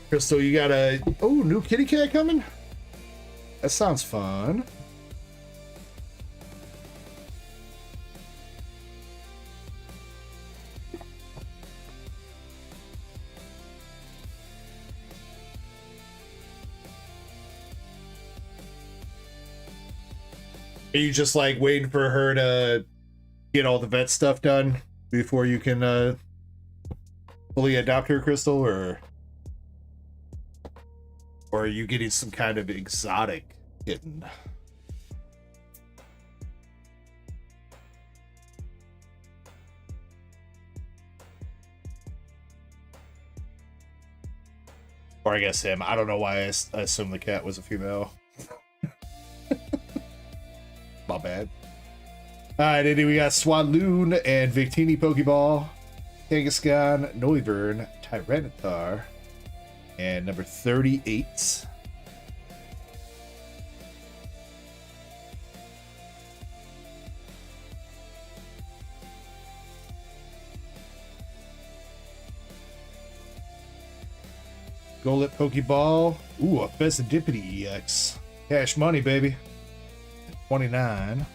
Crystal, you got a new kitty cat coming. That sounds fun. Are you just like waiting for her to get all the vet stuff done before you can fully adopt her, Crystal, or are you getting some kind of exotic kitten? Or I guess him. I don't know why I assumed the cat was a female. My bad. Alright, Indy, we got Swaloon and Victini Pokeball, Kangaskhan, Noivern, Tyranitar, and number 38. Golett Pokeball. Ooh, a Pheasantipity EX. Cash money, baby. 29.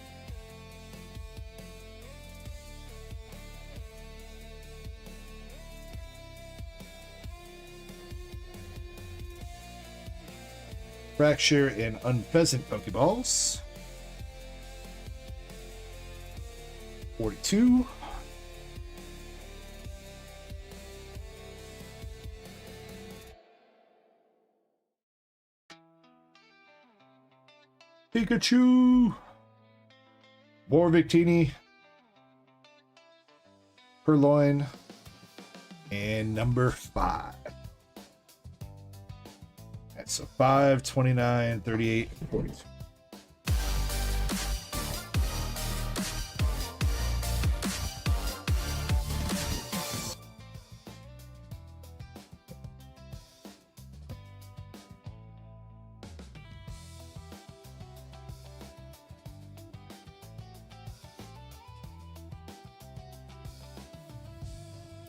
Fracture and Unpheasant Pokeballs. 42. Pikachu, more Victini, Purloin, and number 5. That's so 5, 29, 38, 42.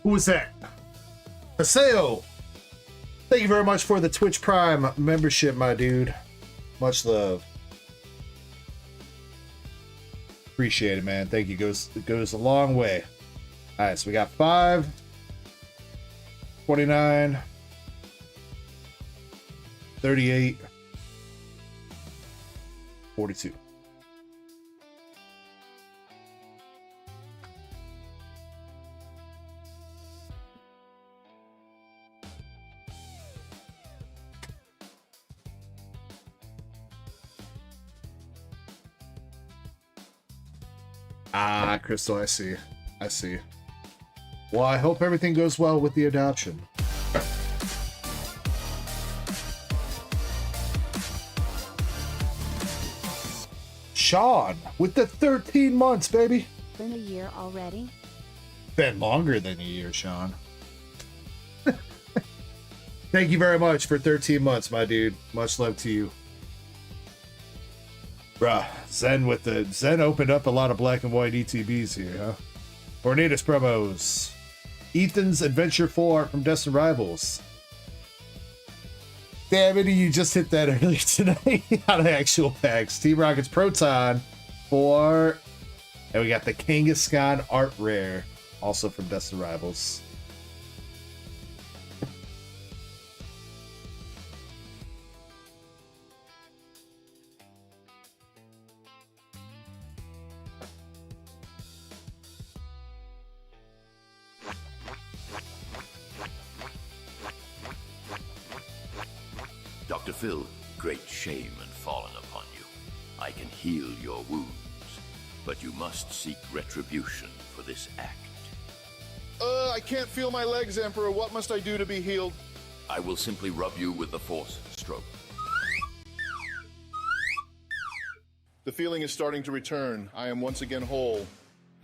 Who was that? Paseo. Thank you very much for the Twitch Prime membership, my dude. Much love. Appreciate it, man. Thank you. It goes a long way. All right, so we got 5, 29, 38, 42. Ah, Crystal, I see. Well, I hope everything goes well with the adoption. Sean with the 13 months, baby. Been a year already? Been longer than a year, Sean. Thank you very much for 13 months, my dude. Much love to you. Bruh, Zen opened up a lot of black and white ETBs here, huh? Tornadoes promos. Ethan's Adventure 4 from Destined Rivals. Damn it, you just hit that earlier tonight out of actual packs. Team Rocket's Proton 4. And we got the Kangaskhan Art Rare, also from Destined Rivals. Dr. Phil, great shame had fallen upon you. I can heal your wounds, but you must seek retribution for this act. I can't feel my legs, Emperor. What must I do to be healed? I will simply rub you with the Force stroke. The feeling is starting to return. I am once again whole.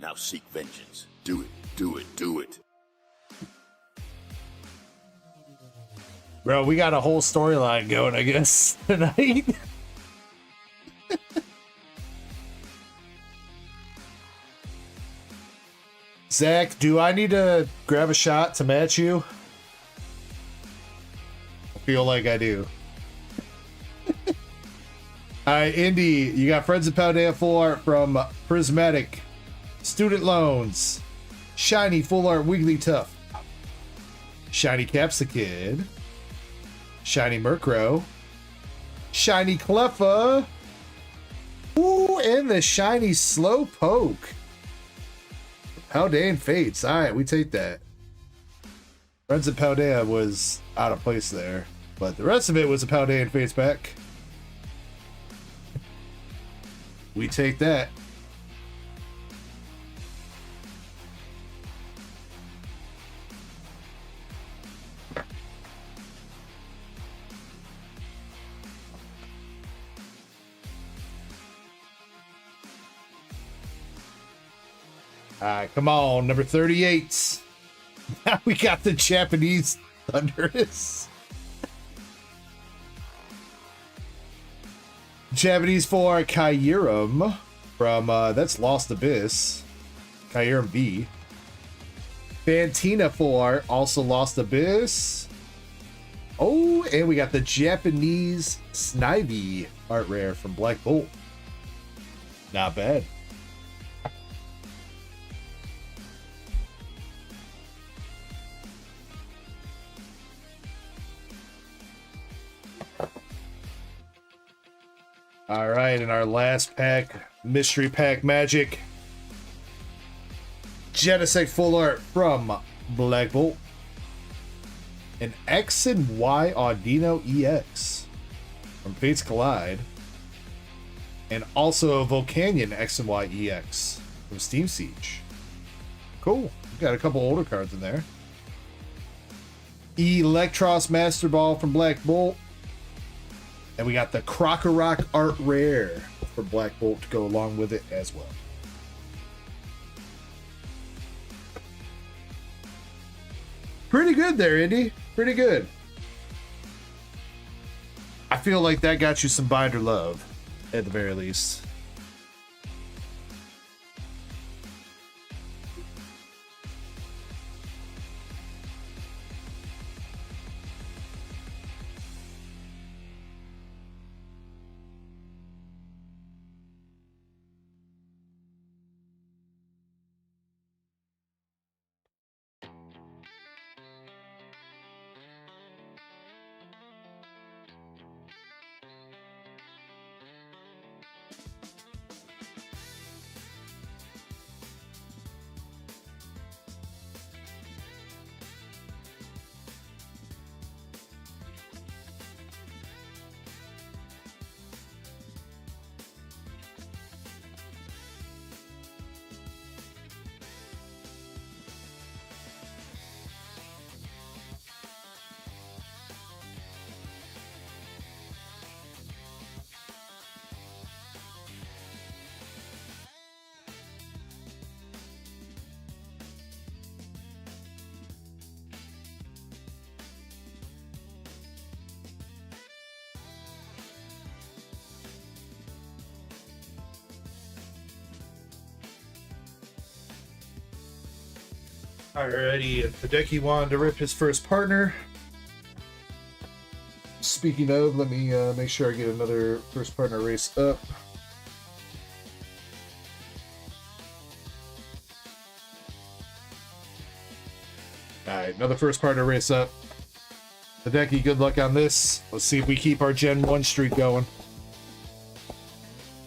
Now seek vengeance. Do it, do it, do it. Bro, we got a whole storyline going, I guess, tonight. Zach, do I need to grab a shot to match you? I feel like I do. Alright, Indy, you got Friends of Paldea 4 from Prismatic. Student Loans. Shiny Full Art Wigglytuff. Shiny Capsicid. Shiny Murkrow. Shiny Cleffa. Ooh, and the shiny Slowpoke. Paldean Fates. Alright, we take that. Friends of Paldea was out of place there, but the rest of it was a Paldean Fates pack. We take that. Alright, come on, number 38. Now we got the Japanese Thunderous. Japanese for Kyurem from, that's Lost Abyss. Kyurem V. Fantina for also Lost Abyss. Oh, and we got the Japanese Snivy art rare from Black Bolt. Not bad. All right, in our last pack, mystery pack magic. Genesect full art from Black Bolt. An X and Y Audino EX from Fates Collide. And also a Volcanion X and Y EX from Steam Siege. Cool. We got a couple older cards in there. Electros Master Ball from Black Bolt. And we got the Krokorok Art Rare for Black Bolt to go along with it as well. Pretty good there, Indy. Pretty good. I feel like that got you some binder love, at the very least. Alrighty, Hideki wanted to rip his first partner. Speaking of, let me make sure I get another first partner race up. Alright, another first partner race up. Hideki, good luck on this. Let's see if we keep our Gen 1 streak going.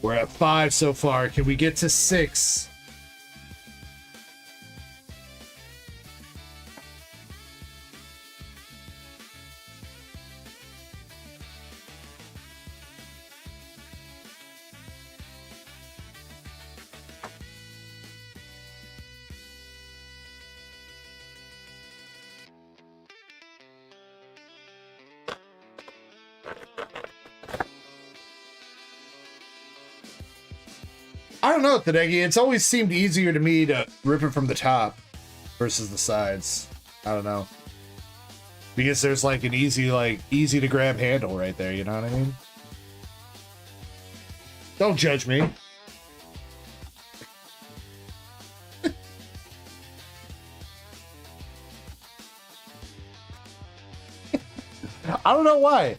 We're at 5 so far. Can we get to 6? I don't know, Hideki. It's always seemed easier to me to rip it from the top versus the sides. I don't know. Because there's like an easy to grab handle right there, you know what I mean? Don't judge me. I don't know why.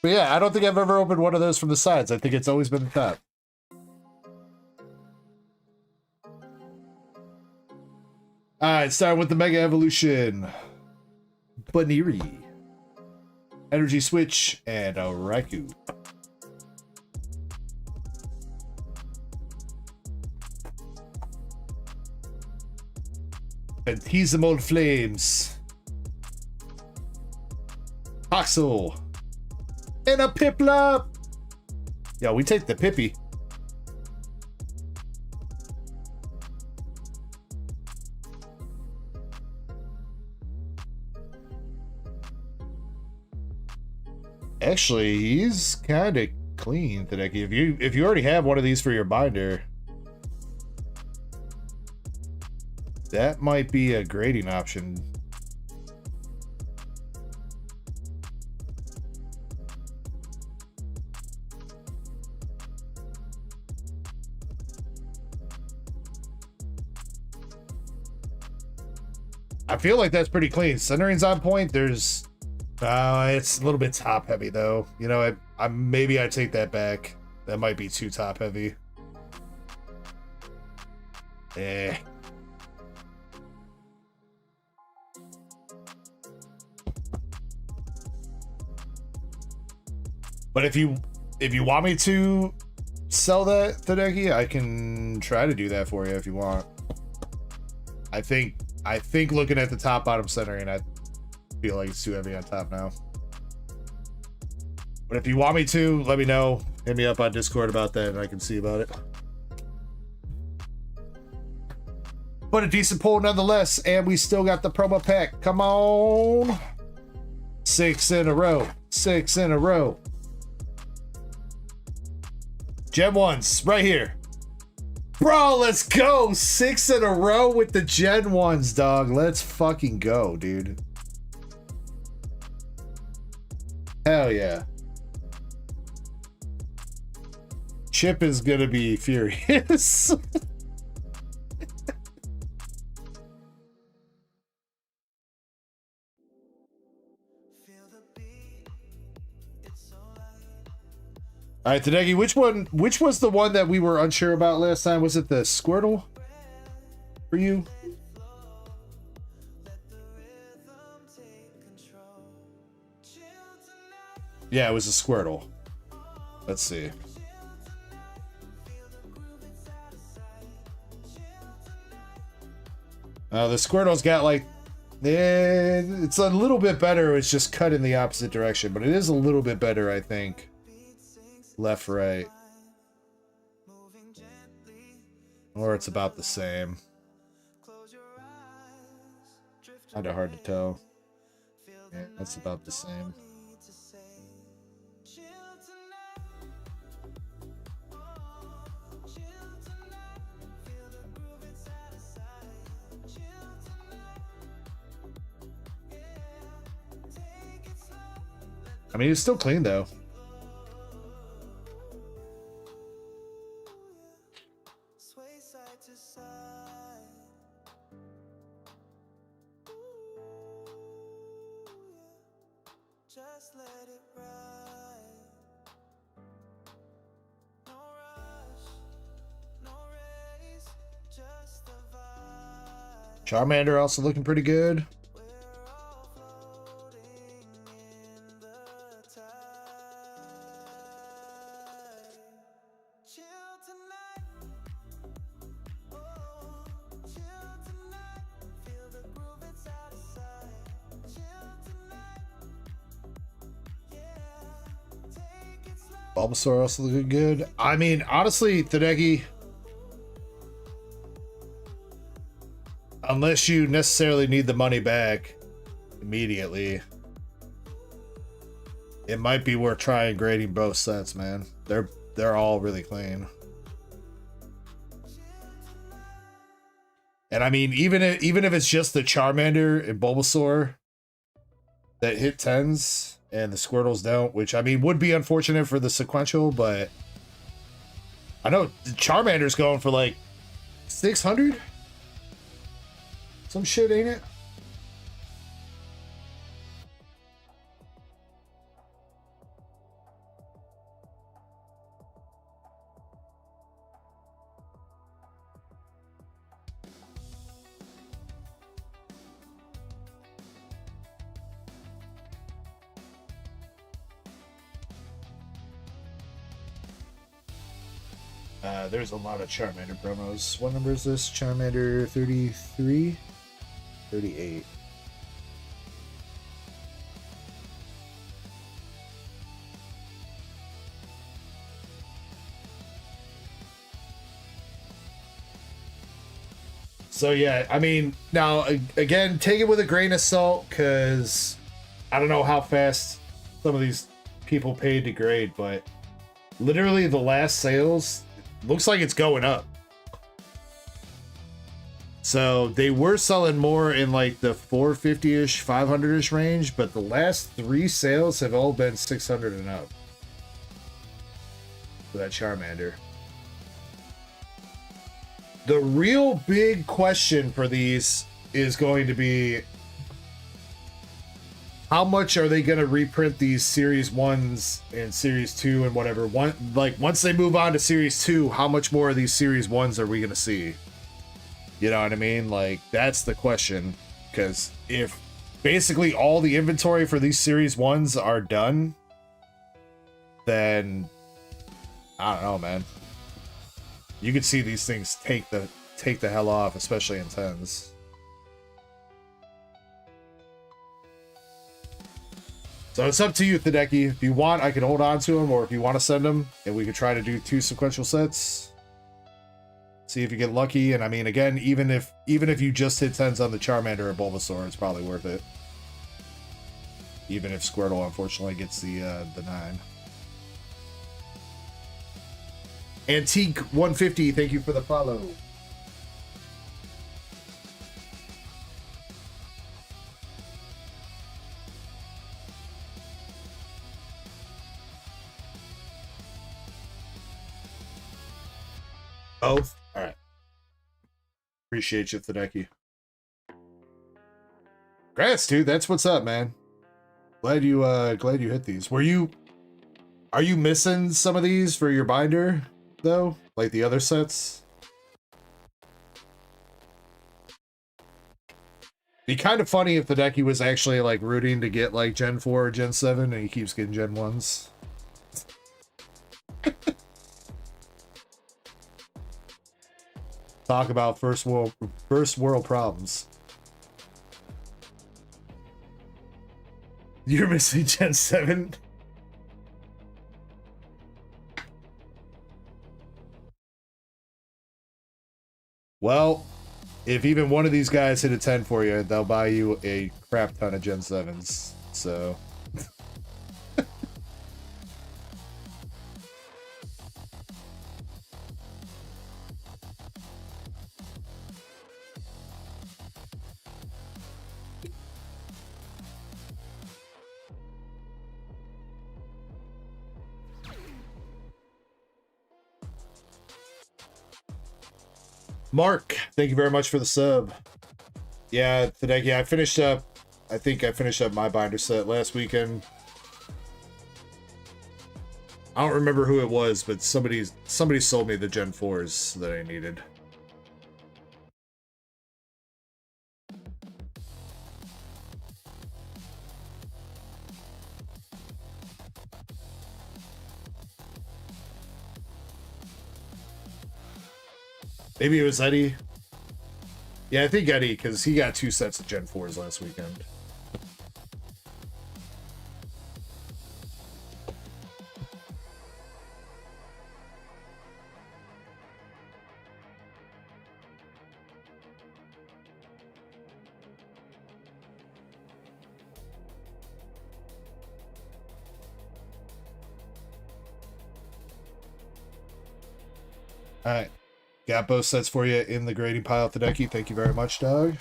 But yeah, I don't think I've ever opened one of those from the sides. I think it's always been the top. Alright, start with the Mega Evolution. Baniri. Energy Switch, and a Raikou. Phantasmal Flames. Toxel. And a Piplup! Yeah, we take the Pippy. Actually, he's kind of clean, Hideki. If you already have one of these for your binder, that might be a grading option. I feel like that's pretty clean. Centering's on point. There's it's a little bit top heavy though. You know, I maybe I take that back. That might be too top heavy. Eh. But if you want me to sell that, Hideki, I can try to do that for you if you want. I think looking at the top bottom centering, I feel like it's too heavy on top now. But if you want me to, let me know. Hit me up on Discord about that and I can see about it. But a decent pull nonetheless, and we still got the promo pack. Come on. 6 in a row. 6 in a row. Gen 1s right here. Bro, let's go. 6 in a row with the Gen 1s, dog. Let's fucking go, dude. Hell yeah. Chip is gonna be furious. All right, Hideki, which was the one that we were unsure about last time? Was it the Squirtle for you? Yeah, it was a Squirtle. Let's see. The Squirtle's got like, it's a little bit better. It's just cut in the opposite direction, but it is a little bit better, I think. Left, right. Or it's about the same. Kind of hard to tell. Yeah, that's about the same. I mean, it's still clean though. Charmander also looking pretty good. Bulbasaur also looking good. I mean, honestly, Tadeki, unless you necessarily need the money back immediately, it might be worth trying grading both sets, man. They're all really clean. And I mean, even if it's just the Charmander and Bulbasaur that hit 10s and the Squirtles don't, which I mean would be unfortunate for the sequential, but I know Charmander's going for like 600. Some shit, ain't it? There's a lot of Charmander promos. What number is this? Charmander 33? 38. So yeah, I mean, now again, take it with a grain of salt, because I don't know how fast some of these people paid to grade, but literally the last sales looks like it's going up. So they were selling more in like the 450-ish, 500-ish range, but the last 3 sales have all been 600 and up for that Charmander. The real big question for these is going to be, how much are they going to reprint these Series 1s and Series 2 and whatever? Once they move on to Series 2, how much more of these Series 1s are we going to see? You know what I mean? Like, that's the question. Because if basically all the inventory for these Series 1s are done, then I don't know, man. You could see these things take the hell off, especially in 10s. So it's up to you, Tadeki. If you want, I can hold on to them, or if you want to send them, and we could try to do 2 sequential sets. See if you get lucky. And I mean, again, even if you just hit 10s on the Charmander or Bulbasaur, it's probably worth it. Even if Squirtle unfortunately gets the 9. Antique 150, thank you for the follow. Both? Alright. Appreciate you, Tadeki. Congrats, dude. That's what's up, man. Glad you hit these. Are you missing some of these for your binder, though? Like the other sets? Be kind of funny if Tadeki was actually like rooting to get like Gen 4 or Gen 7 and he keeps getting Gen 1s. Talk about first world problems. You're missing Gen 7? Well, if even one of these guys hit a 10 for you, they'll buy you a crap ton of Gen 7s. So... Mark, thank you very much for the sub. Yeah, Tadeki, I think I finished up my binder set last weekend. I don't remember who it was, but somebody sold me the Gen 4s that I needed. Maybe it was Eddie. Yeah, I think Eddie, because he got 2 sets of Gen 4s last weekend. All right. Got both sets for you in the grading pile at the decky. Thank you very much, dog.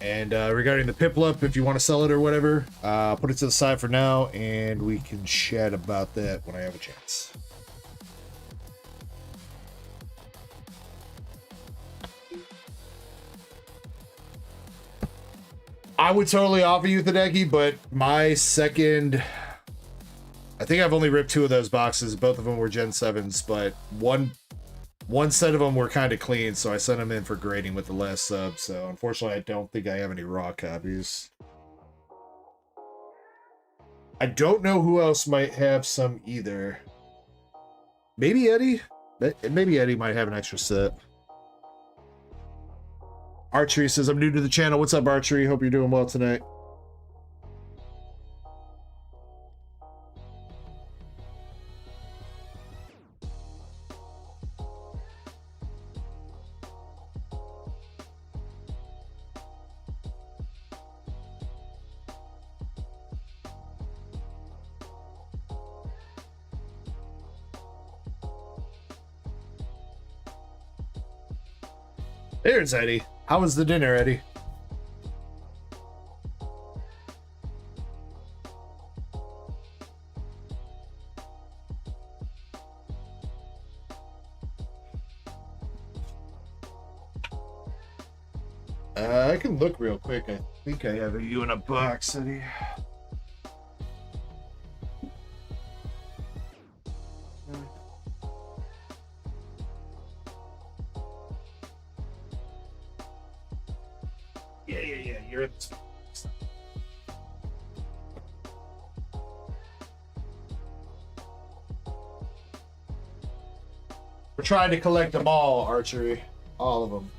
And regarding the Piplup, if you want to sell it or whatever, put it to the side for now, and we can chat about that when I have a chance. I would totally offer you the decky, but my second... I think I've only ripped 2 of those boxes. Both of them were Gen 7s, but one set of them were kind of clean, so I sent them in for grading with the last sub. So unfortunately, I don't think I have any raw copies. I don't know who else might have some either. Maybe Eddie? Maybe Eddie might have an extra set. Archery says, I'm new to the channel. What's up, Archery? Hope you're doing well tonight. There's Eddie. How was the dinner, Eddie? I can look real quick. I think I have you in a box, Eddie. Yeah. You're in this. We're trying to collect them all, Archery. All of them.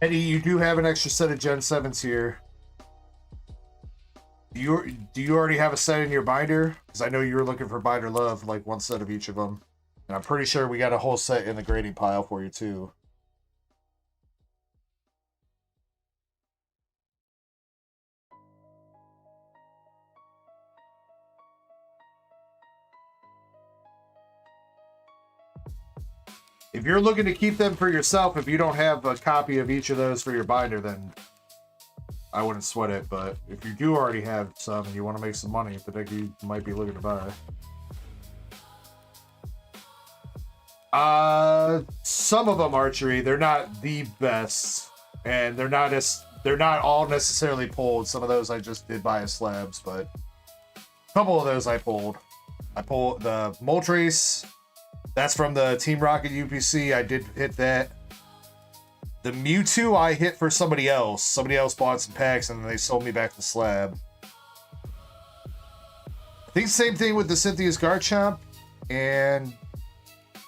Eddie, you do have an extra set of Gen 7s here. Do you already have a set in your binder? Because I know you were looking for binder love, like 1 set of each of them. And I'm pretty sure we got a whole set in the grading pile for you, too. If you're looking to keep them for yourself, if you don't have a copy of each of those for your binder, then I wouldn't sweat it. But if you do already have some and you want to make some money, I think you might be looking to buy. Some of them, Archery, they're not the best, and they're not all necessarily pulled. Some of those I just did buy as slabs, but a couple of those I pulled. I pulled the Moltres. That's from the Team Rocket UPC. I did hit that. The Mewtwo I hit for somebody else. Somebody else bought some packs and then they sold me back the slab. I think same thing with the Cynthia's Garchomp. And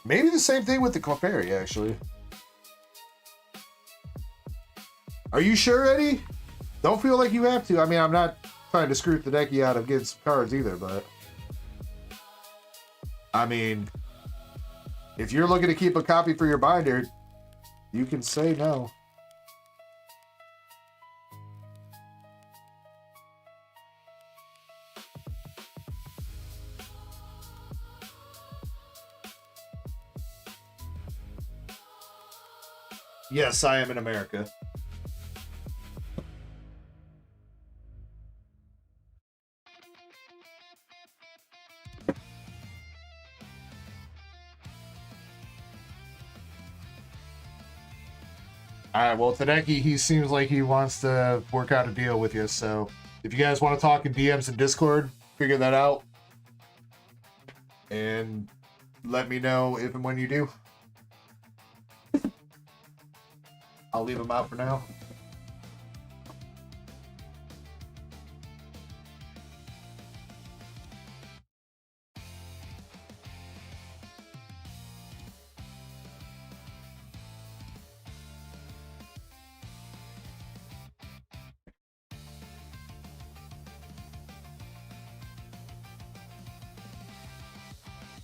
maybe the same thing with the Clefairy, actually. Are you sure, Eddie? Don't feel like you have to. I mean, I'm not trying to screw the decky out of getting some cards either, but... I mean... If you're looking to keep a copy for your binder, you can say no. Yes, I am in America. Alright, well, Tadeki, he seems like he wants to work out a deal with you, so if you guys want to talk in DMs and Discord, figure that out. And let me know if and when you do. I'll leave him out for now.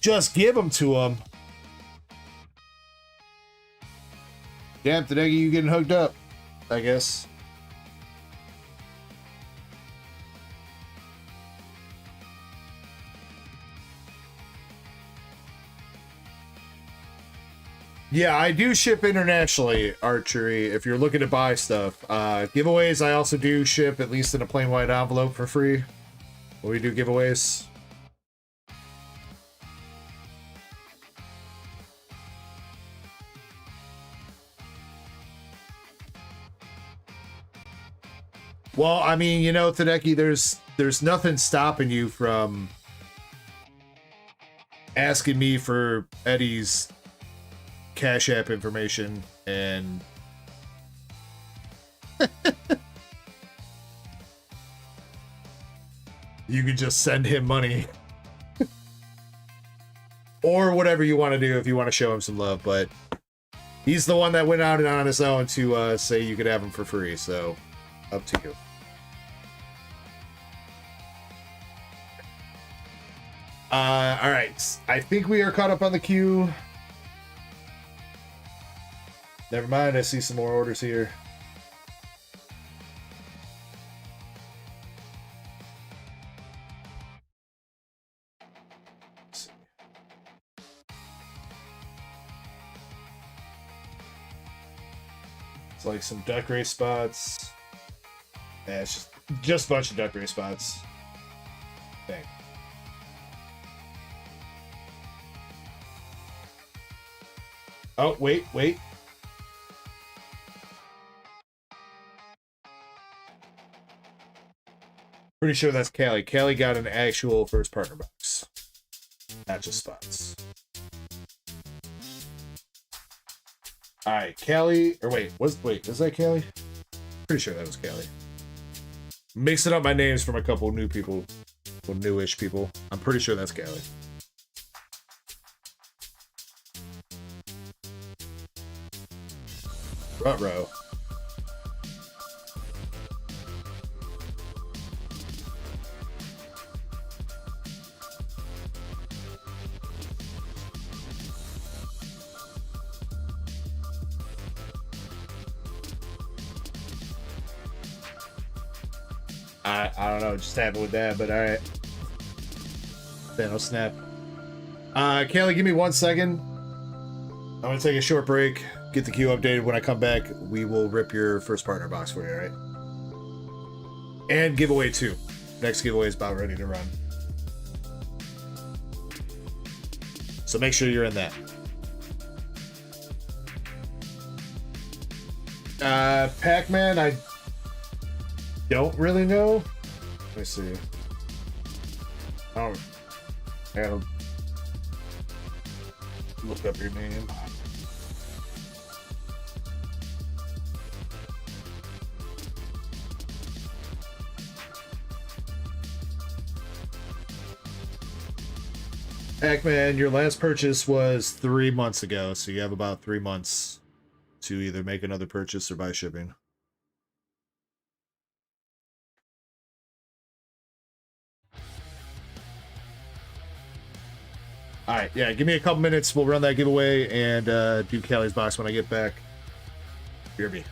Just give them to him. Damn, Tadeki, you getting hooked up, I guess. Yeah, I do ship internationally, Archery, if you're looking to buy stuff. Giveaways, I also do ship, at least in a plain white envelope for free. When we do giveaways. Well, I mean, you know, Tadeki, there's nothing stopping you from asking me for Eddie's Cash App information, and you can just send him money. Or whatever you want to do if you want to show him some love, but he's the one that went out and on his own to say you could have him for free, so up to you. All right. I think we are caught up on the queue. Never mind. I see some more orders here. Let's see. It's like some duck race spots. Yeah, it's just a bunch of duck race spots. Dang. Oh, wait. Pretty sure that's Callie. Callie got an actual first partner box. Not just spots. Alright, Callie, or wait, was that Callie? Pretty sure that was Callie. Mixing up my names from a couple new people. Well, newish people. I'm pretty sure that's Callie. Ruh-roh. I don't know, just happened with that, but alright. Thanos snap. Kaylee, give me 1 second. I'm gonna take a short break, get the queue updated. When I come back, we will rip your first partner box for you, alright? And giveaway 2. Next giveaway is about ready to run. So make sure you're in that. Pac-Man, I don't really know. Let me see. I gotta look up your name. Ackman, your last purchase was 3 months ago, so you have about 3 months to either make another purchase or buy shipping. All right, yeah, give me a couple minutes. We'll run that giveaway and do Callie's box when I get back. BRB.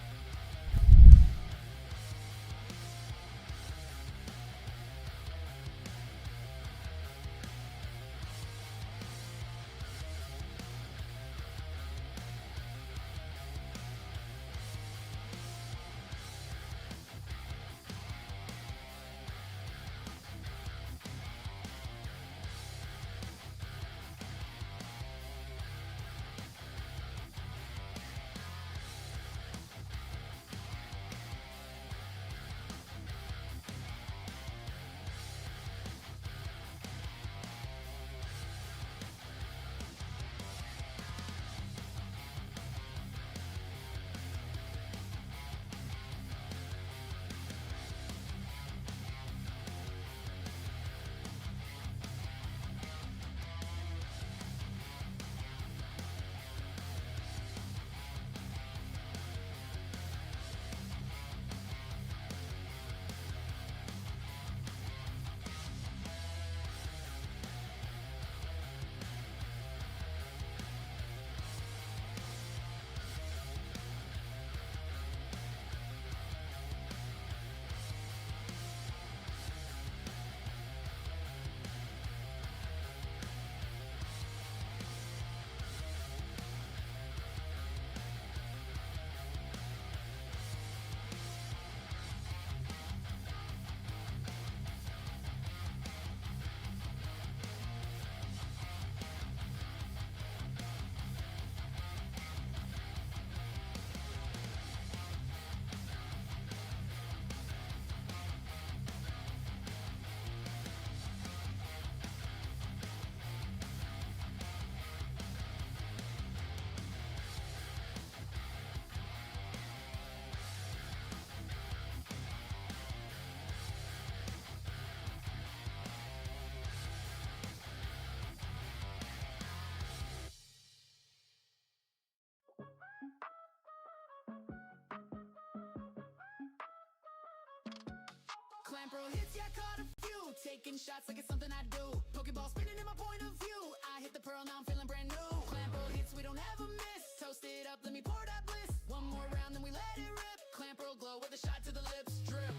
Clamp roll hits, yeah, caught a few. Taking shots like it's something I do. Pokeball spinning in my point of view. I hit the pearl, now I'm feeling brand new. Clamp roll hits, we don't ever miss. Toast it up, let me pour that bliss. One more round, then we let it rip. Clamp roll glow with a shot to the lips. Drip.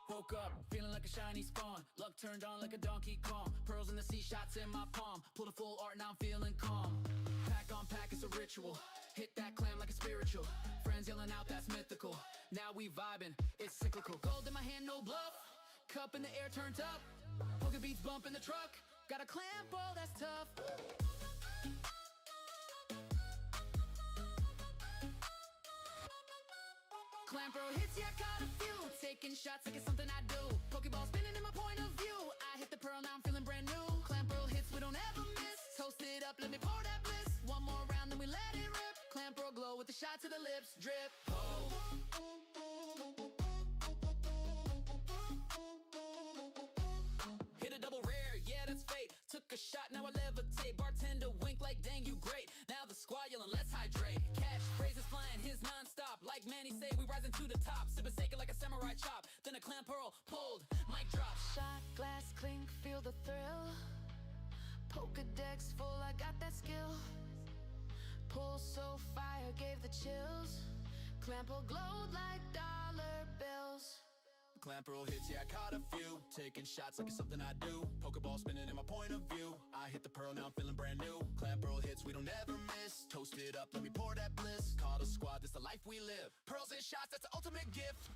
Woke up, feeling like a shiny spawn. Luck turned on like a Donkey Kong. Pearls in the sea, shots in my palm. Pulled a full art, now I'm feeling calm. Pack on pack, it's a ritual. Hit that clam like a spiritual. Friends yelling out, that's mythical. Now we vibing, it's cyclical. Gold in my hand, no bluff. Cup in the air, turned up. Poker beats bump in the truck. Got a clamp roll, that's tough. Clamp roll hits, yeah, caught a few. Taking shots like it's something I do. Pokeball spinning in my point of view. I hit the pearl, now I'm feeling brand new. Clamp roll hits, we don't ever miss. Toast it up, let me pour that bliss. One more round, then we let it rip. Clamp roll glow with a shot to the lips. Drip. Oh. Hit a double rare, yeah, that's fate. Took a shot, now I levitate. Bartender wink like, dang, you great. Now the squad yelling, let's hydrate. Catch phrases flying, his non-stop. Like Manny say, we rising to the top. Sipping sake like a samurai chop. Then a clamp pearl pulled, mic drop. Shot, glass, clink, feel the thrill. Pokedex full, I got that skill. Pull so fire, gave the chills. Clamp glowed like dollar bills. Clamp roll hits, yeah, I caught a few. Taking shots like it's something I do. Pokeball spinning in my point of view. I hit the pearl, now I'm feeling brand new. Clamp roll hits, we don't ever miss. Toast it up, let me pour that bliss. Call the squad, this the life we live. Pearls and shots, that's the ultimate gift.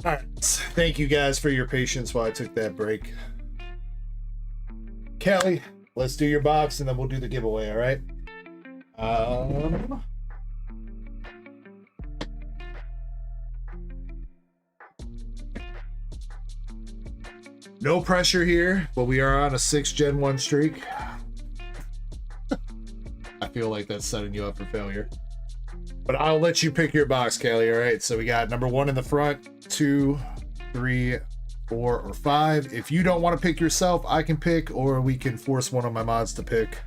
All right. Thank you guys for your patience while I took that break. Kelly, let's do your box and then we'll do the giveaway, all right? No pressure here, but we are on a 6 Gen 1 streak. I feel like that's setting you up for failure. But I'll let you pick your box, Kelly, all right? So we got number 1 in the front, 2, 3, 4, or 5. If you don't want to pick yourself, I can pick, or we can force one of my mods to pick.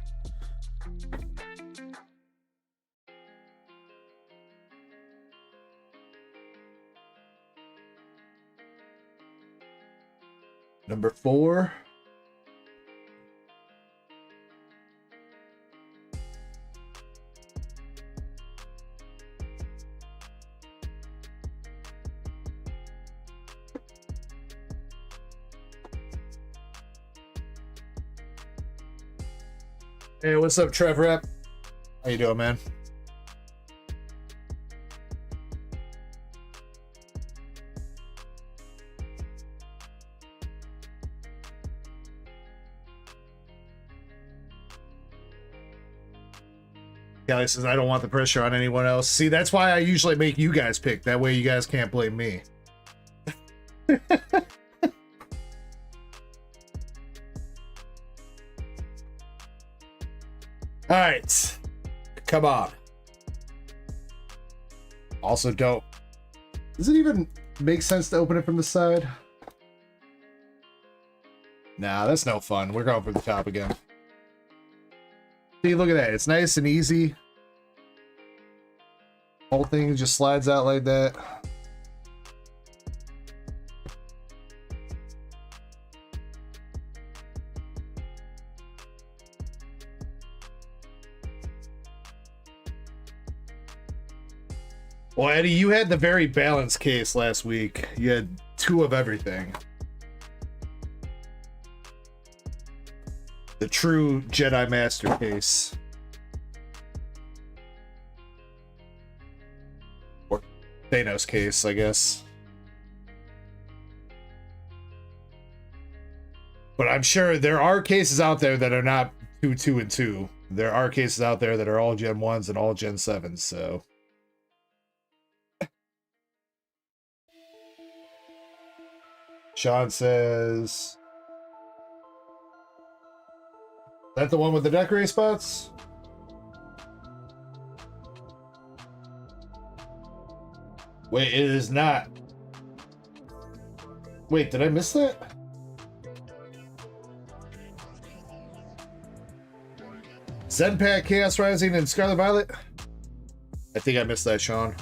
Number 4. Hey, what's up, Trev Rep? How you doing, man? Kelly says, I don't want the pressure on anyone else. See, that's why I usually make you guys pick. That way you guys can't blame me. All right. Come on. Also, don't. Does it even make sense to open it from the side? Nah, that's no fun. We're going for the top again. See, look at that. It's nice and easy. Whole thing just slides out like that. Well, Eddie, you had the very balanced case last week. You had 2 of everything. The true Jedi Master case. Or Thanos case, I guess. But I'm sure there are cases out there that are not 2, 2, and 2. There are cases out there that are all Gen 1s and all Gen 7s, so... Sean says... Is that the one with the decorate spots? Wait, it is not. Wait, did I miss that? Zenpack, Chaos Rising, and Scarlet Violet? I think I missed that, Sean.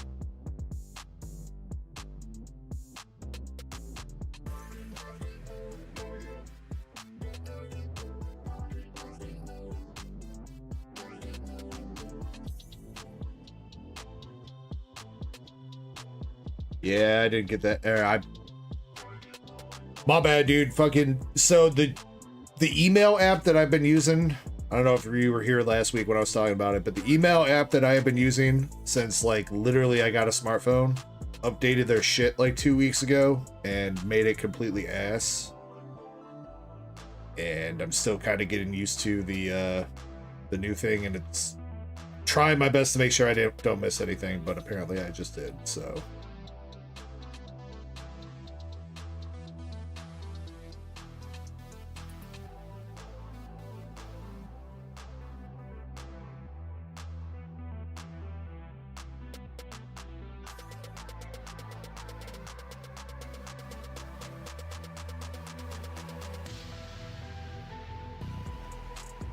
Yeah, I didn't get that. My bad, dude. Fucking. So the email app that I've been using, I don't know if you were here last week when I was talking about it, but the email app that I have been using since like literally I got a smartphone, updated their shit like 2 weeks ago and made it completely ass. And I'm still kind of getting used to the new thing, and it's trying my best to make sure I don't miss anything, but apparently I just did. So.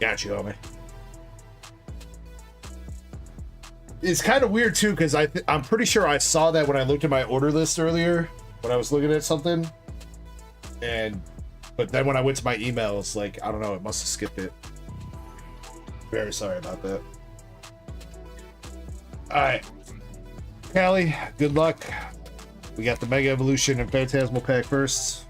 Got you, homie. It's kind of weird too, because I'm pretty sure I saw that when I looked at my order list earlier when I was looking at something, but then when I went to my emails, like, I don't know, it must have skipped it. Very sorry about that. All right, Callie, good luck. We got the Mega Evolution and Phantasmal pack first.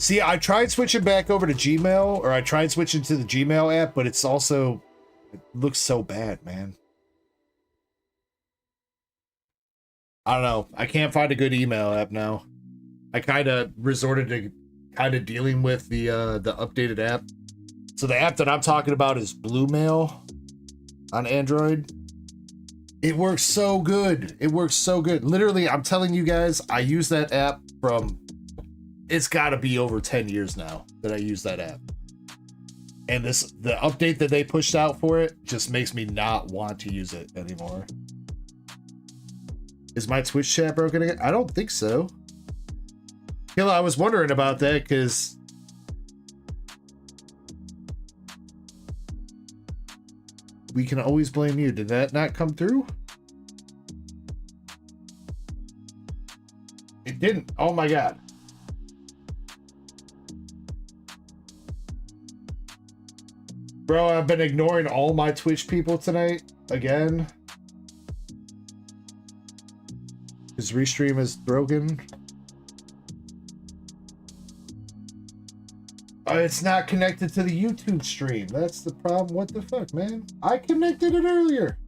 See, I tried switching back over to Gmail, or I tried switching to the Gmail app, but it's also, it looks so bad, man. I don't know. I can't find a good email app now. I kind of resorted to kind of dealing with the updated app. So the app that I'm talking about is Blue Mail on Android. It works so good. It works so good. Literally, I'm telling you guys, I use that app from, it's got to be over 10 years now that I use that app. And the update that they pushed out for it just makes me not want to use it anymore. Is my Twitch chat broken again? I don't think so. Killa, I was wondering about that because we can always blame you. Did that not come through? It didn't. Oh my god. Bro, I've been ignoring all my Twitch people tonight again. His restream is broken. It's not connected to the YouTube stream. That's the problem. What the fuck, man? I connected it earlier.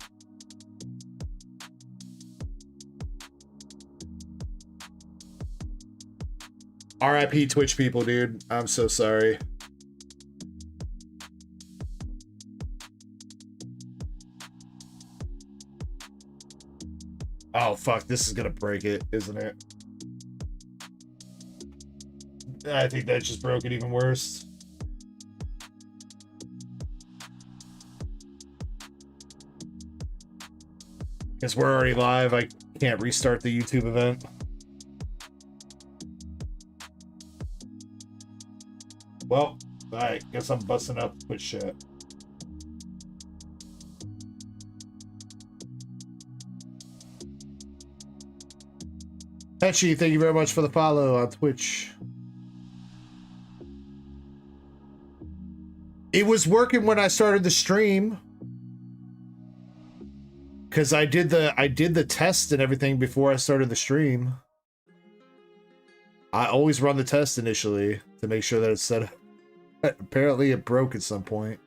RIP Twitch people, dude. I'm so sorry. Oh, fuck. This is gonna break it, isn't it? I think that just broke it even worse. Because we're already live, I can't restart the YouTube event. Well, alright, guess I'm busting up Twitch chat. Petchy, thank you very much for the follow on Twitch. It was working when I started the stream. Cause I did the test and everything before I started the stream. I always run the test initially to make sure that it's set up. Apparently it broke at some point.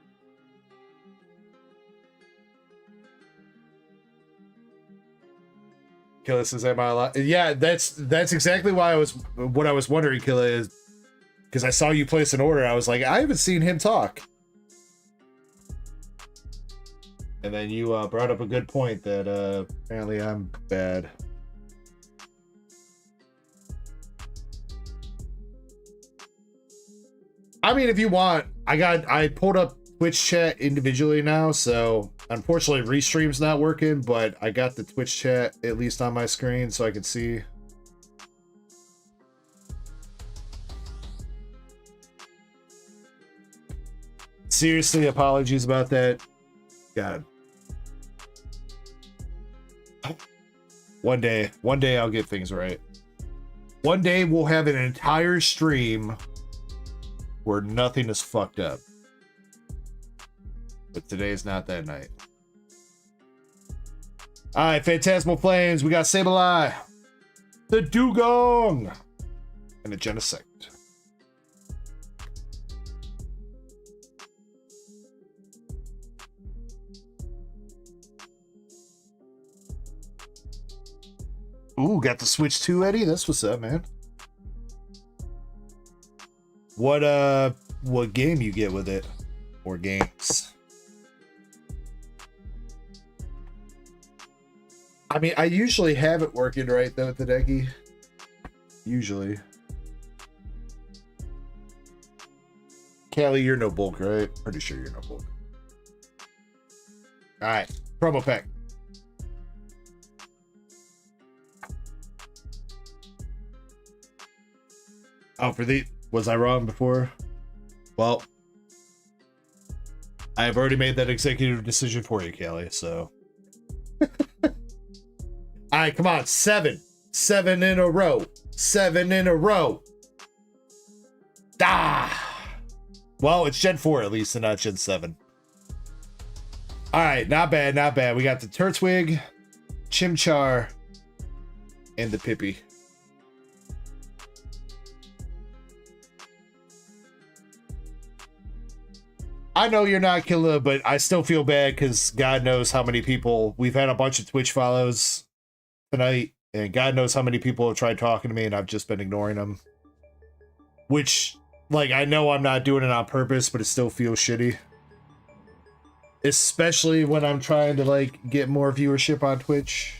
Killa says, am I alive? Yeah, that's exactly why what I was wondering, Killa, is because I saw you place an order. I was like, I haven't seen him talk. And then you brought up a good point that apparently I'm bad. I mean, if you want, I pulled up Twitch chat individually now, so unfortunately Restream's not working, but I got the Twitch chat at least on my screen so I can see. Seriously, apologies about that. God. One day I'll get things right. One day we'll have an entire stream where nothing is fucked up. But today is not that night. Alright, Phantasmal Flames. We got Sableye, the Dugong, and a Genesect. Ooh, got the Switch 2, Eddie? That's what's up, man. What game you get with it? Or games? I mean, I usually have it working right, though, at the Decky. Usually. Callie, you're no bulk, right? Pretty sure you're no bulk. Alright, promo pack. Oh, for the... Was I wrong before? Well, I have already made that executive decision for you, Callie, so... Alright, come on. 7. 7 in a row. 7 in a row. Ah! Well, it's Gen 4 at least, and not Gen 7. Alright, not bad, not bad. We got the Turtwig, Chimchar, and the Pippi. I know you're not Killa, but I still feel bad because God knows how many people. We've had a bunch of Twitch follows tonight, And God knows how many people have tried talking to me and I've just been ignoring them. Which, like, I know I'm not doing it on purpose, but it still feels shitty. Especially when I'm trying to, like, get more viewership on Twitch.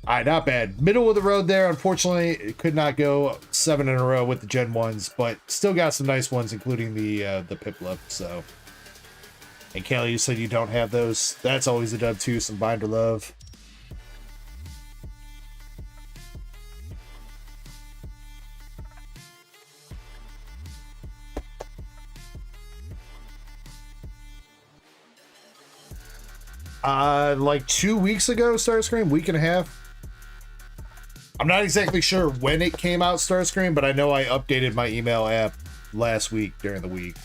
Alright, not bad. Middle of the road there. Unfortunately, it could not go 7 in a row with the Gen 1s, but still got some nice ones, including the Piplup, so. And Kelly, you said you don't have those. That's always a dub too, some Binder Love. Like 2 weeks ago, Starscream, week and a half. I'm not exactly sure when it came out, Starscream, but I know I updated my email app last week during the week.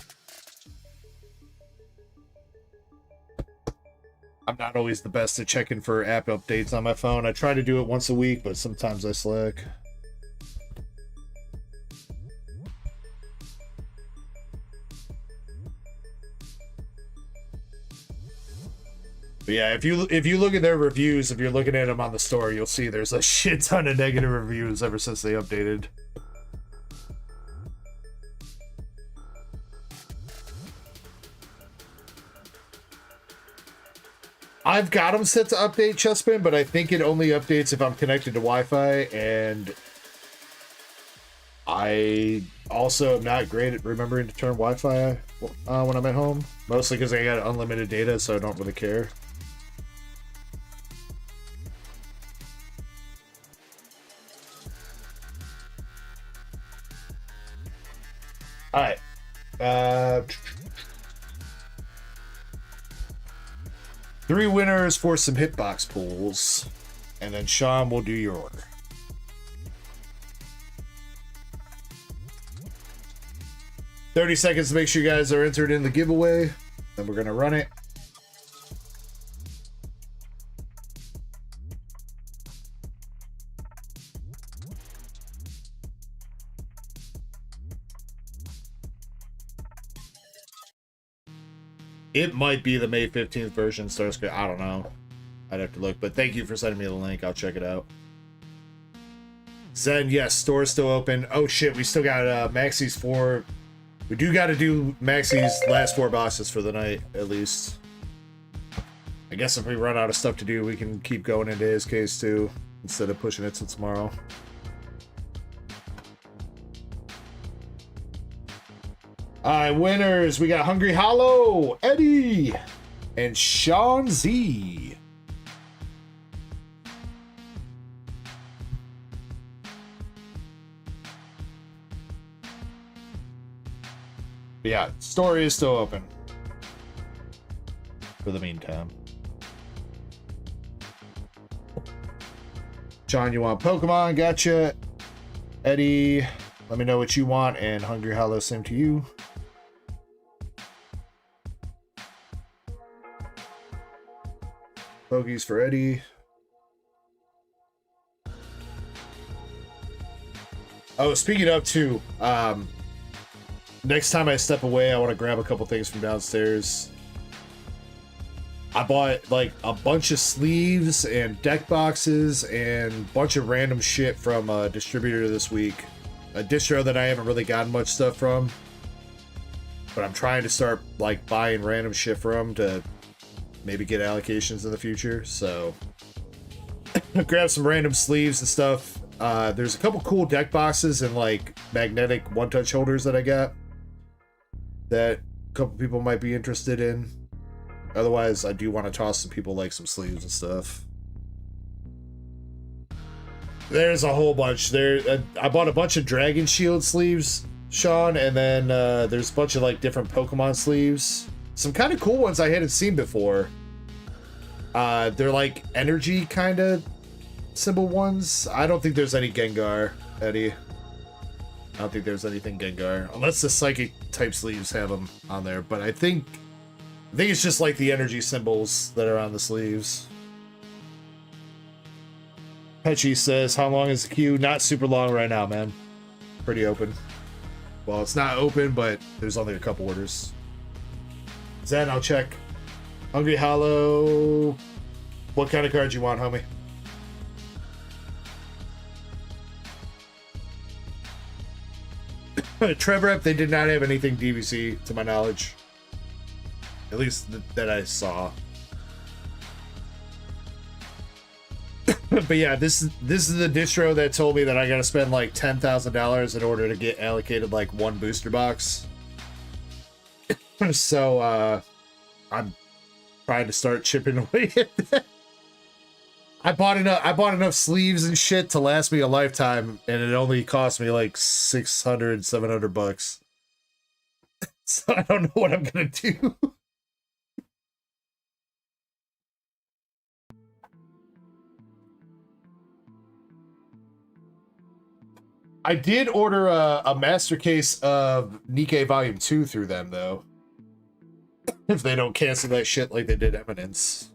I'm not always the best at checking for app updates on my phone. I try to do it once a week, but sometimes I slack. But yeah, if you look at their reviews, if you're looking at them on the store, you'll see there's a shit ton of negative reviews ever since they updated. I've got them set to update, Chessman, but I think it only updates if I'm connected to Wi-Fi, and I also am not great at remembering to turn Wi-Fi when I'm at home, mostly because I got unlimited data, so I don't really care. Alright. 3 winners for some hitbox pools. And then Sean will do your order. $30 seconds to make sure you guys are entered in the giveaway. Then we're going to run it. It might be the May 15th version, Starscream. I don't know. I'd have to look. But thank you for sending me the link. I'll check it out. Zen, yes, store's still open. Oh shit, we still got Maxie's 4. We do got to do Maxie's last 4 boxes for the night, at least. I guess if we run out of stuff to do, we can keep going into his case too, instead of pushing it to tomorrow. Alright, winners. We got Hungry Hollow, Eddie, and Sean Z. But yeah, store is still open for the meantime. John, you want Pokemon? Gotcha. Eddie, let me know what you want, and Hungry Hollow, same to you. Pokies for Eddie. Oh, speaking of too, next time I step away, I want to grab a couple things from downstairs. I bought like a bunch of sleeves and deck boxes and a bunch of random shit from a distributor this week. A distro that I haven't really gotten much stuff from, but I'm trying to start like buying random shit from to maybe get allocations in the future. So grab some random sleeves and stuff. There's a couple cool deck boxes and like magnetic one-touch holders that I got that a couple people might be interested in. Otherwise, I do want to toss some people like some sleeves and stuff. There's a whole bunch there. I bought a bunch of Dragon Shield sleeves, Sean, and then there's a bunch of like different Pokemon sleeves. Some kind of cool ones I hadn't seen before. They're like energy kind of symbol ones. I don't think there's any Gengar, Eddie. I don't think there's anything Gengar, unless the psychic type sleeves have them on there. But I think it's just like the energy symbols that are on the sleeves. Petchy says, how long is the queue? Not super long right now, man. Pretty open. Well, it's not open, but there's only a couple orders. Zen, I'll check. Hungry Hollow. What kind of cards you want, homie? Trevor, they did not have anything DVC to my knowledge. At least that I saw. But yeah, this is the distro that told me that I gotta spend like $10,000 in order to get allocated like one booster box. So I'm trying to start chipping away at that. I bought enough sleeves and shit to last me a lifetime, and it only cost me like $600-700. So I don't know what I'm gonna do. I did order a master case of Nikkei Volume 2 through them, though. If they don't cancel that shit like they did Eminence.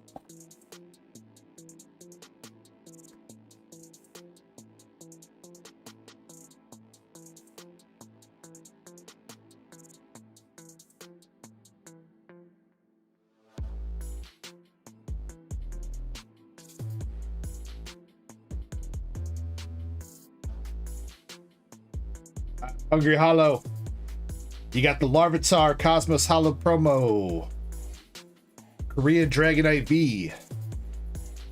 Hungry Hollow. You got the Larvitar Cosmos Hollow promo. Korean Dragonite V.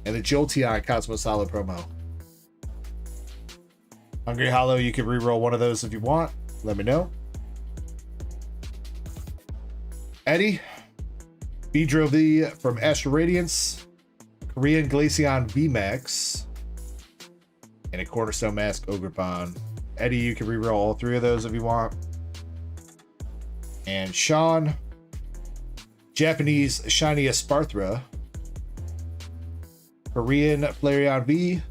And the Jolteon Cosmos Hollow promo. Hungry Hollow, you can reroll one of those if you want. Let me know. Eddie. Beedrill V from Astral Radiance. Korean Glaceon VMAX. And a Cornerstone Mask Ogrepon. Eddie, you can reroll all three of those if you want. And Sean, Japanese Shiny Esparthra, Korean Flareon V,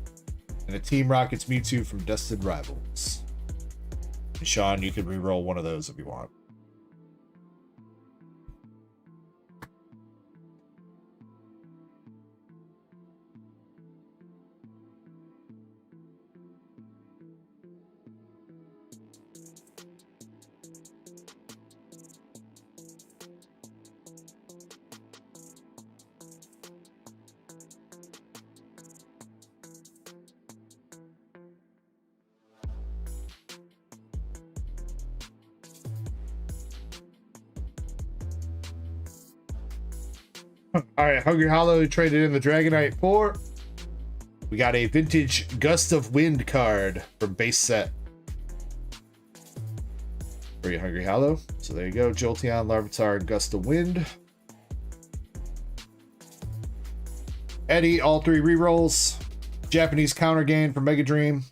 and a Team Rockets Mewtwo from Destined Rivals. And Sean, you can reroll one of those if you want. Alright, Hungry Hollow traded in the Dragonite 4. We got a vintage Gust of Wind card from base set. For you, Hungry Hollow. So there you go. Jolteon, Larvitar, and Gust of Wind. Eddie, all three rerolls. Japanese Counter Gain from Mega Dream.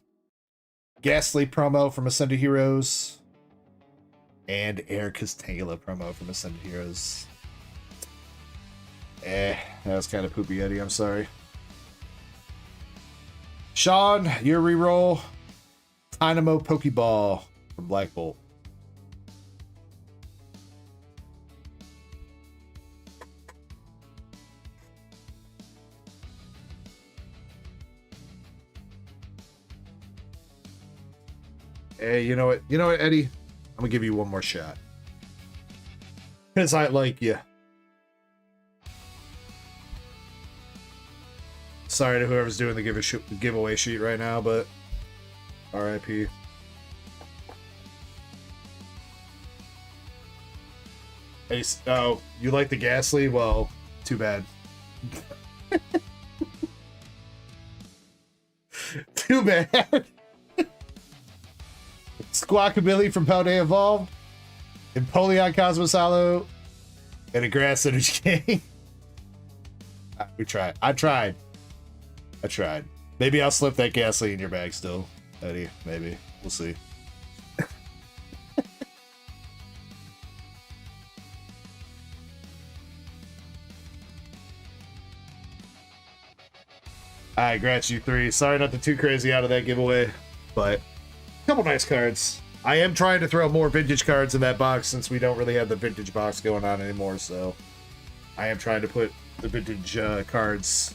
Ghastly promo from Ascended Heroes. And Air Castella promo from Ascended Heroes. That was kind of poopy, Eddie. I'm sorry. Sean, your reroll. Dynamo Pokeball from Black Bolt. Hey, you know what? You know what, Eddie? I'm gonna give you one more shot. Because I like you. Sorry to whoever's doing the giveaway sheet right now, but RIP. Hey, oh, you like the Ghastly? Well, too bad. Too bad. Squawkabilly from Paldea Evolved, Empoleon Cosmos Hollow, and a Grass Energy King. We tried. I tried. Maybe I'll slip that Ghastly in your bag still, Eddie. Maybe. We'll see. Alright, Gratch, you three. Sorry not to too crazy out of that giveaway, but a couple nice cards. I am trying to throw more vintage cards in that box since we don't really have the vintage box going on anymore, so I am trying to put the vintage cards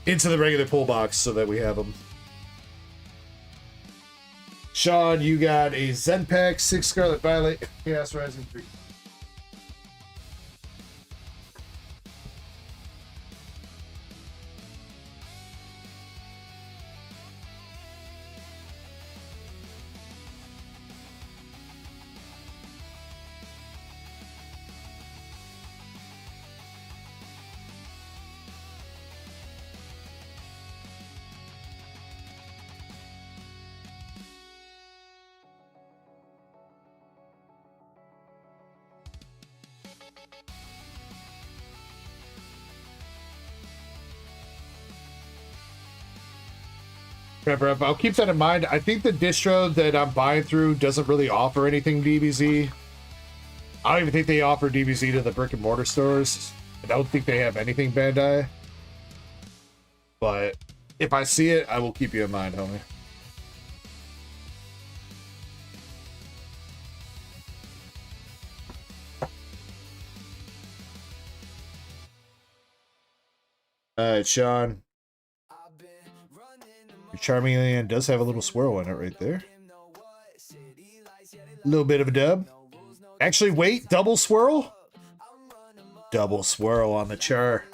into the regular pull box so that we have them. Sean, you got a Zen Pack, 6 Scarlet Violet, Chaos Rising 3. I'll keep that in mind. I think the distro that I'm buying through doesn't really offer anything DBZ. I don't even think they offer DBZ to the brick and mortar stores. I don't think they have anything Bandai. But if I see it, I will keep you in mind, homie. Alright, Sean. Your Charming Alien does have a little swirl in it right there. A little bit of a dub. Actually, wait, double swirl? Double swirl on the char.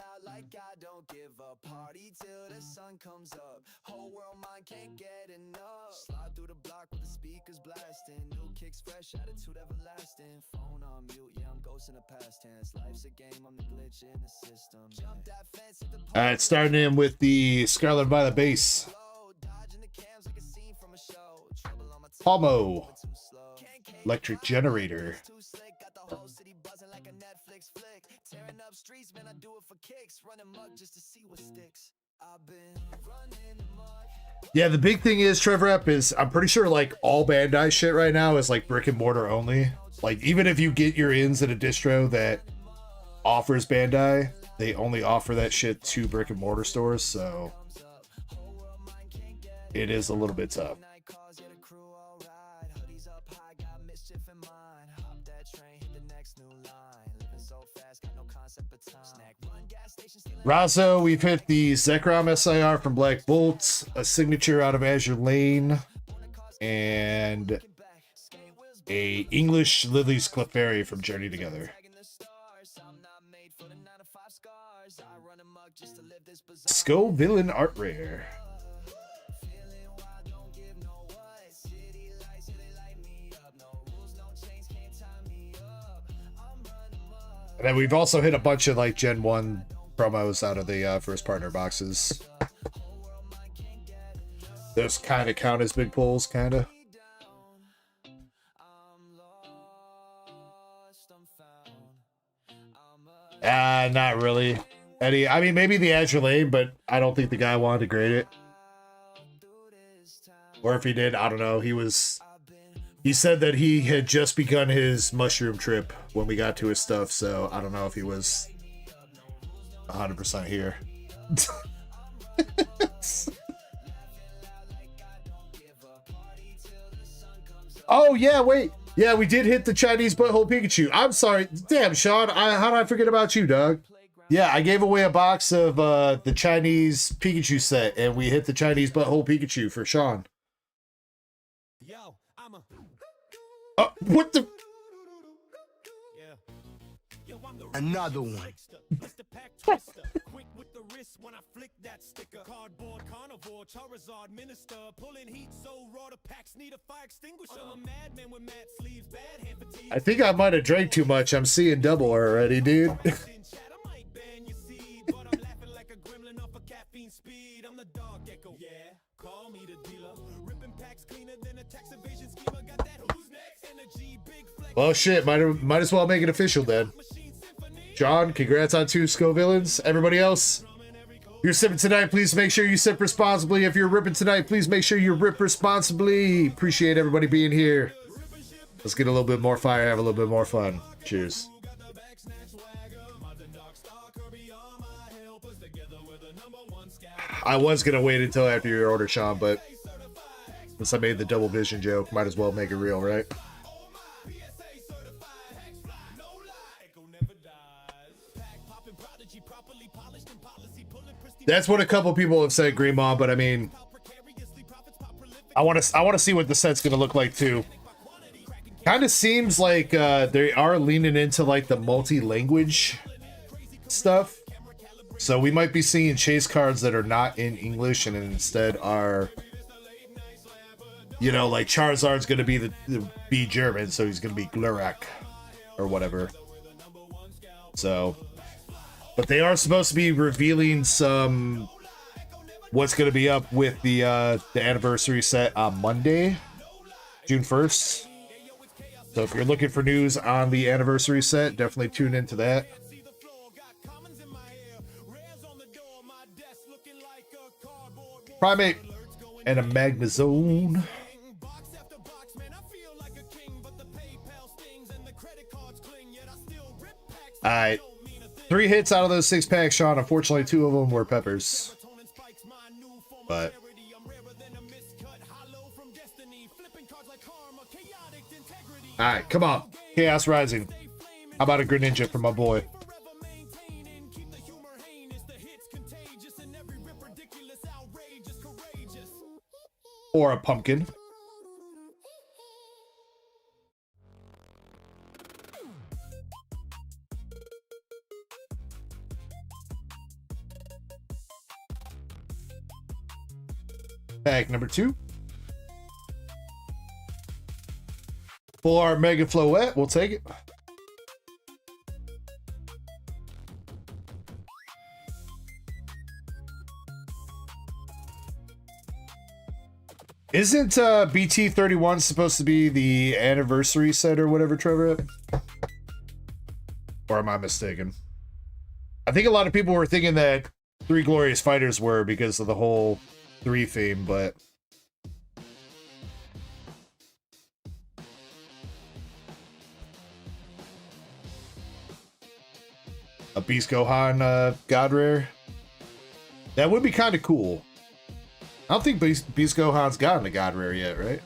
Alright, starting in with the Scarlet Violet base. Palmo. Electric Generator. Yeah, the big thing is, Trevor App, is I'm pretty sure like all Bandai shit right now is like brick and mortar only. Like even if you get your ins at a distro that offers Bandai, they only offer that shit to brick and mortar stores, so it is a little bit tough. Razzo, we've hit the Zekrom SIR from Black Bolt, a signature out of Azure Lane, and a English Lily's Clefairy from Journey Together. Skull Villain Art Rare. And then we've also hit a bunch of like Gen 1 promos out of the first partner boxes. Those kind of count as big pulls, kind of. Not really, Eddie. I mean, maybe the Azure Lane, but I don't think the guy wanted to grade it. Or if he did, I don't know. He said that he had just begun his mushroom trip when we got to his stuff, so I don't know if he was 100% here. Oh, yeah, wait. Yeah, we did hit the Chinese butthole Pikachu. I'm sorry. Damn, Sean. How did I forget about you, dog? Yeah, I gave away a box of the Chinese Pikachu set, and we hit the Chinese butthole Pikachu for Sean. What the? Another one. I think I might have drank too much. I'm seeing double already, dude. Well, shit, might as well make it official then. John, congrats on 2 Skull Villains. Everybody else, if you're sipping tonight, please make sure you sip responsibly. If you're ripping tonight, please make sure you rip responsibly. Appreciate everybody being here. Let's get a little bit more fire, have a little bit more fun. Cheers. I was going to wait until after your order, Sean, but since I made the double vision joke, might as well make it real, right? That's what a couple people have said, Green Mom, but I mean, I want to see what the set's gonna look like too. Kind of seems like they are leaning into like the multi-language stuff, so we might be seeing chase cards that are not in English and instead are, you know, like Charizard's gonna be German, so he's gonna be Glurak or whatever. So, but they are supposed to be revealing some what's gonna be up with the anniversary set on Monday, June 1st. So if you're looking for news on the anniversary set, definitely tune into that. Primate and a Magnezone. Alright. 3 hits out of those 6 packs, Sean. Unfortunately, 2 of them were peppers. But alright, come on. Chaos Rising. How about a Greninja for my boy? Or a pumpkin. Pack number 2. For Mega Floette, we'll take it. Isn't BT31 supposed to be the anniversary set or whatever, Trevor? Or am I mistaken? I think a lot of people were thinking that 3 Glorious Fighters were because of the whole 3 theme, but a Beast Gohan God Rare. That would be kind of cool. I don't think Beast Gohan's gotten a God Rare yet, right?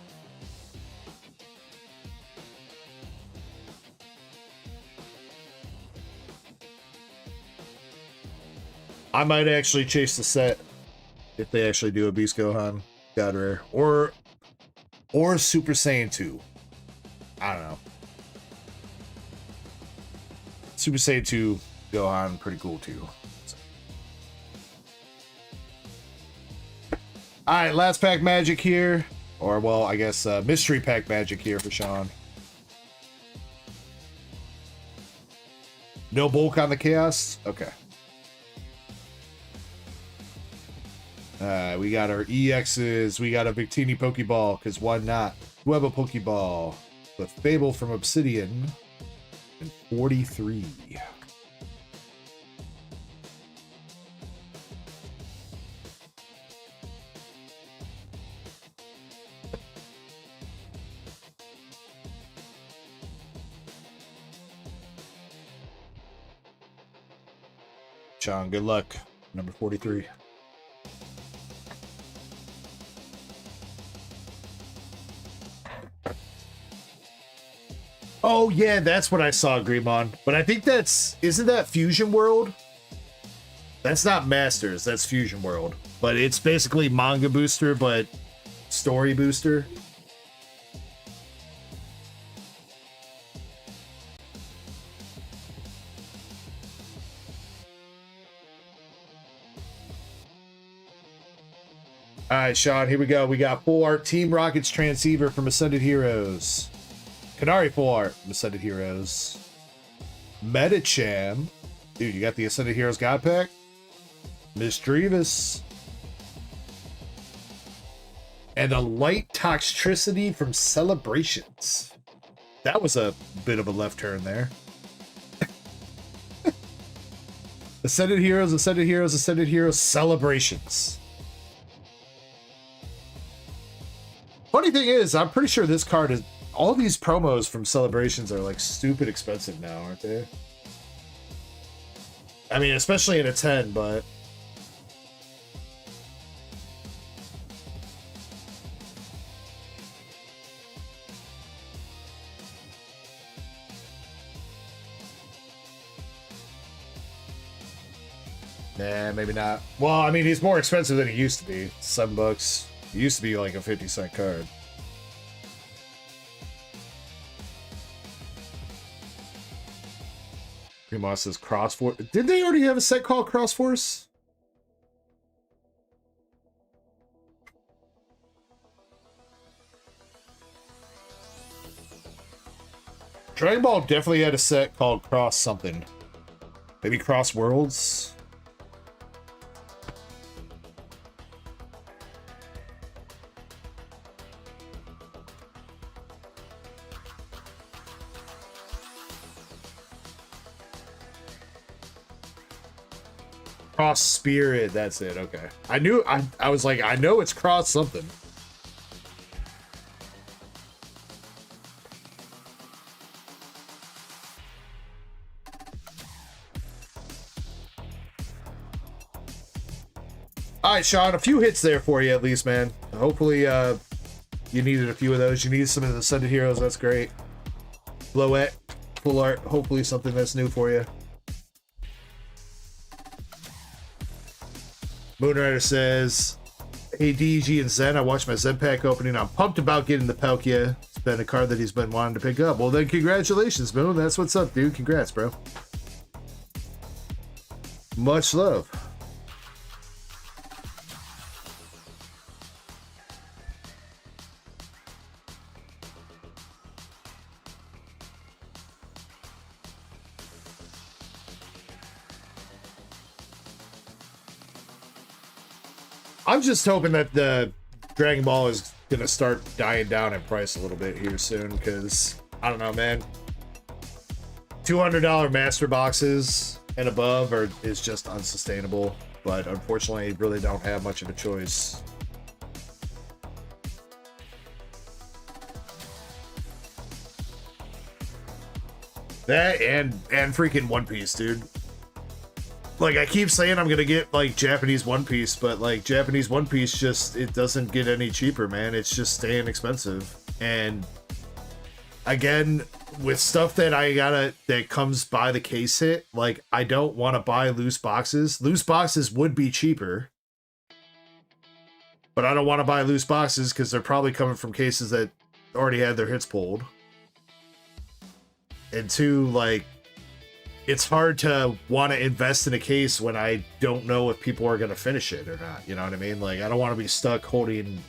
I might actually chase the set if they actually do a Beast Gohan God Rare. Or Super Saiyan 2. I don't know. Super Saiyan 2 Gohan, pretty cool too. Alright, last pack magic here. Or, well, I guess mystery pack magic here for Sean. No bulk on the chaos? Okay. We got our EXs. We got a Victini Pokeball, because why not? We have a Pokeball. The Fable from Obsidian. And 43. Sean, good luck. Number 43. Oh, yeah, that's what I saw, Greymon. But I think isn't that Fusion World? That's not Masters, that's Fusion World. But it's basically manga booster, but story booster. All right, Sean, here we go. We got full art Team Rocket's transceiver from Ascended Heroes. Kanari full art from Ascended Heroes. Medicham. Dude, you got the Ascended Heroes God Pack? Misdreavus. And a Light Toxtricity from Celebrations. That was a bit of a left turn there. Ascended Heroes, Ascended Heroes, Ascended Heroes, Celebrations. Funny thing is, I'm pretty sure this card is... All these promos from Celebrations are like stupid expensive now, aren't they? I mean, especially in a 10, but... Nah, maybe not. Well, I mean, he's more expensive than he used to be. $7. It used to be like a 50-cent card. Primo says Cross Force. Did they already have a set called Cross Force? Dragon Ball definitely had a set called Cross something. Maybe Cross Worlds? Cross Spirit, that's it, okay. I was like, I know it's Cross something. Alright, Sean, a few hits there for you at least, man. Hopefully, you needed a few of those. You needed some of the Ascended Heroes, that's great. Bloette, full art, hopefully something that's new for you. Moonrider says, hey DG and Zen, I watched my Zen pack opening. I'm pumped about getting the Palkia. It's been a card that he's been wanting to pick up. Well then, congratulations, Moon. That's what's up, dude. Congrats, bro. Much love. I'm just hoping that the Dragon Ball is gonna start dying down in price a little bit here soon, because I don't know, man. $200 master boxes and above is just unsustainable, but unfortunately, really don't have much of a choice. That and freaking One Piece, dude. Like, I keep saying I'm gonna get, like, Japanese One Piece, but, like, Japanese One Piece just, it doesn't get any cheaper, man. It's just staying expensive. And, again, with stuff that that comes by the case hit, like, I don't want to buy loose boxes. Loose boxes would be cheaper. But I don't want to buy loose boxes because they're probably coming from cases that already had their hits pulled. And two, like, it's hard to want to invest in a case when I don't know if people are going to finish it or not. You know what I mean? Like, I don't want to be stuck holding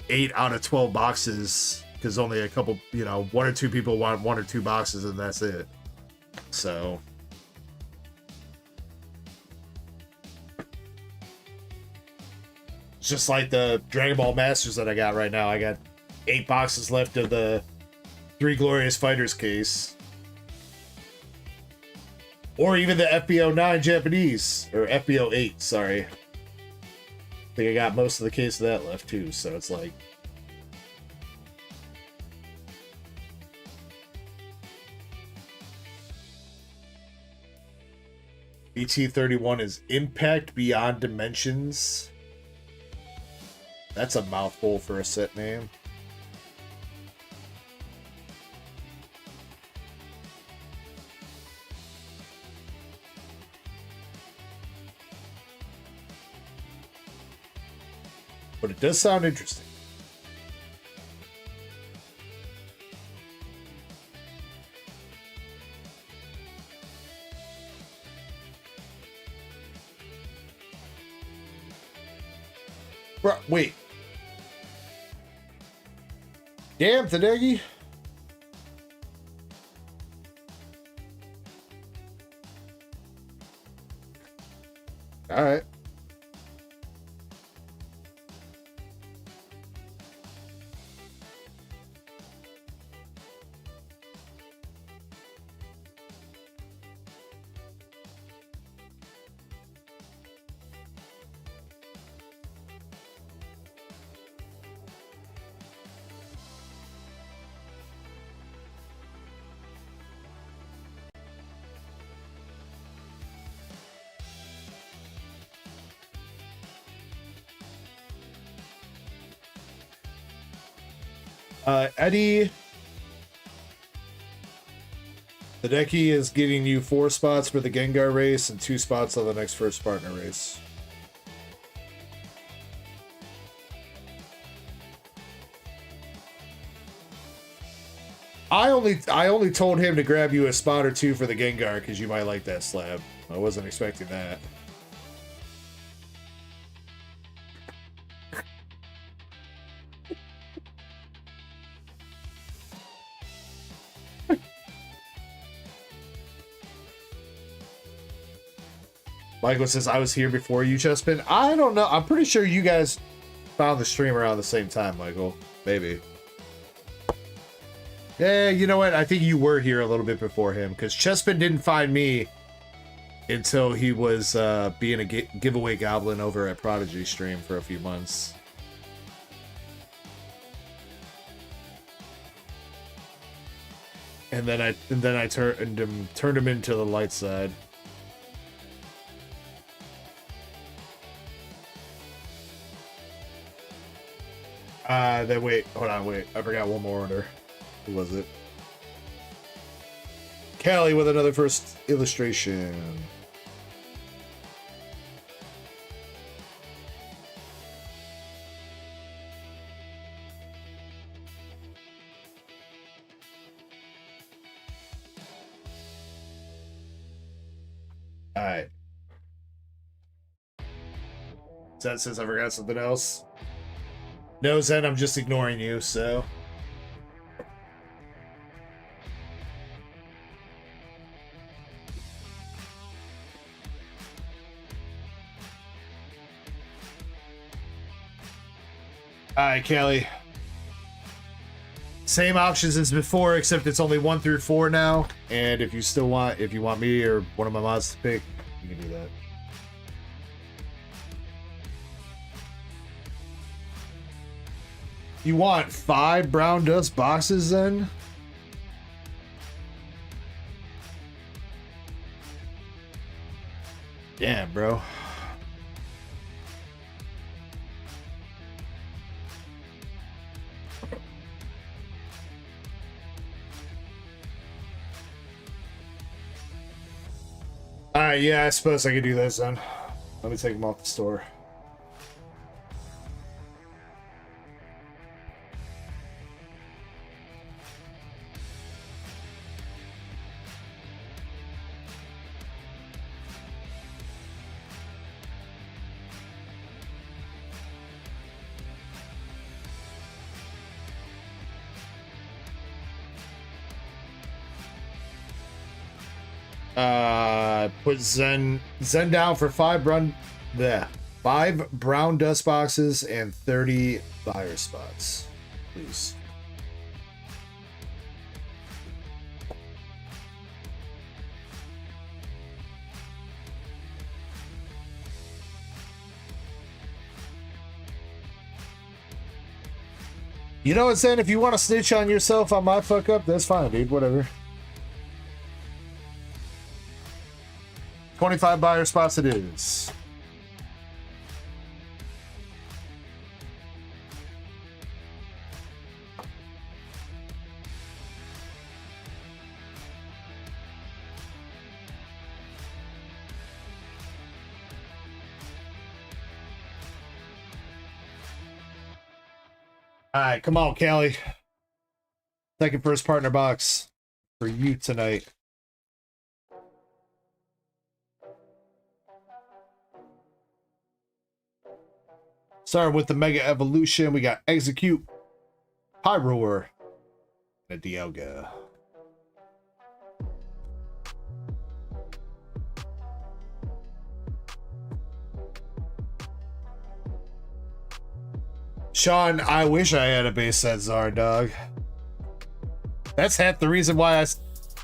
8 out of 12 boxes because only a couple, you know, 1 or 2 people want 1 or 2 boxes and that's it. So it's just like the Dragon Ball Masters that I got right now. I got 8 boxes left of the 3 Glorious Fighters case. Or even the FBO 9 Japanese. Or FBO 8, sorry. I think I got most of the case of that left too, so it's like... BT31 is Impact Beyond Dimensions. That's a mouthful for a set name. But it does sound interesting. Bro, wait. Damn, Tadegi. All right. Eddie, the Ducky is getting you 4 spots for the Gengar race and 2 spots on the next first partner race. I only told him to grab you a spot or two for the Gengar because you might like that slab. I wasn't expecting that. Michael says, I was here before you, Chespin. I don't know. I'm pretty sure you guys found the stream around the same time, Michael. Maybe. Yeah, you know what? I think you were here a little bit before him, because Chespin didn't find me until he was being a giveaway goblin over at Prodigy stream for a few months. And then I turned him into the light side. Then wait, hold on, wait. I forgot one more order. Who was it? Callie with another first illustration. Alright. That says I forgot something else. No, Zen, I'm just ignoring you, so. Alright, Kelly. Same options as before, except it's only 1 through 4 now. And if you want me or one of my mods to pick, you can do that. You want 5 brown dust boxes then? Damn, bro. Alright, yeah, I suppose I could do this then. Let me take them off the store. Put Zen down for 5 brown dust boxes and 30 buyer spots, please. You know what, Zen? If you want to snitch on yourself on my fuck up, that's fine, dude. Whatever. 25 buyer spots it is. All right, come on, Callie. Second first partner box for you tonight. Starting with the Mega Evolution, we got Execute, Pyroar, and a Dialga. Sean, I wish I had a base set Zard, dog. That's half the reason why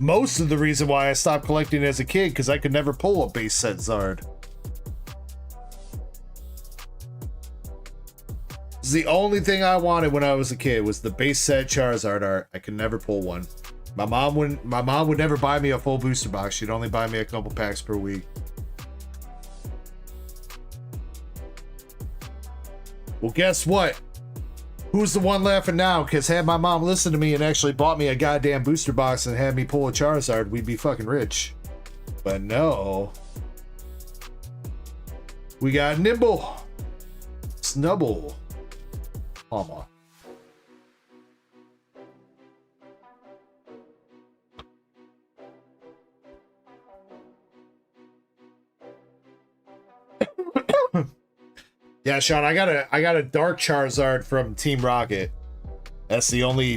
most of the reason why I stopped collecting as a kid, because I could never pull a base set Zard. The only thing I wanted when I was a kid was the base set Charizard art. I could never pull one. My mom would never buy me a full booster box. She'd only buy me a couple packs per week. Well, guess what? Who's the one laughing now? Because had my mom listened to me and actually bought me a goddamn booster box and had me pull a Charizard, we'd be fucking rich. But no. We got Nimble, Snubble, Palma, Yeah, Sean, I got a Dark Charizard from Team Rocket. That's the only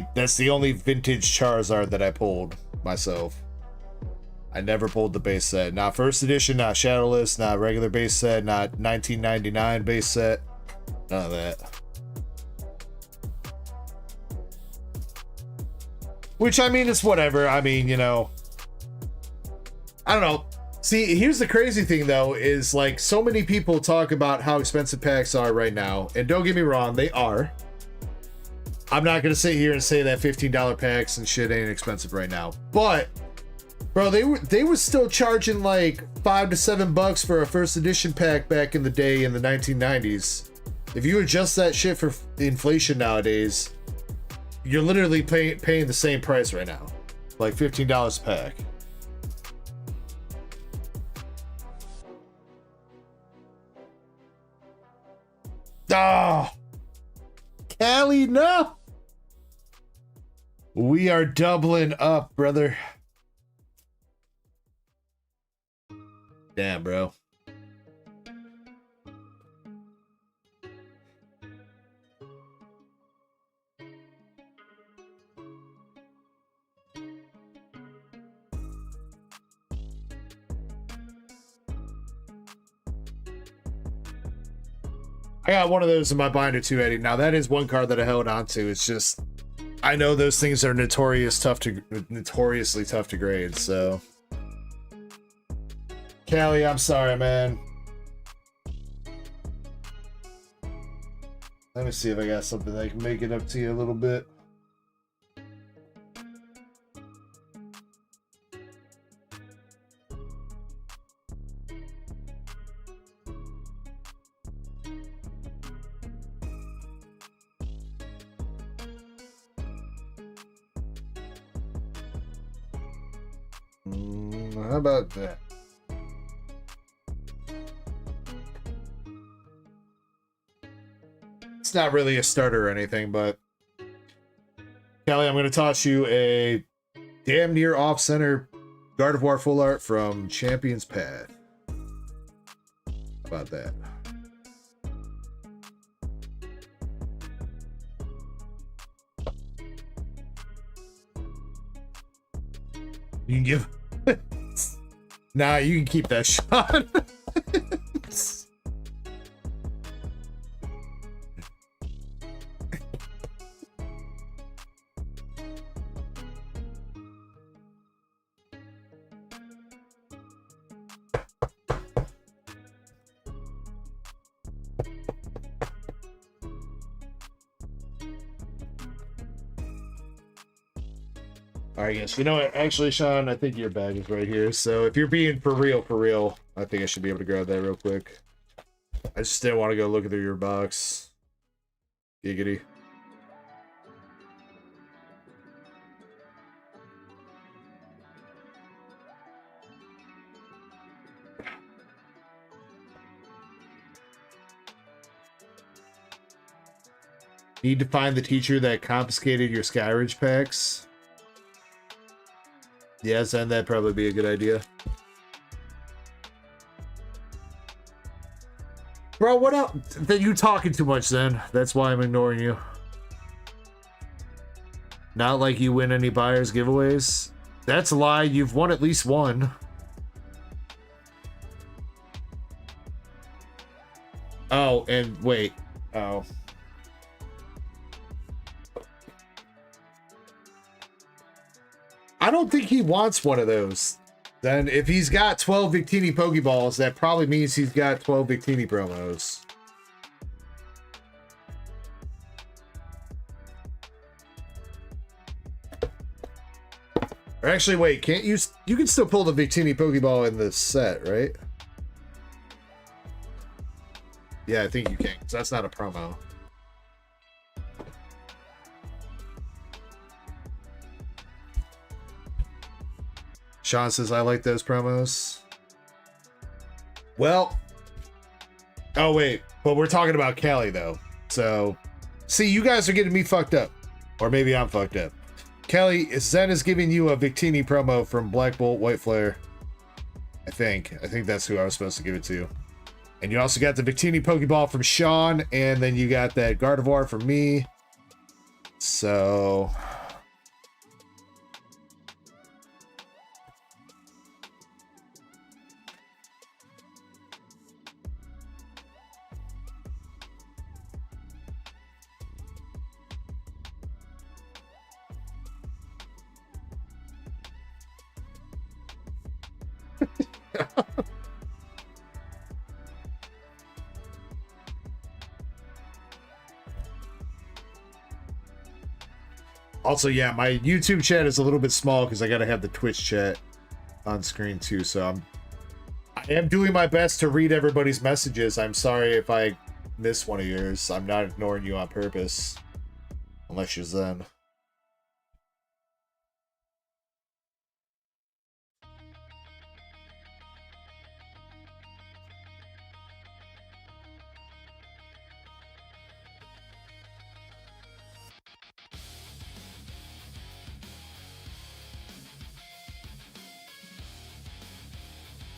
vintage Charizard that I pulled myself. I never pulled the base set. Not first edition, not Shadowless, not regular base set, not 1999 base set. None of that. Which, I mean, it's whatever. I mean, you know, I don't know. See, here's the crazy thing, though, is like so many people talk about how expensive packs are right now. And don't get me wrong, they are. I'm not going to sit here and say that $15 packs and shit ain't expensive right now. But, bro, they were still charging like $5 to $7 for a first edition pack back in the day in the 1990s. If you adjust that shit for inflation nowadays, you're literally paying the same price right now. Like $15 a pack. Ah, Callie, no. We are doubling up, brother. Damn, bro. I got one of those in my binder too, Eddie. Now that is one card that I held on to. It's just, I know those things are notoriously tough to grade. So, Callie, I'm sorry, man. Let me see if I got something that can make it up to you a little bit. How about that? It's not really a starter or anything, but Callie, I'm going to toss you a damn near off-center Gardevoir full art from Champion's Path. How about that? You can give... Nah, you can keep that shot. I guess. You know what? Actually, Sean, I think your bag is right here. So if you're being for real, I think I should be able to grab that real quick. I just didn't want to go look through your box. Giggity. Need to find the teacher that confiscated your Skyridge packs. Yes, and that'd probably be a good idea. Bro, what up? Then you talking too much then. That's why I'm ignoring you. Not like you win any buyers giveaways. That's a lie. You've won at least one. Oh, and wait. Oh. I don't think he wants one of those. Then if he's got 12 Victini Pokeballs, that probably means he's got 12 Victini promos. Or actually, wait, can't you can still pull the Victini Pokeball in this set, right? Yeah, I think you can, because that's not a promo. Sean says, I like those promos. Well, oh wait, but we're talking about Callie though. So, see, you guys are getting me fucked up. Or maybe I'm fucked up. Callie, Zen is giving you a Victini promo from Black Bolt White Flare. I think that's who I was supposed to give it to. And you also got the Victini Pokeball from Sean, and then you got that Gardevoir from me. So... Also, yeah, my YouTube chat is a little bit small because I gotta have the Twitch chat on screen too. So I am doing my best to read everybody's messages. I'm sorry if I miss one of yours. I'm not ignoring you on purpose, unless you're Zen.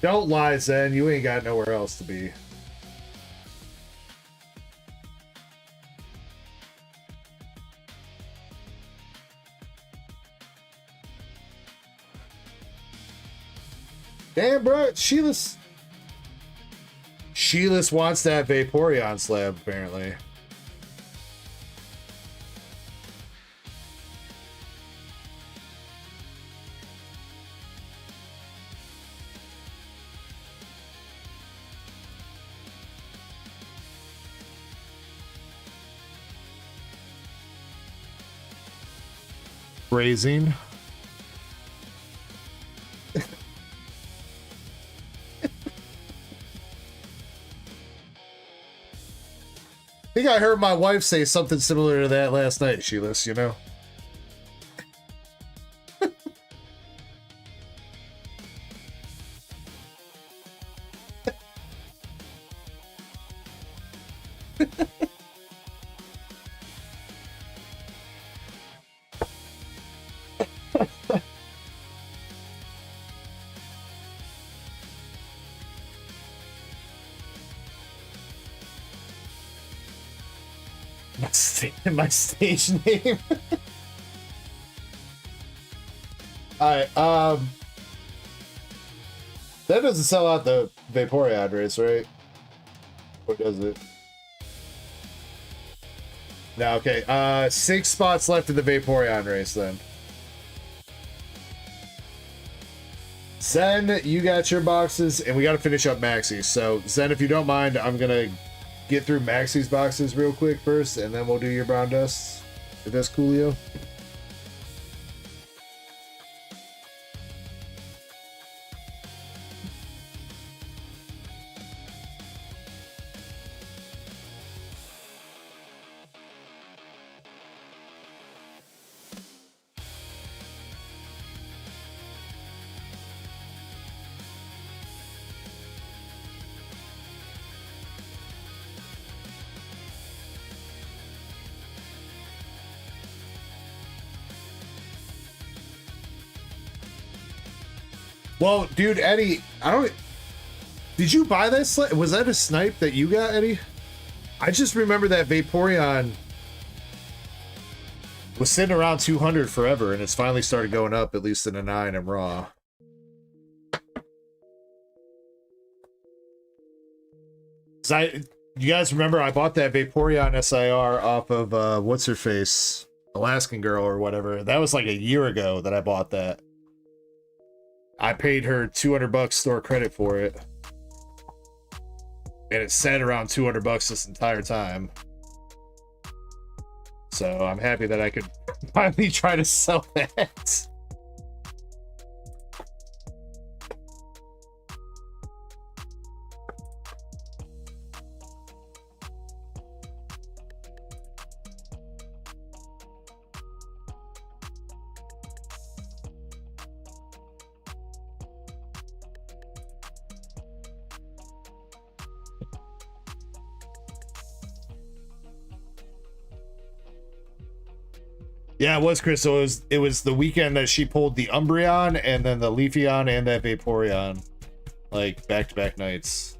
Don't lie, Zen. You ain't got nowhere else to be. Damn, bro. Sheila's wants that Vaporeon slab, apparently. Grazing. I think I heard my wife say something similar to that last night, Sheila, you know? My stage name. Alright, that doesn't sell out the Vaporeon race, right? Or does it? No, okay. 6 spots left in the Vaporeon race then. Zen, you got your boxes, and we gotta finish up Maxie's. So, Zen, if you don't mind, I'm gonna get through Maxie's boxes real quick first, and then we'll do your brown dusts. If that's coolio. Well, dude, Eddie, I don't... Did you buy that? Was that a snipe that you got, Eddie? I just remember that Vaporeon was sitting around 200 forever, and it's finally started going up, at least in a 9 and raw. You guys remember I bought that Vaporeon SIR off of, what's-her-face? Alaskan Girl or whatever. That was like a year ago that I bought that. I paid her $200 store credit for it. And it sat around $200 this entire time. So I'm happy that I could finally try to sell that. Yeah, it was, Chris. So it was the weekend that she pulled the Umbreon and then the Leafeon and that Vaporeon, like back-to-back nights.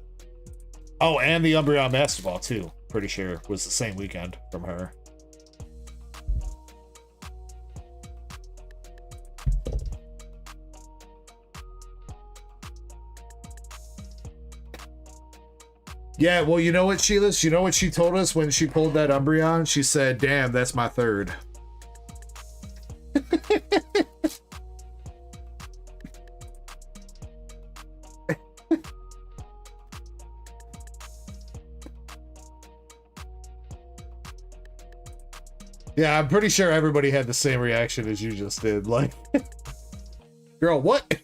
Oh, and the Umbreon Master Ball too. Pretty sure was the same weekend from her. Yeah, well, you know what, Sheila? You know what she told us when she pulled that Umbreon? She said, damn, that's my third. Yeah, I'm pretty sure everybody had the same reaction as you just did. Like, girl, what?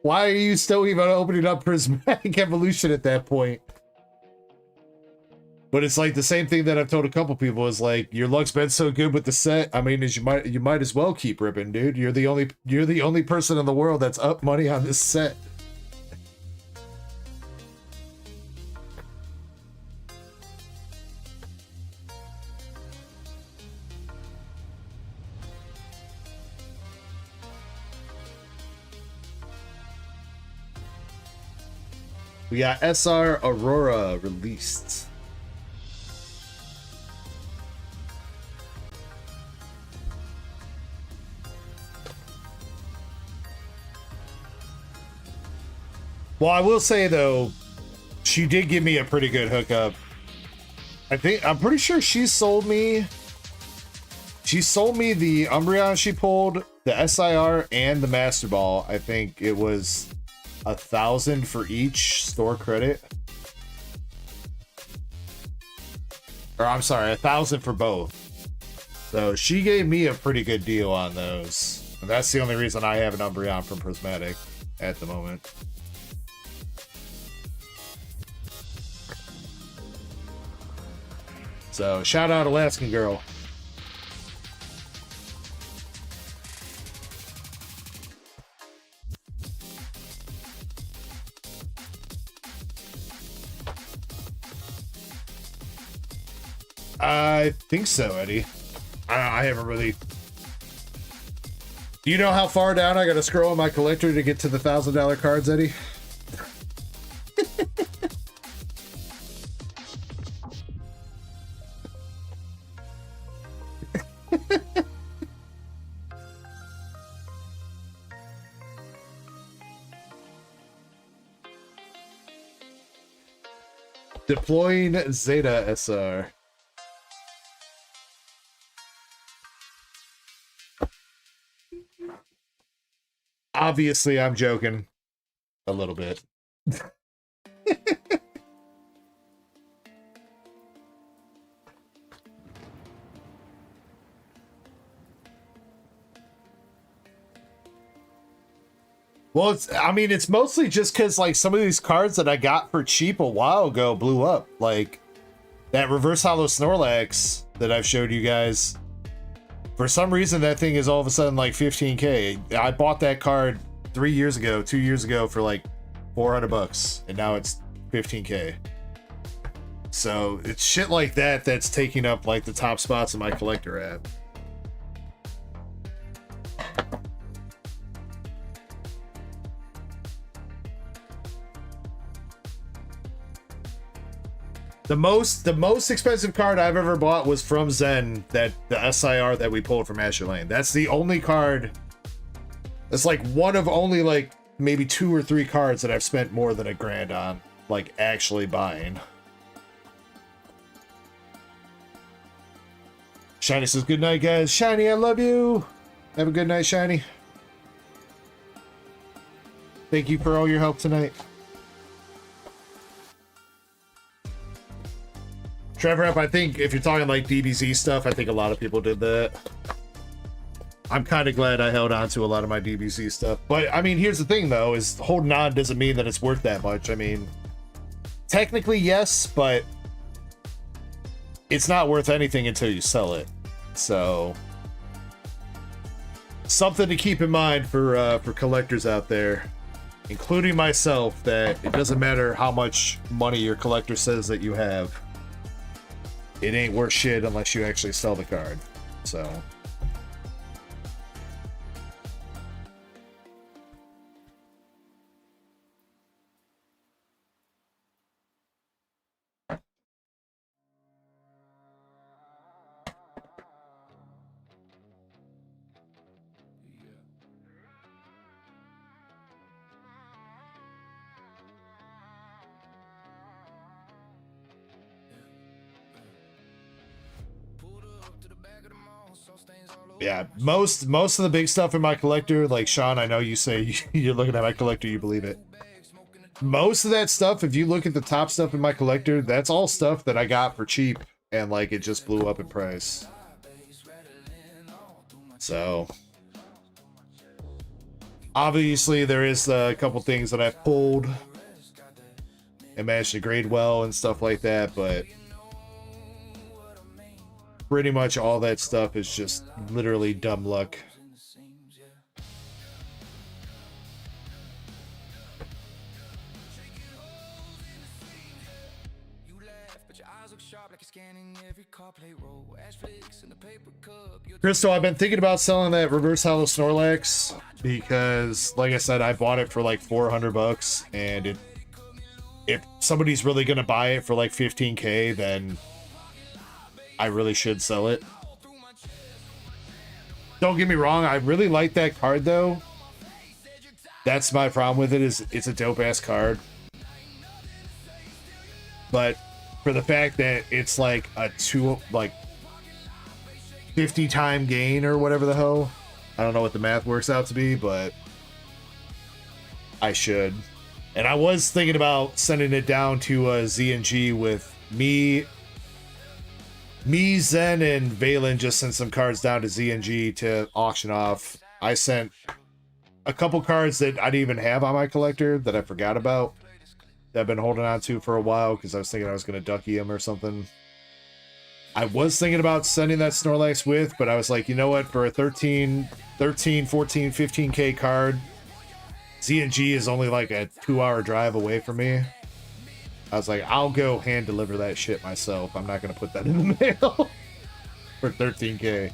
Why are you still even opening up Prismatic Evolution at that point? But it's like the same thing that I've told a couple people is like, your luck's been so good with the set. I mean, you might as well keep ripping, dude. You're the only person in the world that's up money on this set. We got SR Aurora released. Well, I will say though, she did give me a pretty good hookup. I'm pretty sure she sold me the Umbreon she pulled, the SIR, and the Master Ball. I think it was 1,000 for each store credit. Or I'm sorry, 1,000 for both. So she gave me a pretty good deal on those. And that's the only reason I have an Umbreon from Prismatic at the moment. So shout out Alaskan Girl. I think so, Eddie. I haven't really. Do you know how far down I gotta scroll in my collector to get to the $1,000 cards, Eddie? Deploying Zeta SR. Obviously, I'm joking a little bit. Well, it's mostly just because, like, some of these cards that I got for cheap a while ago blew up. Like, that Reverse Hollow Snorlax that I've showed you guys. For some reason, that thing is all of a sudden, like, 15K. I bought that card 2 years ago for, like, 400 bucks. And now it's 15K. So, it's shit like that that's taking up, like, the top spots in my collector app. The most expensive card I've ever bought was from Zen, the SIR that we pulled from Asher Lane. That's the only card. It's like one of only like maybe 2 or 3 cards that I've spent more than $1,000 on, like actually buying. Shiny says good night, guys. Shiny, I love you. Have a good night, Shiny. Thank you for all your help tonight. Trevor, I think if you're talking like DBZ stuff, I think a lot of people did that. I'm kind of glad I held on to a lot of my DBZ stuff. But, I mean, here's the thing, though, is holding on doesn't mean that it's worth that much. I mean, technically, yes, but it's not worth anything until you sell it. So, something to keep in mind for collectors out there, including myself, that it doesn't matter how much money your collector says that you have. It ain't worth shit unless you actually sell the card. So. Yeah, most of the big stuff in my collector, like Sean, I know you say you're looking at my collector, you believe it. Most of that stuff, if you look at the top stuff in my collector, that's all stuff that I got for cheap, and like it just blew up in price. So obviously there is a couple things that I've pulled and managed to grade well and stuff like that, but pretty much all that stuff is just literally dumb luck. Crystal, I've been thinking about selling that reverse hollow Snorlax because, like I said, I bought it for like $400, and if somebody's really gonna buy it for like 15K, then I really should sell it. Don't get me wrong, I really like that card though. That's my problem with it, is it's a dope ass card. But for the fact that it's like a 50 time gain or whatever the hell, I don't know what the math works out to be, but I should. And I was thinking about sending it down to Z and G with me, Zen, and Valen just sent some cards down to Z and G to auction off. I sent a couple cards that I didn't even have on my collector that I forgot about, that I've been holding on to for a while because I was thinking I was going to Ducky him or something. I was thinking about sending that Snorlax with, but I was like, you know what, for a 13, 14, 15K card, Z&G is only like a 2-hour drive away from me. I was like, I'll go hand deliver that shit myself. I'm not going to put that in the mail for 13K.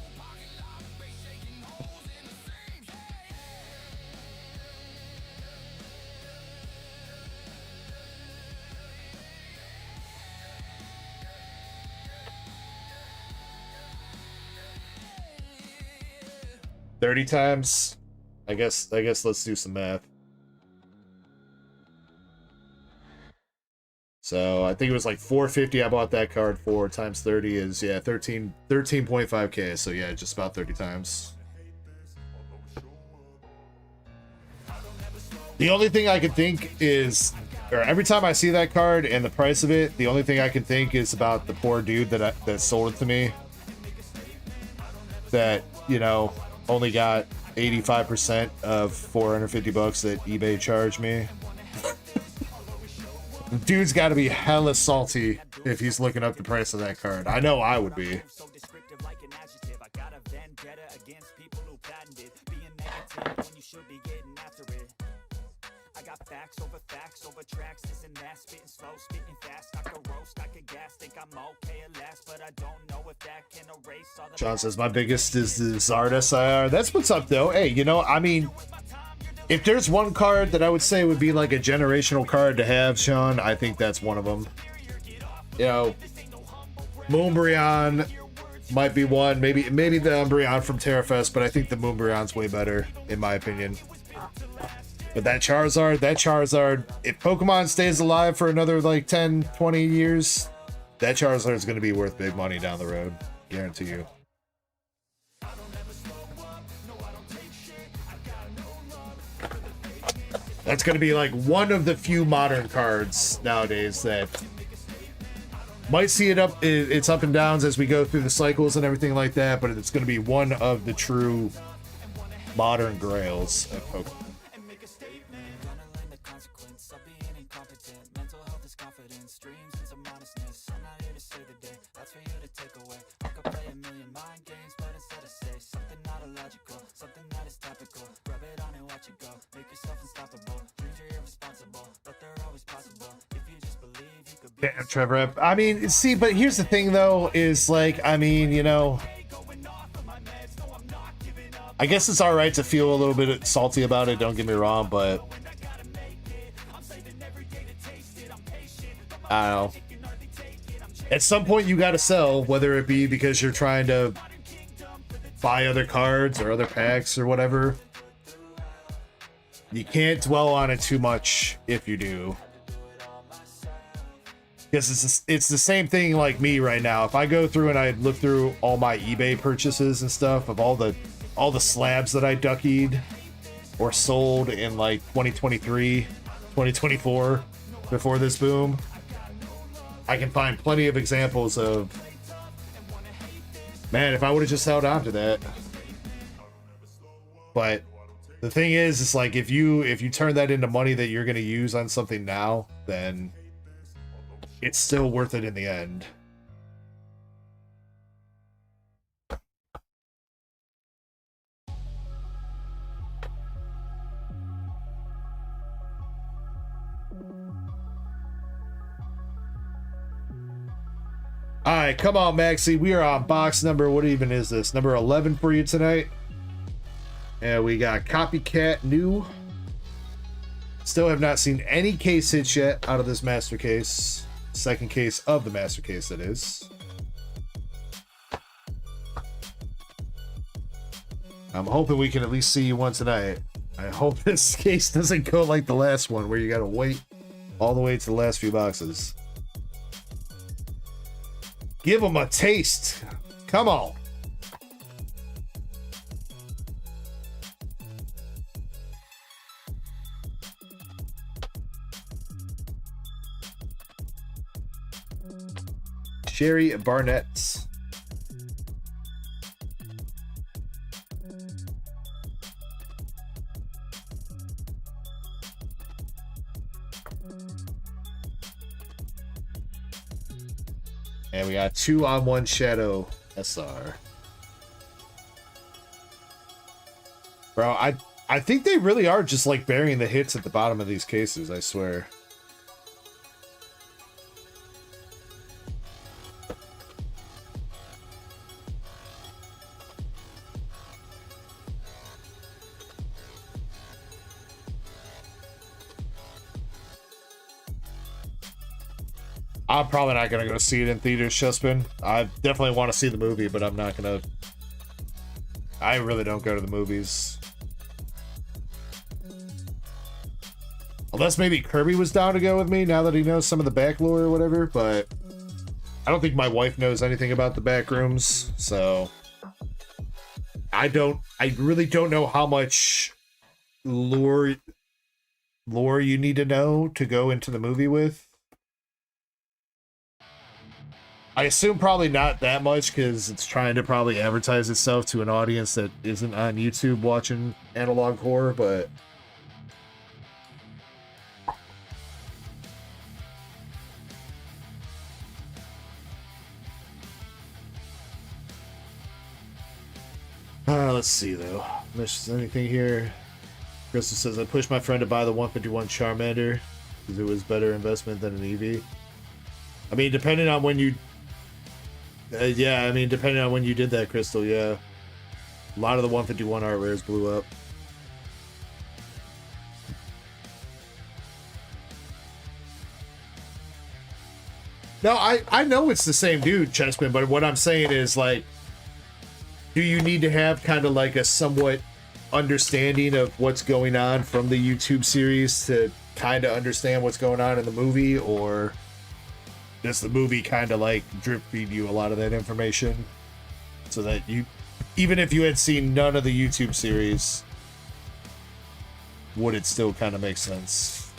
$30 times. I guess let's do some math. So I think it was like 450 I bought that card for, times 30 is, yeah, 13.5K. So yeah, just about 30 times. The only thing I could think is, or every time I see that card and the price of it, the only thing I can think is about the poor dude that sold it to me. That, you know, only got 85% of $450 that eBay charged me. Dude's got to be hella salty if he's looking up the price of that card. I know I would be. Facts over tracks, this and that, spitting slow, spitting fast. I could roast, I could gas, think I'm okay at last, but I don't know if that can erase all the. John says my biggest is the Zard SIR. That's what's up though. Hey, you know, I mean, if there's one card that I would say would be like a generational card to have, Sean, I think that's one of them. You know, Moonbryon might be one, maybe the Umbreon from Terrafest, but I think the Moonbryon's way better in my opinion. But that Charizard, if Pokemon stays alive for another like 10, 20 years, that Charizard is going to be worth big money down the road. Guarantee you. That's going to be like one of the few modern cards nowadays that might see its up and downs as we go through the cycles and everything like that, but it's going to be one of the true modern grails of Pokemon. Damn, Trevor. I mean, see, but here's the thing, though, is like, I mean, you know, I guess it's all right to feel a little bit salty about it. Don't get me wrong, but I don't know. At some point, you got to sell, whether it be because you're trying to buy other cards or other packs or whatever. You can't dwell on it too much if you do. Because it's the same thing like me right now. If I go through and I look through all my eBay purchases and stuff of all the slabs that I duckied or sold in like 2023, 2024, before this boom, I can find plenty of examples of, man, if I would have just held on to that. But the thing is, it's like if you turn that into money that you're going to use on something now, then it's still worth it in the end. All right, come on, Maxie. We are on box number, what even is this? Number 11 for you tonight. And we got Copycat New. Still have not seen any case hits yet out of this master case. Second case of the master case, that is. I'm hoping we can at least see you one tonight. I hope this case doesn't go like the last one where you gotta wait all the way to the last few boxes. Give them a taste. Come on. Sherry Barnett. And we got 2-on-1 Shadow SR. Bro, I think they really are just like burying the hits at the bottom of these cases, I swear. I'm probably not gonna go see it in theaters, Chespin. I definitely want to see the movie, but I'm not gonna. I really don't go to the movies. Unless maybe Kirby was down to go with me now that he knows some of the back lore or whatever, but I don't think my wife knows anything about the back rooms, so I really don't know how much lore you need to know to go into the movie with. I assume probably not that much because it's trying to probably advertise itself to an audience that isn't on YouTube watching analog horror, but let's see though. There's anything here. Crystal says, I pushed my friend to buy the 151 Charmander because it was better investment than an EV. I mean, depending on when you yeah, I mean, depending on when you did that, Crystal, yeah. A lot of the 151 art rares blew up. No, I know it's the same dude, Chessman, but what I'm saying is, like, do you need to have kind of like a somewhat understanding of what's going on from the YouTube series to kind of understand what's going on in the movie, or does the movie kind of like drip feed you a lot of that information so that you, even if you had seen none of the YouTube series, would it still kind of make sense?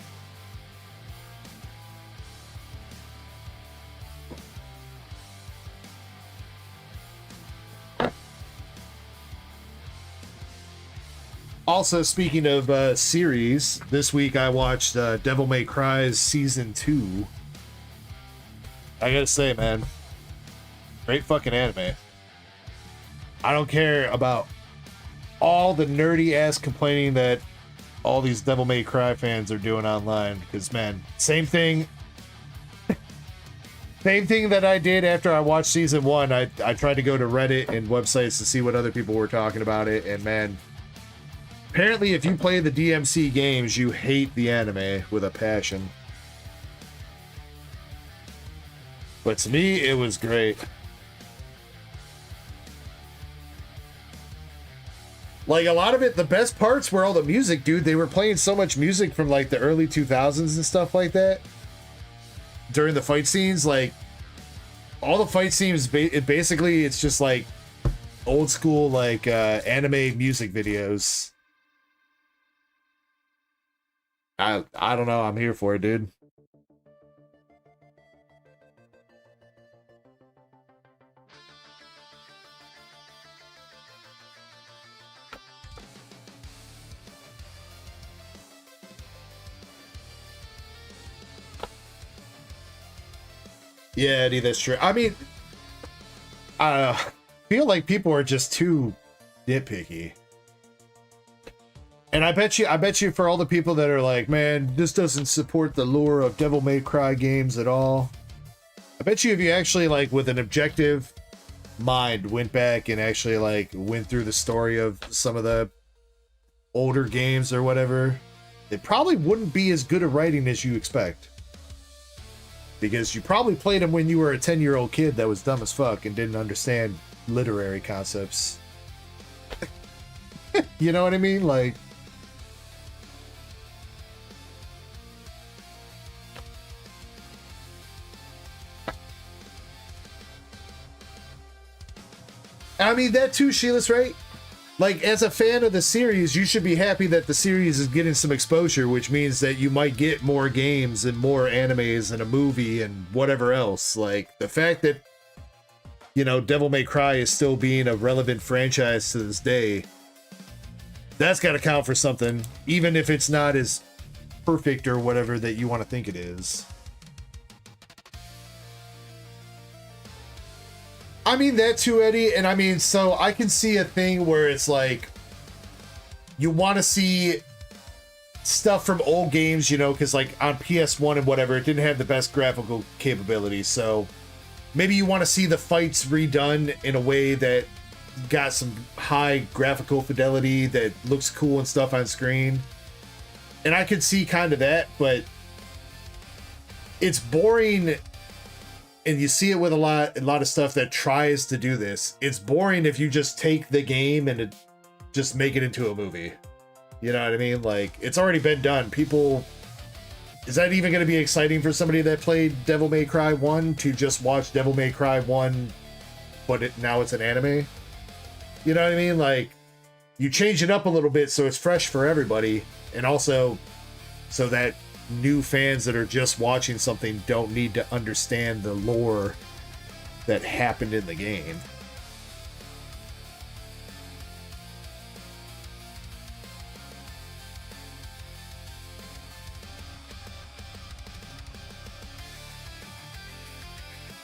Also, speaking of series, this week I watched Devil May Cry's Season 2. I gotta say, man, great fucking anime. I don't care about all the nerdy ass complaining that all these Devil May Cry fans are doing online, because, man, same thing that I did after I watched Season 1. I tried to go to Reddit and websites to see what other people were talking about it, and man, apparently if you play the DMC games, you hate the anime with a passion. But to me, it was great. Like, a lot of it, the best parts were all the music, dude. They were playing so much music from, like, the early 2000s and stuff like that. during the fight scenes, like all the fight scenes, basically it's just like old school like anime music videos. I don't know. I'm here for it, dude. Yeah, Eddie, that's true. I mean, I feel like people are just too nitpicky. And I bet you for all the people that are like, man, this doesn't support the lore of Devil May Cry games at all. I bet you if you actually like with an objective mind went back and actually like went through the story of some of the older games or whatever, it probably wouldn't be as good a writing as you expect. Because you probably played them when you were a 10-year-old kid that was dumb as fuck and didn't understand literary concepts. You know what I mean? Like, I mean, that too, Sheila's right. Like, as a fan of the series, you should be happy that the series is getting some exposure, which means that you might get more games and more animes and a movie and whatever else. Like, the fact that, you know, Devil May Cry is still being a relevant franchise to this day, that's got to count for something, even if it's not as perfect or whatever that you want to think it is. I mean, that too, Eddie, and I mean, so I can see a thing where it's like, you want to see stuff from old games, you know, because like on PS1 and whatever, it didn't have the best graphical capabilities, so maybe you want to see the fights redone in a way that got some high graphical fidelity that looks cool and stuff on screen. And I could see kind of that, but it's boring. And you see it with a lot of stuff that tries to do this. It's boring if you just take the game and just make it into a movie. You know what I mean? Like, it's already been done. People... Is that even going to be exciting for somebody that played Devil May Cry 1 to just watch Devil May Cry 1, but now it's an anime? You know what I mean? Like, you change it up a little bit so it's fresh for everybody, and also so that new fans that are just watching something don't need to understand the lore that happened in the game.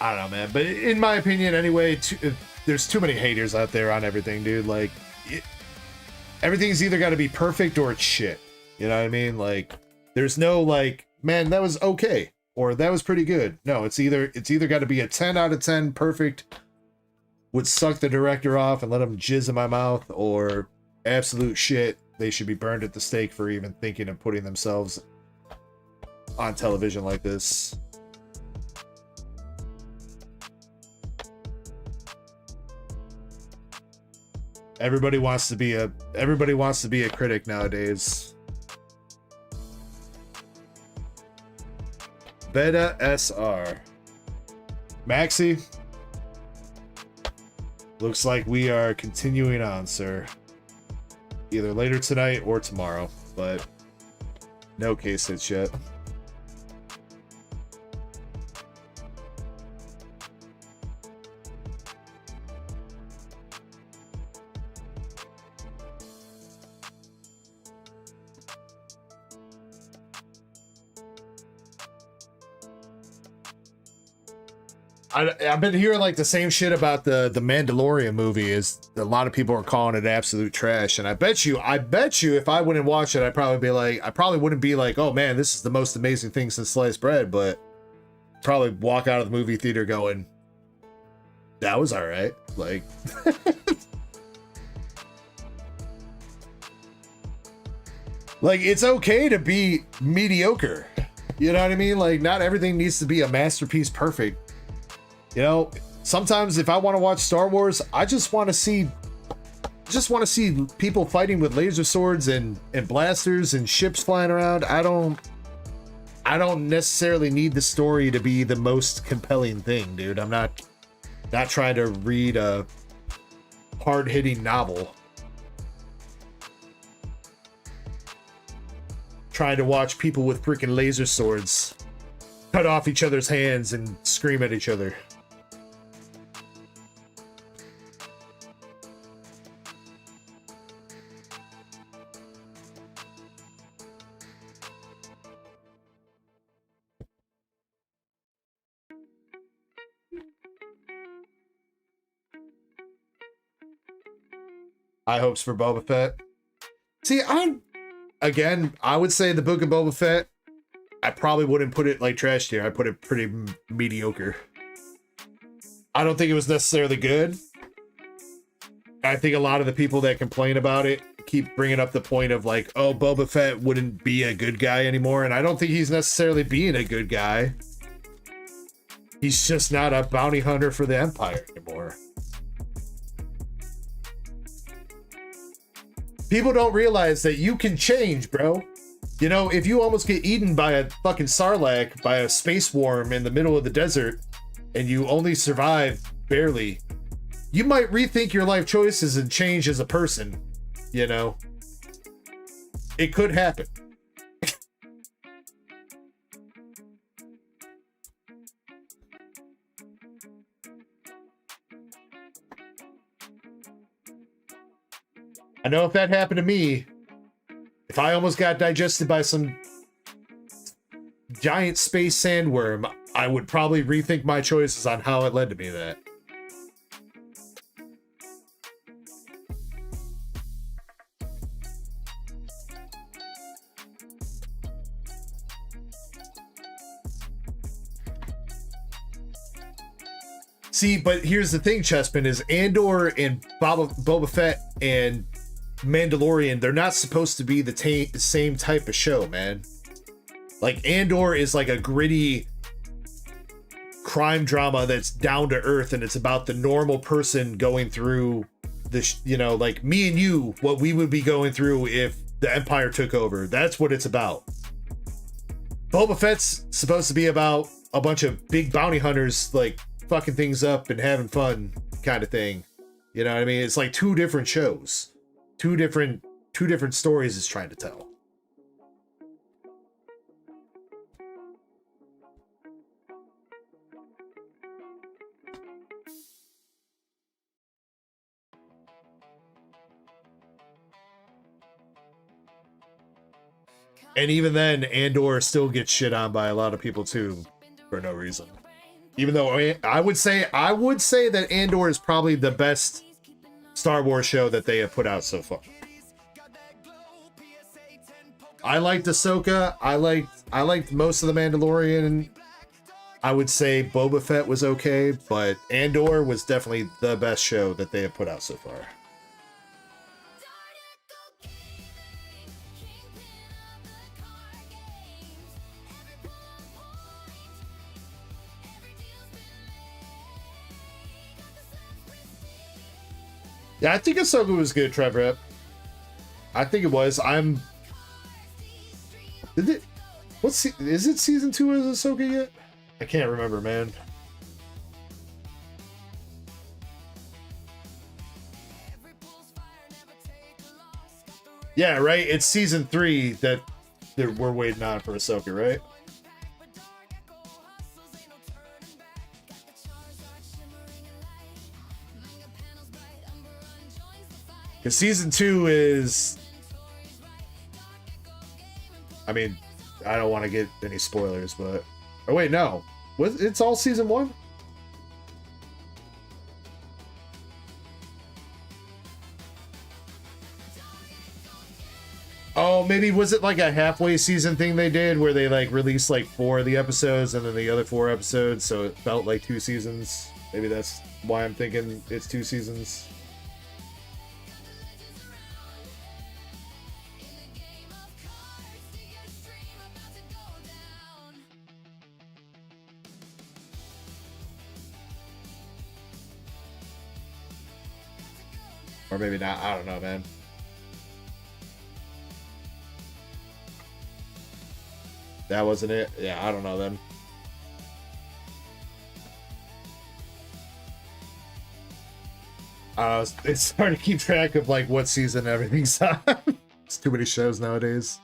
I don't know, man, but in my opinion anyway, there's too many haters out there on everything, dude. Like, everything's either got to be perfect or it's shit. You know what I mean? Like, there's no like, man, that was okay, or that was pretty good. No, it's either got to be a 10 out of 10 perfect, would suck the director off and let him jizz in my mouth, or absolute shit, they should be burned at the stake for even thinking of putting themselves on television like this. Everybody wants to be a critic nowadays. Beta SR. Maxi, looks like we are continuing on, sir. Either later tonight or tomorrow, but no case hits yet. I've been hearing like the same shit about the Mandalorian movie. Is a lot of people are calling it absolute trash, and I bet you if I wouldn't watch it, I probably wouldn't be like, oh man, this is the most amazing thing since sliced bread, but probably walk out of the movie theater going, that was all right. Like, like, it's okay to be mediocre. You know what I mean? Like, not everything needs to be a masterpiece perfect. You know, sometimes if I want to watch Star Wars, I just want to see people fighting with laser swords and blasters and ships flying around. I don't necessarily need the story to be the most compelling thing, dude. I'm not trying to read a hard-hitting novel. Trying to watch people with freaking laser swords cut off each other's hands and scream at each other. High hopes for Boba Fett. See, I would say the Book of Boba Fett, I probably wouldn't put it like trash tier. I put it pretty mediocre. I don't think it was necessarily good. I think a lot of the people that complain about it keep bringing up the point of like, oh, Boba Fett wouldn't be a good guy anymore. And I don't think he's necessarily being a good guy. He's just not a bounty hunter for the Empire anymore. People don't realize that you can change, bro. You know, if you almost get eaten by a fucking sarlacc, by a space worm in the middle of the desert, and you only survive barely, you might rethink your life choices and change as a person, you know? It could happen. I know if that happened to me, if I almost got digested by some giant space sandworm, I would probably rethink my choices on how it led to me that. See, but here's the thing, Chespin, is Andor and Boba Fett and Mandalorian, they're not supposed to be the same type of show, man. Like, Andor is like a gritty crime drama that's down to earth, and it's about the normal person going through this, you know, like me and you, what we would be going through if the Empire took over. That's what it's about. Boba Fett's supposed to be about a bunch of big bounty hunters, like, fucking things up and having fun kind of thing. You know what I mean? It's like two different shows. Two different stories it's trying to tell. And even then, Andor still gets shit on by a lot of people too, for no reason. Even though I would say that Andor is probably the best Star Wars show that they have put out so far. I liked Ahsoka. I liked most of the Mandalorian. I would say Boba Fett was okay, but Andor was definitely the best show that they have put out so far. Yeah, I think Ahsoka was good, Trevor. I think it was. Is it season 2 of Ahsoka yet? I can't remember, man. Yeah, right? It's season 3 that we're waiting on for Ahsoka, right? Because season 2 is... I mean, I don't want to get any spoilers, but... Oh, wait, no. It's all season 1? Oh, maybe was it like a halfway season thing they did where they like released like 4 of the episodes and then the other 4 episodes, so it felt like 2 seasons? Maybe that's why I'm thinking it's 2 seasons. Or maybe not. I don't know, man. That wasn't it? Yeah, I don't know then. It's hard to keep track of like what season everything's on. It's too many shows nowadays.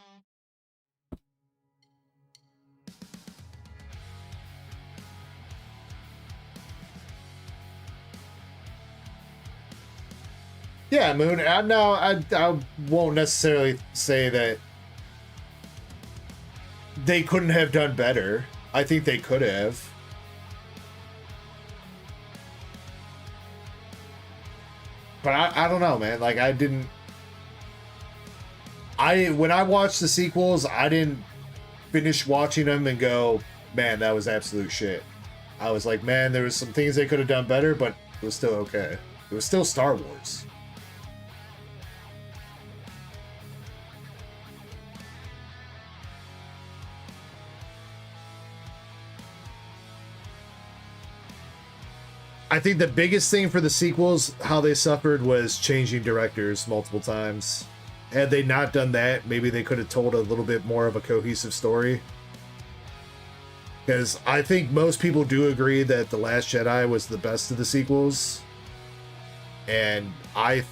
Yeah, Moon. No, I won't necessarily say that they couldn't have done better. I think they could have. But I don't know, man. Like, when I watched the sequels, I didn't finish watching them and go, man, that was absolute shit. I was like, man, there was some things they could have done better, but it was still okay. It was still Star Wars. I think the biggest thing for the sequels, how they suffered, was changing directors multiple times. Had they not done that, maybe they could have told a little bit more of a cohesive story. Because I think most people do agree that The Last Jedi was the best of the sequels. And I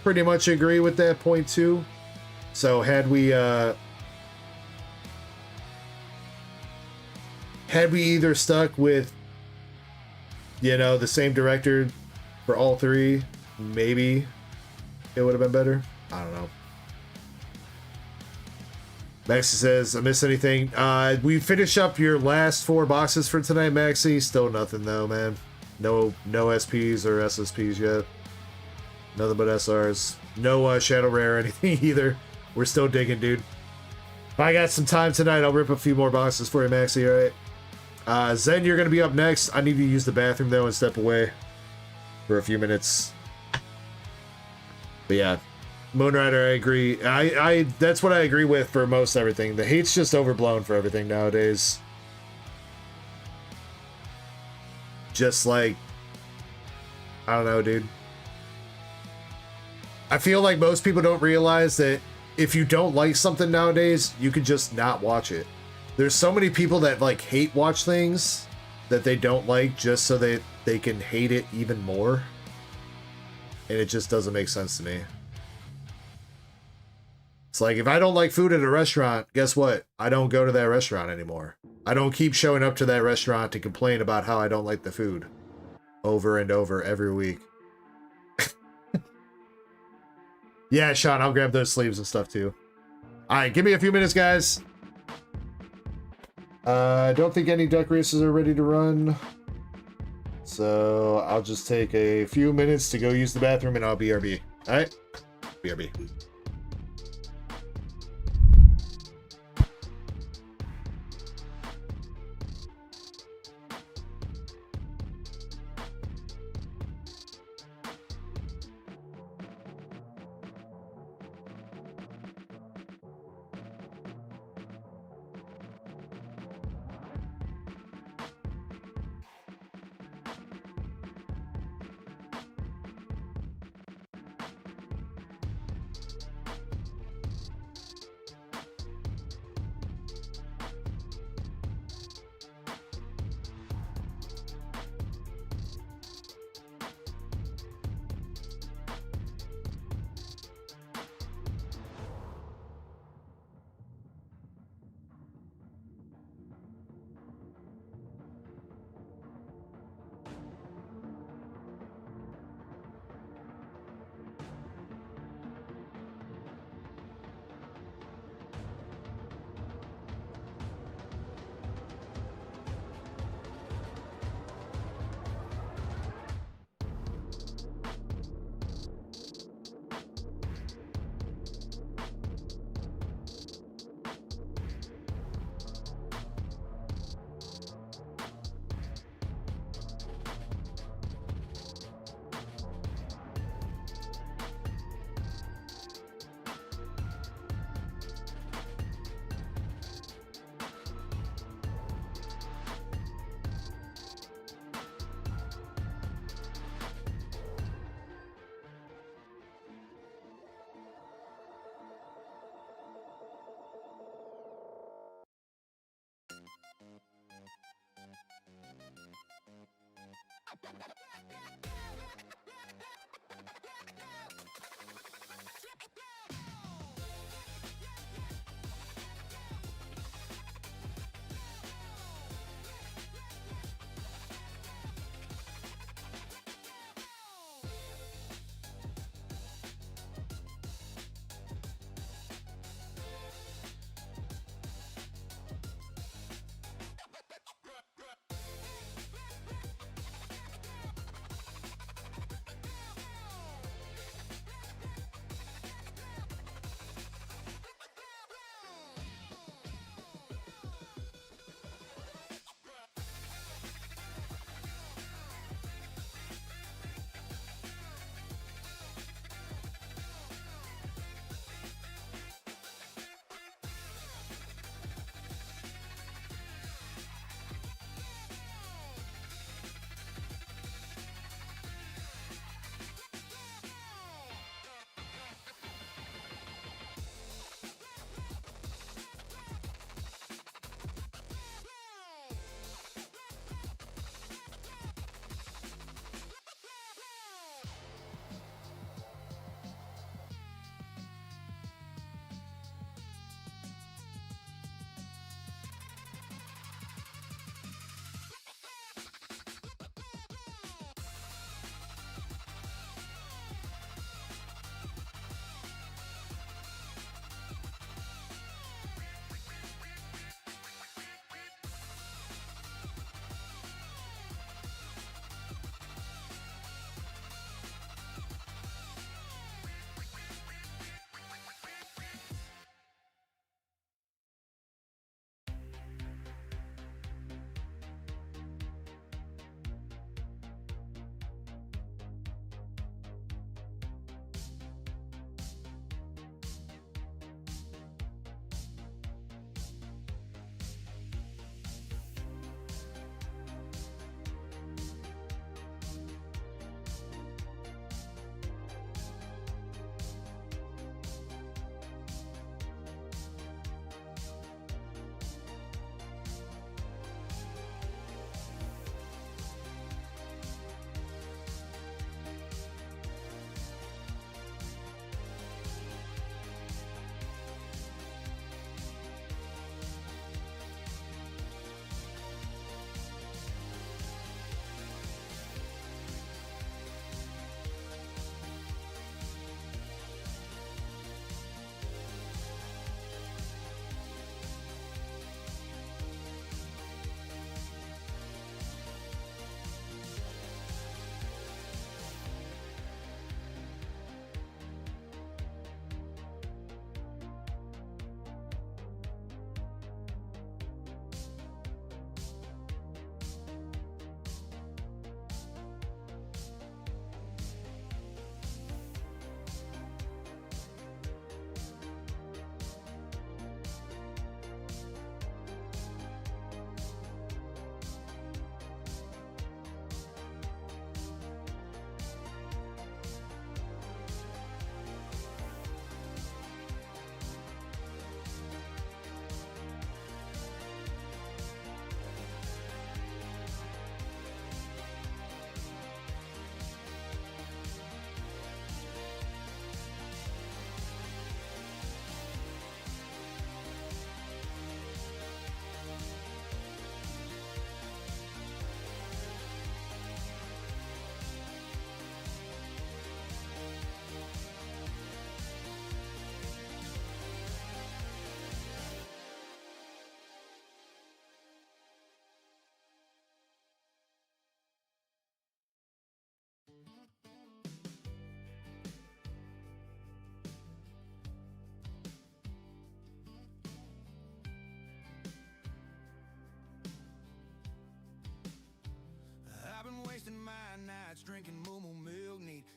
pretty much agree with that point too. So had we either stuck with, you know, the same director for all three, maybe it would have been better. I don't know. Maxie says, I missed anything? We finished up your last 4 boxes for tonight, Maxie. Still nothing though, man. No SPs or SSPs yet. Nothing but SRs. No Shadow Rare or anything either. We're still digging, dude. If I got some time tonight, I'll rip a few more boxes for you, Maxie, alright? Zen, you're going to be up next. I need to use the bathroom, though, and step away for a few minutes. But yeah, Moonrider, I agree. I that's what I agree with for most everything. The hate's just overblown for everything nowadays. Just like, I don't know, dude. I feel like most people don't realize that if you don't like something nowadays, you can just not watch it. There's so many people that like hate watch things that they don't like just so they can hate it even more. And it just doesn't make sense to me. It's like, if I don't like food at a restaurant, guess what? I don't go to that restaurant anymore. I don't keep showing up to that restaurant to complain about how I don't like the food over and over every week. Yeah, Sean, I'll grab those sleeves and stuff too. All right, give me a few minutes, guys. I don't think any duck races are ready to run. So I'll just take a few minutes to go use the bathroom and I'll BRB. All right? BRB.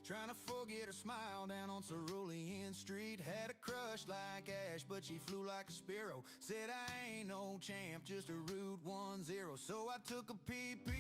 Trying to forget her smile down on Cerulean Street. Had a crush like Ash, but she flew like a sparrow. Said I ain't no champ, just a rude 1-0. So I took a PP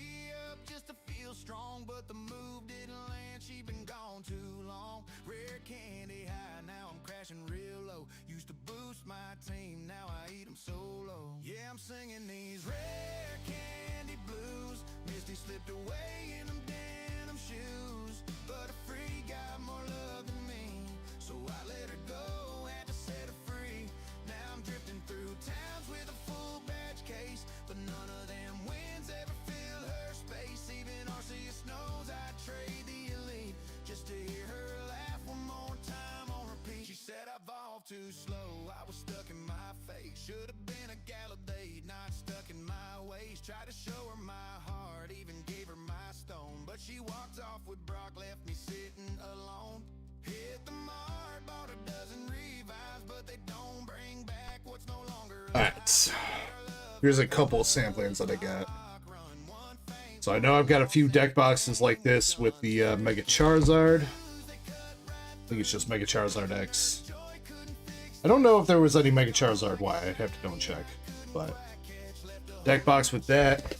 up just to feel strong, but the move didn't land. She been gone too long. Rare candy high, now I'm crashing real low. Used to boost my team, now I eat them solo. Yeah, I'm singing these rare candy blues. Misty slipped away in them denim shoes, but a free got more love than me, so I let her go, had to set her free. Now I'm drifting through towns with a full batch case, but none of them wins ever fill her space. Even Arceus knows I trade the elite just to hear her laugh one more time on repeat. She said I evolved too slow, I was stuck in my face. Should have been a Gallaudet, not stuck in my ways. Tried to show her my heart, even gave her my stone, but she walked off with Brock, left me sitting alone. Hit the mark, bought a dozen revives, but they don't bring back what's no longer. Alright, here's a couple samplings that I got. So I know I've got a few deck boxes like this with the Mega Charizard. I think it's just Mega Charizard X. I don't know if there was any Mega Charizard Y, I'd have to go and check. But deck box with that.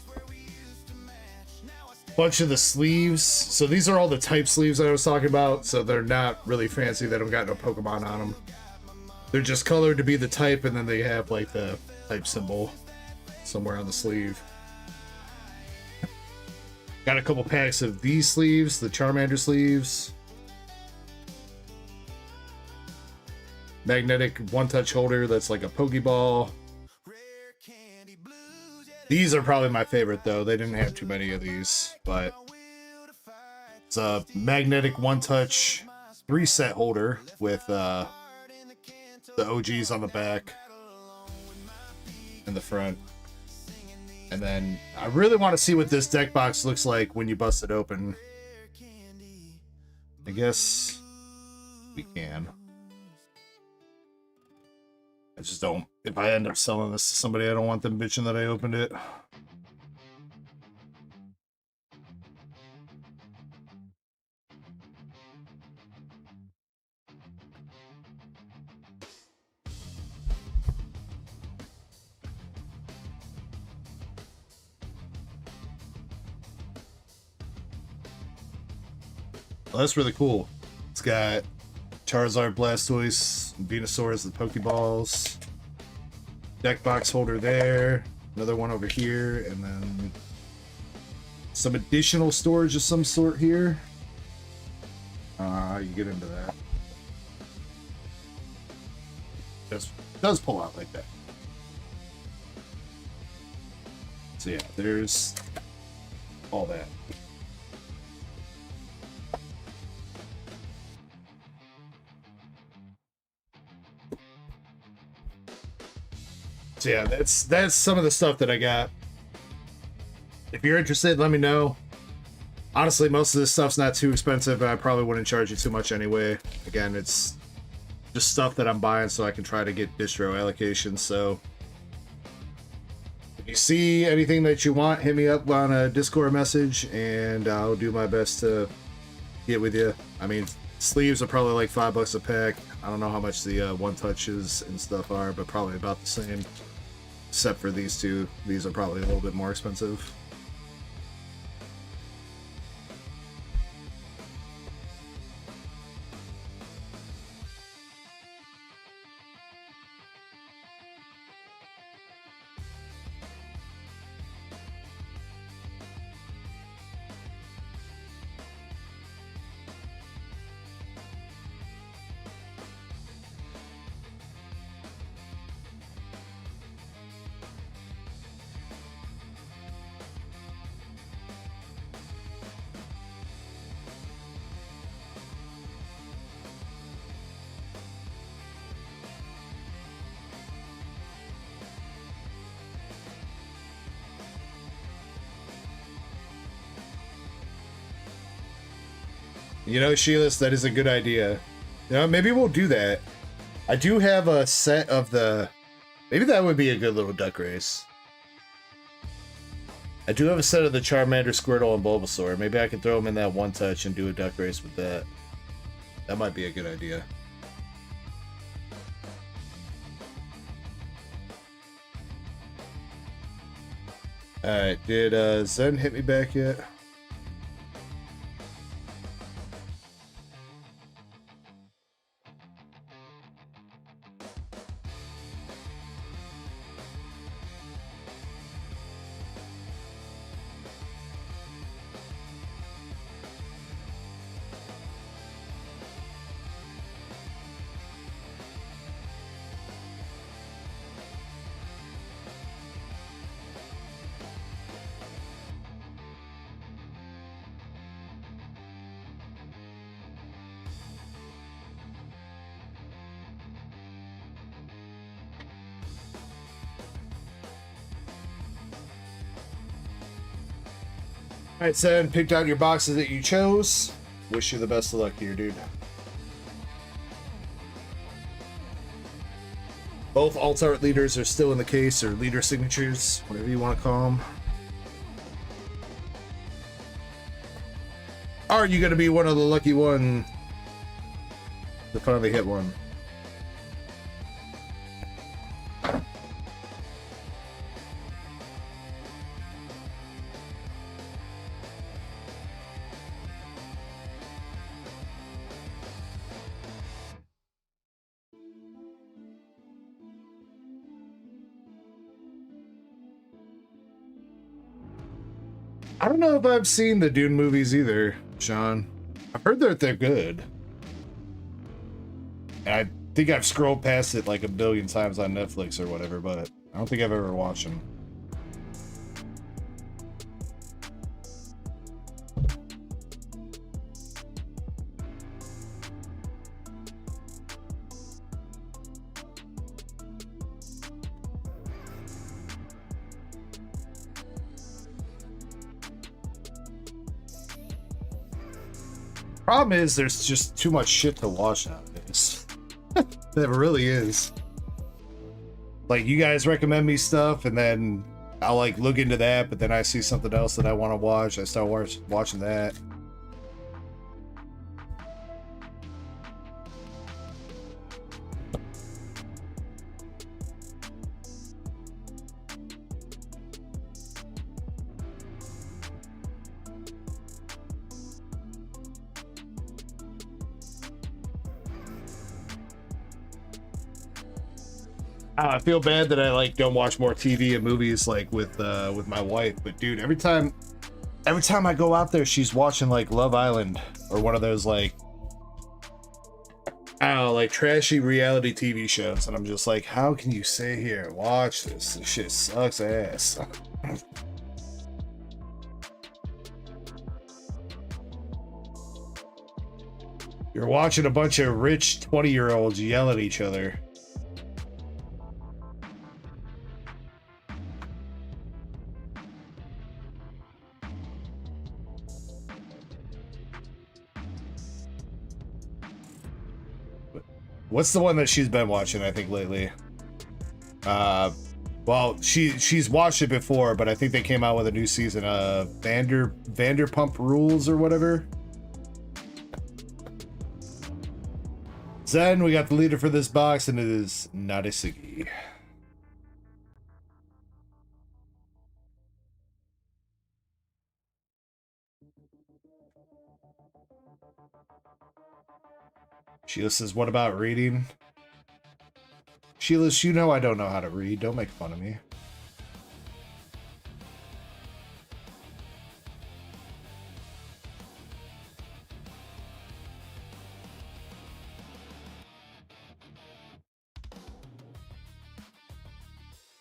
Bunch of the sleeves. So these are all the type sleeves that I was talking about. So they're not really fancy. They don't got no Pokemon on them. They're just colored to be the type, and then they have like the type symbol somewhere on the sleeve. Got a couple packs of these sleeves, the Charmander sleeves. Magnetic one-touch holder that's like a Pokeball. These are probably my favorite though. They didn't have too many of these, but it's a magnetic one-touch 3-set holder with the OGs on the back and the front. And then I really want to see what this deck box looks like when you bust it open. I guess we can. I just don't, if I end up selling this to somebody, I don't want them bitching that I opened it. Well, that's really cool. It's got Charizard, Blastoise, Venusaur, the Pokeballs. Deck box holder there. Another one over here. And then some additional storage of some sort here. You get into that. Does pull out like that. So yeah, there's all that. So yeah, that's some of the stuff that I got. If you're interested, let me know. Honestly, most of this stuff's not too expensive, and I probably wouldn't charge you too much anyway. Again, it's just stuff that I'm buying so I can try to get distro allocations. So if you see anything that you want, hit me up on a Discord message, and I'll do my best to get with you. I mean, sleeves are probably like $5 a pack. I don't know how much the one touches and stuff are, but probably about the same. Except for these two. These are probably a little bit more expensive. You know, Sheilas, that is a good idea. You know, maybe we'll do that. I do have a set of the... Maybe that would be a good little duck race. I do have a set of the Charmander, Squirtle, and Bulbasaur. Maybe I can throw them in that one touch and do a duck race with that. That might be a good idea. Alright, did Zen hit me back yet? Alright, Zen, picked out your boxes that you chose. Wish you the best of luck here, dude. Both alt-art leaders are still in the case, or leader signatures, whatever you want to call them. Are you going to be one of the lucky one to finally hit one? I don't know if I've seen the Dune movies either, Sean. I've heard that they're good. And I think I've scrolled past it like a billion times on Netflix or whatever, but I don't think I've ever watched them. Problem is, there's just too much shit to watch nowadays. That really is. Like, you guys recommend me stuff, and then I'll like look into that, but then I see something else that I want to watch. I start watching that. I feel bad that I like don't watch more TV and movies like with my wife, but dude, every time I go out there, she's watching like Love Island or one of those like, I don't know, like trashy reality TV shows, and I'm just like, how can you sit here and watch this? This shit sucks ass. You're watching a bunch of rich 20-year-olds yell at each other. What's the one that she's been watching, I think, lately? Well, she's watched it before, but I think they came out with a new season of Vanderpump Rules or whatever. Zen, we got the leader for this box, and it is Nadesigi. Sheila says, what about reading? Sheila, you know I don't know how to read. Don't make fun of me.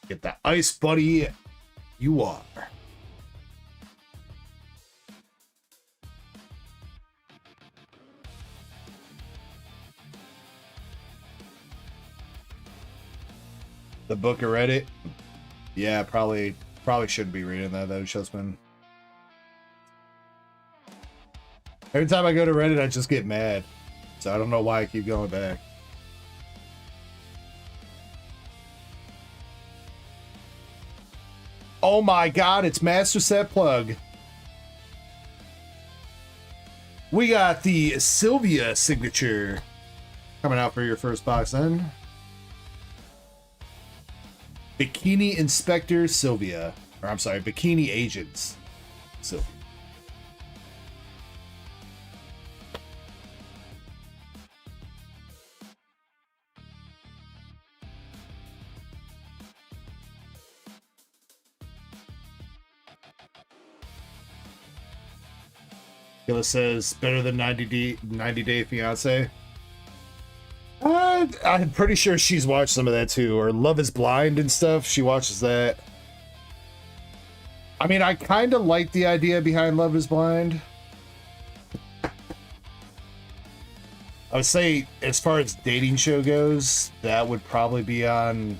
Get that ice, buddy. You are. The book of Reddit? Yeah, probably shouldn't be reading that though, Shusman. Every time I go to Reddit, I just get mad. So I don't know why I keep going back. Oh my god, it's Master Set Plug. We got the Sylvia signature coming out for your first box then. Bikini Inspector Sylvia. Or I'm sorry, Bikini Agents Sylvia. Killa says, better than 90 Day Fiance. I'm pretty sure she's watched some of that too. Or Love is Blind and stuff. She watches that. I mean, I kind of like the idea behind Love is Blind. I would say, as far as dating show goes, that would probably be on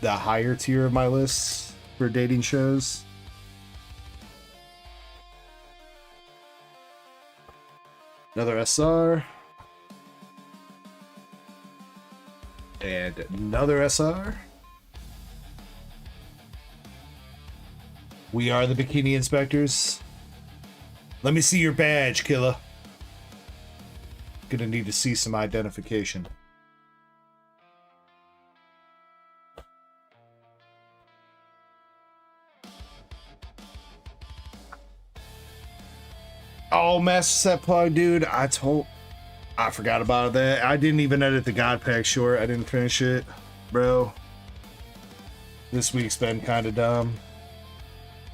the higher tier of my list for dating shows. Another SR. And another SR. We are the Bikini Inspectors. Let me see your badge, Killa. Gonna need to see some identification. Oh, Master Set Plug, dude. I forgot about that. I didn't even edit the God Pack short. I didn't finish it, bro. This week's been kind of dumb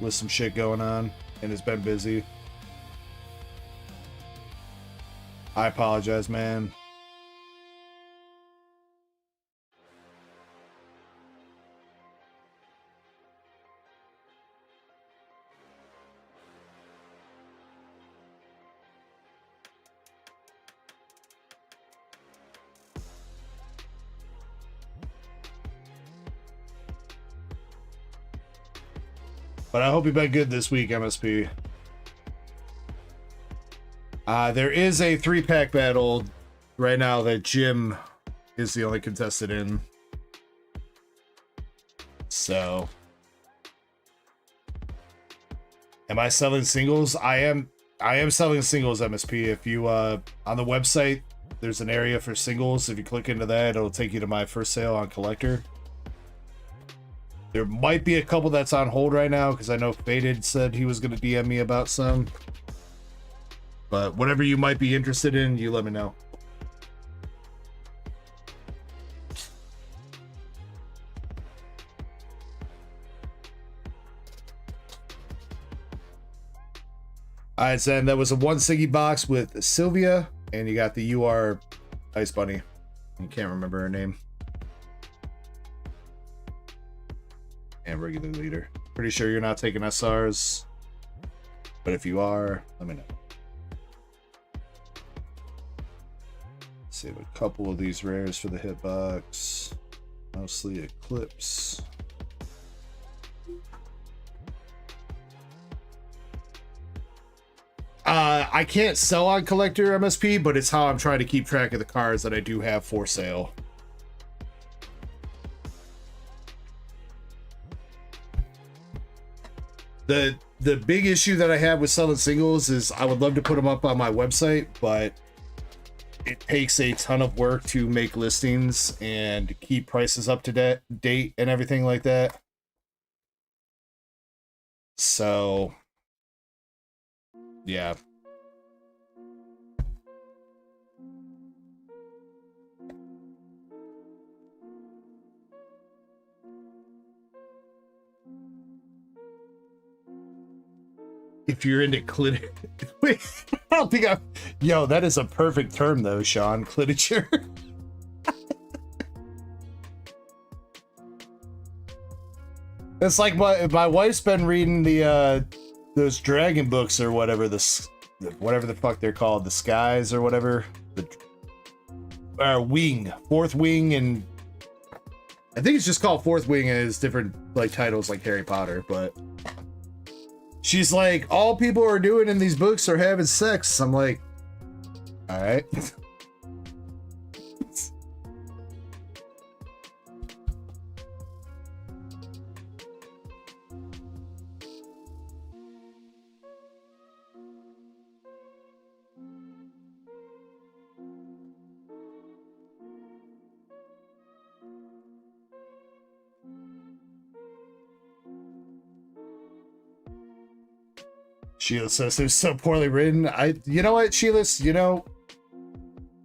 with some shit going on, and it's been busy. I apologize, man. But I hope you've been good this week, MSP. There is a 3-pack battle right now that Jim is the only contestant in. So, am I selling singles? I am selling singles, MSP. If you on the website, there's an area for singles. If you click into that, it'll take you to my first sale on Collector. There might be a couple that's on hold right now because I know Faded said he was going to DM me about some. But whatever you might be interested in, you let me know. Alright, Zen, that was a 1 Siggy box with Sylvia, and you got the UR Ice Bunny. I can't remember her name. And regular leader. Pretty sure you're not taking SRs, but if you are, let me know. Save a couple of these rares for the hitbox. Mostly Eclipse. I can't sell on Collector MSP, but it's how I'm trying to keep track of the cards that I do have for sale. The big issue that I have with selling singles is I would love to put them up on my website, but it takes a ton of work to make listings and keep prices up to date and everything like that. So, yeah. If you're into clit, wait, I don't think yo, that is a perfect term though, Sean. Clititure. It's like my wife's been reading the those dragon books or whatever, whatever the fuck they're called, the skies or whatever, wing, fourth wing, and I think it's just called Fourth Wing. As different like titles like Harry Potter, but she's like, all people are doing in these books are having sex. I'm like, all right. Sheila says they're so poorly written. You know what, Sheila? You know,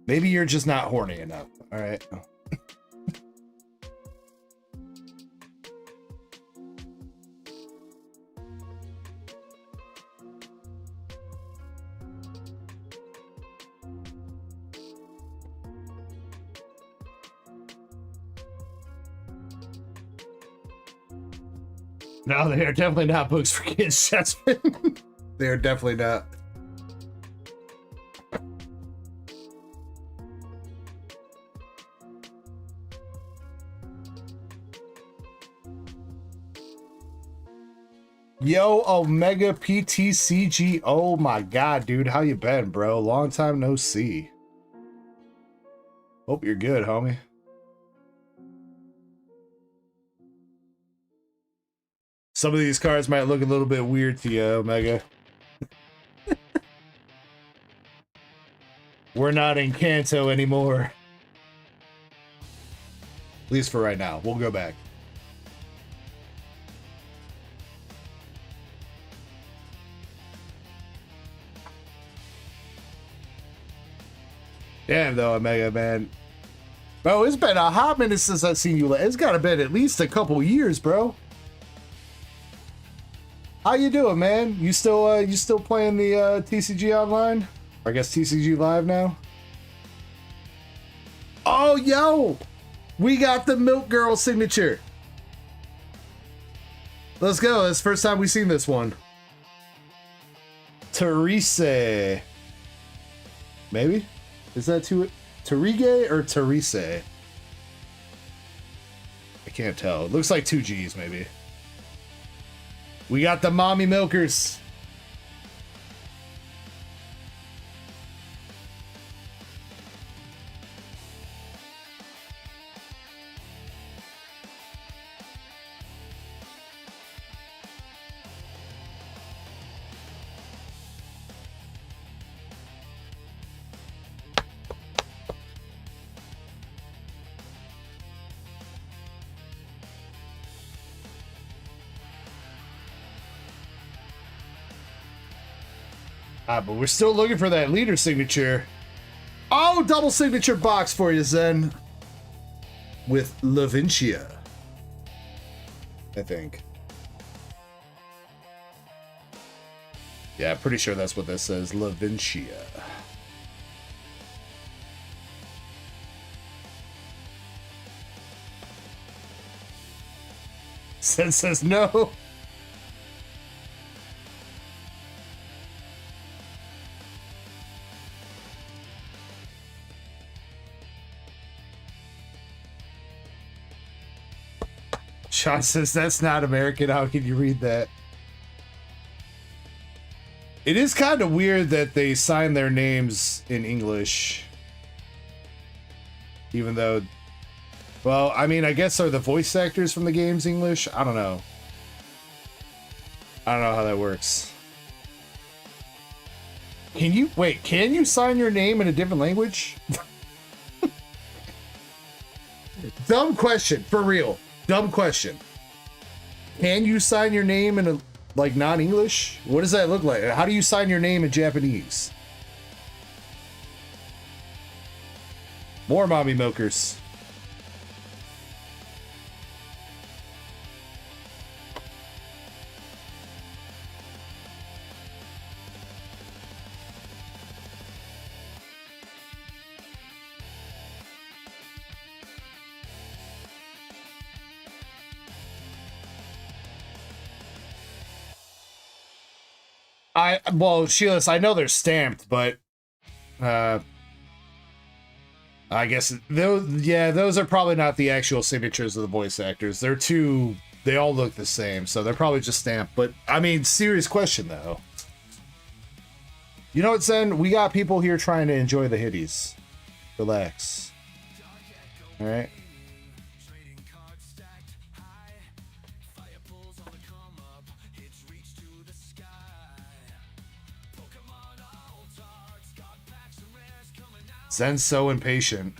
maybe you're just not horny enough. All right. No, they are definitely not books for kids, Jasmine. They are definitely not. Yo, Omega PTCG. Oh my god, dude. How you been, bro? Long time no see. Hope you're good, homie. Some of these cards might look a little bit weird to you, Omega. We're not in Kanto anymore. At least for right now. We'll go back. Damn, though, Omega, man. Bro, it's been a hot minute since I've seen you. It's gotta been at least a couple years, bro. How you doing, man? You still playing the TCG online? Or I guess TCG Live now? Oh, yo! We got the Milk Girl signature. Let's go. It's the first time we've seen this one. Teresa. Maybe? Is that Terige or Teresa? I can't tell. It looks like 2 G's, maybe. We got the mommy milkers. But we're still looking for that leader signature. Oh, double signature box for you, Zen. With Lavincia, I think. Yeah, I'm pretty sure that's what that says. Lavincia. Zen says no. Sean says that's not American. How can you read that? It is kind of weird that they sign their names in English. Even though, well, I mean, I guess are the voice actors from the games English? I don't know. I don't know how that works. Can you sign your name in a different language? Dumb question, for real. Dumb question. Can you sign your name in a, like, non-English? What does that look like? How do you sign your name in Japanese? More mommy milkers. Well, Sheila, I know they're stamped, but I guess those are probably not the actual signatures of the voice actors. They all look the same, so they're probably just stamped. But I mean, serious question though. You know what, Zen? We got people here trying to enjoy the hitties. Relax. All right. Zen's so impatient.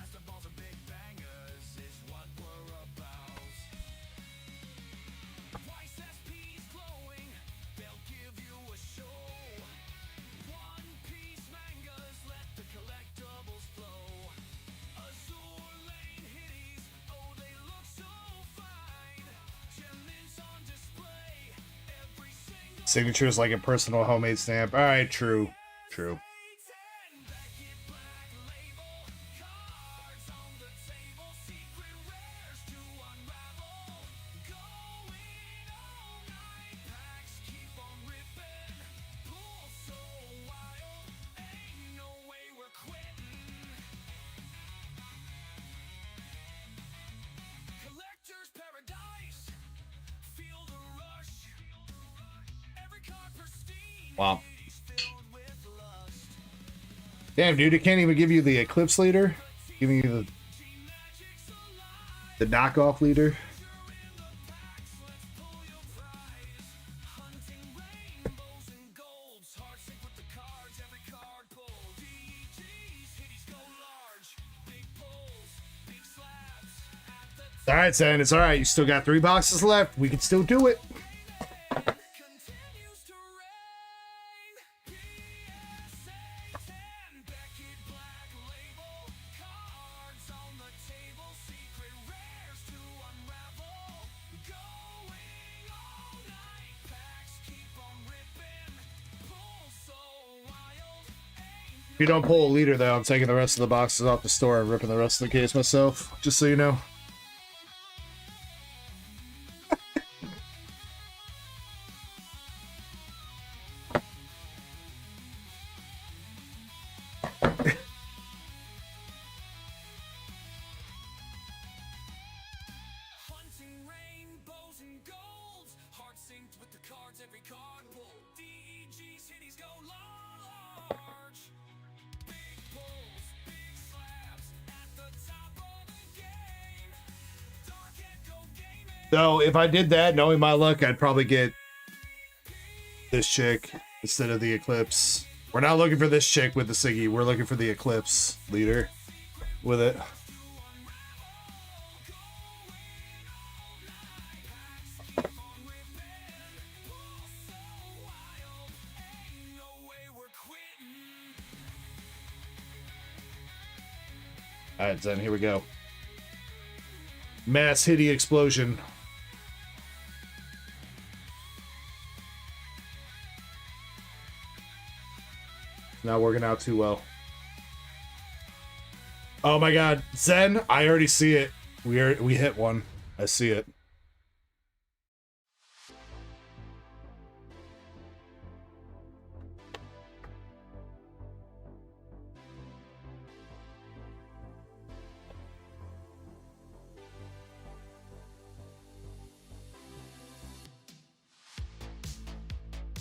Signature is like a personal homemade stamp. All right, true. True. Wow. Damn, dude, it can't even give you the Eclipse leader. Giving you the knockoff leader. All right, Zen, it's all right. You still got 3 boxes left. We can still do it. If you don't pull a leader, though, I'm taking the rest of the boxes off the store and ripping the rest of the case myself, just so you know. So if I did that, knowing my luck, I'd probably get this chick instead of the Eclipse. We're not looking for this chick with the Siggy. We're looking for the Eclipse leader with it. All right, Zen, here we go. Mass hitty explosion. Not working out too well. Oh my god, Zen, I already see it. We hit one. I see it.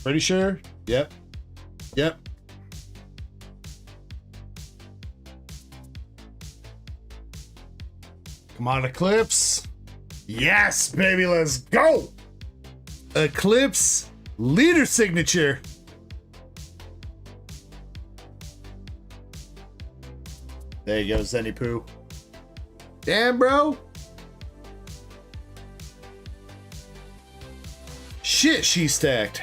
Pretty sure? Yep. Yep. Come on, Eclipse. Yes, baby, let's go. Eclipse leader signature. There you go, Zenny Poo. Damn, bro. Shit, she stacked.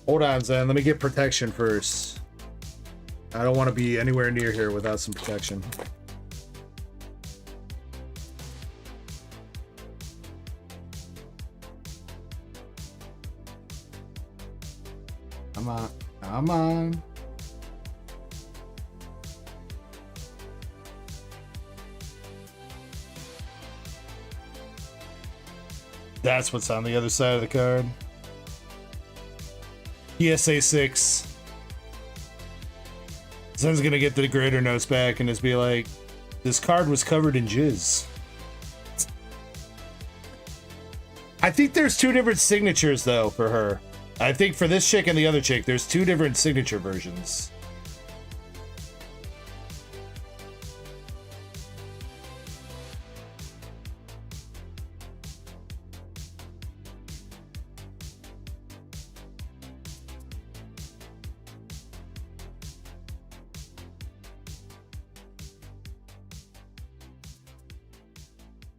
Hold on, Zen. Let me get protection first. I don't want to be anywhere near here without some protection. Come on. Come on. That's what's on the other side of the card. PSA 6. Zen's gonna get the greater notes back and just be like, this card was covered in jizz. I think there's 2 different signatures though for her. I think for this chick and the other chick, there's 2 different signature versions.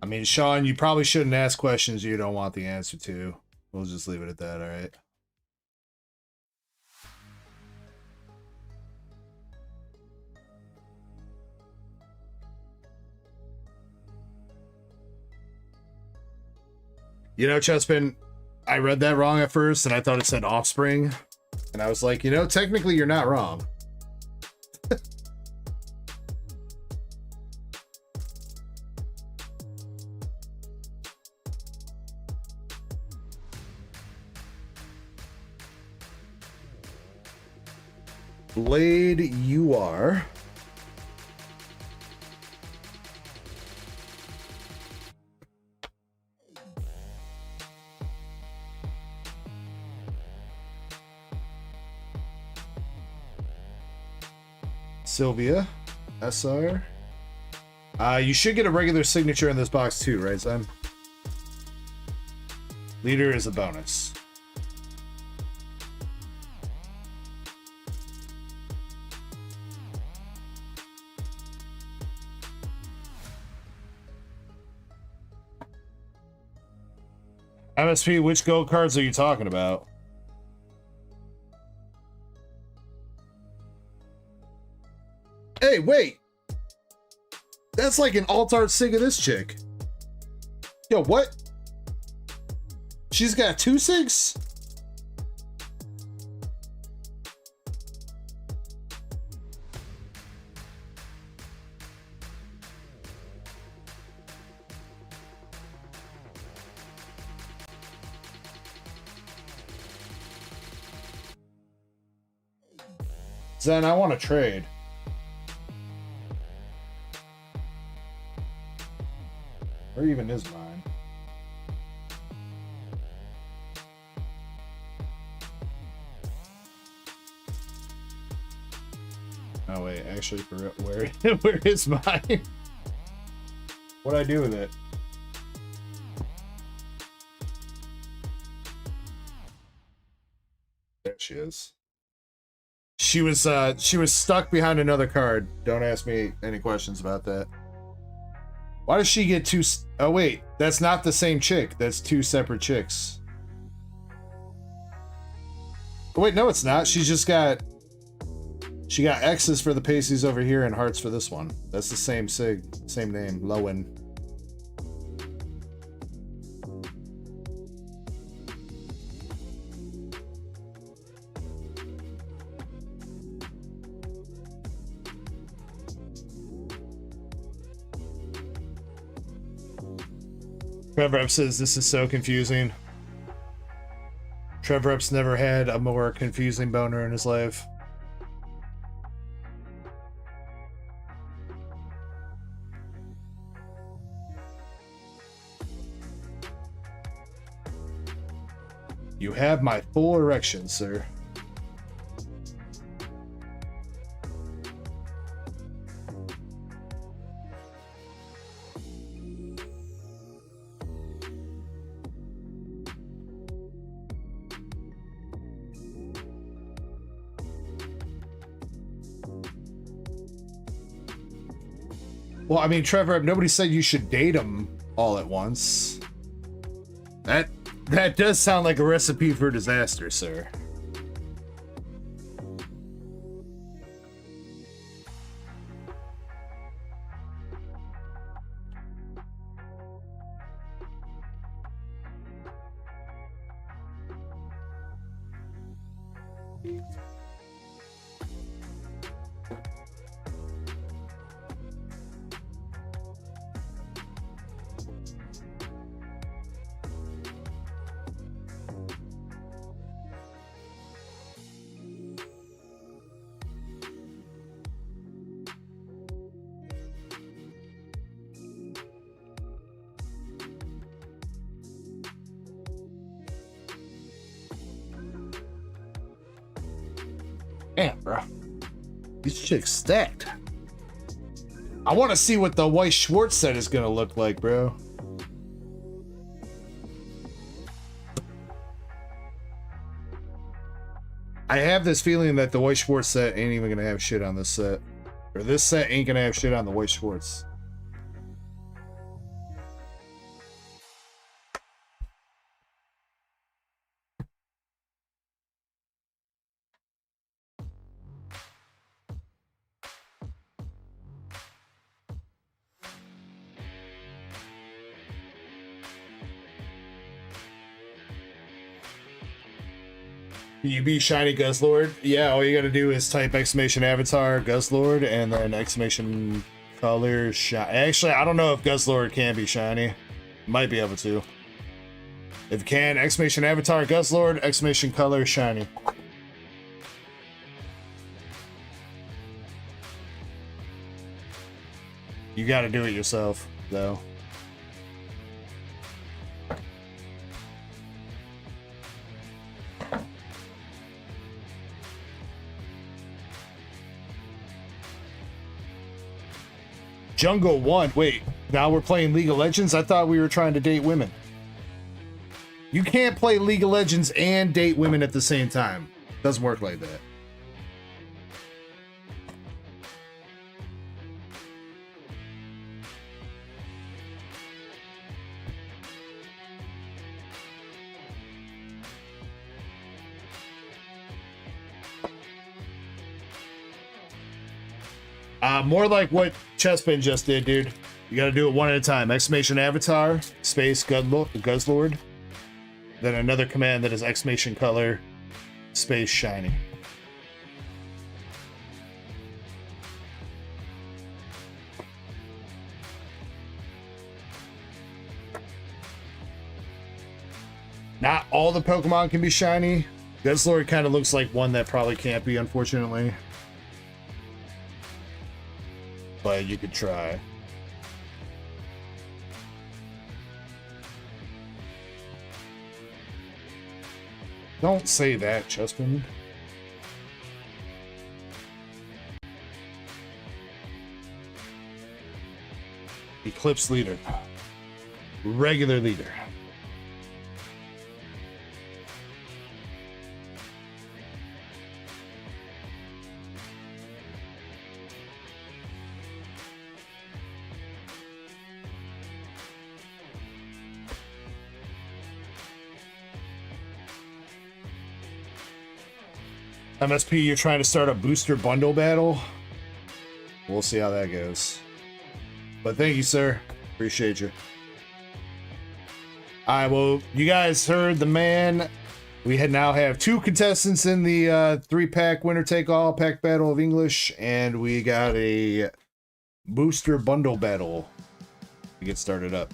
mean, Sean, you probably shouldn't ask questions you don't want the answer to. We'll just leave it at that, all right? You know, Chespin, I read that wrong at first, and I thought it said offspring. And I was like, you know, technically you're not wrong. Blade, you are. Sylvia, SR. You should get a regular signature in this box too, right, Zen? Leader is a bonus. MSP, which gold cards are you talking about? Hey, wait! That's like an alt-art sig of this chick. Yo, what? She's got 2 sigs? Zen, I want to trade. Or even is mine. Oh wait, actually, for where where is mine? What'd I do with it? There she is. She was stuck behind another card. Don't ask me any questions about that. Why does she get 2? Oh wait, that's not the same chick. That's 2 separate chicks. Oh wait, no, it's not. She got X's for the pasties over here and hearts for this one. That's the same sig, same name, Lowen. Trevor Epps says this is so confusing. Trevor Epps never had a more confusing boner in his life. You have my full erection, sir. Well, I mean, Trevor, nobody said you should date them all at once. That does sound like a recipe for disaster, sir. Damn, bro. These chicks stacked. I want to see what the white Schwartz set is going to look like, bro. I have this feeling that the white Schwartz set ain't even going to have shit on this set. Or this set ain't going to have shit on the white Schwartz. You be shiny Guzzlord? Yeah, all you gotta do is type exclamation avatar Guzzlord and then exclamation color shiny. Actually, I don't know if Guzzlord can be shiny. Might be able to. If you can, exclamation avatar Guzzlord, exclamation color shiny. You gotta do it yourself, though. Jungle 1. Wait, now we're playing League of Legends? I thought we were trying to date women. You can't play League of Legends and date women at the same time. Doesn't work like that. More like what Chessman just did, dude. You gotta do it one at a time. Exclamation avatar, space Guzzlord. Then another command that is exclamation color, space shiny. Not all the Pokemon can be shiny. Guzzlord kind of looks like one that probably can't be, unfortunately. But you could try. Don't say that, Chessman. Eclipse leader. Regular leader. MSP, you're trying to start a booster bundle battle? We'll see how that goes. But thank you, sir. Appreciate you. Alright, well, you guys heard the man. We now have 2 contestants in the 3-pack winner-take-all pack battle of English, and we got a booster bundle battle to get started up.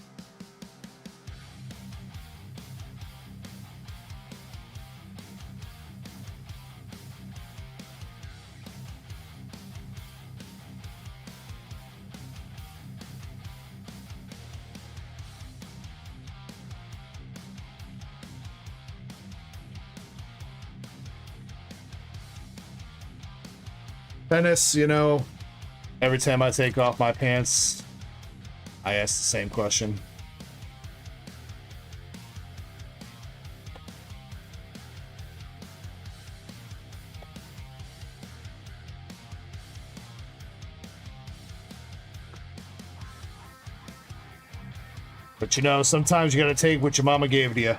Dennis, you know, every time I take off my pants, I ask the same question. But you know, sometimes you gotta take what your mama gave to you.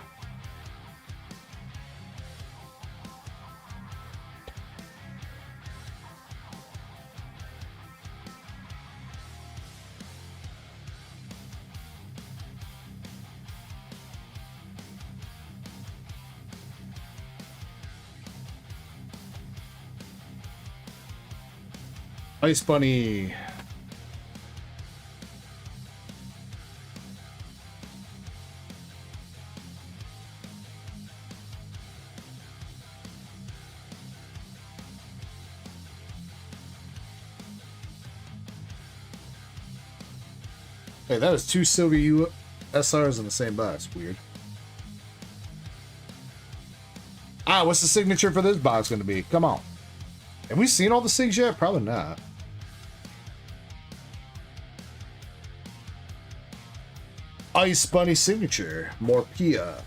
Ice Bunny. Hey, that was 2 silver SRs in the same box. Weird. Ah, what's the signature for this box going to be? Come on. Have we seen all the SIGs yet? Probably not. Ice Bunny signature. Morpia.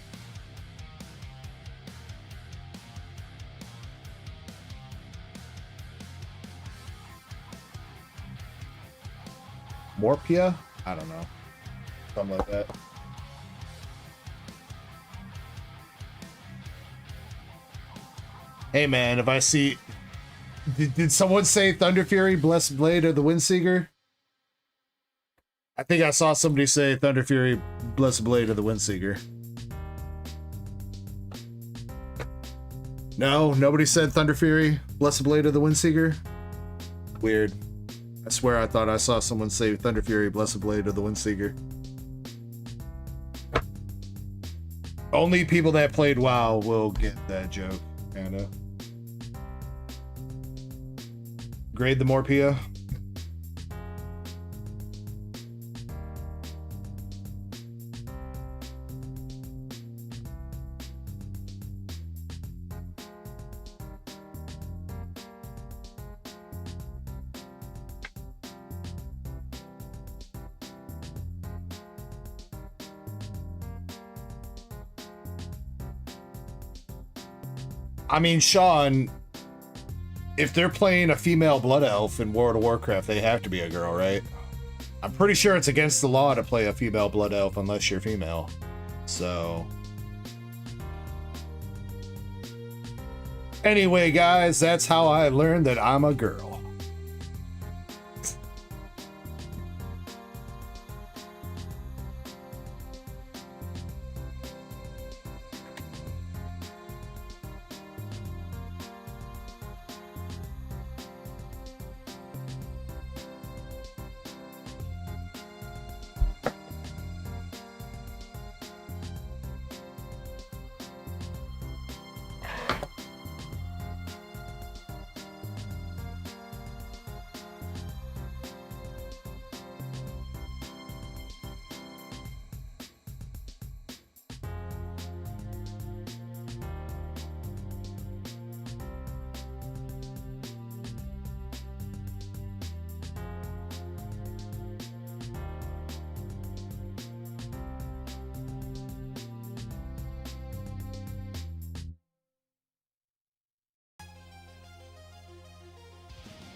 Morpia? I don't know. Something like that. Hey man, if I see... Did someone say Thunder Fury, Blessed Blade, or the Windseeker? I think I saw somebody say Thunder Fury, Blessed Blade, or the Windseeker. No, nobody said Thunder Fury, Blessed Blade of the Windseeker. Weird. I swear I thought I saw someone say Thunder Fury, Blessed Blade of the Windseeker. Only people that played WoW will get that joke, kinda. Grade the Morpia. I mean, Sean, if they're playing a female blood elf in World of Warcraft, they have to be a girl, right? I'm pretty sure it's against the law to play a female blood elf unless you're female. So... anyway, guys, that's how I learned that I'm a girl.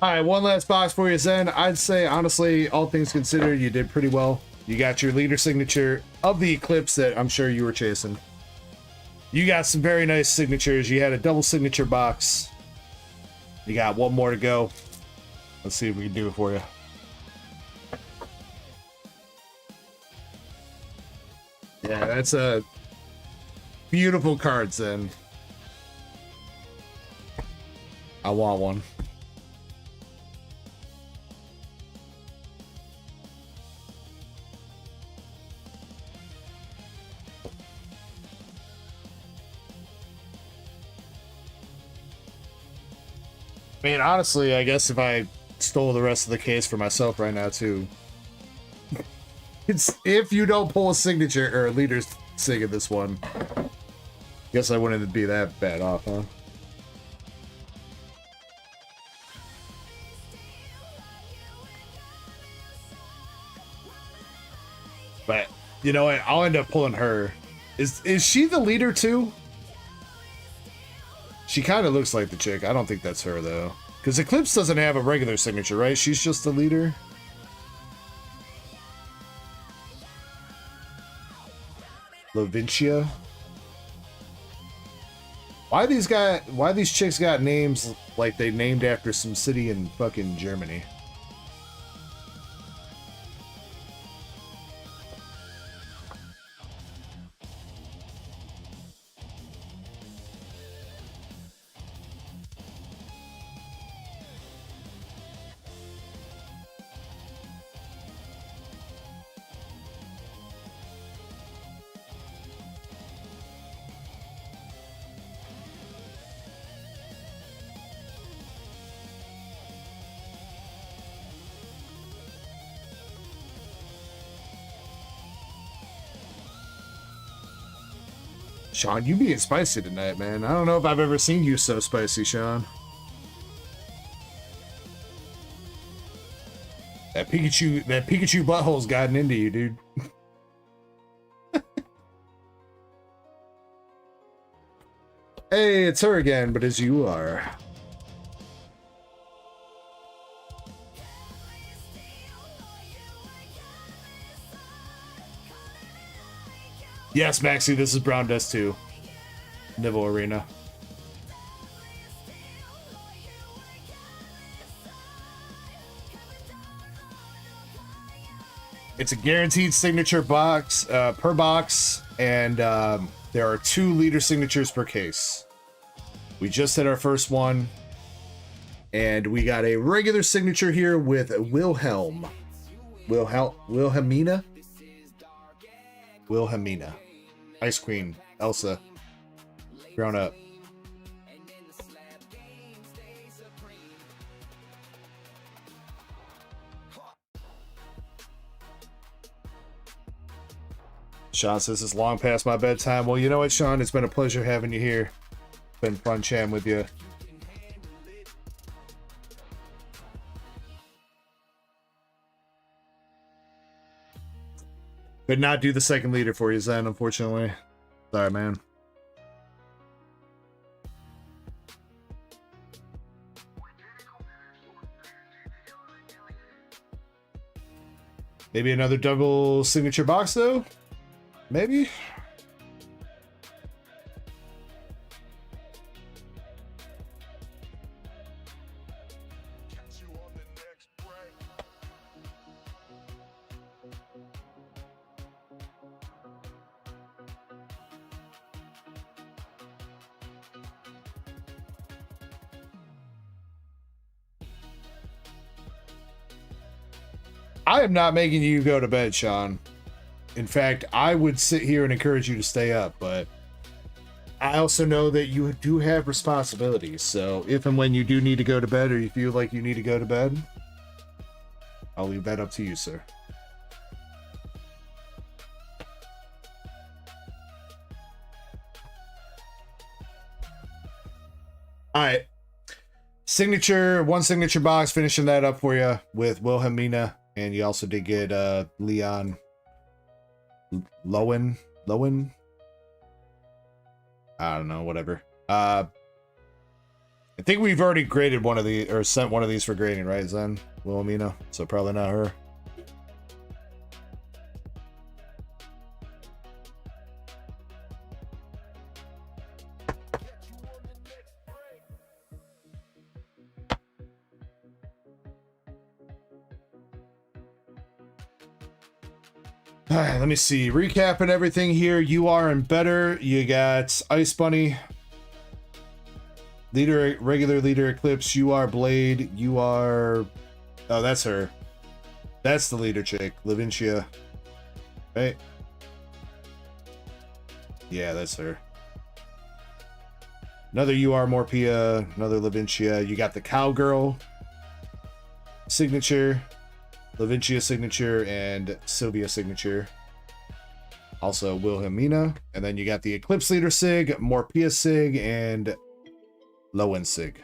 All right, one last box for you, Zen. I'd say, honestly, all things considered, you did pretty well. You got your leader signature of the Eclipse that I'm sure you were chasing. You got some very nice signatures. You had a double signature box. You got one more to go. Let's see if we can do it for you. Yeah, that's a beautiful card, Zen. I want one. I mean, honestly, I guess if I stole the rest of the case for myself right now, too. It's if you don't pull a signature or a leader's sig in this one. Guess I wouldn't be that bad off, huh? But, you know what? I'll end up pulling her. Is she the leader, too? She kind of looks like the chick. I don't think that's her, though. Because Eclipse doesn't have a regular signature, right? She's just the leader. Lavincia. Why these chicks got names like they named after some city in fucking Germany? Sean, you being spicy tonight, man. I don't know if I've ever seen you so spicy, Sean. That Pikachu butthole's gotten into you, dude. Hey, it's her again, but as you are. Yes, Maxie, this is Brown Dust 2. Nibble Arena. It's a guaranteed signature box per box, and there are 2 leader signatures per case. We just had our first one. And we got a regular signature here with Wilhelmina. Wilhelmina. Ice Queen. Elsa. Grown up. Sean says it's long past my bedtime. Well, you know what, Sean? It's been a pleasure having you here. It's been fun chatting with you. Could not do the second leader for you, Zen, unfortunately. Sorry, man. Maybe another double signature box, though? Maybe? I am not making you go to bed, Sean. In fact, I would sit here and encourage you to stay up, but I also know that you do have responsibilities. So if and when you do need to go to bed or you feel like you need to go to bed, I'll leave that up to you, sir. All right. One signature box, finishing that up for you with Wilhelmina. And you also did get Leon Lowen. I don't know, whatever. I think we've already graded one of the, or sent one of these for grading, right, Zen? Wilhelmina, so probably not her. All right, let me see. Recapping everything here. You are in better. You got Ice Bunny. Leader, regular leader Eclipse. You are Blade. You are... Oh, that's her. That's the leader chick. Lavincia. Right? Yeah, that's her. Another You Are Morpia. Another Lavincia. You got the Cowgirl signature. Lavincia signature and Sylvia signature. Also Wilhelmina. And then you got the Eclipse Leader Sig, Morpia Sig, and Lowen Sig.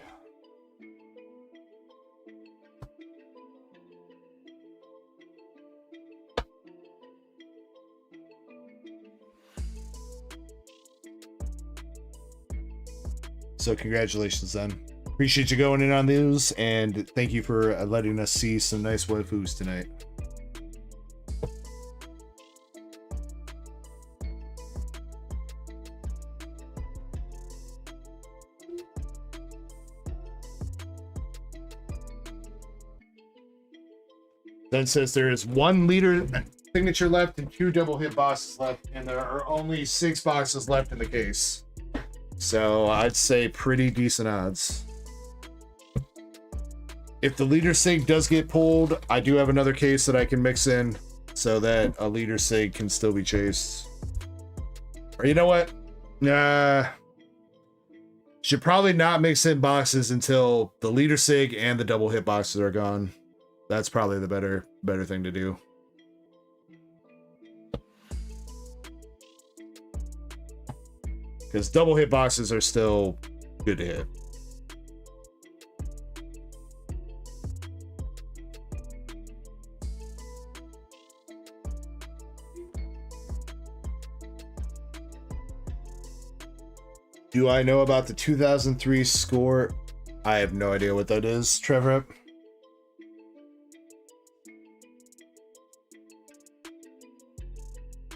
So congratulations, then. Appreciate you going in on those, and thank you for letting us see some nice waifus tonight. Then says there is one leader signature left and 2 double hit boxes left, and there are only 6 boxes left in the case. So I'd say pretty decent odds. If the leader sig does get pulled, I do have another case that I can mix in so that a leader sig can still be chased. Or you know what? Should probably not mix in boxes until the leader sig and the double hit boxes are gone. That's probably the better thing to do. Because double hit boxes are still good to hit. Do I know about the 2003 score? I have no idea what that is, Trevor.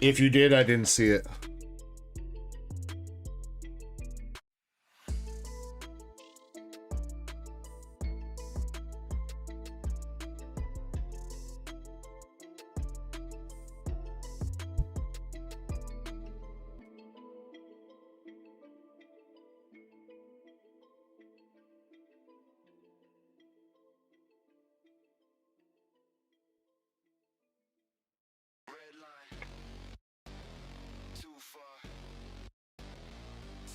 If you did, I didn't see it.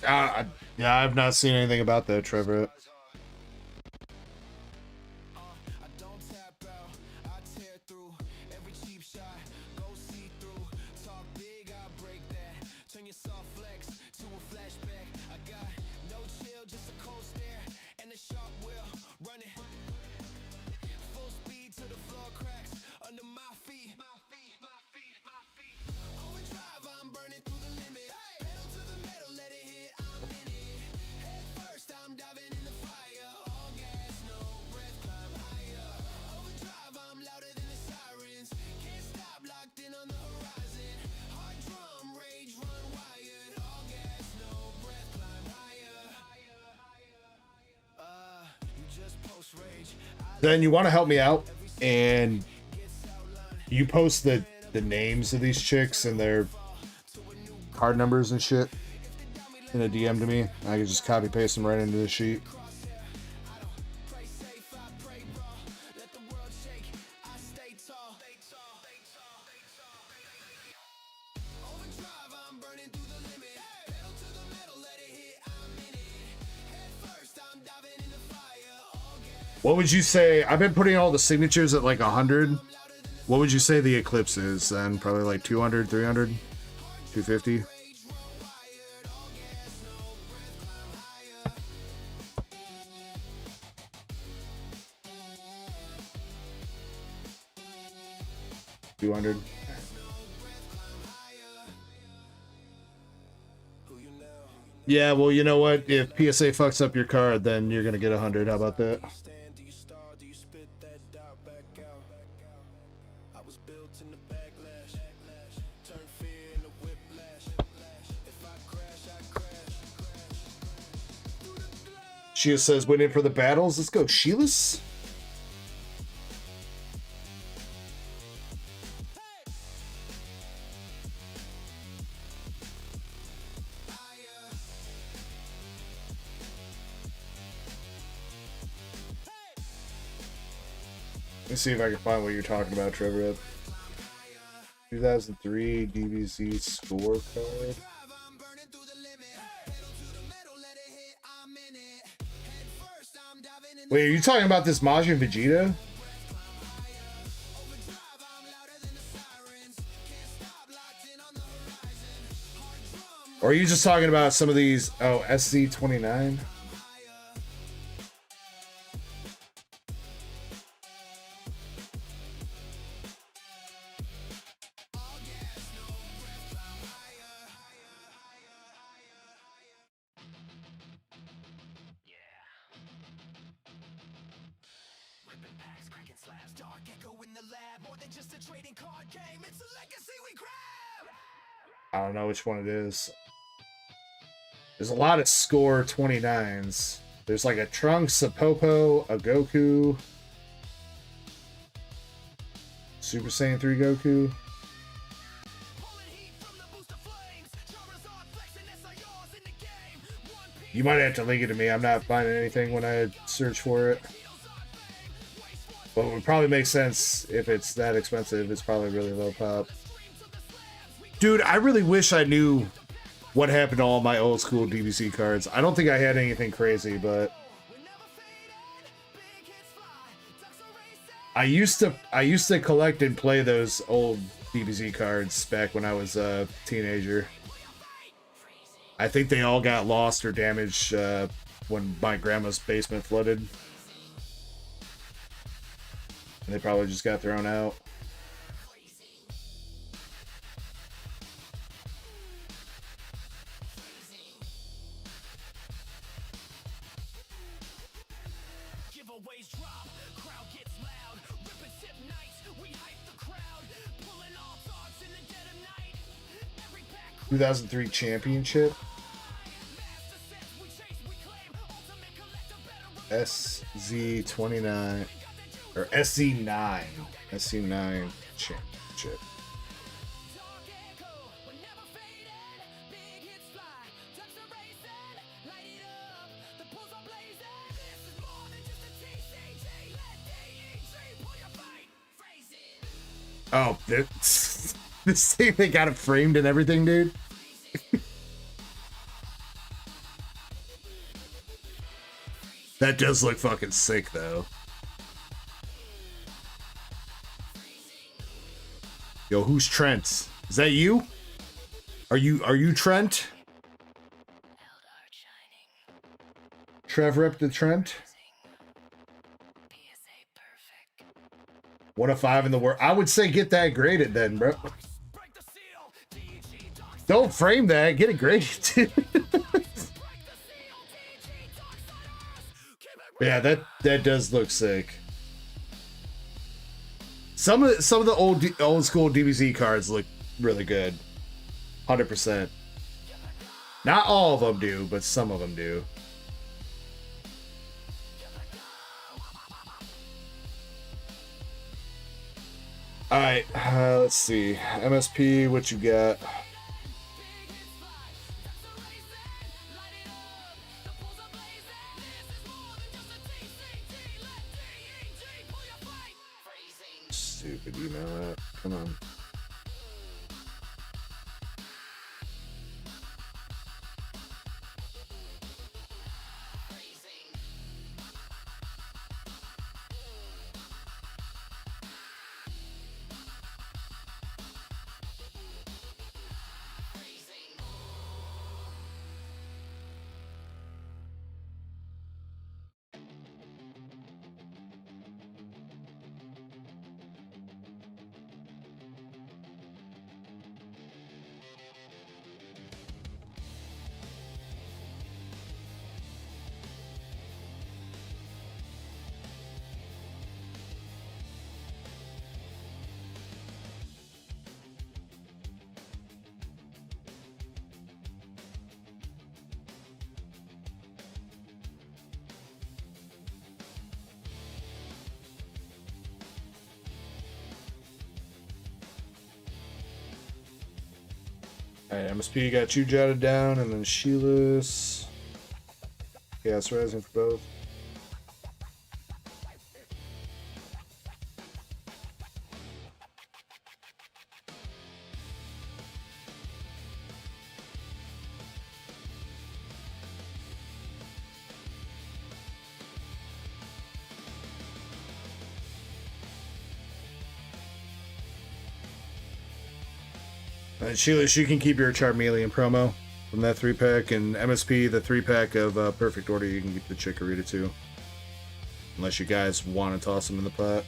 Yeah, I've not seen anything about that, Trevor. I don't tap out, I tear through every cheap shot, go see through. Talk big, I break that. Turn your soft flex to a flashback. I got no chill, just a cold stare and a sharp will running. Full speed to the floor cracks under my feet. Overdrive, I'm burning through the limit. Pedal to the metal, let it hit. I'm in it. Head first, I'm diving in the fire. All gas, no breath, climb higher. Overdrive, I'm louder than the sirens. Can't stop, locked in on the horizon. Hard drum, rage, run wired. All gas, no breath, climb higher. You just post rage. Then you want to help me out, and you post the names of these chicks and their card numbers and shit in a DM to me. I can just copy paste them right into the sheet. Let the world shake, I stay tall. Overdrive, I'm burning through the limit. Pedal to the metal, let it hit. I'm in it. Head first, I'm diving in the fire. All gas. What would you say? I've been putting all the signatures at like 100. What would you say the eclipse is then? Probably like 200, 300, 250. $200. Yeah, well, you know what? If PSA fucks up your card, then you're gonna get 100. How about that? Stand, do you star, do you spit that doubt back out? I was built in the backlash. Turn fear into whiplash. If I crash, I crash. Sheila says, waiting for the battles. Let's go, Sheila's. Let's see if I can find what you're talking about, Trevor. 2003 DVC scorecard. Wait, are you talking about this Majin Vegeta? Or are you just talking about some of these? Oh, SC29? Dark Echo in the lab, more than just a trading card game, it's a legacy we grab. I don't know which one it is. There's a lot of score 29s. There's like a Trunks, a Popo, a Goku, Super Saiyan 3 Goku. You might have to link it to me. I'm not finding anything when I search for it. But it would probably make sense if it's that expensive. It's probably really low pop. Dude, I really wish I knew what happened to all my old school DVC cards. I don't think I had anything crazy, but I used to collect and play those old DVC cards back when I was a teenager. I think they all got lost or damaged when my grandma's basement flooded. And they probably just got thrown out. Giveaways drop, crowd gets loud. Rip and sip nights, we hype the crowd. Pulling all dogs in the dead of night. Every pack 2003 championship. SZ29 or SC9. SC9 championship. Oh, this thing, they got it framed and everything, dude. That does look fucking sick, though. Yo, who's Trent? Is that you? Are you Trent? Trev Rip the Trent? 1 of 5 in the world. I would say get that graded then, bro. Don't frame that. Get it graded, too. Yeah, that does look sick. Some of the old school DBZ cards look really good. 100%. Not all of them do, but some of them do. All right, let's see. MSP, what you got? Stupid email app. Come on. Alright, MSP got you jotted down, and then Sheila's. Chaos Rising for both. Sheila, you can keep your Charmeleon promo from that 3-pack, and MSP, the 3-pack of Perfect Order, you can keep the Chikorita too. Unless you guys want to toss them in the pot.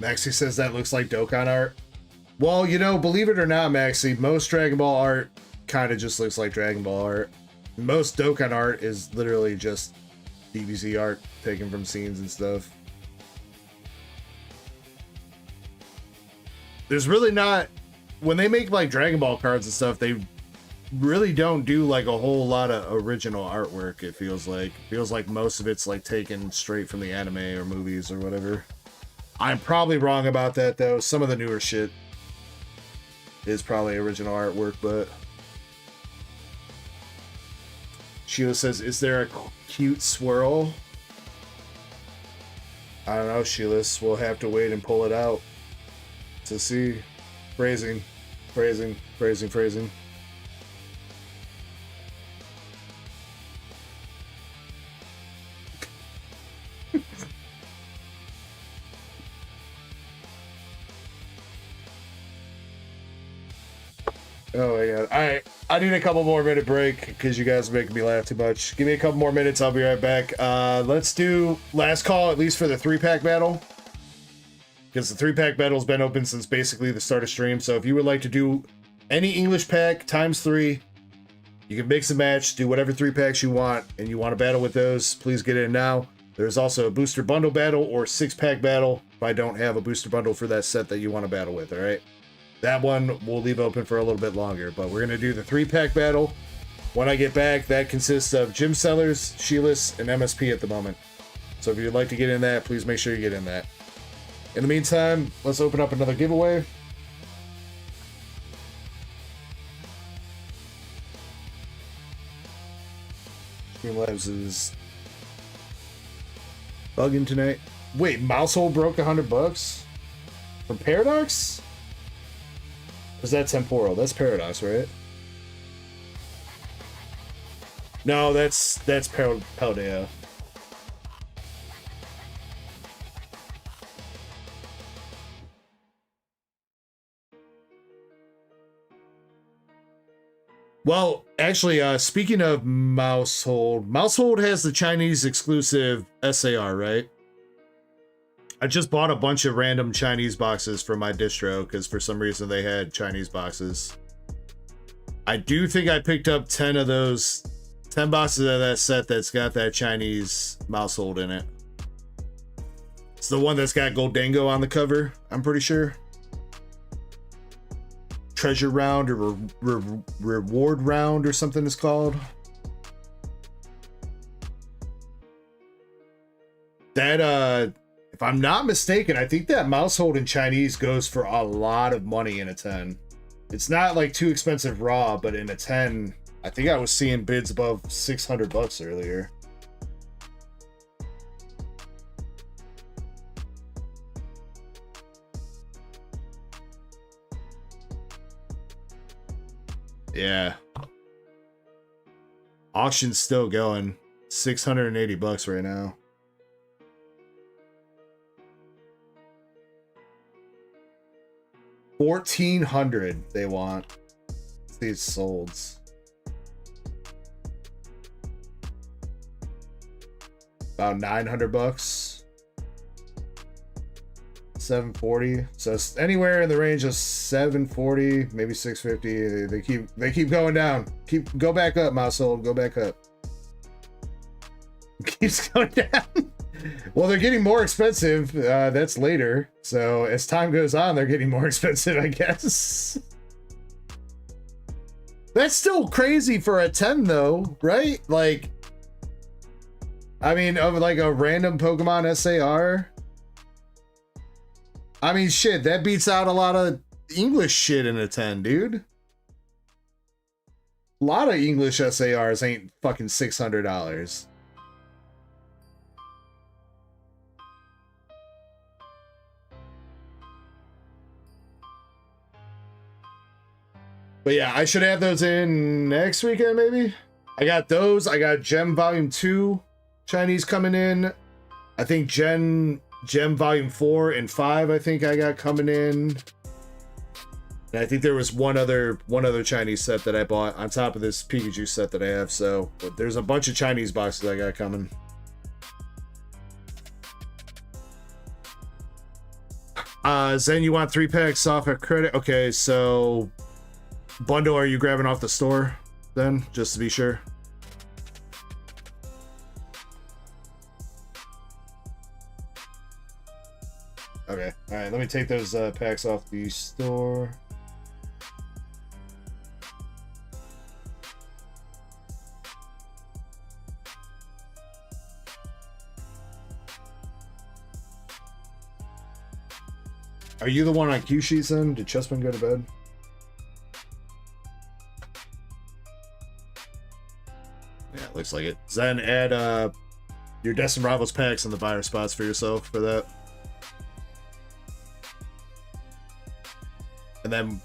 Maxie says that looks like Dokkan art. Well, you know, believe it or not, Maxie, most Dragon Ball art kind of just looks like Dragon Ball art. Most Dokkan art is literally just DBZ art taken from scenes and stuff. There's really not, when they make like Dragon Ball cards and stuff, they really don't do like a whole lot of original artwork. It feels like most of it's like taken straight from the anime or movies or whatever. I'm probably wrong about that though. Some of the newer shit is probably original artwork, but Sheila says, is there a cute swirl? I don't know, Sheila. We'll have to wait and pull it out to see. Phrasing. Oh my god. Alright, I need a couple more minute break because you guys are making me laugh too much. Give me a couple more minutes, I'll be right back. Let's do last call, at least for the 3-pack battle. Because the 3-pack battle's been open since basically the start of stream. So if you would like to do any English pack times 3, you can mix and match, do whatever 3-packs you want, and you want to battle with those, please get in now. There's also a booster bundle battle or 6-pack battle if I don't have a booster bundle for that set that you want to battle with, alright? That one we'll leave open for a little bit longer, but we're going to do the 3-pack battle. When I get back, that consists of Jim Sellers, Sheilas, and MSP at the moment. So if you'd like to get in that, please make sure you get in that. In the meantime, let's open up another giveaway. Streamlabs is bugging tonight. Wait, Mousehole broke $100 from Paradox? Or is that Temporal? That's Paradox, right? No, that's Paldea. Well, actually, speaking of Mousehold has the Chinese exclusive SAR, right? I just bought a bunch of random Chinese boxes for my distro because for some reason they had Chinese boxes. I do think I picked up 10 of those, 10 boxes of that set that's got that Chinese Mousehold in it. It's the one that's got Goldango on the cover, I'm pretty sure. Treasure round or reward round or something is called. That if I'm not mistaken, I think that Mousehold in Chinese goes for a lot of money in a 10. It's not like too expensive raw, but in a 10, I think I was seeing bids above $600 earlier. Yeah. Auction's still going. $680 right now. $1,400 they want. These solds. About $900. 740, so it's anywhere in the range of 740, maybe 650. They keep going down. Go back up, Mousehold. Go back up. Keeps going down. Well, they're getting more expensive. That's later. So as time goes on, they're getting more expensive, I guess. That's still crazy for a 10, though, right? Like, I mean, of like a random Pokemon SAR. I mean, shit, that beats out a lot of English shit in a 10, dude. A lot of English SARs ain't fucking $600. But yeah, I should have those in next weekend, maybe? I got those. I got Gem Volume 2 Chinese coming in. I think Gem Volume 4 and 5, I think I got coming in. And I think there was one other Chinese set that I bought on top of this Pikachu set that I have. So but there's a bunch of Chinese boxes I got coming. Zen, you want 3 packs off a credit? Okay, so bundle, are you grabbing off the store then, just to be sure? Okay, all right, let me take those packs off the store. Are you the one on Q sheets then? Did Chessman go to bed? Yeah, looks like it. Zen, add your Destin Rivals packs in the buyer spots for yourself for that. And then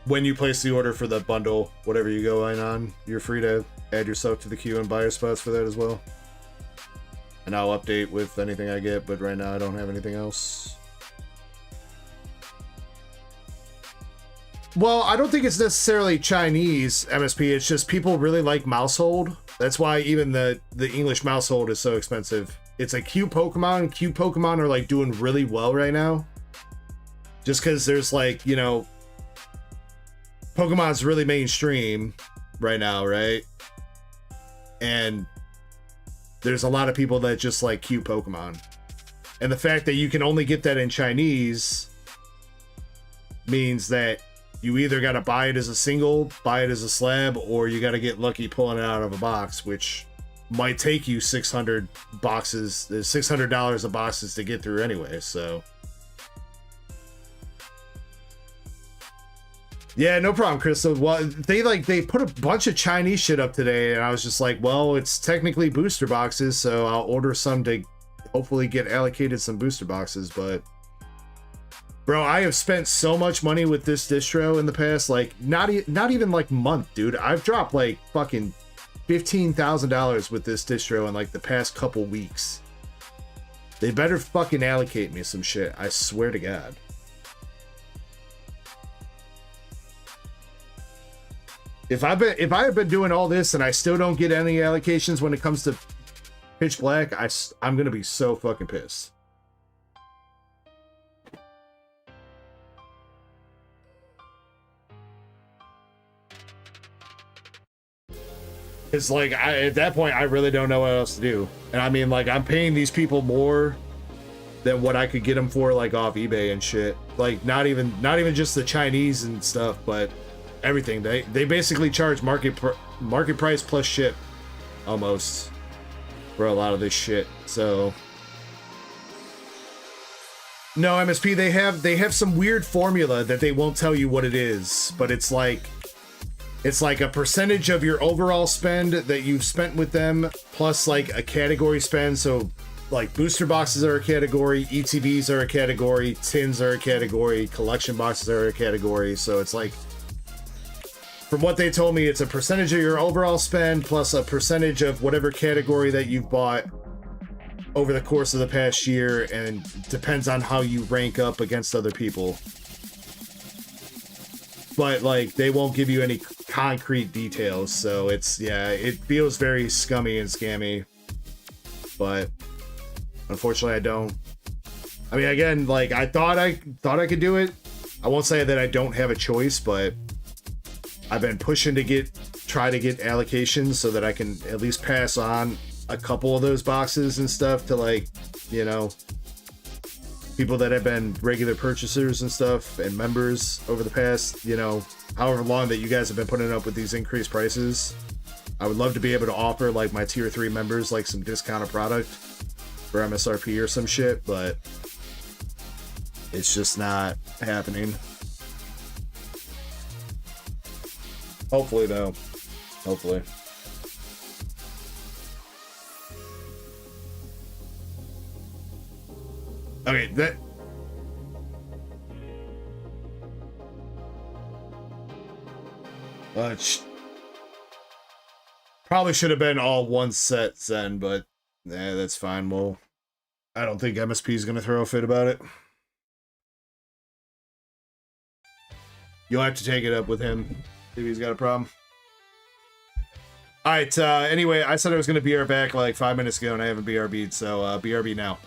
when you place the order for the bundle, whatever you go in on, you're free to add yourself to the queue and buyer spots for that as well. And I'll update with anything I get, but right now I don't have anything else. Well, I don't think it's necessarily Chinese MSP. It's just people really like Mousehold. That's why even the English Mousehold is so expensive. It's a Q Pokemon. Q Pokemon are like doing really well right now. Just because there's like, you know, Pokemon's really mainstream right now, right? And there's a lot of people that just like Q Pokemon. And the fact that you can only get that in Chinese means that you either got to buy it as a single, buy it as a slab, or you got to get lucky pulling it out of a box, which might take you $600 of boxes to get through anyway, so. Yeah, no problem, Crystal. Well, they put a bunch of Chinese shit up today, and I was just like, well, it's technically booster boxes, so I'll order some to hopefully get allocated some booster boxes, but bro, I have spent so much money with this distro in the past, like, not even like month, dude. I've dropped like fucking $15,000 with this distro in like the past couple weeks. They better fucking allocate me some shit. I swear to God. If I have been doing all this and I still don't get any allocations when it comes to Pitch Black, I'm gonna be so fucking pissed. It's like, at that point, I really don't know what else to do. And I mean, like, I'm paying these people more than what I could get them for, like, off eBay and shit. Like, not even just the Chinese and stuff, but everything. They basically charge market price plus ship, almost, for a lot of this shit. So, no, MSP, they have some weird formula that they won't tell you what it is, but it's like a percentage of your overall spend that you've spent with them, plus like a category spend. So like booster boxes are a category, ETBs are a category, tins are a category, collection boxes are a category. So it's like, from what they told me, it's a percentage of your overall spend plus a percentage of whatever category that you've bought over the course of the past year, and depends on how you rank up against other people. But like, they won't give you any concrete details, so it's, yeah, it feels very scummy and scammy. But unfortunately, I don't. I mean, again, like, I thought I could do it. I won't say that I don't have a choice, but I've been pushing to try to get allocations so that I can at least pass on a couple of those boxes and stuff to, like, you know, people that have been regular purchasers and stuff and members over the past, you know, however long that you guys have been putting up with these increased prices. I would love to be able to offer, like, my tier 3 members, like, some discounted product for MSRP or some shit, but it's just not happening. Hopefully, though. Hopefully. Okay, probably should have been all one set then, but yeah, that's fine. Well, I don't think MSP is gonna throw a fit about it. You'll have to take it up with him if he's got a problem. All right. Anyway, I said I was gonna BR back like 5 minutes ago, and I haven't BRB'd, so BRB now.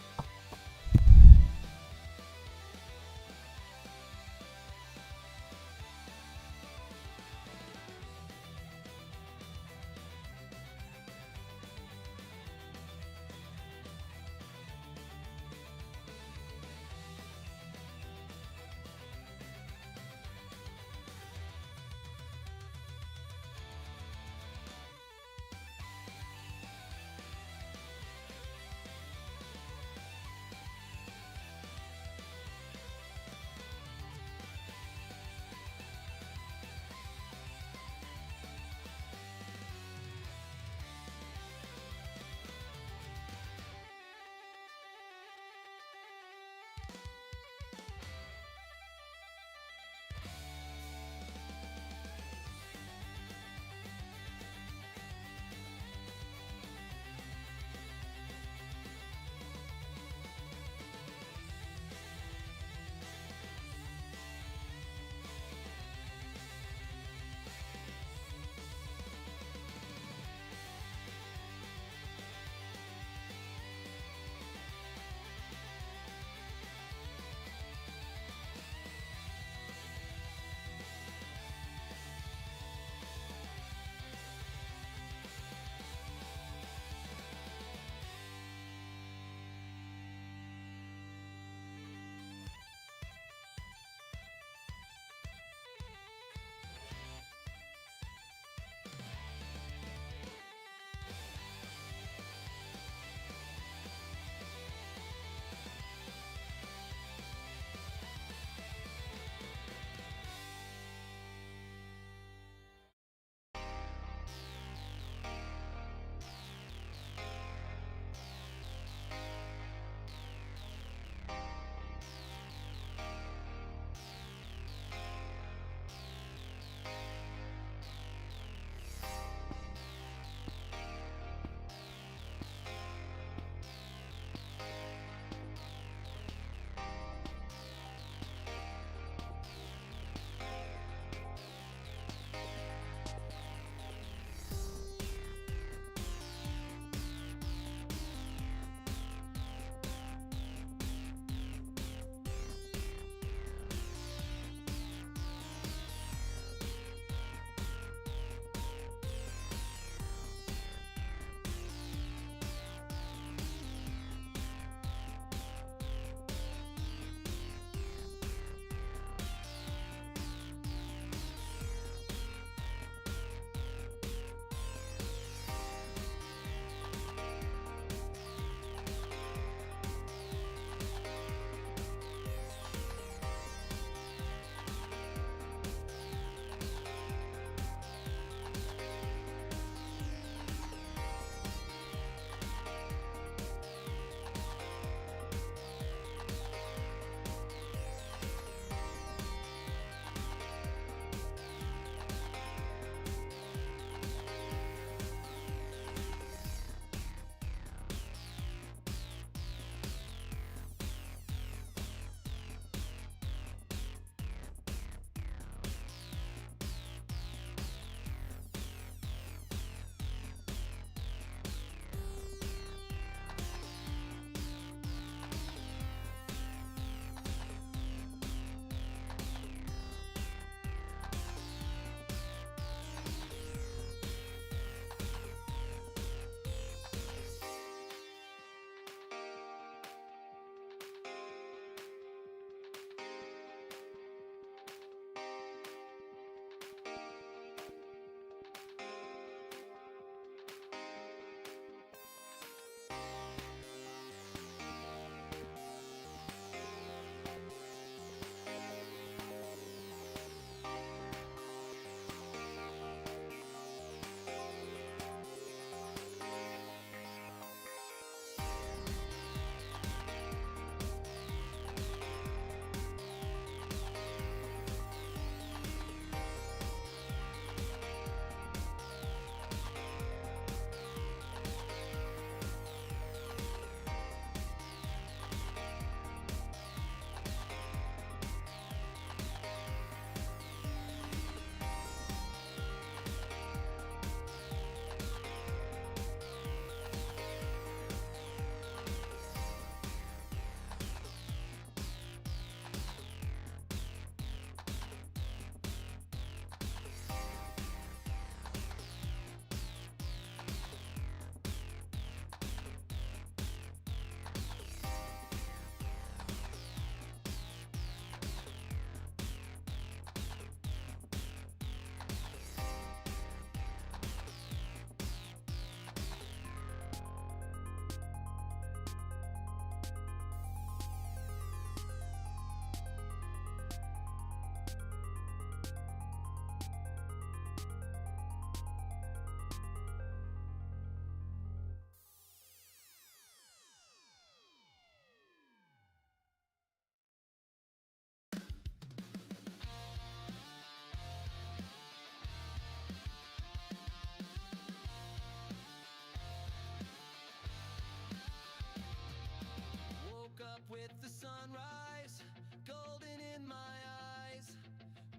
with the sunrise, golden in my eyes.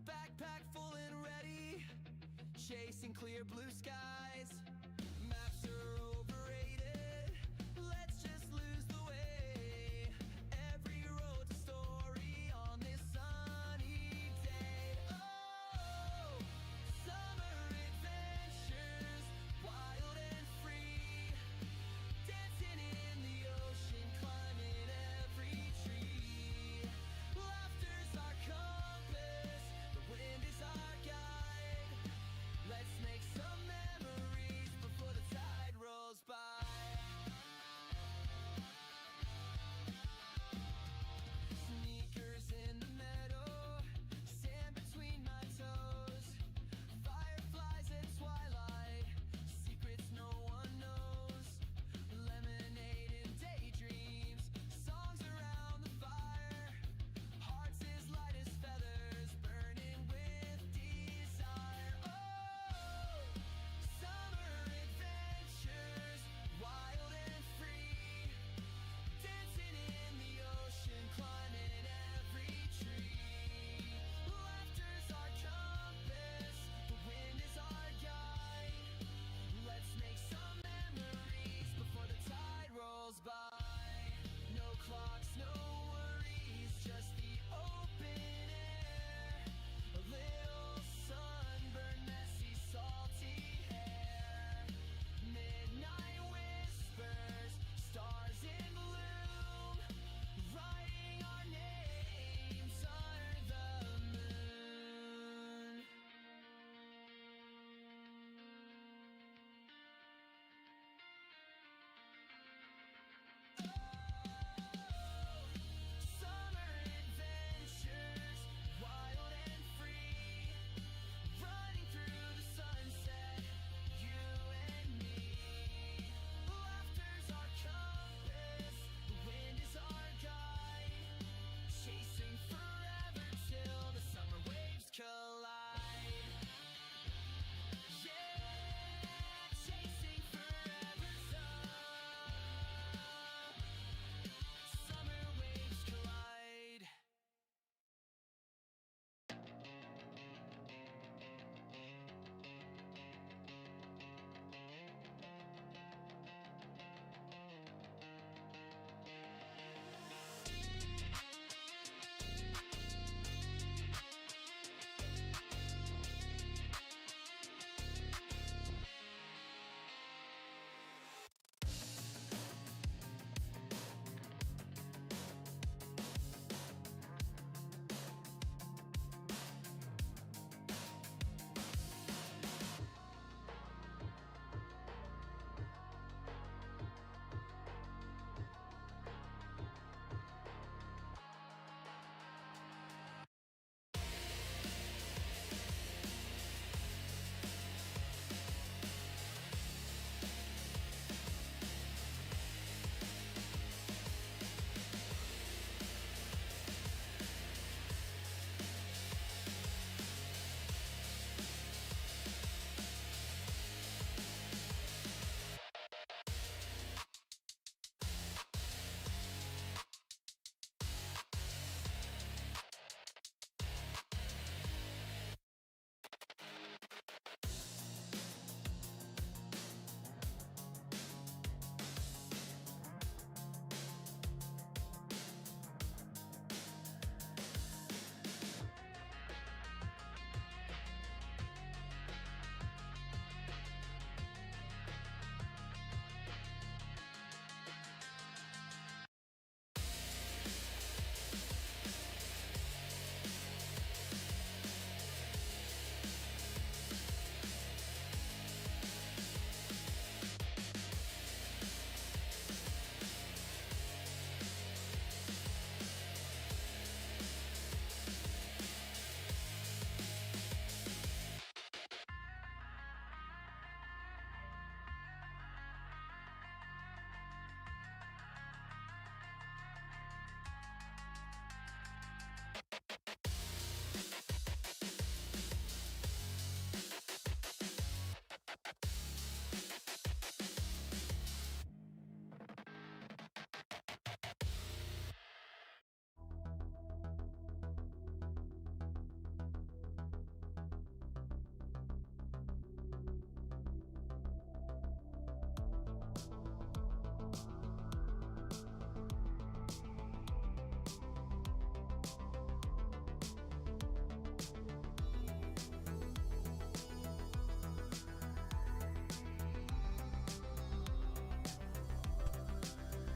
Backpack full and ready, chasing clear blue skies. Maps are overrated, let's just lose the way. Every road's a story on this sunny day. Oh, summer adventures, wild and free. Dancing in the ocean, climbing every tree. Laughter's our compass, the wind is our guide. Let's make some memories.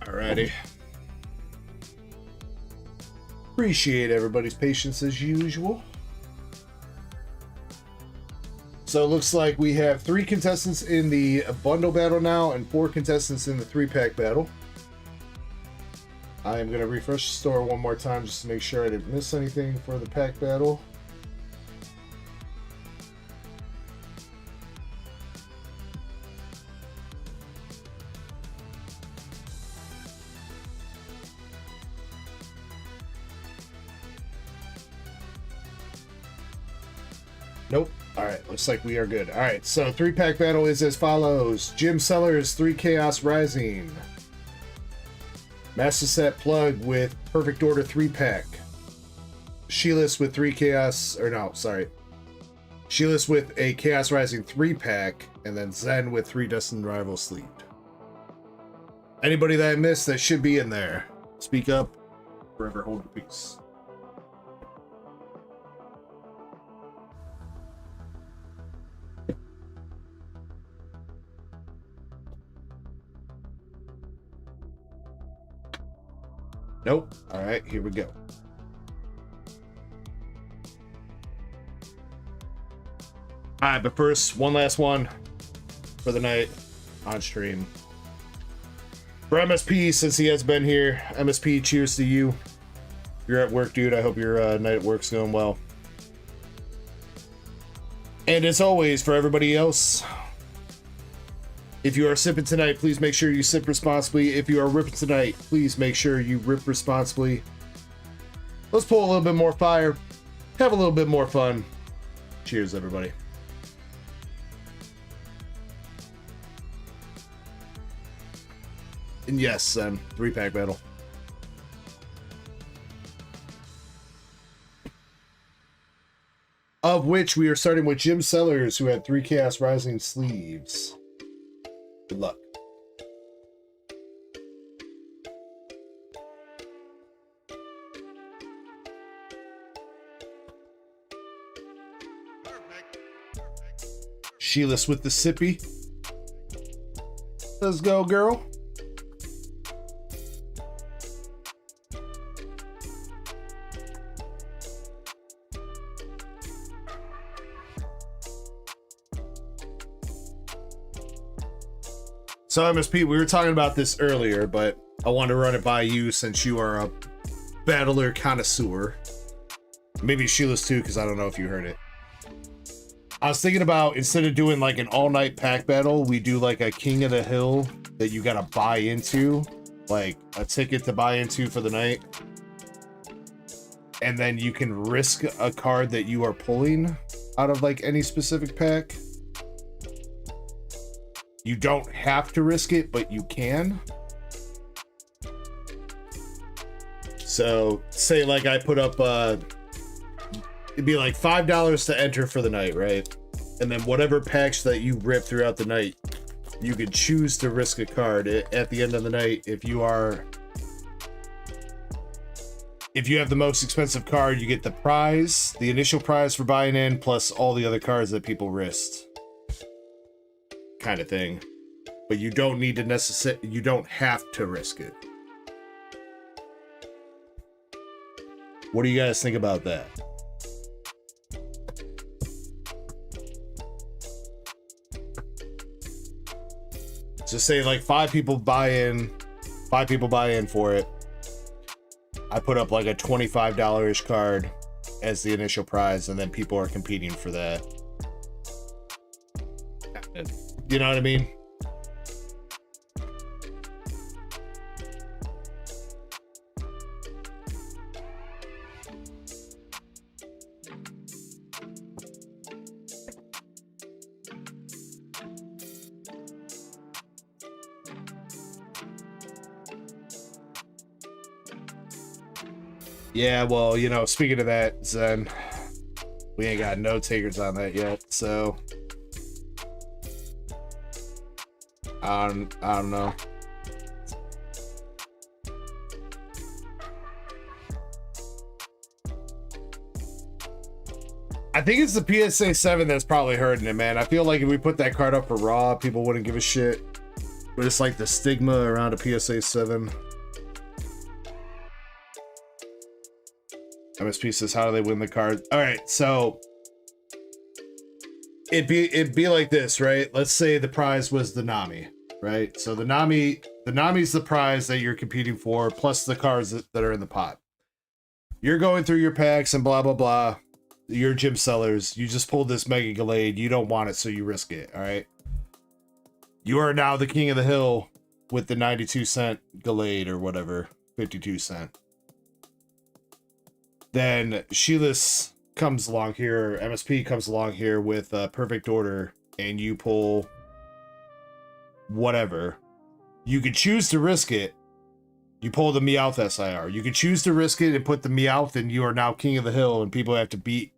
Alrighty. Appreciate everybody's patience as usual. So it looks like we have 3 contestants in the bundle battle now and 4 contestants in the 3-pack battle. I am going to refresh the store one more time just to make sure I didn't miss anything for the pack battle. Nope. Alright, looks like we are good. Alright, so 3-pack battle is as follows. Jim Sellers, 3 Chaos Rising. Master Set Plug with Perfect Order 3-pack. Sheilas with 3 Chaos, or no, sorry. Sheilas with a Chaos Rising 3-pack, and then Zen with 3 Destined Rival sleeved. Anybody that I missed that should be in there, speak up. Forever hold your peace. Nope. All right, here we go. All right, but first, one last one for the night on stream. For MSP, since he has been here, MSP, cheers to you. You're at work, dude. I hope your night at work's going well. And as always, for everybody else, if you are sipping tonight, please make sure you sip responsibly. If you are ripping tonight, please make sure you rip responsibly. Let's pull a little bit more fire. Have a little bit more fun. Cheers, everybody. And yes, 3-pack battle. Of which we are starting with Jim Sellers, who had 3 Chaos Rising sleeves. Good luck. Sheilas with the sippy. Let's go, girl. So MSP, we were talking about this earlier, but I wanted to run it by you since you are a battler connoisseur. Maybe Sheila's too, because I don't know if you heard it. I was thinking about, instead of doing like an all-night pack battle, we do like a King of the Hill that you gotta buy into, like a ticket to buy into for the night. And then you can risk a card that you are pulling out of like any specific pack. You don't have to risk it, but you can. So, say like I put up, it'd be like $5 to enter for the night, right? And then whatever packs that you rip throughout the night, you could choose to risk a card at the end of the night. If you have the most expensive card, you get the prize, the initial prize for buying in, plus all the other cards that people risked. Kind of thing, but you don't need to you don't have to risk it. What do you guys think about that? Just say like 5 people buy in for it. I put up like a $25-ish card as the initial prize, and then people are competing for that. You know what I mean? Yeah, well, you know, speaking of that, Zen, we ain't got no takers on that yet, so I don't know. I think it's the PSA 7 that's probably hurting it, man. I feel like if we put that card up for Raw, people wouldn't give a shit. But it's like the stigma around a PSA 7. MSP says, how do they win the card? All right, so it'd be like this, right? Let's say the prize was the Nami, right? So the Nami's the prize that you're competing for, plus the cards that are in the pot. You're going through your packs and blah, blah, blah. You're gym sellers. You just pulled this Mega Gallade. You don't want it, so you risk it, all right? You are now the king of the hill with the 92-cent Gallade or whatever, 52-cent. Then Sheilas comes along here, MSP comes along here with a perfect order, and you pull whatever. You could choose to risk it. You pull the Meowth SIR. You could choose to risk it and put the Meowth, and you are now king of the hill, and people have to beat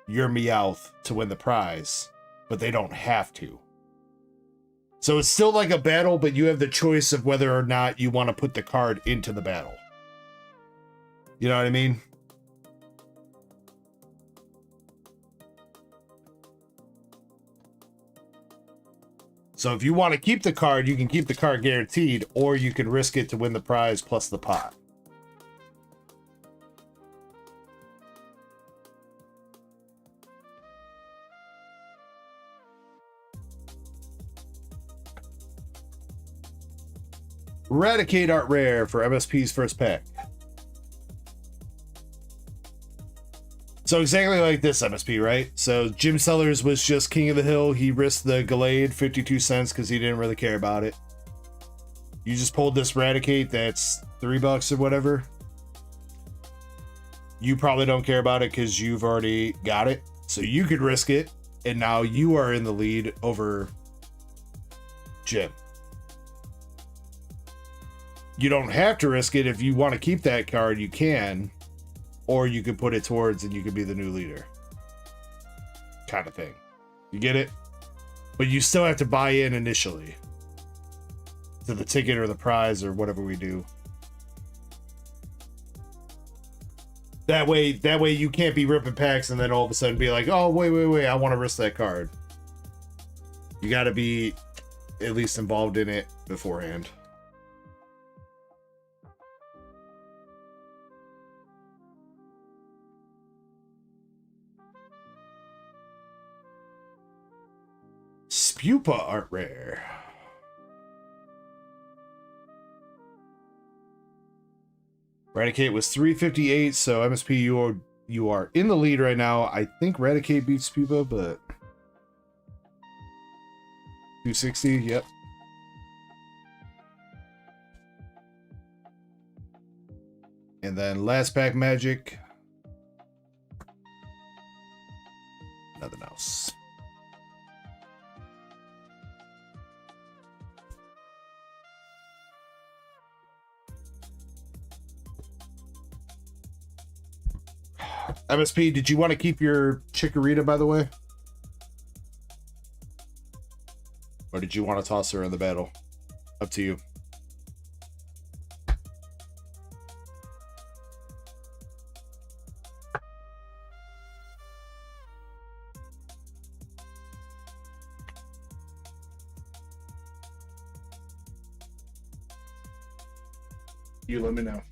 your Meowth to win the prize, but they don't have to. So it's still like a battle, but you have the choice of whether or not you want to put the card into the battle. You know what I mean? So if you want to keep the card, you can keep the card guaranteed, or you can risk it to win the prize plus the pot. Eradicate Art Rare for MSP's first pack. So exactly like this, MSP, right? So Jim Sellers was just king of the hill. He risked the Gallade, 52 cents, because he didn't really care about it. You just pulled this Eradicate that's $3 or whatever. You probably don't care about it because you've already got it. So you could risk it, and now you are in the lead over Jim. You don't have to risk it. If you want to keep that card, you can. Or you could put it towards and you could be the new leader. Kind of thing. You get it? But you still have to buy in initially to the ticket or the prize or whatever we do. That way you can't be ripping packs and then all of a sudden be like, oh, wait, I want to risk that card. You got to be at least involved in it beforehand. Spupa Art Rare. Eradicate was 358, so MSP, you are in the lead right now. I think Eradicate beats Spupa, but 260, yep. And then last pack Magic. Nothing else. MSP, did you want to keep your Chikorita, by the way? Or did you want to toss her in the battle? Up to you. You let me know.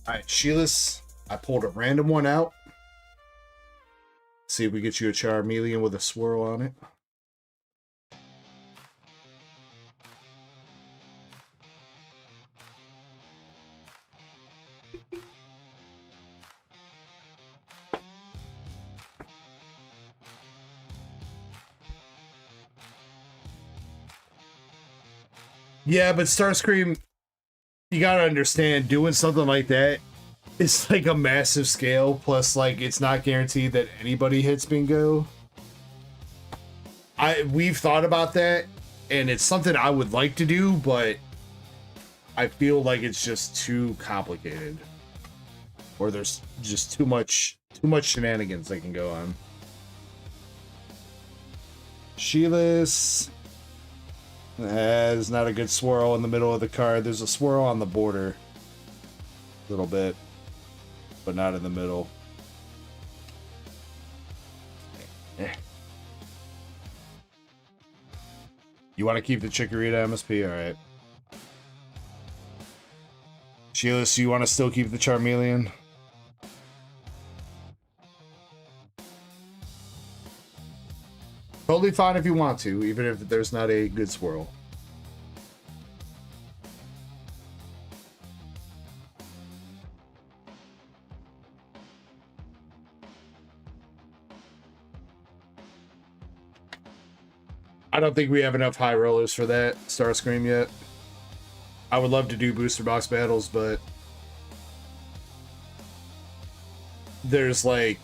All right, Sheilas, I pulled a random one out. See if we get you a Charmeleon with a swirl on it. Yeah, but Starscream, you gotta understand, doing something like that is like a massive scale, plus like it's not guaranteed that anybody hits bingo. We've thought about that, and it's something I would like to do, but I feel like it's just too complicated. Or there's just too much shenanigans that can go on. Sheilas has not a good swirl in the middle of the card. There's a swirl on the border. A little bit. But not in the middle. You want to keep the Chikorita MSP? All right. Sheila, so you want to still keep the Charmeleon? Totally fine if you want to, even if there's not a good swirl. I don't think we have enough high rollers for that Starscream yet. I would love to do booster box battles, but there's like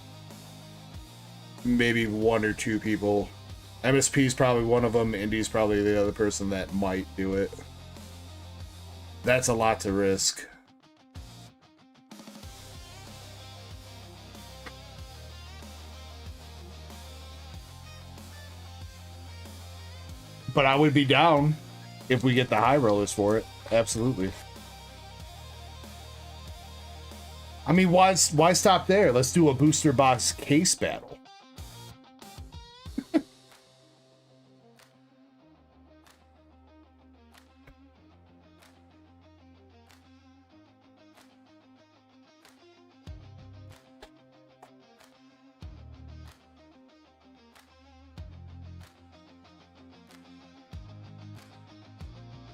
maybe 1 or 2 people. MSP is probably one of them. Indy's probably the other person that might do it. That's a lot to risk. But I would be down if we get the high rollers for it. Absolutely. I mean, why stop there? Let's do a booster box case battle.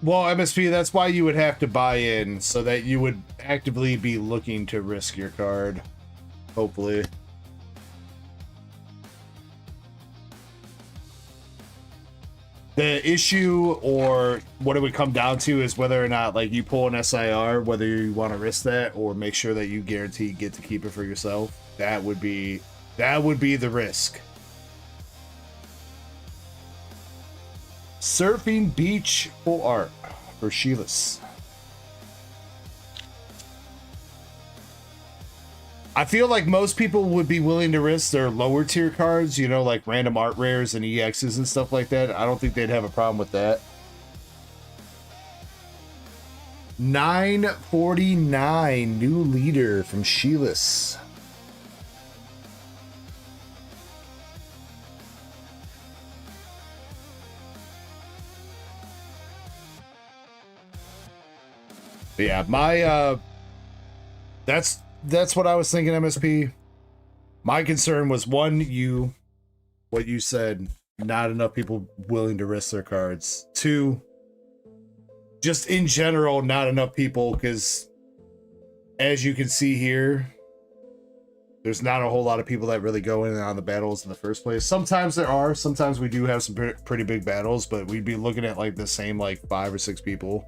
Well, MSP, that's why you would have to buy in, so that you would actively be looking to risk your card. Hopefully. The issue, or what it would come down to, is whether or not, like, you pull an SIR, whether you want to risk that, or make sure that you guarantee you get to keep it for yourself. That would be the risk. Surfing Beach full art for Sheilas. I feel like most people would be willing to risk their lower tier cards, you know, like random art rares and EXs and stuff like that. I don't think they'd have a problem with that. 949, new leader from Sheilas. But yeah, my that's what I was thinking, MSP. My concern was, one, what you said, not enough people willing to risk their cards. 2, just in general, not enough people, because as you can see here, there's not a whole lot of people that really go in on the battles in the first place. Sometimes there are, sometimes we do have some pretty big battles, but we'd be looking at like the same like 5 or 6 people.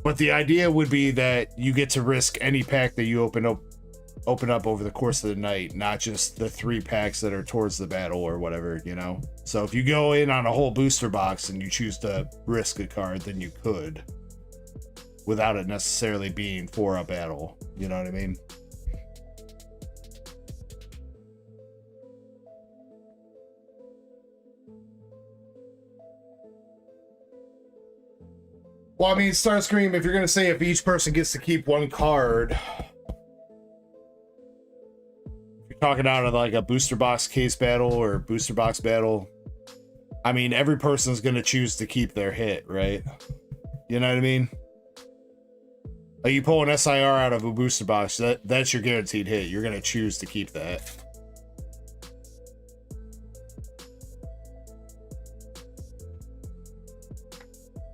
But the idea would be that you get to risk any pack that you open up over the course of the night, not just the 3 packs that are towards the battle or whatever, you know? So if you go in on a whole booster box and you choose to risk a card, then you could, without it necessarily being for a battle. You know what I mean? Well, I mean, Starscream, if you're going to say if each person gets to keep 1 card, if you're talking out of like a booster box case battle or booster box battle, I mean, every person's going to choose to keep their hit, right? You know what I mean? Like, you pull an SIR out of a booster box, that's your guaranteed hit. You're going to choose to keep that.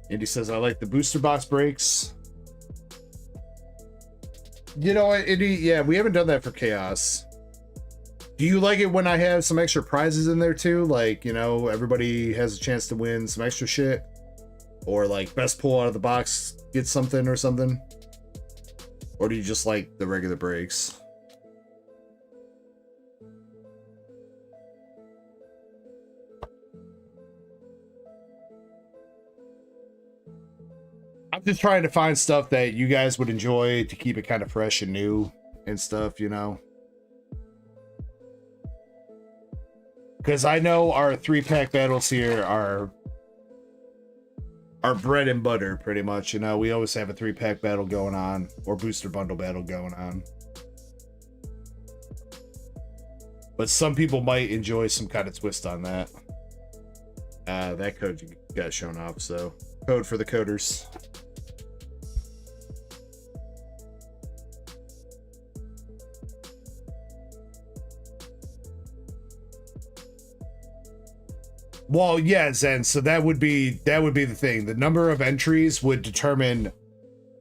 Indy says, I like the booster box breaks. You know what, Indy? Yeah, we haven't done that for Chaos. Do you like it when I have some extra prizes in there too? Like, you know, everybody has a chance to win some extra shit? Or like best pull out of the box gets something or something? Or do you just like the regular breaks? I'm just trying to find stuff that you guys would enjoy to keep it kind of fresh and new and stuff, you know? Because I know our 3-pack battles here are bread and butter, pretty much. You know, we always have a 3-pack battle going on, or booster bundle battle going on. But some people might enjoy some kind of twist on that. That code got shown off, so code for the coders. Well, yeah, Zen. So that would be the thing. The number of entries would determine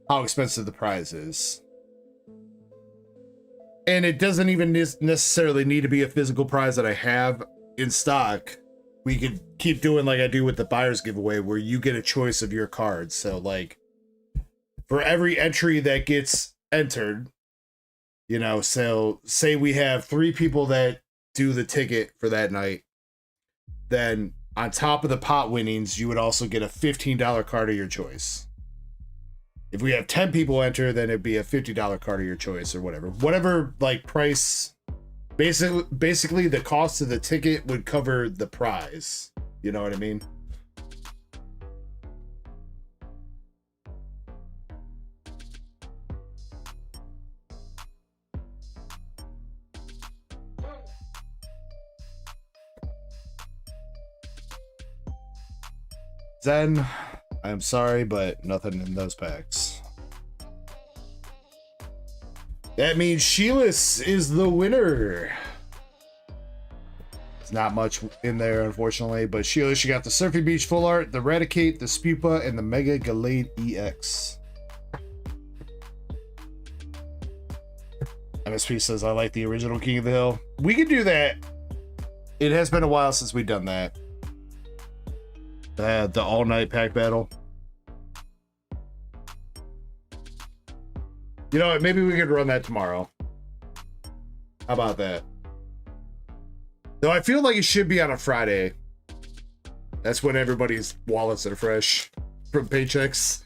how expensive the prize is. And it doesn't even necessarily need to be a physical prize that I have in stock. We could keep doing like I do with the buyer's giveaway, where you get a choice of your cards. So like for every entry that gets entered, you know, so say we have 3 people that do the ticket for that night, then on top of the pot winnings, you would also get a $15 card of your choice. If we have 10 people enter, then it'd be a $50 card of your choice or whatever. Whatever like price, basically the cost of the ticket would cover the prize. You know what I mean? Zen, I'm sorry, but nothing in those packs. That means Sheilas is the winner. It's not much in there, unfortunately, but Sheilas, you got the Surfing Beach Full Art, the Eradicate, the Spupa, and the Mega Gallade EX. MSP says, I like the original King of the Hill. We could do that. It has been a while since we've done that. The all-night pack battle. You know what? Maybe we could run that tomorrow. How about that? Though I feel like it should be on a Friday. That's when everybody's wallets are fresh from paychecks.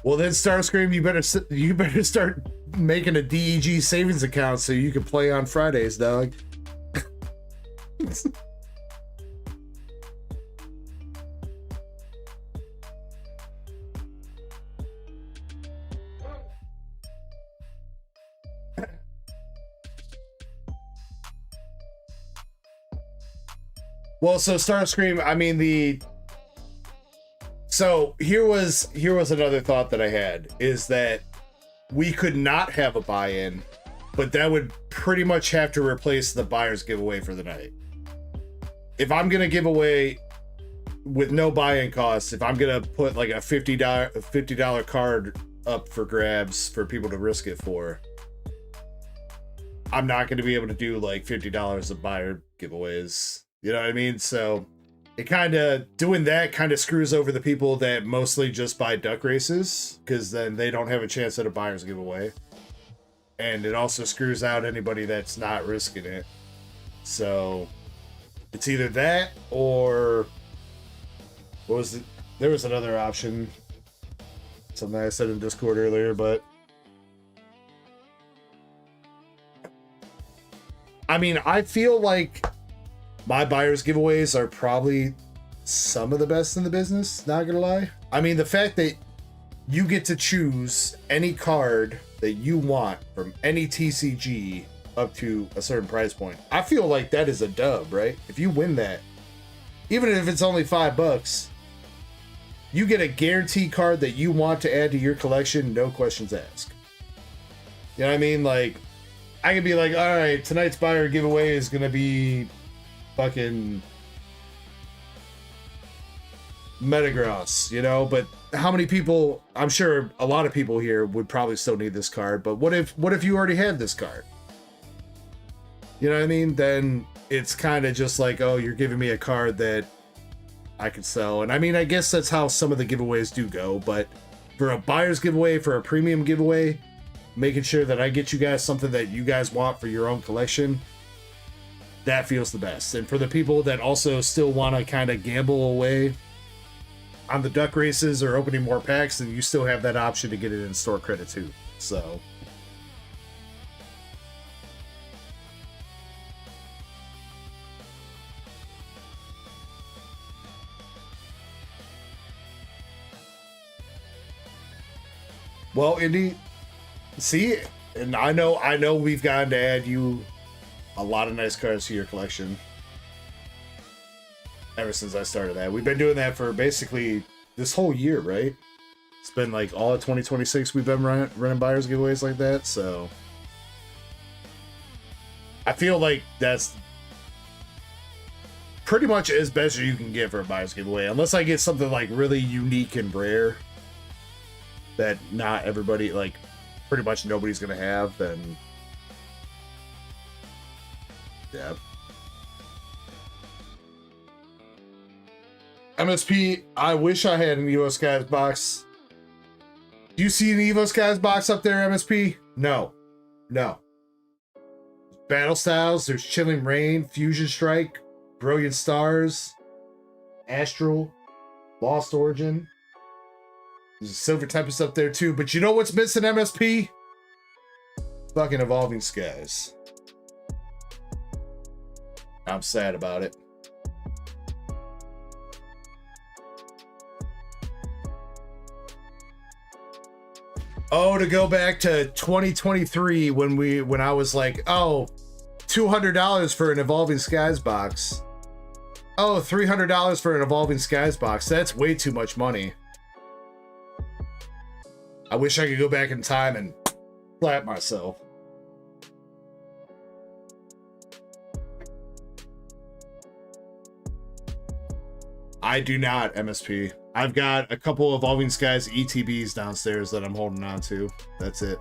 Well, then Starscream, you better start making a DEG savings account so you can play on Fridays, dog. Well, so Starscream, I mean So here was another thought that I had, is that we could not have a buy-in, but that would pretty much have to replace the buyer's giveaway for the night. If I'm gonna give away with no buy-in costs, if I'm gonna put like a $50 card up for grabs for people to risk it for, I'm not gonna be able to do like $50 of buyer giveaways. You know what I mean? So it doing that kind of screws over the people that mostly just buy duck races, because then they don't have a chance at a buyer's giveaway. And it also screws out anybody that's not risking it. So it's either that or there was another option. Something I said in Discord earlier, but I mean, I feel like my buyer's giveaways are probably some of the best in the business, not gonna lie. I mean, the fact that you get to choose any card that you want from any TCG up to a certain price point, I feel like that is a dub, right? If you win that, even if it's only $5, you get a guaranteed card that you want to add to your collection, no questions asked. You know what I mean? Like, I could be like, all right, tonight's buyer giveaway is gonna be fucking Metagross, you know, but how many people, I'm sure a lot of people here would probably still need this card, but what if you already had this card? You know what I mean? Then it's kind of just like, oh, you're giving me a card that I could sell. And I mean, I guess that's how some of the giveaways do go, but for a buyer's giveaway, for a premium giveaway, making sure that I get you guys something that you guys want for your own collection, that feels the best. And for the people that also still want to kind of gamble away on the duck races or opening more packs, then you still have that option to get it in store credit too. So Well, Indy, see, and I know we've gotten to add you a lot of nice cards to your collection ever since I started that. We've been doing that for basically this whole year, right? It's been like all of 2026 we've been running buyers giveaways like that, so I feel like that's pretty much as best as you can get for a buyer's giveaway, unless I get something like really unique and rare that not everybody, like pretty much nobody's gonna have, then yeah. MSP, I wish I had an Evo Skies box. Do you see an Evo Skies box up there, MSP? No. Battle Styles, there's Chilling Rain, Fusion Strike, Brilliant Stars, Astral, Lost Origin. There's a Silver Tempest up there too, but you know what's missing, MSP? Fucking Evolving Skies. I'm sad about it. Oh, to go back to 2023 when I was like, oh, $200 for an Evolving Skies box. Oh, $300 for an Evolving Skies box. That's way too much money. I wish I could go back in time and slap myself. I do not, MSP. I've got a couple Evolving Skies ETBs downstairs that I'm holding on to. That's it.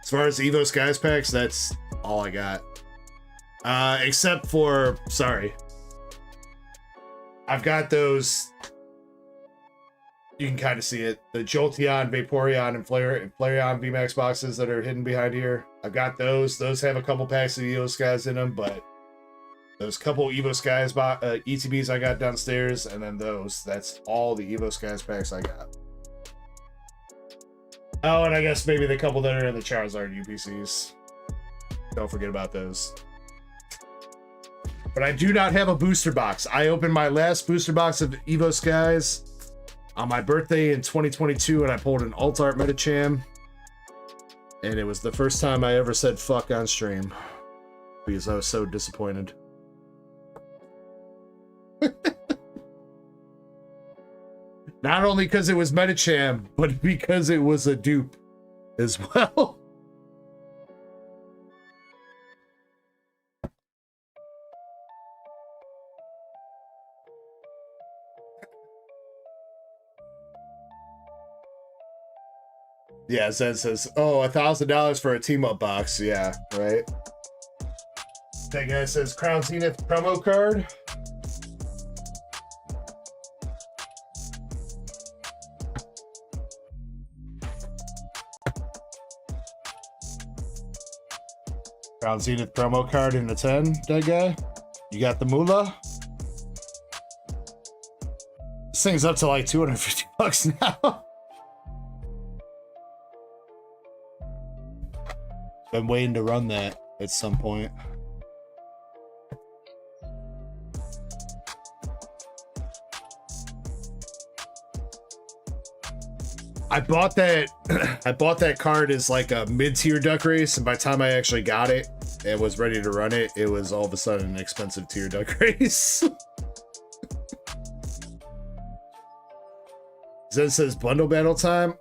As far as Evo Skies packs, that's all I got. Except for, sorry. I've got those, you can kind of see it, the Jolteon, Vaporeon, and Flareon VMAX boxes that are hidden behind here. I've got those. Those have a couple packs of Evo Skies in them, but those couple Evo Skies ETBs I got downstairs, and then those. That's all the Evo Skies packs I got. Oh, and I guess maybe the couple that are in the Charizard UPCs. Don't forget about those. But I do not have a booster box. I opened my last booster box of Evo Skies on my birthday in 2022, and I pulled an Alt Art Medicham. And it was the first time I ever said fuck on stream, because I was so disappointed. Not only because it was Medicham, but because it was a dupe as well. Yeah, Zed says, oh, $1,000 for a team-up box. Yeah, right. That guy says Crown Zenith promo card. Crown Zenith promo card in the 10, that guy. You got the moolah. This thing's up to like $250 now. Been waiting to run that at some point. I bought that card as like a mid-tier duck race, and by the time I actually got it and was ready to run it, it was all of a sudden an expensive tier duck race. Zen says bundle battle time.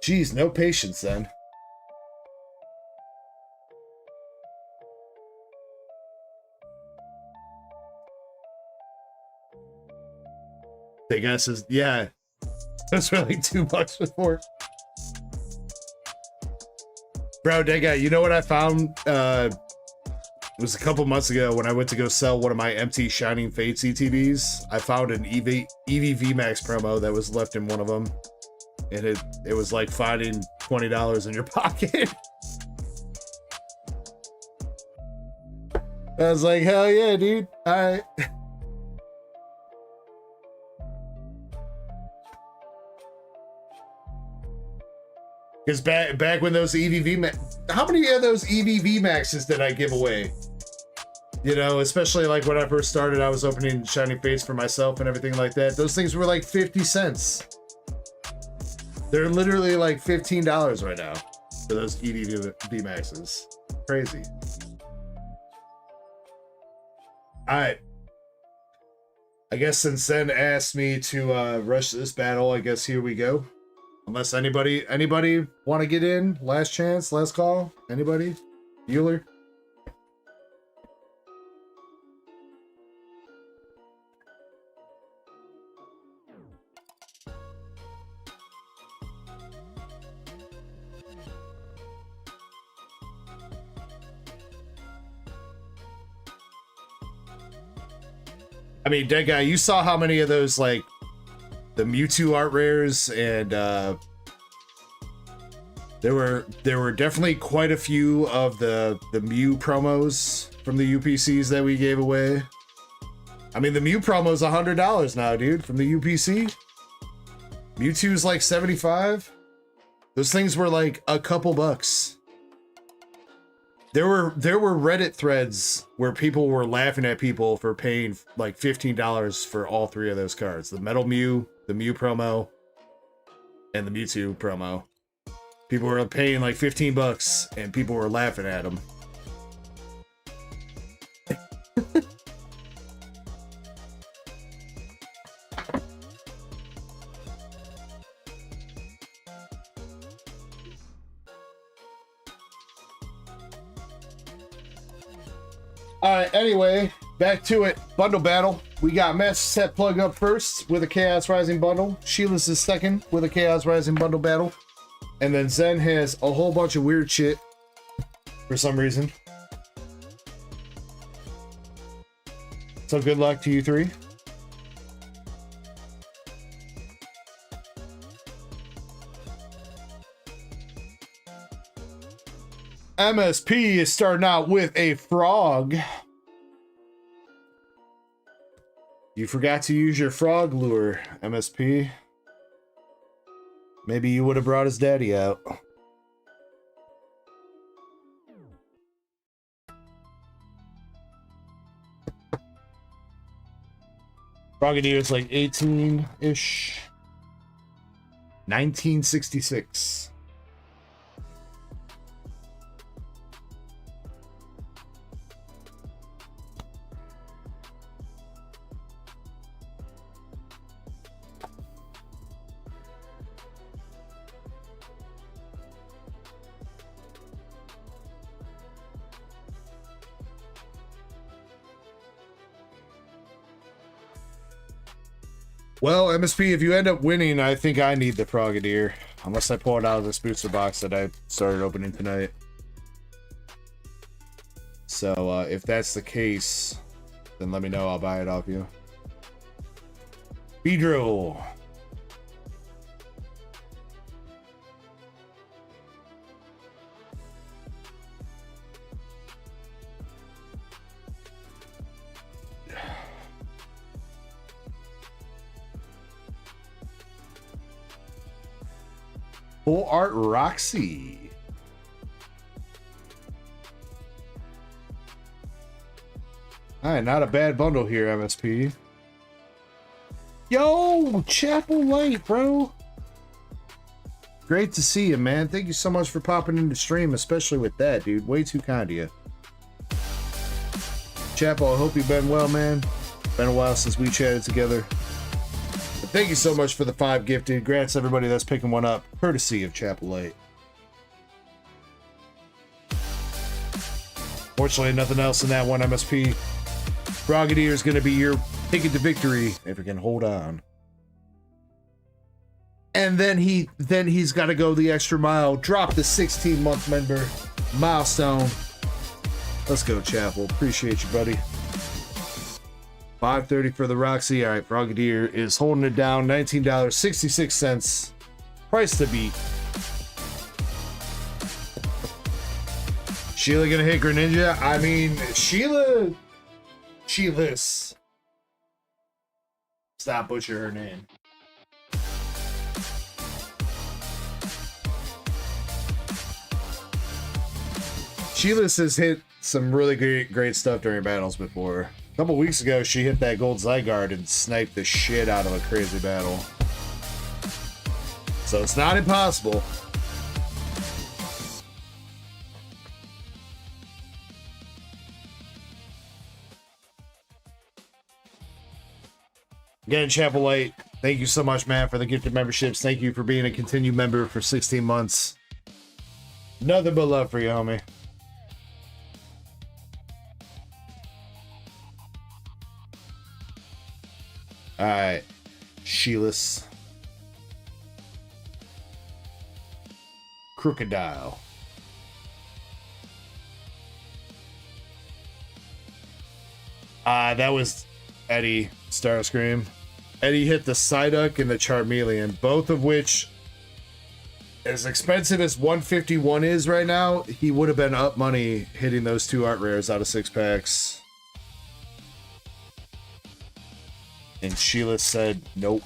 Jeez, no patience then. I guess is, yeah, that's really $2 before. Bro, that guy, you know what I found? It was a couple months ago when I went to go sell one of my empty Shining Fates ETBs. I found an EV Max promo that was left in one of them, and it was like finding $20 in your pocket. I was like, hell yeah, dude! All right. Because back when those how many of those EVV Maxes did I give away? You know, especially like when I first started, I was opening Shining Fates for myself and everything like that. Those things were like 50 cents. They're literally like $15 right now for those EDV Maxes. Crazy. All right. I guess since Zen asked me to rush this battle, I guess here we go. Unless anybody want to get in? Last chance, last call? Anybody? Bueller? I mean, Dead Guy, you saw how many of those, like, the Mewtwo art rares, and there were definitely quite a few of the Mew promos from the UPCs that we gave away. I mean, the Mew promo's $100 now, dude, from the UPC. Mewtwo's like $75. Those things were like a couple bucks. There were Reddit threads where people were laughing at people for paying like $15 for all three of those cards. The Metal Mew, the Mew promo, and the Mewtwo promo. People were paying like 15 bucks and people were laughing at them. Alright, anyway, back to it. Bundle battle. We got Master Set Plug up first with a Chaos Rising bundle. Sheila's is second with a Chaos Rising bundle battle. And then Zen has a whole bunch of weird shit for some reason. So good luck to you three. MSP is starting out with a frog. You forgot to use your frog lure, MSP. Maybe you would have brought his daddy out. Frogadier is like 18-ish. 1966. Well, MSP, if you end up winning, I think I need the Frogadier. Unless I pull it out of this booster box that I started opening tonight. So, if that's the case, then let me know. I'll buy it off you. Beedrill. Full Art Roxy. Alright, not a bad bundle here, MSP. Yo, Chapel Light, bro. Great to see you, man. Thank you so much for popping into stream, especially with that, dude. Way too kind of you. Chapel, I hope you've been well, man. Been a while since we chatted together. But thank you so much for the 5 gifted. Congrats everybody that's picking one up, courtesy of Chapel Light. Fortunately, nothing else in that one, MSP. Frogadier is going to be your ticket to victory if you can hold on. And then he's got to go the extra mile. Drop the 16-month member milestone. Let's go, Chapel. Appreciate you, buddy. $5.30 for the Roxy. All right, Frogadier is holding it down. $19.66. Price to beat. Sheila gonna hit Greninja? I mean, Sheila's. Stop butchering her name. Sheila's has hit some really great stuff during battles before. A couple weeks ago, she hit that gold Zygarde and sniped the shit out of a crazy battle. So it's not impossible. Again, Chapel Light, thank you so much, man, for the gifted memberships. Thank you for being a continued member for 16 months. Nothing but love for you, homie. All right, Sheila's Crocodile. That was Eddie Starscream. Eddie hit the Psyduck and the Charmeleon, both of which, as expensive as 151 is right now, he would have been up money hitting those two art rares out of 6 packs. And Sheila said, nope.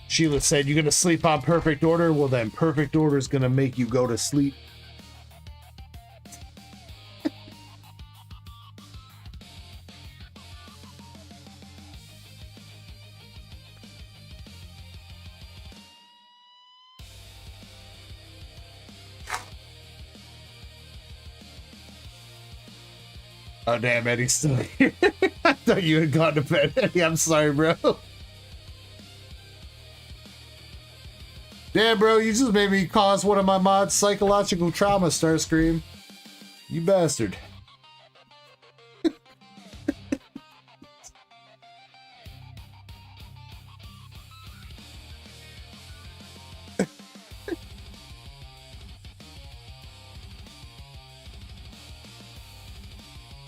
Sheila said, you're going to sleep on Perfect Order? Well, then Perfect Order is going to make you go to sleep. Oh, damn, Eddie's still here. I thought you had gone to bed, Eddie. I'm sorry, bro. Damn, bro, you just made me cause one of my mods psychological trauma, Starscream. You bastard.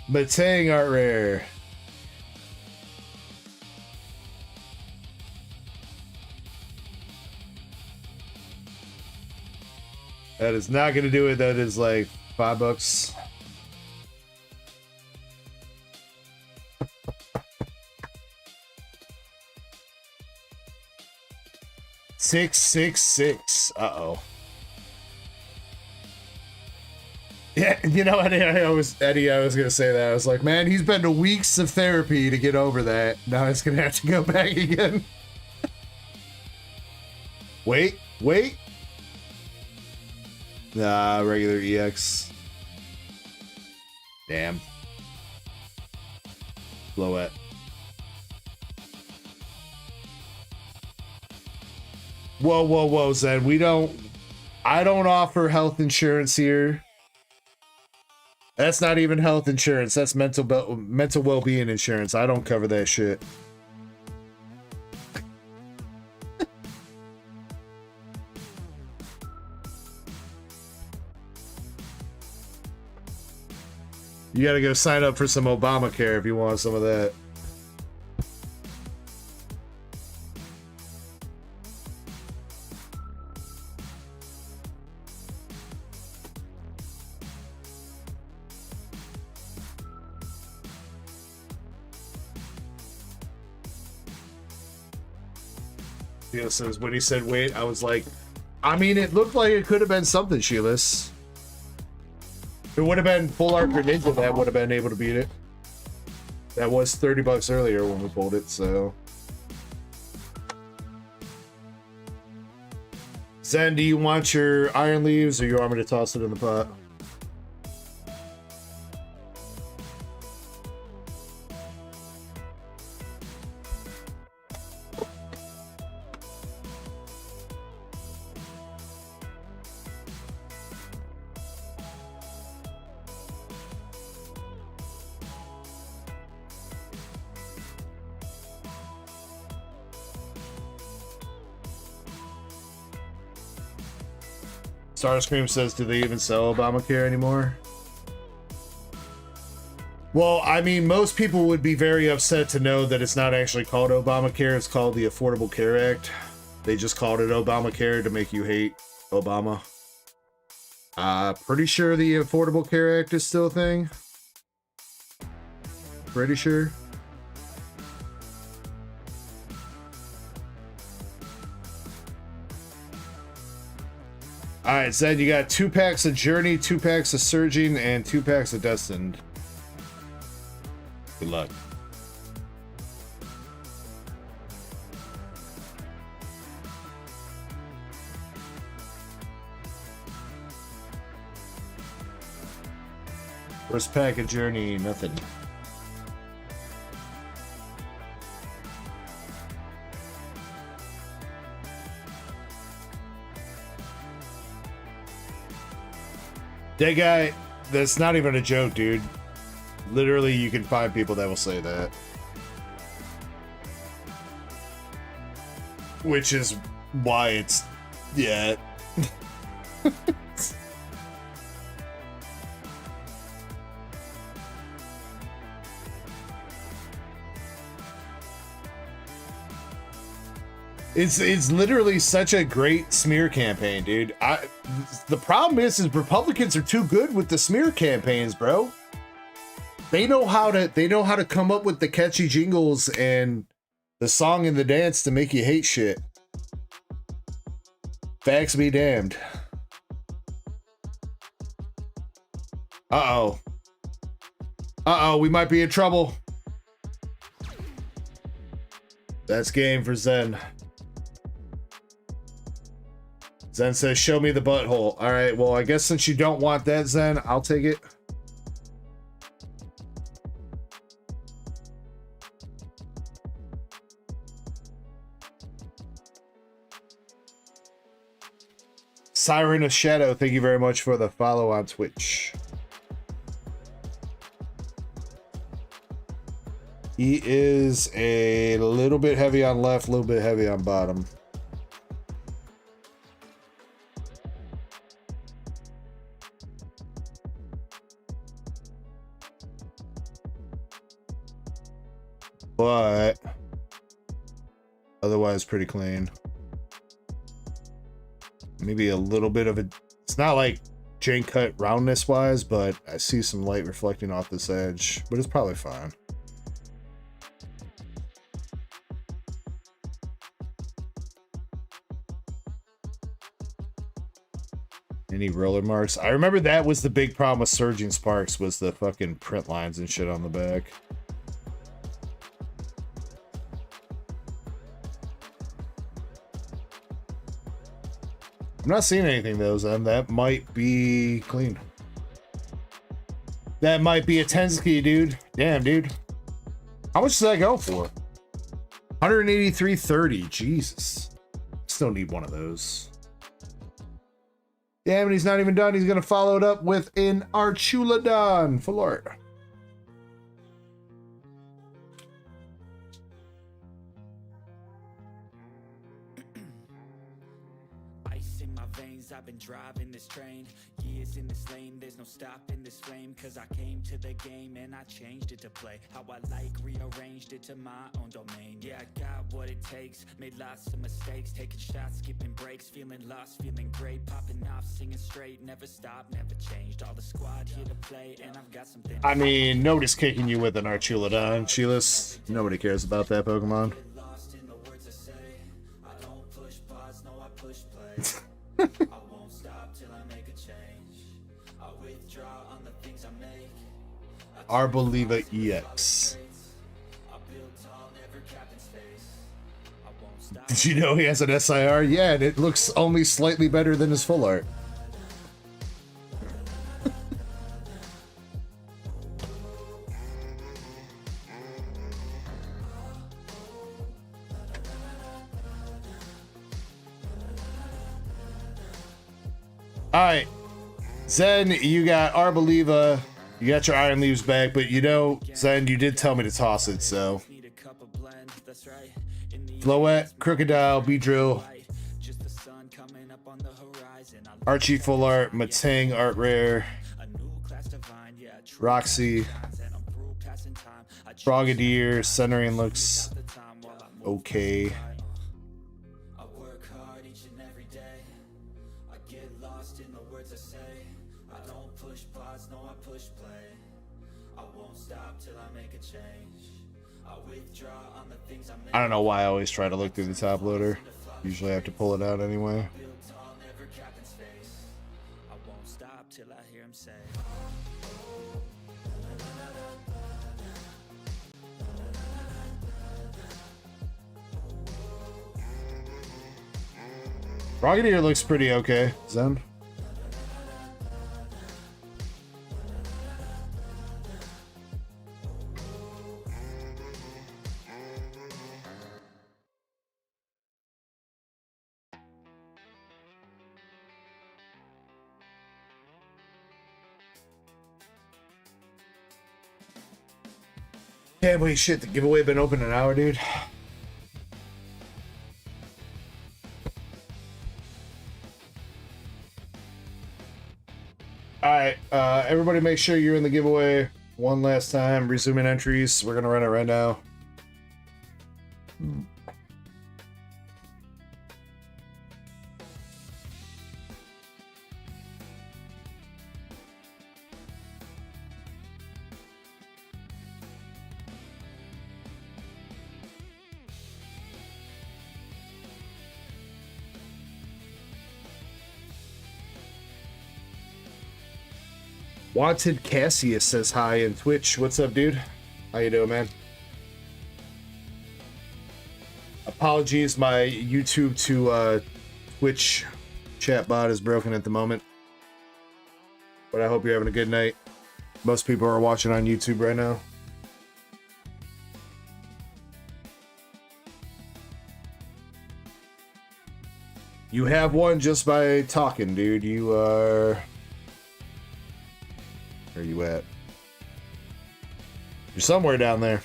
Matang art rare. That is not going to do it. That is like $5. $666. Uh-oh. Yeah, you know what? I was going to say that. I was like, man, he's been to weeks of therapy to get over that. Now he's going to have to go back again. Wait. Nah, regular EX. Damn. Blowette. Whoa, Zen. I don't offer health insurance here. That's not even health insurance. That's mental well-being insurance. I don't cover that shit. You gotta go sign up for some Obamacare if you want some of that. Sheila says, when he said wait, I was like, I mean, it looked like it could have been something, Sheila's. It would have been full art Greninja that would have been able to beat it. That was $30 earlier when we pulled it, so. Zen, do you want your iron leaves or you want me to toss it in the pot? Starscream says, do they even sell Obamacare anymore? Well, I mean, most people would be very upset to know that it's not actually called Obamacare. It's called the Affordable Care Act. They just called it Obamacare to make you hate Obama. Pretty sure the Affordable Care Act is still a thing. Pretty sure. Alright, Zed, you got 2 packs of Journey, 2 packs of Surging, and 2 packs of Destined. Good luck. First pack of Journey, nothing. That guy, that's not even a joke, dude. Literally, you can find people that will say that. Which is why it's... yeah. It's literally such a great smear campaign, dude. The problem is Republicans are too good with the smear campaigns, bro. They know how to come up with the catchy jingles and the song and the dance to make you hate shit. Facts be damned. Uh-oh. Uh-oh, we might be in trouble. That's game for Zen. Zen says, show me the butthole. All right, well, I guess since you don't want that, Zen, I'll take it. Siren of Shadow, thank you very much for the follow on Twitch. He is a little bit heavy on left, a little bit heavy on bottom. But otherwise pretty clean. Maybe a little bit of a, it's not like chain cut roundness wise, but I see some light reflecting off this edge, but it's probably fine. Any roller marks? I remember that was the big problem with Surging Sparks, was the fucking print lines and shit on the back. I'm not seeing anything though, Zen. That might be clean. That might be a Tensky, dude. Damn, dude. How much does that go for? 183.30. Jesus. Still need one of those. Damn, and he's not even done. He's gonna follow it up with an Archuladon full art. I've been driving this train, years in this lane, there's no stopping this flame, cause I came to the game and I changed it to play how I like, rearranged it to my own domain. Yeah, I got what it takes, made lots of mistakes, taking shots, skipping breaks, feeling lost, feeling great, popping off, singing straight, never stopped, never changed, all the squad here to play, and I've got something. I mean, nobody's kicking you with an Archuladon, Chilas. Nobody cares about that Pokemon. I won't stop till I make a change. I withdraw on the things I make. Arboliva EX. I build tall, never capped in space. I won't stop. Did you know he has an SIR? Yeah, and it looks only slightly better than his full art. Alright, Zen, you got Arboliva, you got your Iron Leaves back, but you know, Zen, you did tell me to toss it, so. Floette, Crocodile, Beedrill, Archie Full Art, Matang Art Rare, Roxy, Frogadier, centering looks okay. I don't know why I always try to look through the top loader. Usually I have to pull it out anyway. say. Rocketeer looks pretty okay, Zen. Can't believe shit, the giveaway been open an hour, dude. Alright, everybody make sure you're in the giveaway one last time. Resuming entries. We're gonna run it right now. Wanted Cassius says hi in Twitch. What's up, dude? How you doing, man? Apologies, my YouTube to Twitch chat bot is broken at the moment. But I hope you're having a good night. Most people are watching on YouTube right now. You have one just by talking, dude. You are... Where are you at? You're somewhere down there.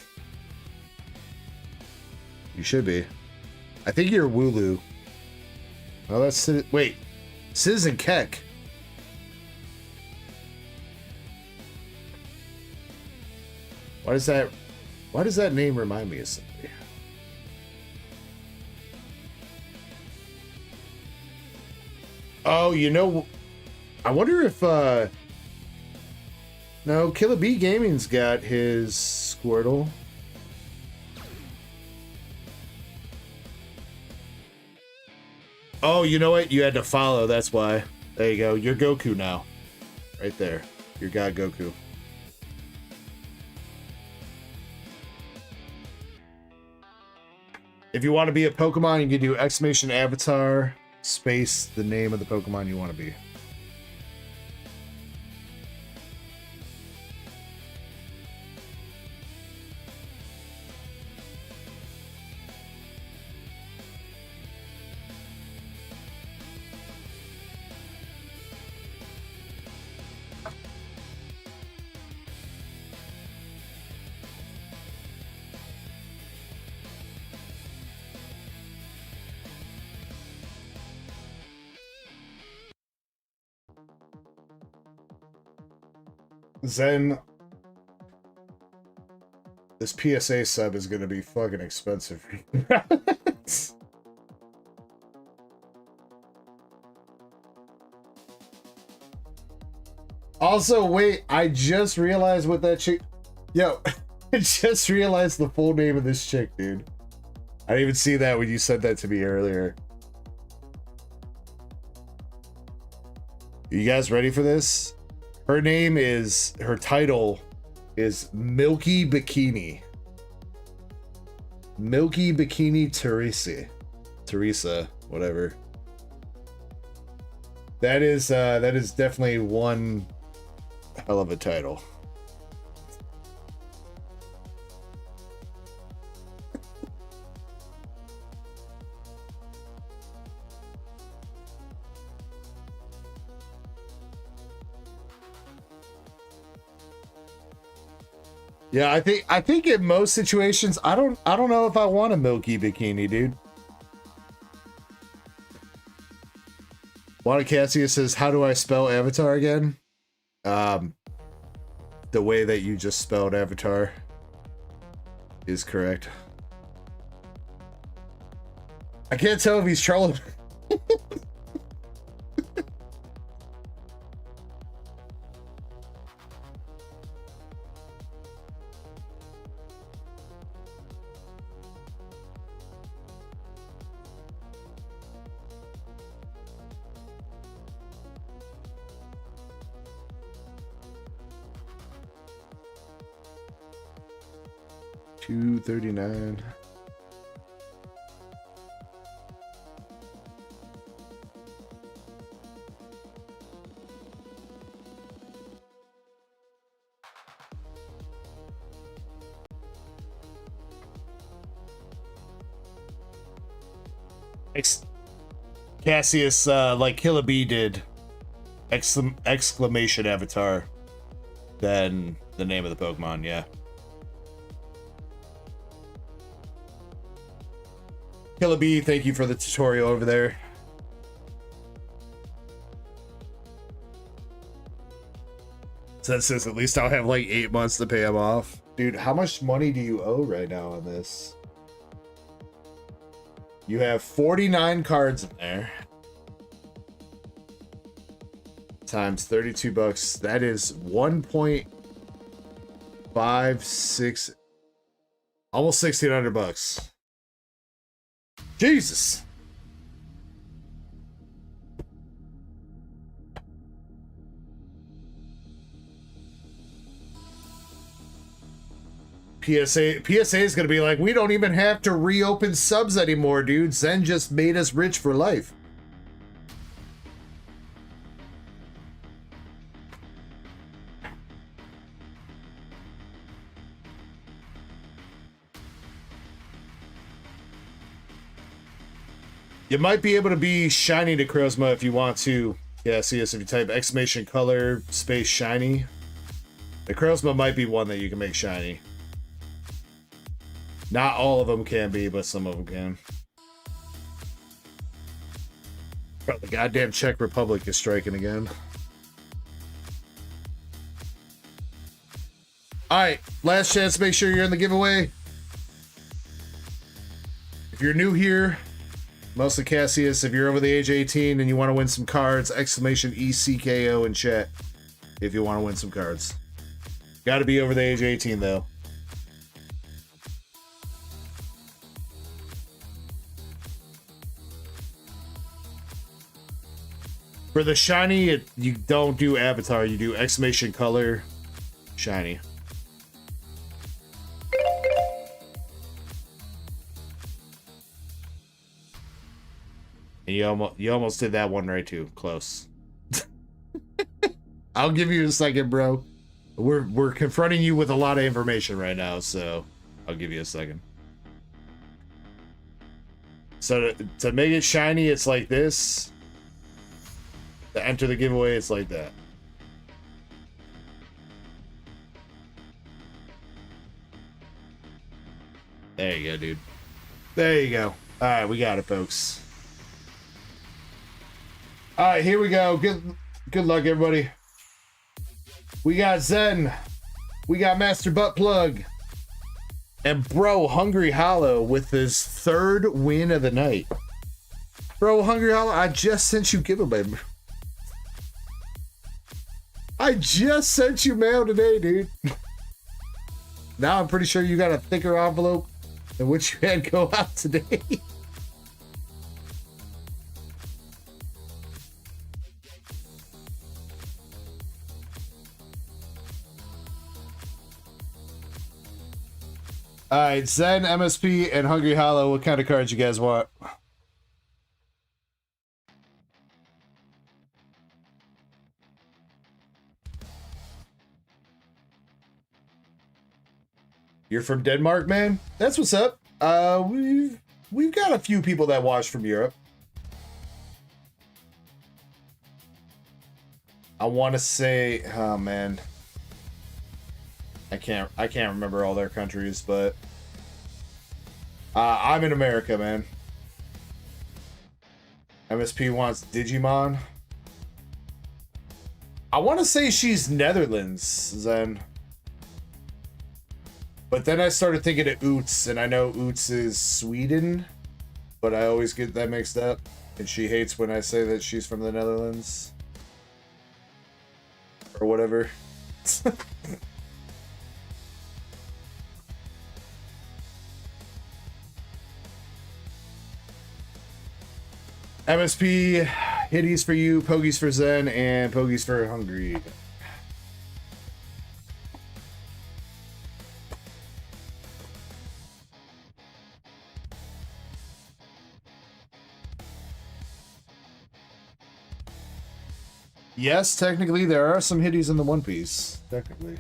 You should be. I think you're Wooloo. Oh, that's... Wait. Citizen Keck. Why does that name remind me of somebody? Oh, you know... I wonder if, No, Killer Bee Gaming's got his Squirtle. Oh, you know what? You had to follow, that's why. There you go. You're Goku now. Right there. You're God Goku. If you want to be a Pokemon, you can do exclamation avatar, space, the name of the Pokemon you want to be. Zen, this PSA sub is gonna be fucking expensive. Also, wait, I just realized what that chick... Yo, I just realized the full name of this chick, dude. I didn't even see that when you said that to me earlier. You guys ready for this? Her name is... Her title is Milky Bikini. Milky Bikini Teresa. Teresa, whatever. That is definitely one hell of a title. Yeah, I think in most situations I don't know if I want a milky bikini, dude. Wanda Cassius says, how do I spell avatar again? The way that you just spelled avatar is correct. I can't tell if he's trolling. $239. Cassius, like Killer Bee did, exclamation avatar, then the name of the Pokemon, yeah. Killer Bee, thank you for the tutorial over there. Says at least I'll have like 8 months to pay him off. Dude, how much money do you owe right now on this? You have 49 cards in there. Times 32 bucks. That is 1.56, almost 1,600 bucks. Jesus. PSA is gonna be like, we don't even have to reopen subs anymore, dude. Zen just made us rich for life. You might be able to be shiny to Krozma if you want to. Yeah, see this if you type exclamation color space shiny. The Krozma might be one that you can make shiny. Not all of them can be, but some of them can. Bro, the goddamn Czech Republic is striking again. Alright, last chance, make sure you're in the giveaway. If you're new here, mostly Cassius, if you're over the age of 18 and you want to win some cards, exclamation ECKO in chat if you want to win some cards. Got to be over the age of 18 though. For the shiny, you don't do avatar, you do exclamation color shiny. And you almost did that one right too. Close. I'll give you a second, bro. We're confronting you with a lot of information right now, so I'll give you a second. So to make it shiny, it's like this. To enter the giveaway, it's like that. There you go, dude. There you go. All right, we got it, folks. All right, here we go. Good luck, everybody. We got Zen. We got Master Butt Plug. And bro, Hungry Hollow with his 3rd win of the night. Bro, Hungry Hollow, I just sent you giveaway. I just sent you mail today, dude. Now I'm pretty sure you got a thicker envelope than what you had go out today. All right, Zen, MSP, and Hungry Hollow. What kind of cards you guys want? You're from Denmark, man? That's what's up. We've got a few people that watch from Europe. I want to say, oh man, I can't remember all their countries, but I'm in America, man. MSP wants Digimon. I want to say she's Netherlands, Zen. But then I started thinking of Oots, and I know Oots is Sweden, but I always get that mixed up. And she hates when I say that she's from the Netherlands. Or whatever. MSP, Hitties for you, Pogies for Zen, and Pogies for Hungry. Yes, technically there are some hitties in the One Piece. Technically.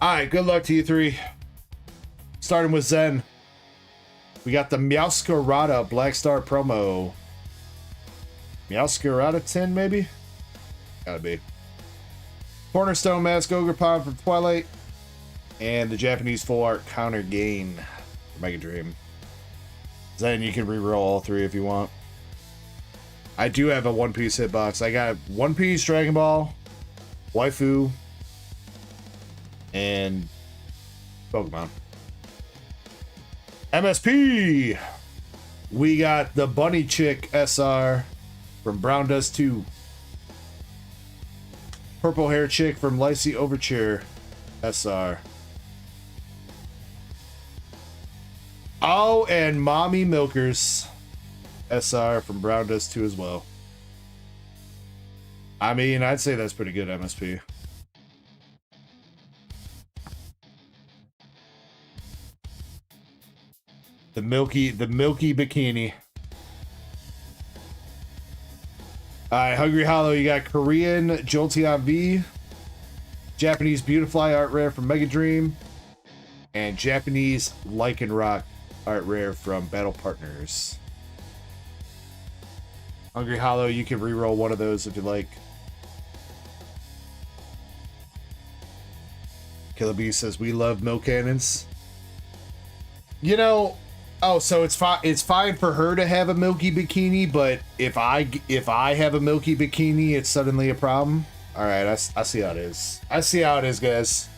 Alright, good luck to you three. Starting with Zen. We got the Meowscarada Black Star promo. Meowscarada 10, maybe? Gotta be. Cornerstone Mask Ogre Pond from Twilight. And the Japanese full art Counter Gain for Mega Dream. Zen, you can reroll all three if you want. I do have a One Piece hitbox. I got One Piece, Dragon Ball, Waifu, and Pokemon. MSP! We got the Bunny Chick SR from Brown Dust 2. Purple Hair Chick from Lycee Overture SR. Oh, and Mommy Milkers SR from Brown Dust 2 as well. I mean, I'd say that's pretty good MSP. The milky bikini. Alright, Hungry Hollow, you got Korean Jolteon V, Japanese Beautifly art rare from Mega Dream, and Japanese Lycanroc art rare from Battle Partners. Hungry Hollow, you can reroll one of those if you like. Killer Bee says, we love milk cannons. You know, oh, so it's fine for her to have a milky bikini, but if I have a milky bikini, it's suddenly a problem. All right, I see how it is. I see how it is, guys.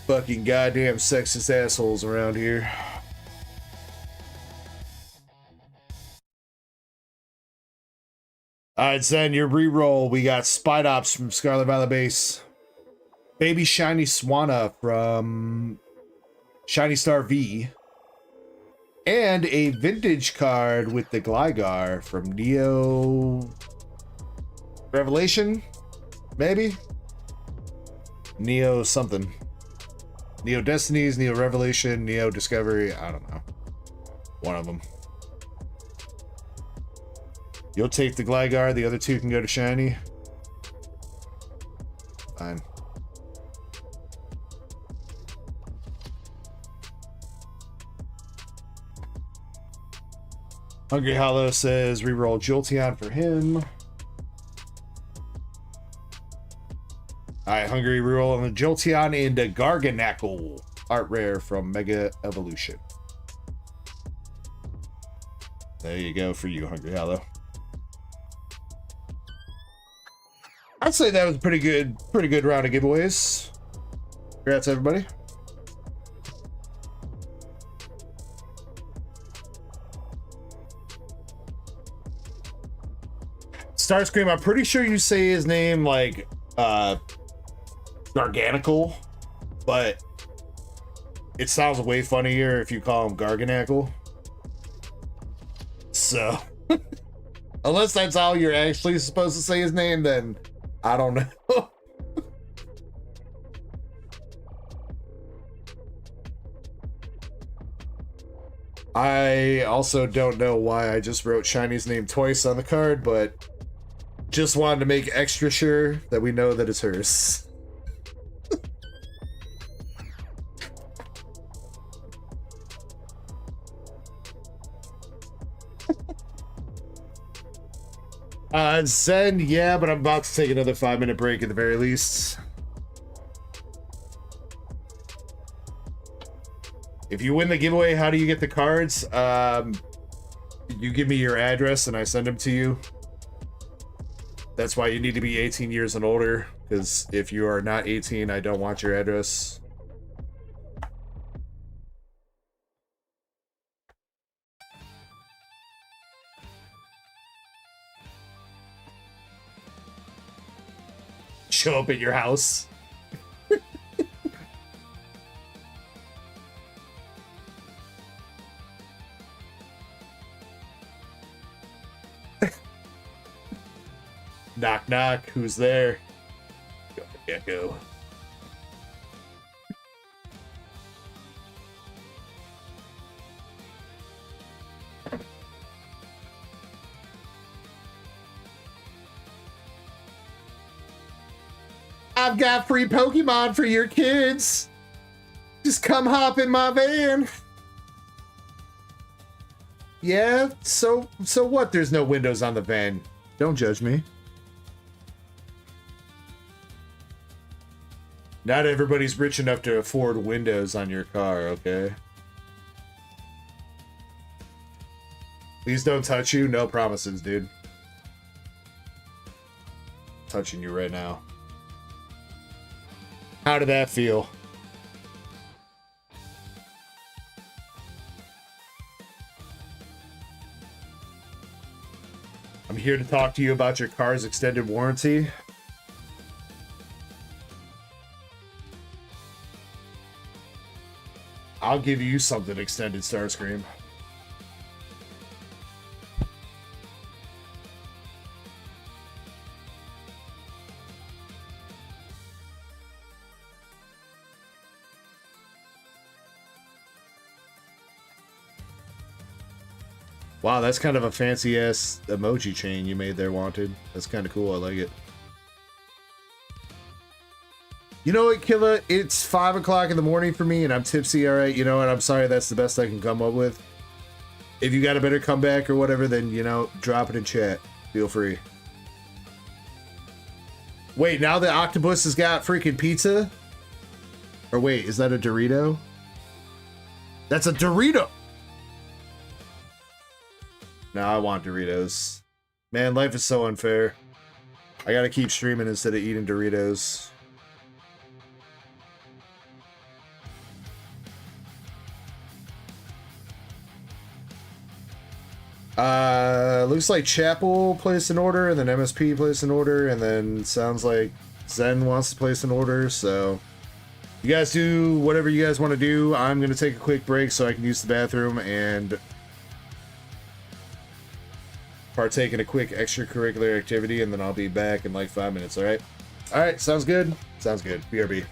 Fucking goddamn sexist assholes around here. Alright, Zen, your reroll. We got Spidops from Scarlet Violet Base. Baby Shiny Swanna from Shiny Star V. And a vintage card with the Gligar from Neo Revelation? Maybe? Neo something. Neo Destinies, Neo Revelation, Neo Discovery. I don't know. One of them. You'll take the Gligar. The other two can go to Shiny. Fine. Hungry Hollow says reroll Jolteon for him. Alright, Hungry reroll on the Jolteon into Garganacl. Art rare from Mega Evolution. There you go for you, Hungry Hollow. I'd say that was a pretty good round of giveaways. Congrats, everybody. Starscream, I'm pretty sure you say his name like Garganacl, but it sounds way funnier if you call him Garganacl. So, unless that's how you're actually supposed to say his name, then I don't know. I also don't know why I just wrote Shiny's name twice on the card, but just wanted to make extra sure that we know that it's hers. Zen, yeah, but I'm about to take another 5-minute break at the very least. If you win the giveaway, how do you get the cards? You give me your address and I send them to you. That's why you need to be 18 years and older, because if you are not 18, I don't want your address. Show up at your house. Knock, knock. Who's there? Gecko. I've got free Pokemon for your kids. Just come hop in my van. Yeah, so what? There's no windows on the van. Don't judge me. Not everybody's rich enough to afford windows on your car, okay? Please don't touch you. No promises, dude. Touching you right now. How did that feel? I'm here to talk to you about your car's extended warranty. I'll give you something extended, Starscream. Wow, that's kind of a fancy-ass emoji chain you made there, Wanted. That's kind of cool. I like it. You know what, Killa? It's 5 o'clock in the morning for me, and I'm tipsy, alright? You know what? I'm sorry, that's the best I can come up with. If you got a better comeback or whatever, then, you know, drop it in chat. Feel free. Wait, now the octopus has got freaking pizza? Or wait, is that a Dorito? That's a Dorito! No, I want Doritos. Man, life is so unfair. I gotta keep streaming instead of eating Doritos. Looks like Chapel placed an order, and then MSP placed an order, and then sounds like Zen wants to place an order, so... You guys do whatever you guys want to do. I'm gonna take a quick break so I can use the bathroom and... partake in a quick extracurricular activity, and then I'll be back in like 5 minutes, alright? Alright, sounds good? Sounds good. BRB.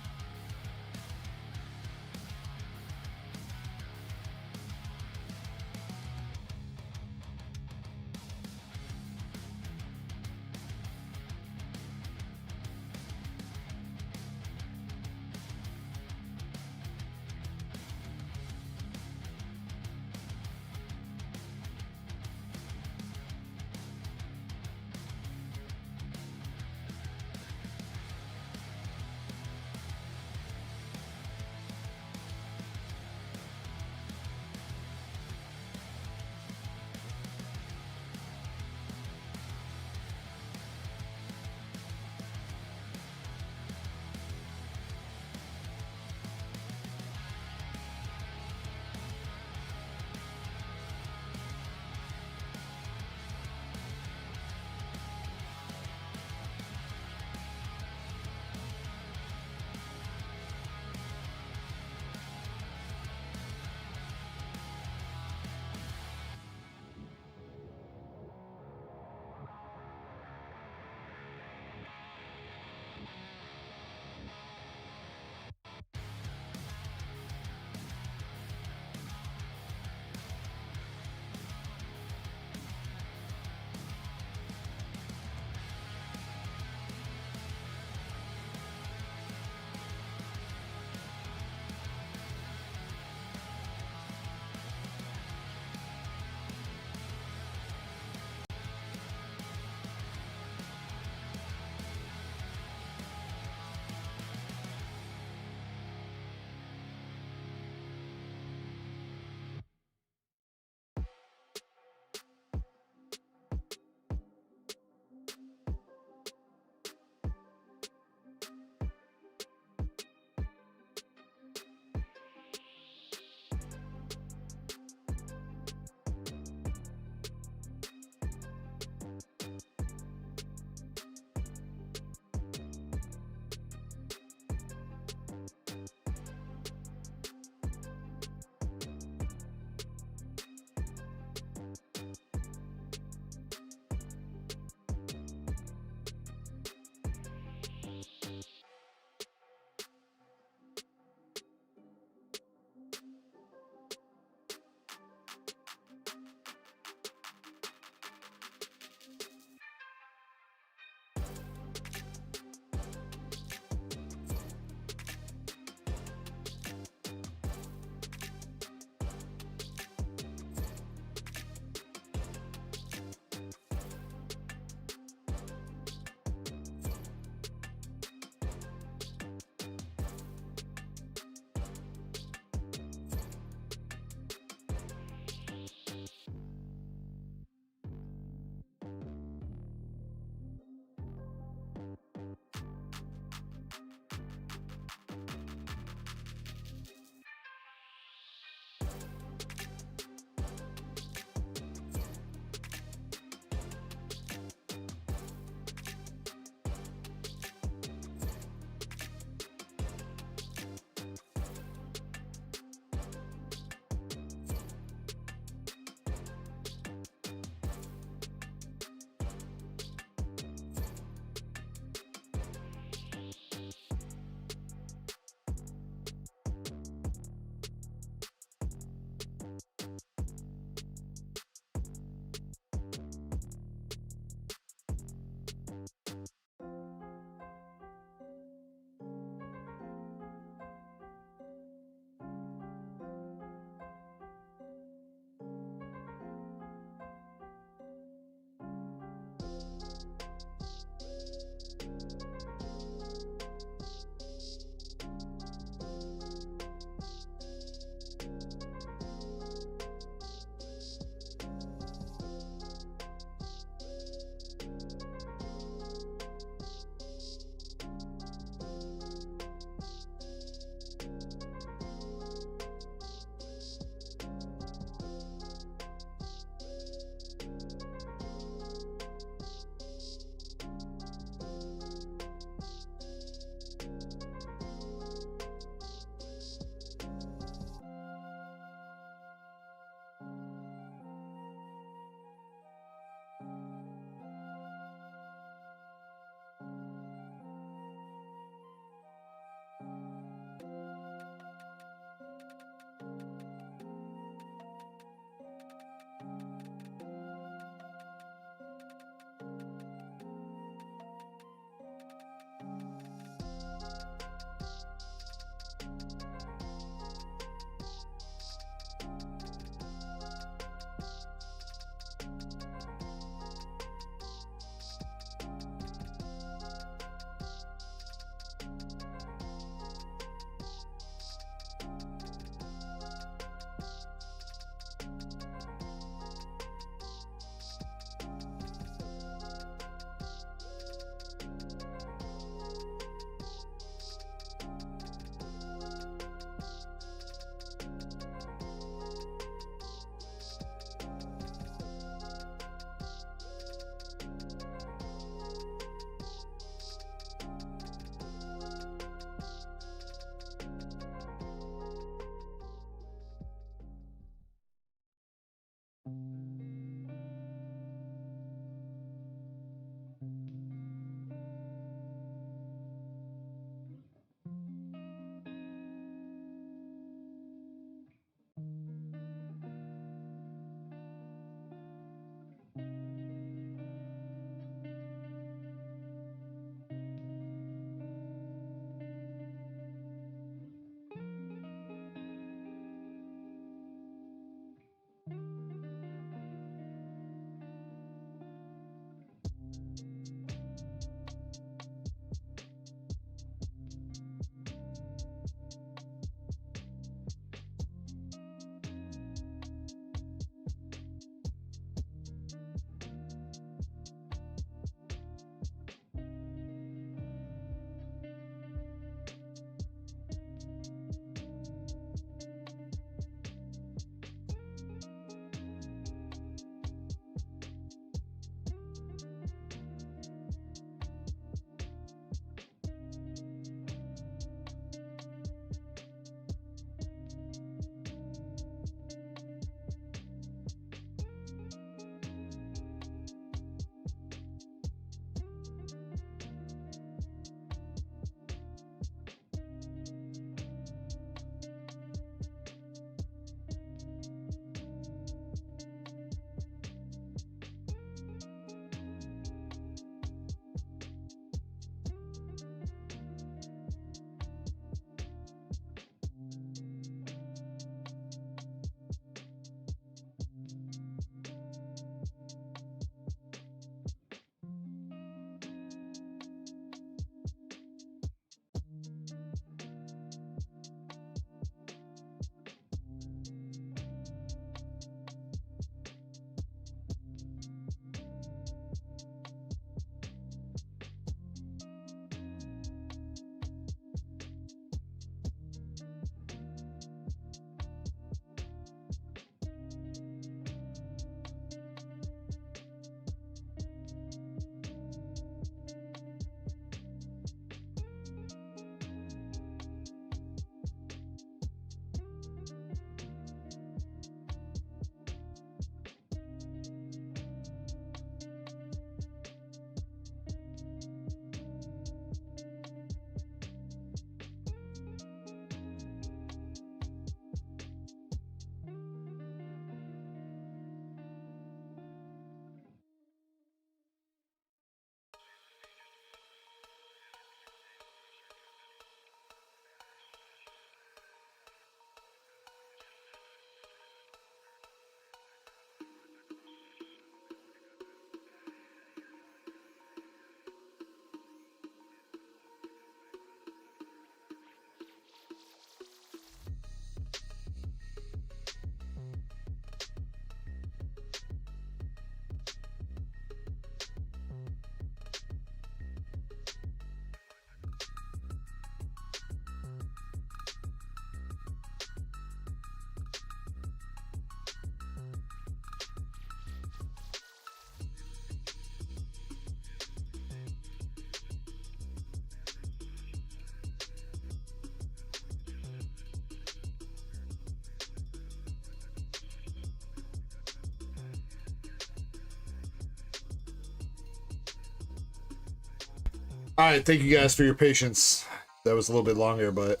All right, thank you guys for your patience. That was a little bit longer, but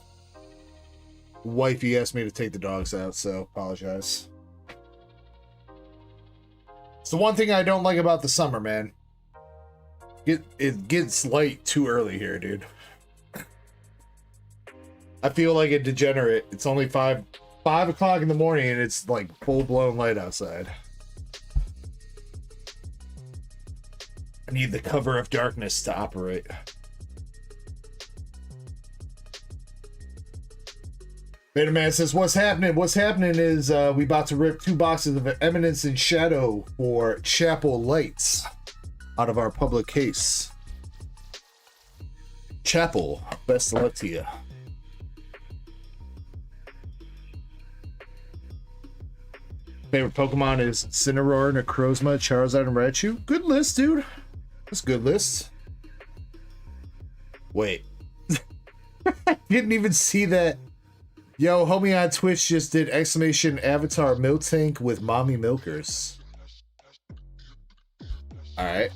wifey asked me to take the dogs out, so apologize. It's the one thing I don't like about the summer, man. It gets light too early here, dude. I feel like a degenerate. It's only 5 o'clock in the morning and it's like full-blown light outside. I need the cover of darkness to operate. Beta Man says, what's happening? What's happening is we about to rip 2 boxes of Eminence in Shadow for Chapel Lights out of our public case. Chapel, best of luck to you. Favorite Pokemon is Cineroar, Necrozma, Charizard, and Raichu. Good list, dude. That's a good list. Wait. Didn't even see that. Yo, homie on Twitch just did exclamation avatar milk tank with mommy milkers. Alright.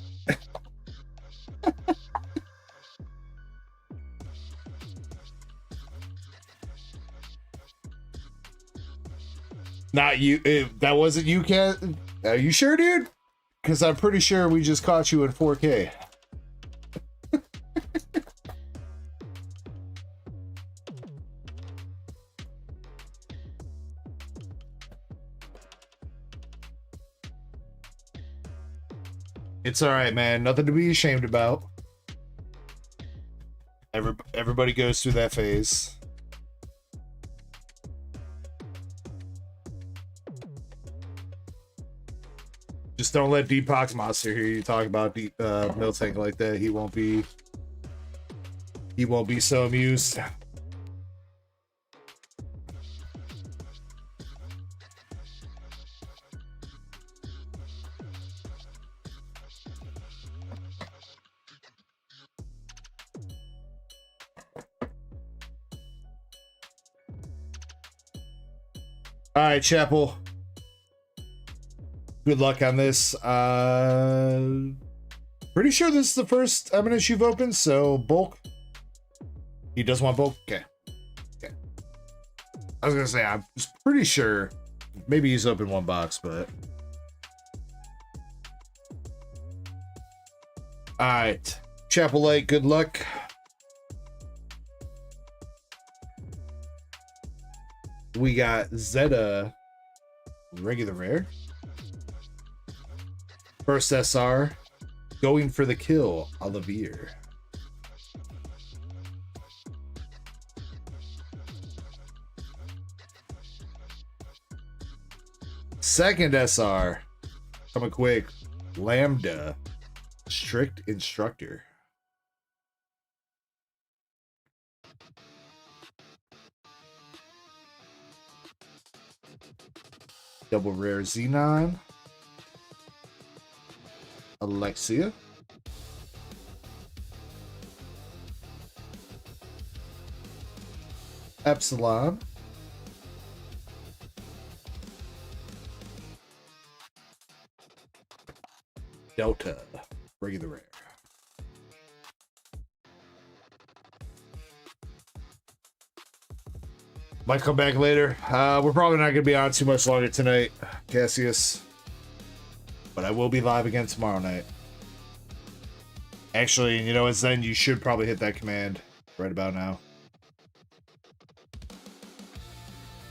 Not you. That wasn't you, Cat. Are you sure, dude? Because I'm pretty sure we just caught you in 4K. It's all right, man. Nothing to be ashamed about. Everybody goes through that phase. Just don't let Deepox Monster hear you talk about Miltank like that. He won't be so amused. All right, Chapel. Good luck on this. Pretty sure this is the first Eminence you've opened, so bulk. He does want bulk? Okay. Okay. I was gonna say, I'm pretty sure. Maybe he's opened 1 box, but. Alright. Chapel Light, good luck. We got Zeta, regular rare. First SR, going for the kill, Olivier. Second SR, coming quick, Lambda, strict instructor. Double rare Xenon. Alexia. Epsilon. Delta. Regular rare. Might come back later. We're probably not going to be on too much longer tonight, Cassius. But I will be live again tomorrow night. Actually, you know what, Zen, you should probably hit that command right about now.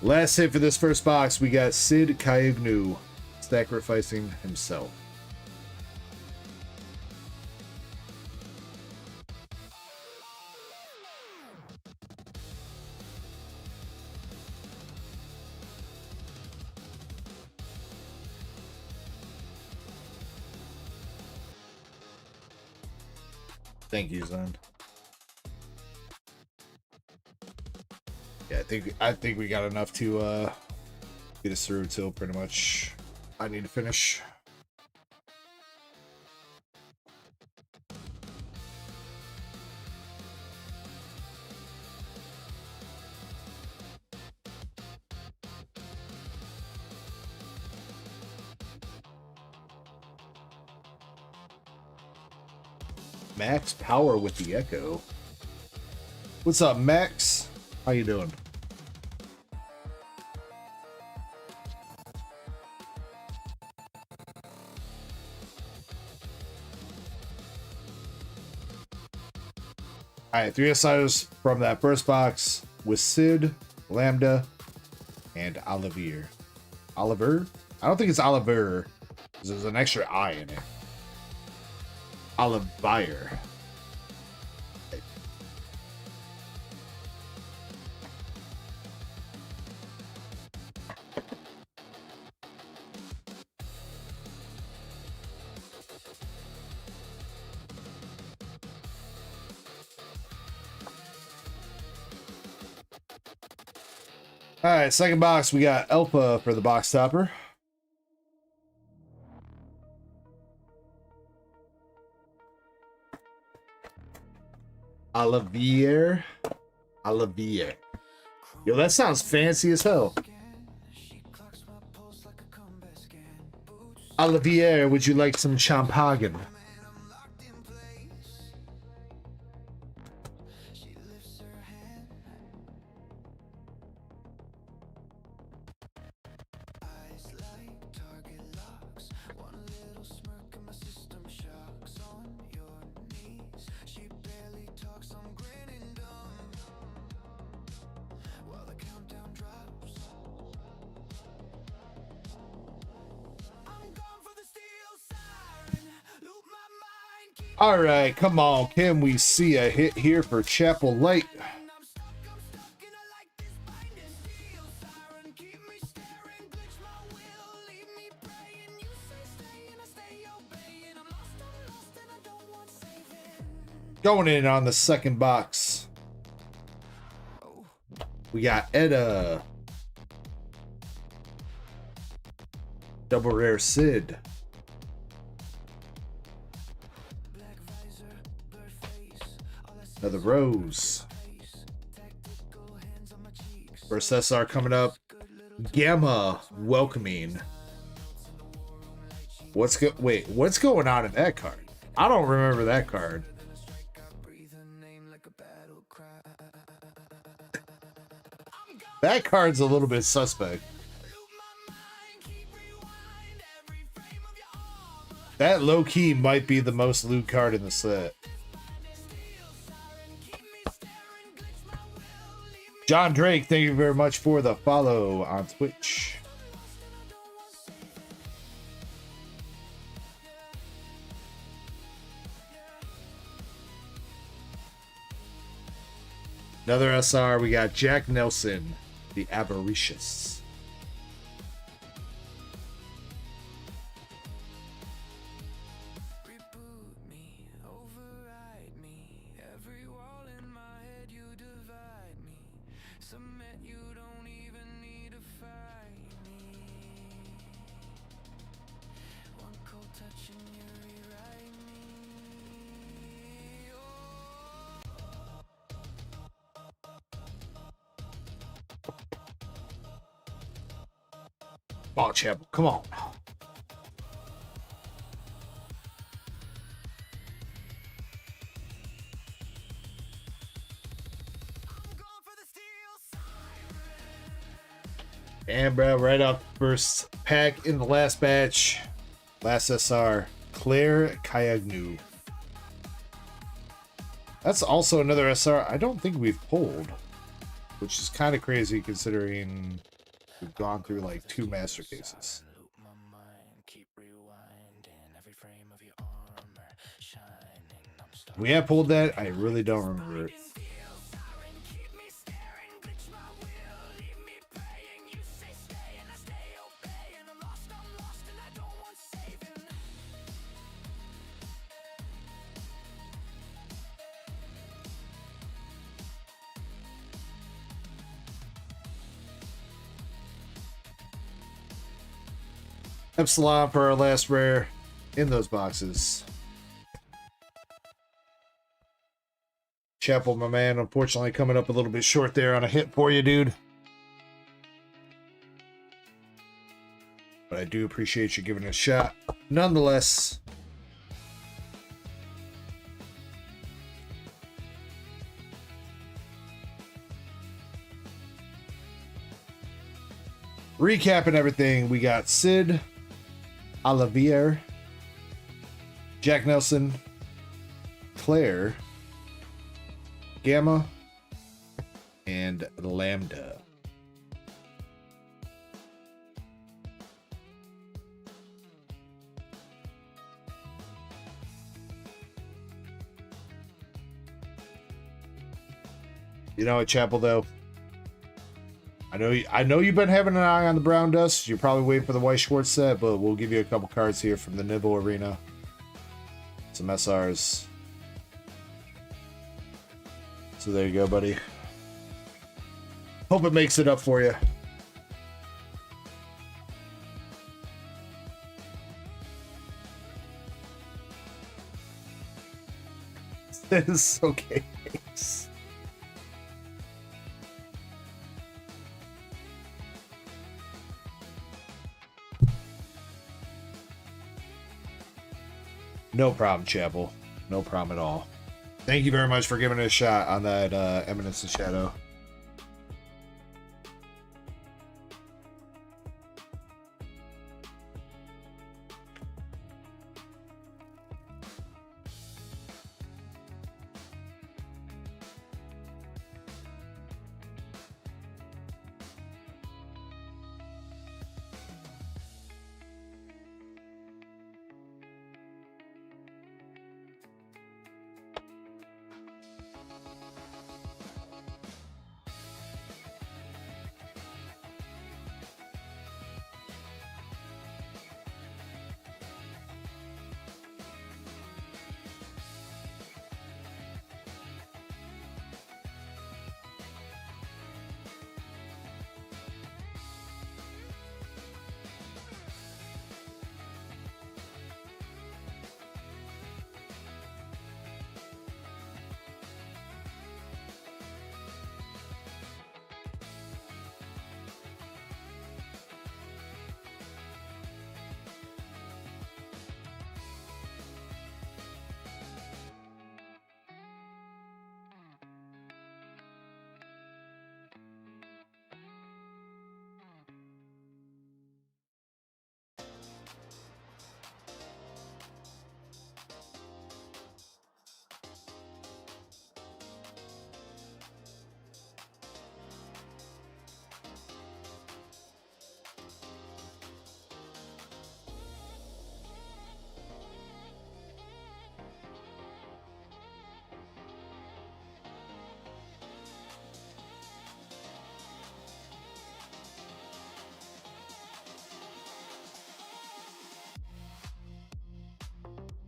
Last hit for this first box, we got Sid Kayagnu sacrificing himself. Thank you, Zen. Yeah, I think we got enough to get us through till pretty much I need to finish. Max Power with the Echo. What's up, Max? How you doing? All right, 3 SRs from that first box with Sid, Lambda, and Olivier. Oliver? I don't think it's Oliver, because there's an extra I in it. Olivier. All right, second box, we got Alpha for the box topper. Olivier. Yo, that sounds fancy as hell. Olivier, would you like some champagne? All right, come on. Can we see a hit here for Chapel Light? Going in on the second box, we got Edda. Double rare Sid. Another Rose. First SR coming up. Gamma welcoming. What's going on in that card? I don't remember that card. That card's a little bit suspect. That low-key might be the most loot card in the set. John Drake, thank you very much for the follow on Twitch. Another SR, we got Jack Nelson, the Avaricious. Oh, Chapel, come on. And bro, right off the first pack in the last batch, last SR, Claire Kayagnu. That's also another SR I don't think we've pulled, which is kind of crazy considering we've gone through like 2 master cases. We have pulled that. I really don't remember it. Epsilon for our last rare in those boxes. Chapel, my man, unfortunately coming up a little bit short there on a hit for you, dude. But I do appreciate you giving it a shot. Nonetheless, recapping everything, we got Sid, Olivier, Jack Nelson, Claire, Gamma, and Lambda. You know what, Chapel, though? I know you've been having an eye on the brown dust. You're probably waiting for the white Schwartz set, but we'll give you a couple cards here from the Nibble Arena. Some SRs. So there you go, buddy. Hope it makes it up for you. It's okay. Thanks. No problem, Chapel. No problem at all. Thank you very much for giving it a shot on that Eminence of Shadow.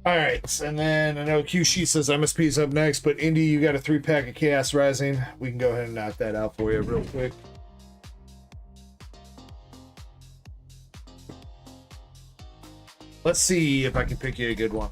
All right, and then I know Q Sheet says MSP's up next, but Indy, you got a 3-pack of Chaos Rising. We can go ahead and knock that out for you real quick. Let's see if I can pick you a good one.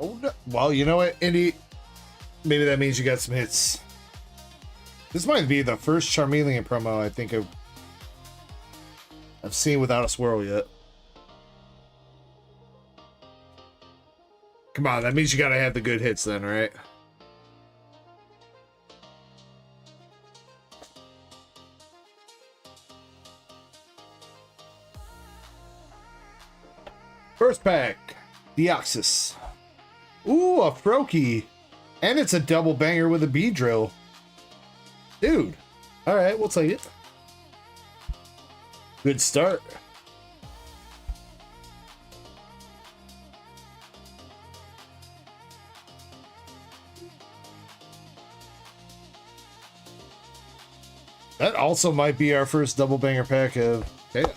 Oh, no. Well, you know what, Indy? Maybe that means you got some hits. This might be the first Charmeleon promo I think I've seen without a swirl yet. Come on, that means you gotta have the good hits then, right? First pack, Deoxys. Ooh, a Froakie. And it's a double banger with a Beedrill. Dude. Alright, we'll take it. Good start. That also might be our first double banger pack of chaos.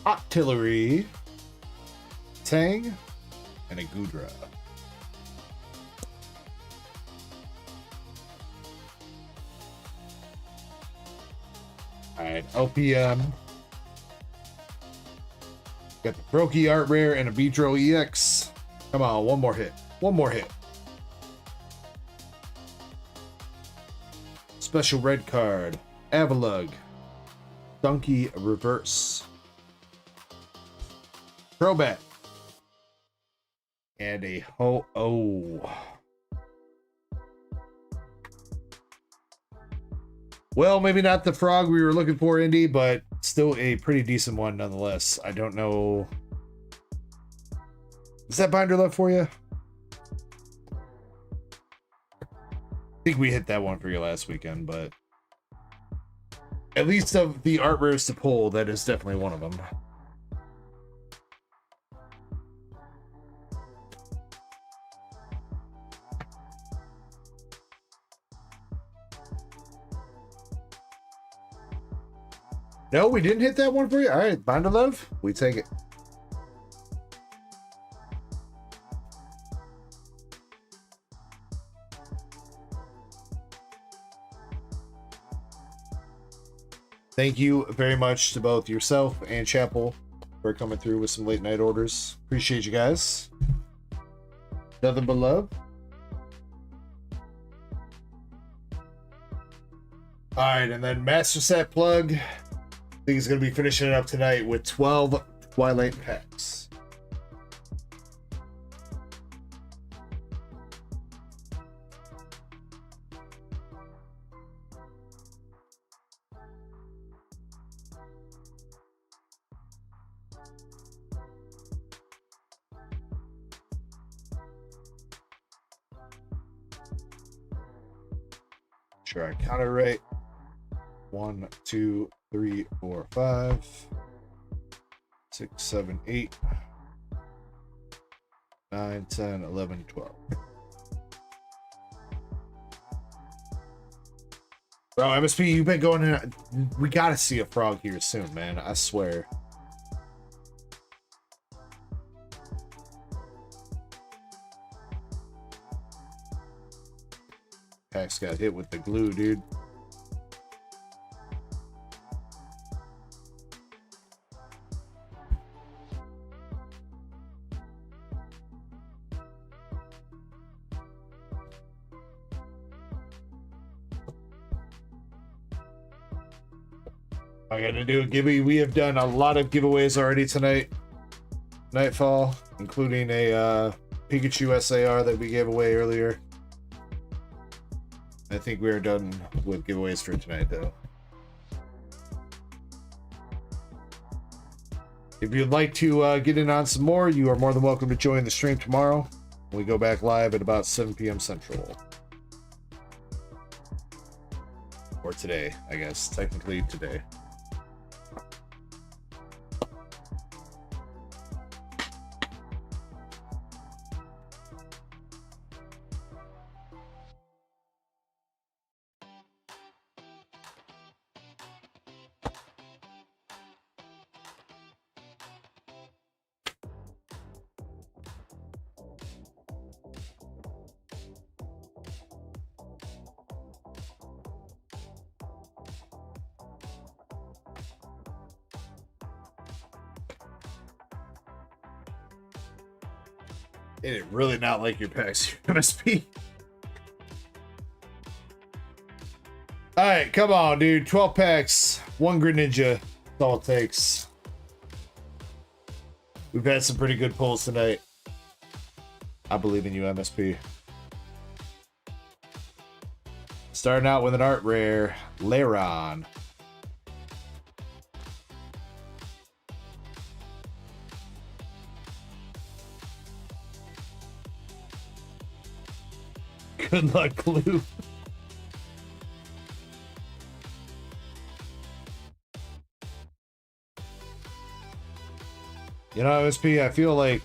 Artillery, Tang, and a Gudra. Alright, LPM. Got the Brokey Art Rare and a Vitro EX. Come on, one more hit. One more hit. Special red card. Avalug. Donkey Reverse. Crobat. And a Ho-Oh. Well, maybe not the frog we were looking for, Indy, but still a pretty decent one nonetheless. I don't know. Is that binder left for you? I think we hit that one for you last weekend, but at least of the art rares to pull, that is definitely one of them. No, we didn't hit that one for you? All right, binder love, we take it. Thank you very much to both yourself and Chapel for coming through with some late night orders. Appreciate you guys. Nothing but love. All right, and then Master Set Plug. I think he's going to be finishing it up tonight with 12 Twilight packs. Sure, I count it right. 1, 2, 3, 4, 5, 6, 7, 8, 9, 10, 11, 12. Bro, MSP, you've been going in. We gotta see a frog here soon, man. I swear. Packs got hit with the glue, dude. I gotta do a giveaway. We have done a lot of giveaways already tonight. Nightfall, including a Pikachu SAR that we gave away earlier. I think we are done with giveaways for tonight, though. If you'd like to get in on some more, you are more than welcome to join the stream tomorrow. We go back live at about 7 p.m. Central. Or today, I guess. Technically today. It really not like your packs, MSP. Alright, come on, dude. 12 packs, 1 Greninja. That's all it takes. We've had some pretty good pulls tonight. I believe in you, MSP. Starting out with an art rare, Lairon. Good luck, Glue. You know, MSP, I feel like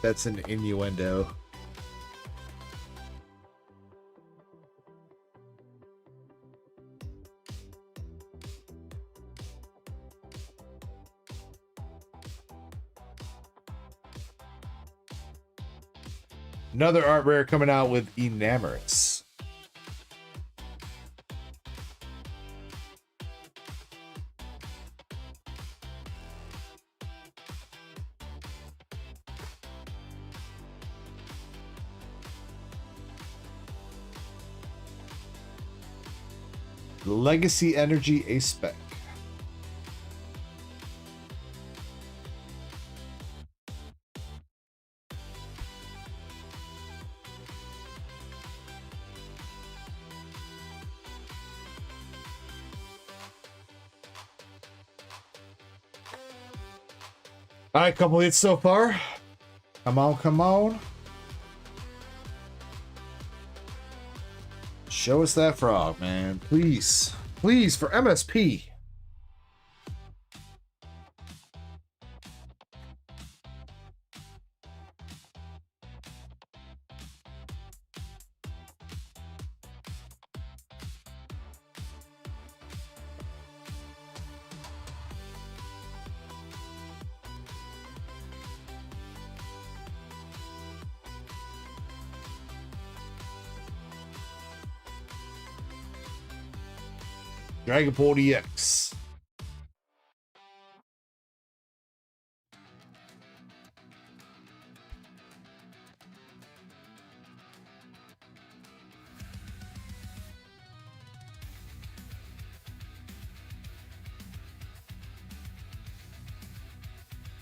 that's an innuendo. Another art rare coming out with Enamorous. Legacy Energy Ace Spec. All right, couple hits so far. Come on, come on. Show us that frog, man. Please. Please, for MSP. Dragon Ball DX.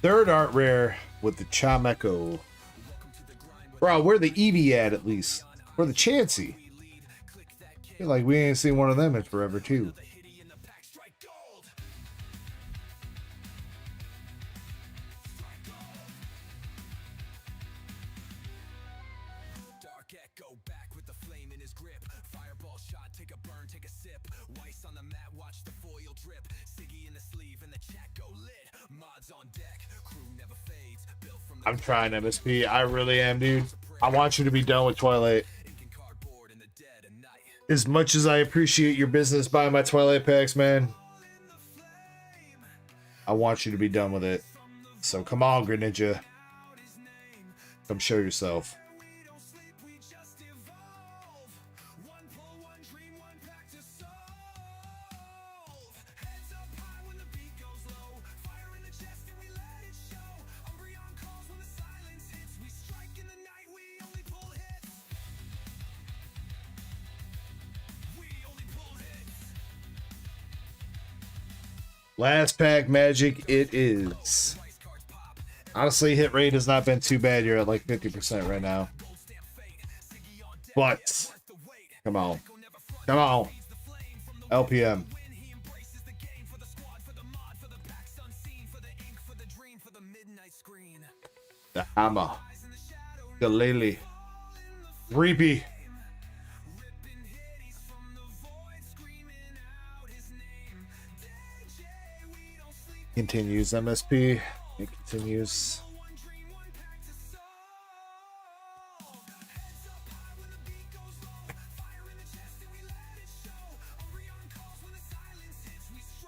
Third art rare with the Chameco. Bro, where the Eevee at least? Where the Chansey? I feel like we ain't seen one of them in forever too. Dark Echo back with the flame in his grip. Fireball shot, take a burn, take a sip. Weiss on the mat, watch the foil drip. Siggy in the sleeve and the chat go lit. Mods on deck, crew never fades. Built from the I'm trying MSP. I really am, dude. I want you to be done with Twilight. As much as I appreciate your business buying my Twilight packs, man, I want you to be done with it. So come on, Greninja. Come show yourself. Last pack magic it is. Honestly, hit rate has not been too bad. You're at like 50% right now. But come on. Come on. LPM. The hammer. The lily. Reapy. Continues MSP. It continues.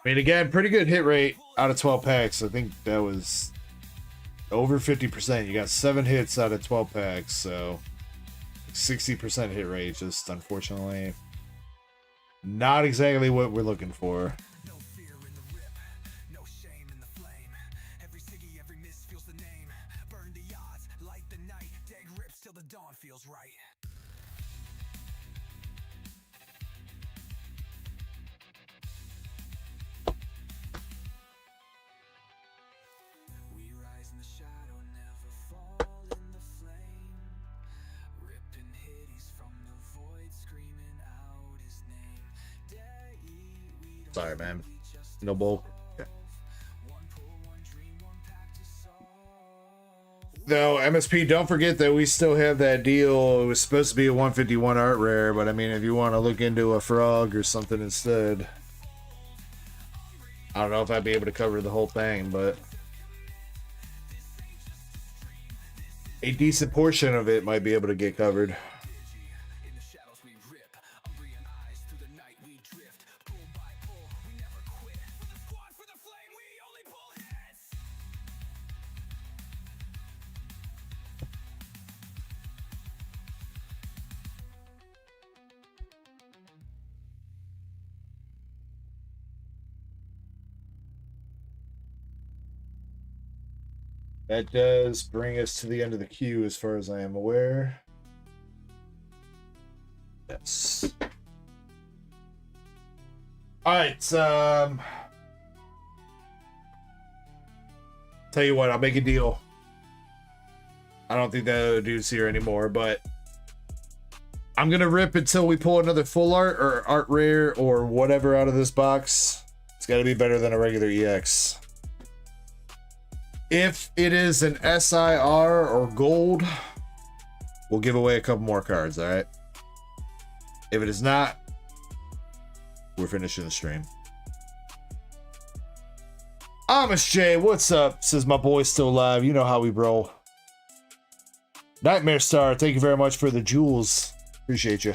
I mean, again, pretty good hit rate out of 12 packs. I think that was over 50%. You got 7 hits out of 12 packs, so 60% hit rate. Just unfortunately not exactly what we're looking for. Sorry, man. No bull. Though, MSP, don't forget that we still have that deal. It was supposed to be a 151 art rare, but I mean, if you want to look into a frog or something instead, I don't know if I'd be able to cover the whole thing, but a decent portion of it might be able to get covered. That does bring us to the end of the queue as far as I am aware. Yes. Alright, tell you what, I'll make a deal. I don't think that other dude's here anymore, but I'm gonna rip until we pull another full art or art rare or whatever out of this box. It's gotta be better than a regular EX. If it is an SIR or gold, we'll give away a couple more cards, alright? If it is not, we're finishing the stream. Amish J, what's up? Says my boy's still alive. You know how we roll. Nightmare Star, thank you very much for the jewels. Appreciate you.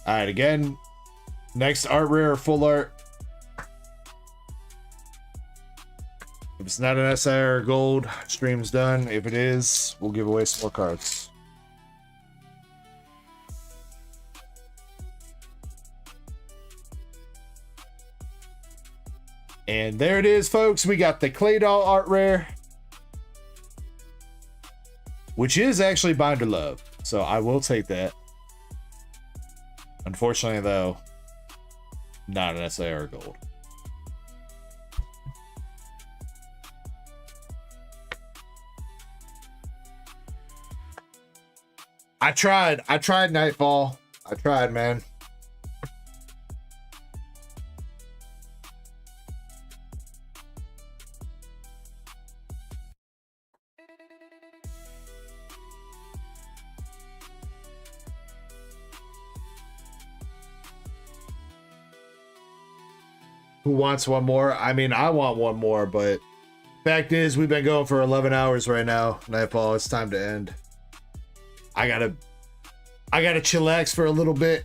Alright, again, next art rare or full art. If it's not an SIR or gold, stream's done. If it is, we'll give away some more cards. And there it is, folks. We got the Clay Doll art rare, which is actually Binder Love. So I will take that. Unfortunately, though, not an SIR or gold. I tried Nightfall. I tried, man. Who wants one more? I mean, I want one more, but fact is, we've been going for 11 hours right now. Nightfall, it's time to end. I gotta chillax for a little bit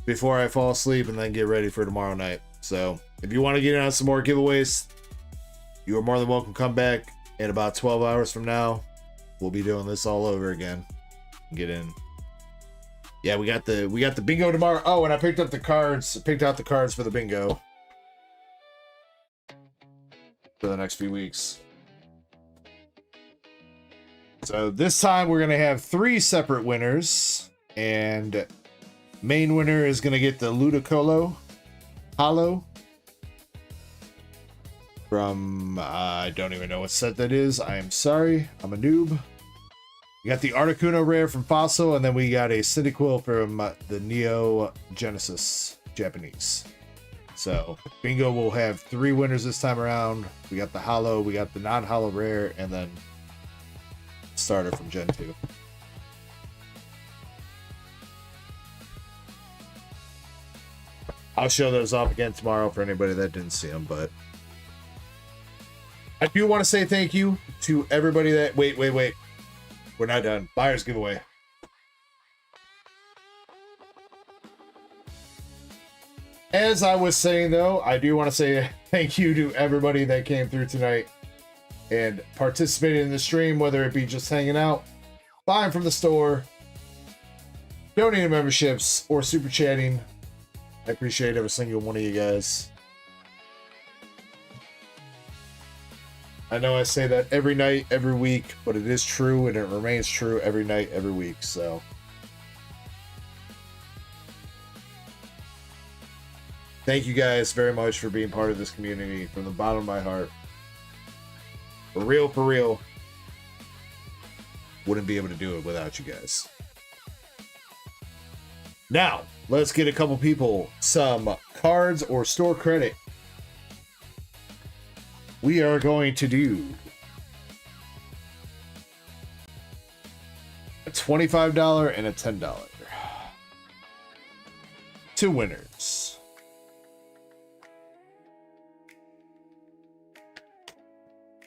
before I fall asleep and then get ready for tomorrow night. So if you want to get in on some more giveaways, you are more than welcome to come back in about 12 hours from now. We'll be doing this all over again. Get in. Yeah, we got the bingo tomorrow. Oh, and I picked up the cards. Picked out the cards for the bingo for the next few weeks. So this time we're gonna have 3 separate winners, and main winner is gonna get the Ludicolo Hollow from I don't even know what set that is. I am sorry, I'm a noob. We got the Articuno rare from Fossil, and then we got a Cyndaquil from the Neo Genesis Japanese. So bingo will have 3 winners this time around. We got the Hollow, we got the non-Hollow rare, and then starter from Gen 2. I'll show those off again tomorrow for anybody that didn't see them, but I do want to say thank you to everybody that... Wait. We're not done. Buyer's giveaway. As I was saying, though, I do want to say thank you to everybody that came through tonight and participated in the stream, whether it be just hanging out, buying from the store, donating memberships, or super chatting. I appreciate every single one of you guys. I know I say that every night, every week, but it is true, and it remains true every night, every week, so. Thank you guys very much for being part of this community from the bottom of my heart. For real. Wouldn't be able to do it without you guys. Now, let's get a couple people some cards or store credit. We are going to do a $25 and a $10. 2 winners.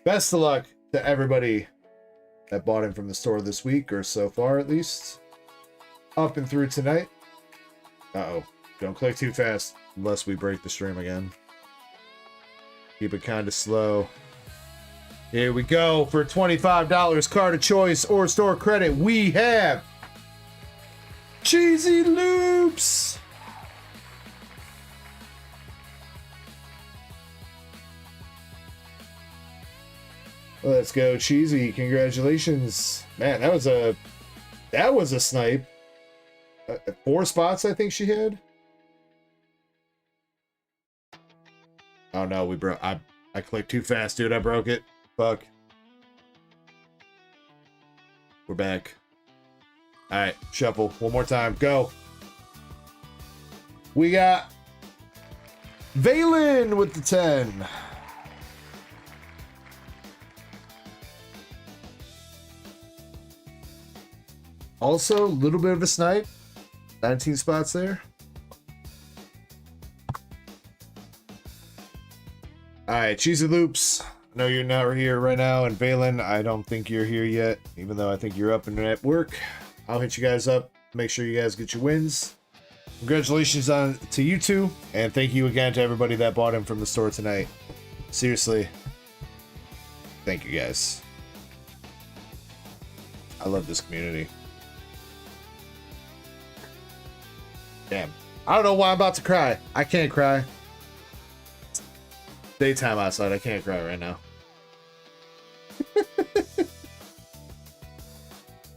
Best of luck to everybody that bought in from the store this week, or so far at least. Up and through tonight. Uh-oh. Don't click too fast unless we break the stream again. Keep it kind of slow. Here we go. For $25 card of choice or store credit, we have Cheesy Loops! Let's go, Cheesy. Congratulations. Man, that was a snipe. 4 spots, I think she had. Oh no, we broke. I clicked too fast, dude. I broke it. Fuck. We're back. All right, shuffle one more time. Go. We got Valen with the 10. Also, a little bit of a snipe. 19 spots there. Alright, Cheesy Loops. I know you're not here right now, and Valen, I don't think you're here yet, even though I think you're up and at work. I'll hit you guys up, make sure you guys get your wins. Congratulations to you two, and thank you again to everybody that bought him from the store tonight. Seriously. Thank you guys. I love this community. Damn. I don't know why I'm about to cry. I can't cry. Daytime outside. I can't cry right now.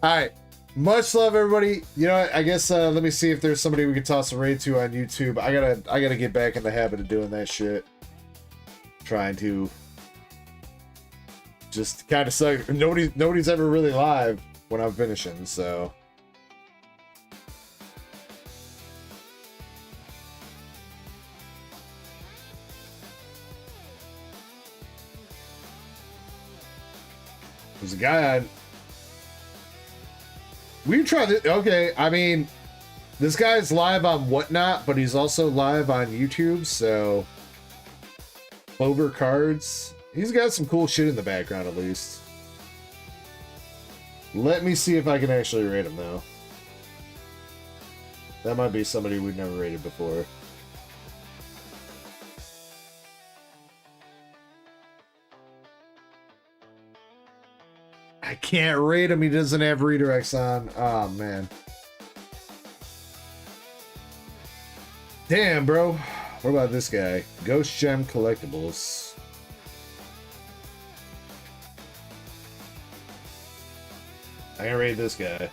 Alright. Much love, everybody. You know what? I guess let me see if there's somebody we can toss a raid to on YouTube. I gotta get back in the habit of doing that shit. Trying to just kind of suck. Nobody's ever really live when I'm finishing, so. There's a guy on. We've tried it. Okay, I mean, this guy's live on Whatnot, but he's also live on YouTube, so. Clover Cards. He's got some cool shit in the background, at least. Let me see if I can actually rate him, though. That might be somebody we've never rated before. I can't rate him. He doesn't have redirects on. Oh, man. Damn, bro. What about this guy? Ghost Gem Collectibles. I can rate this guy.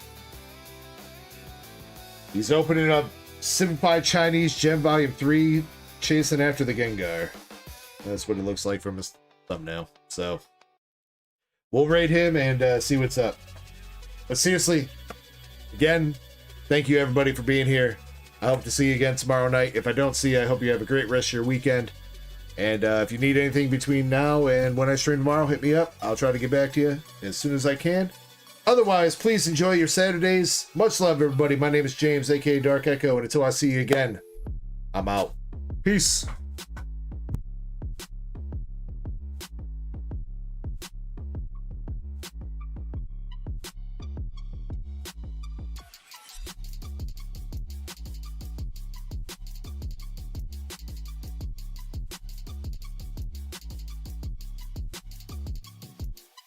He's opening up Simplified Chinese Gem Volume 3, chasing after the Gengar. That's what it looks like from his thumbnail. So. We'll rate him and see what's up. But seriously, again, thank you everybody for being here. I hope to see you again tomorrow night. If I don't see you, I hope you have a great rest of your weekend. And if you need anything between now and when I stream tomorrow, hit me up. I'll try to get back to you as soon as I can. Otherwise, please enjoy your Saturdays. Much love, everybody. My name is James, aka Dark Echo, and until I see you again, I'm out. Peace.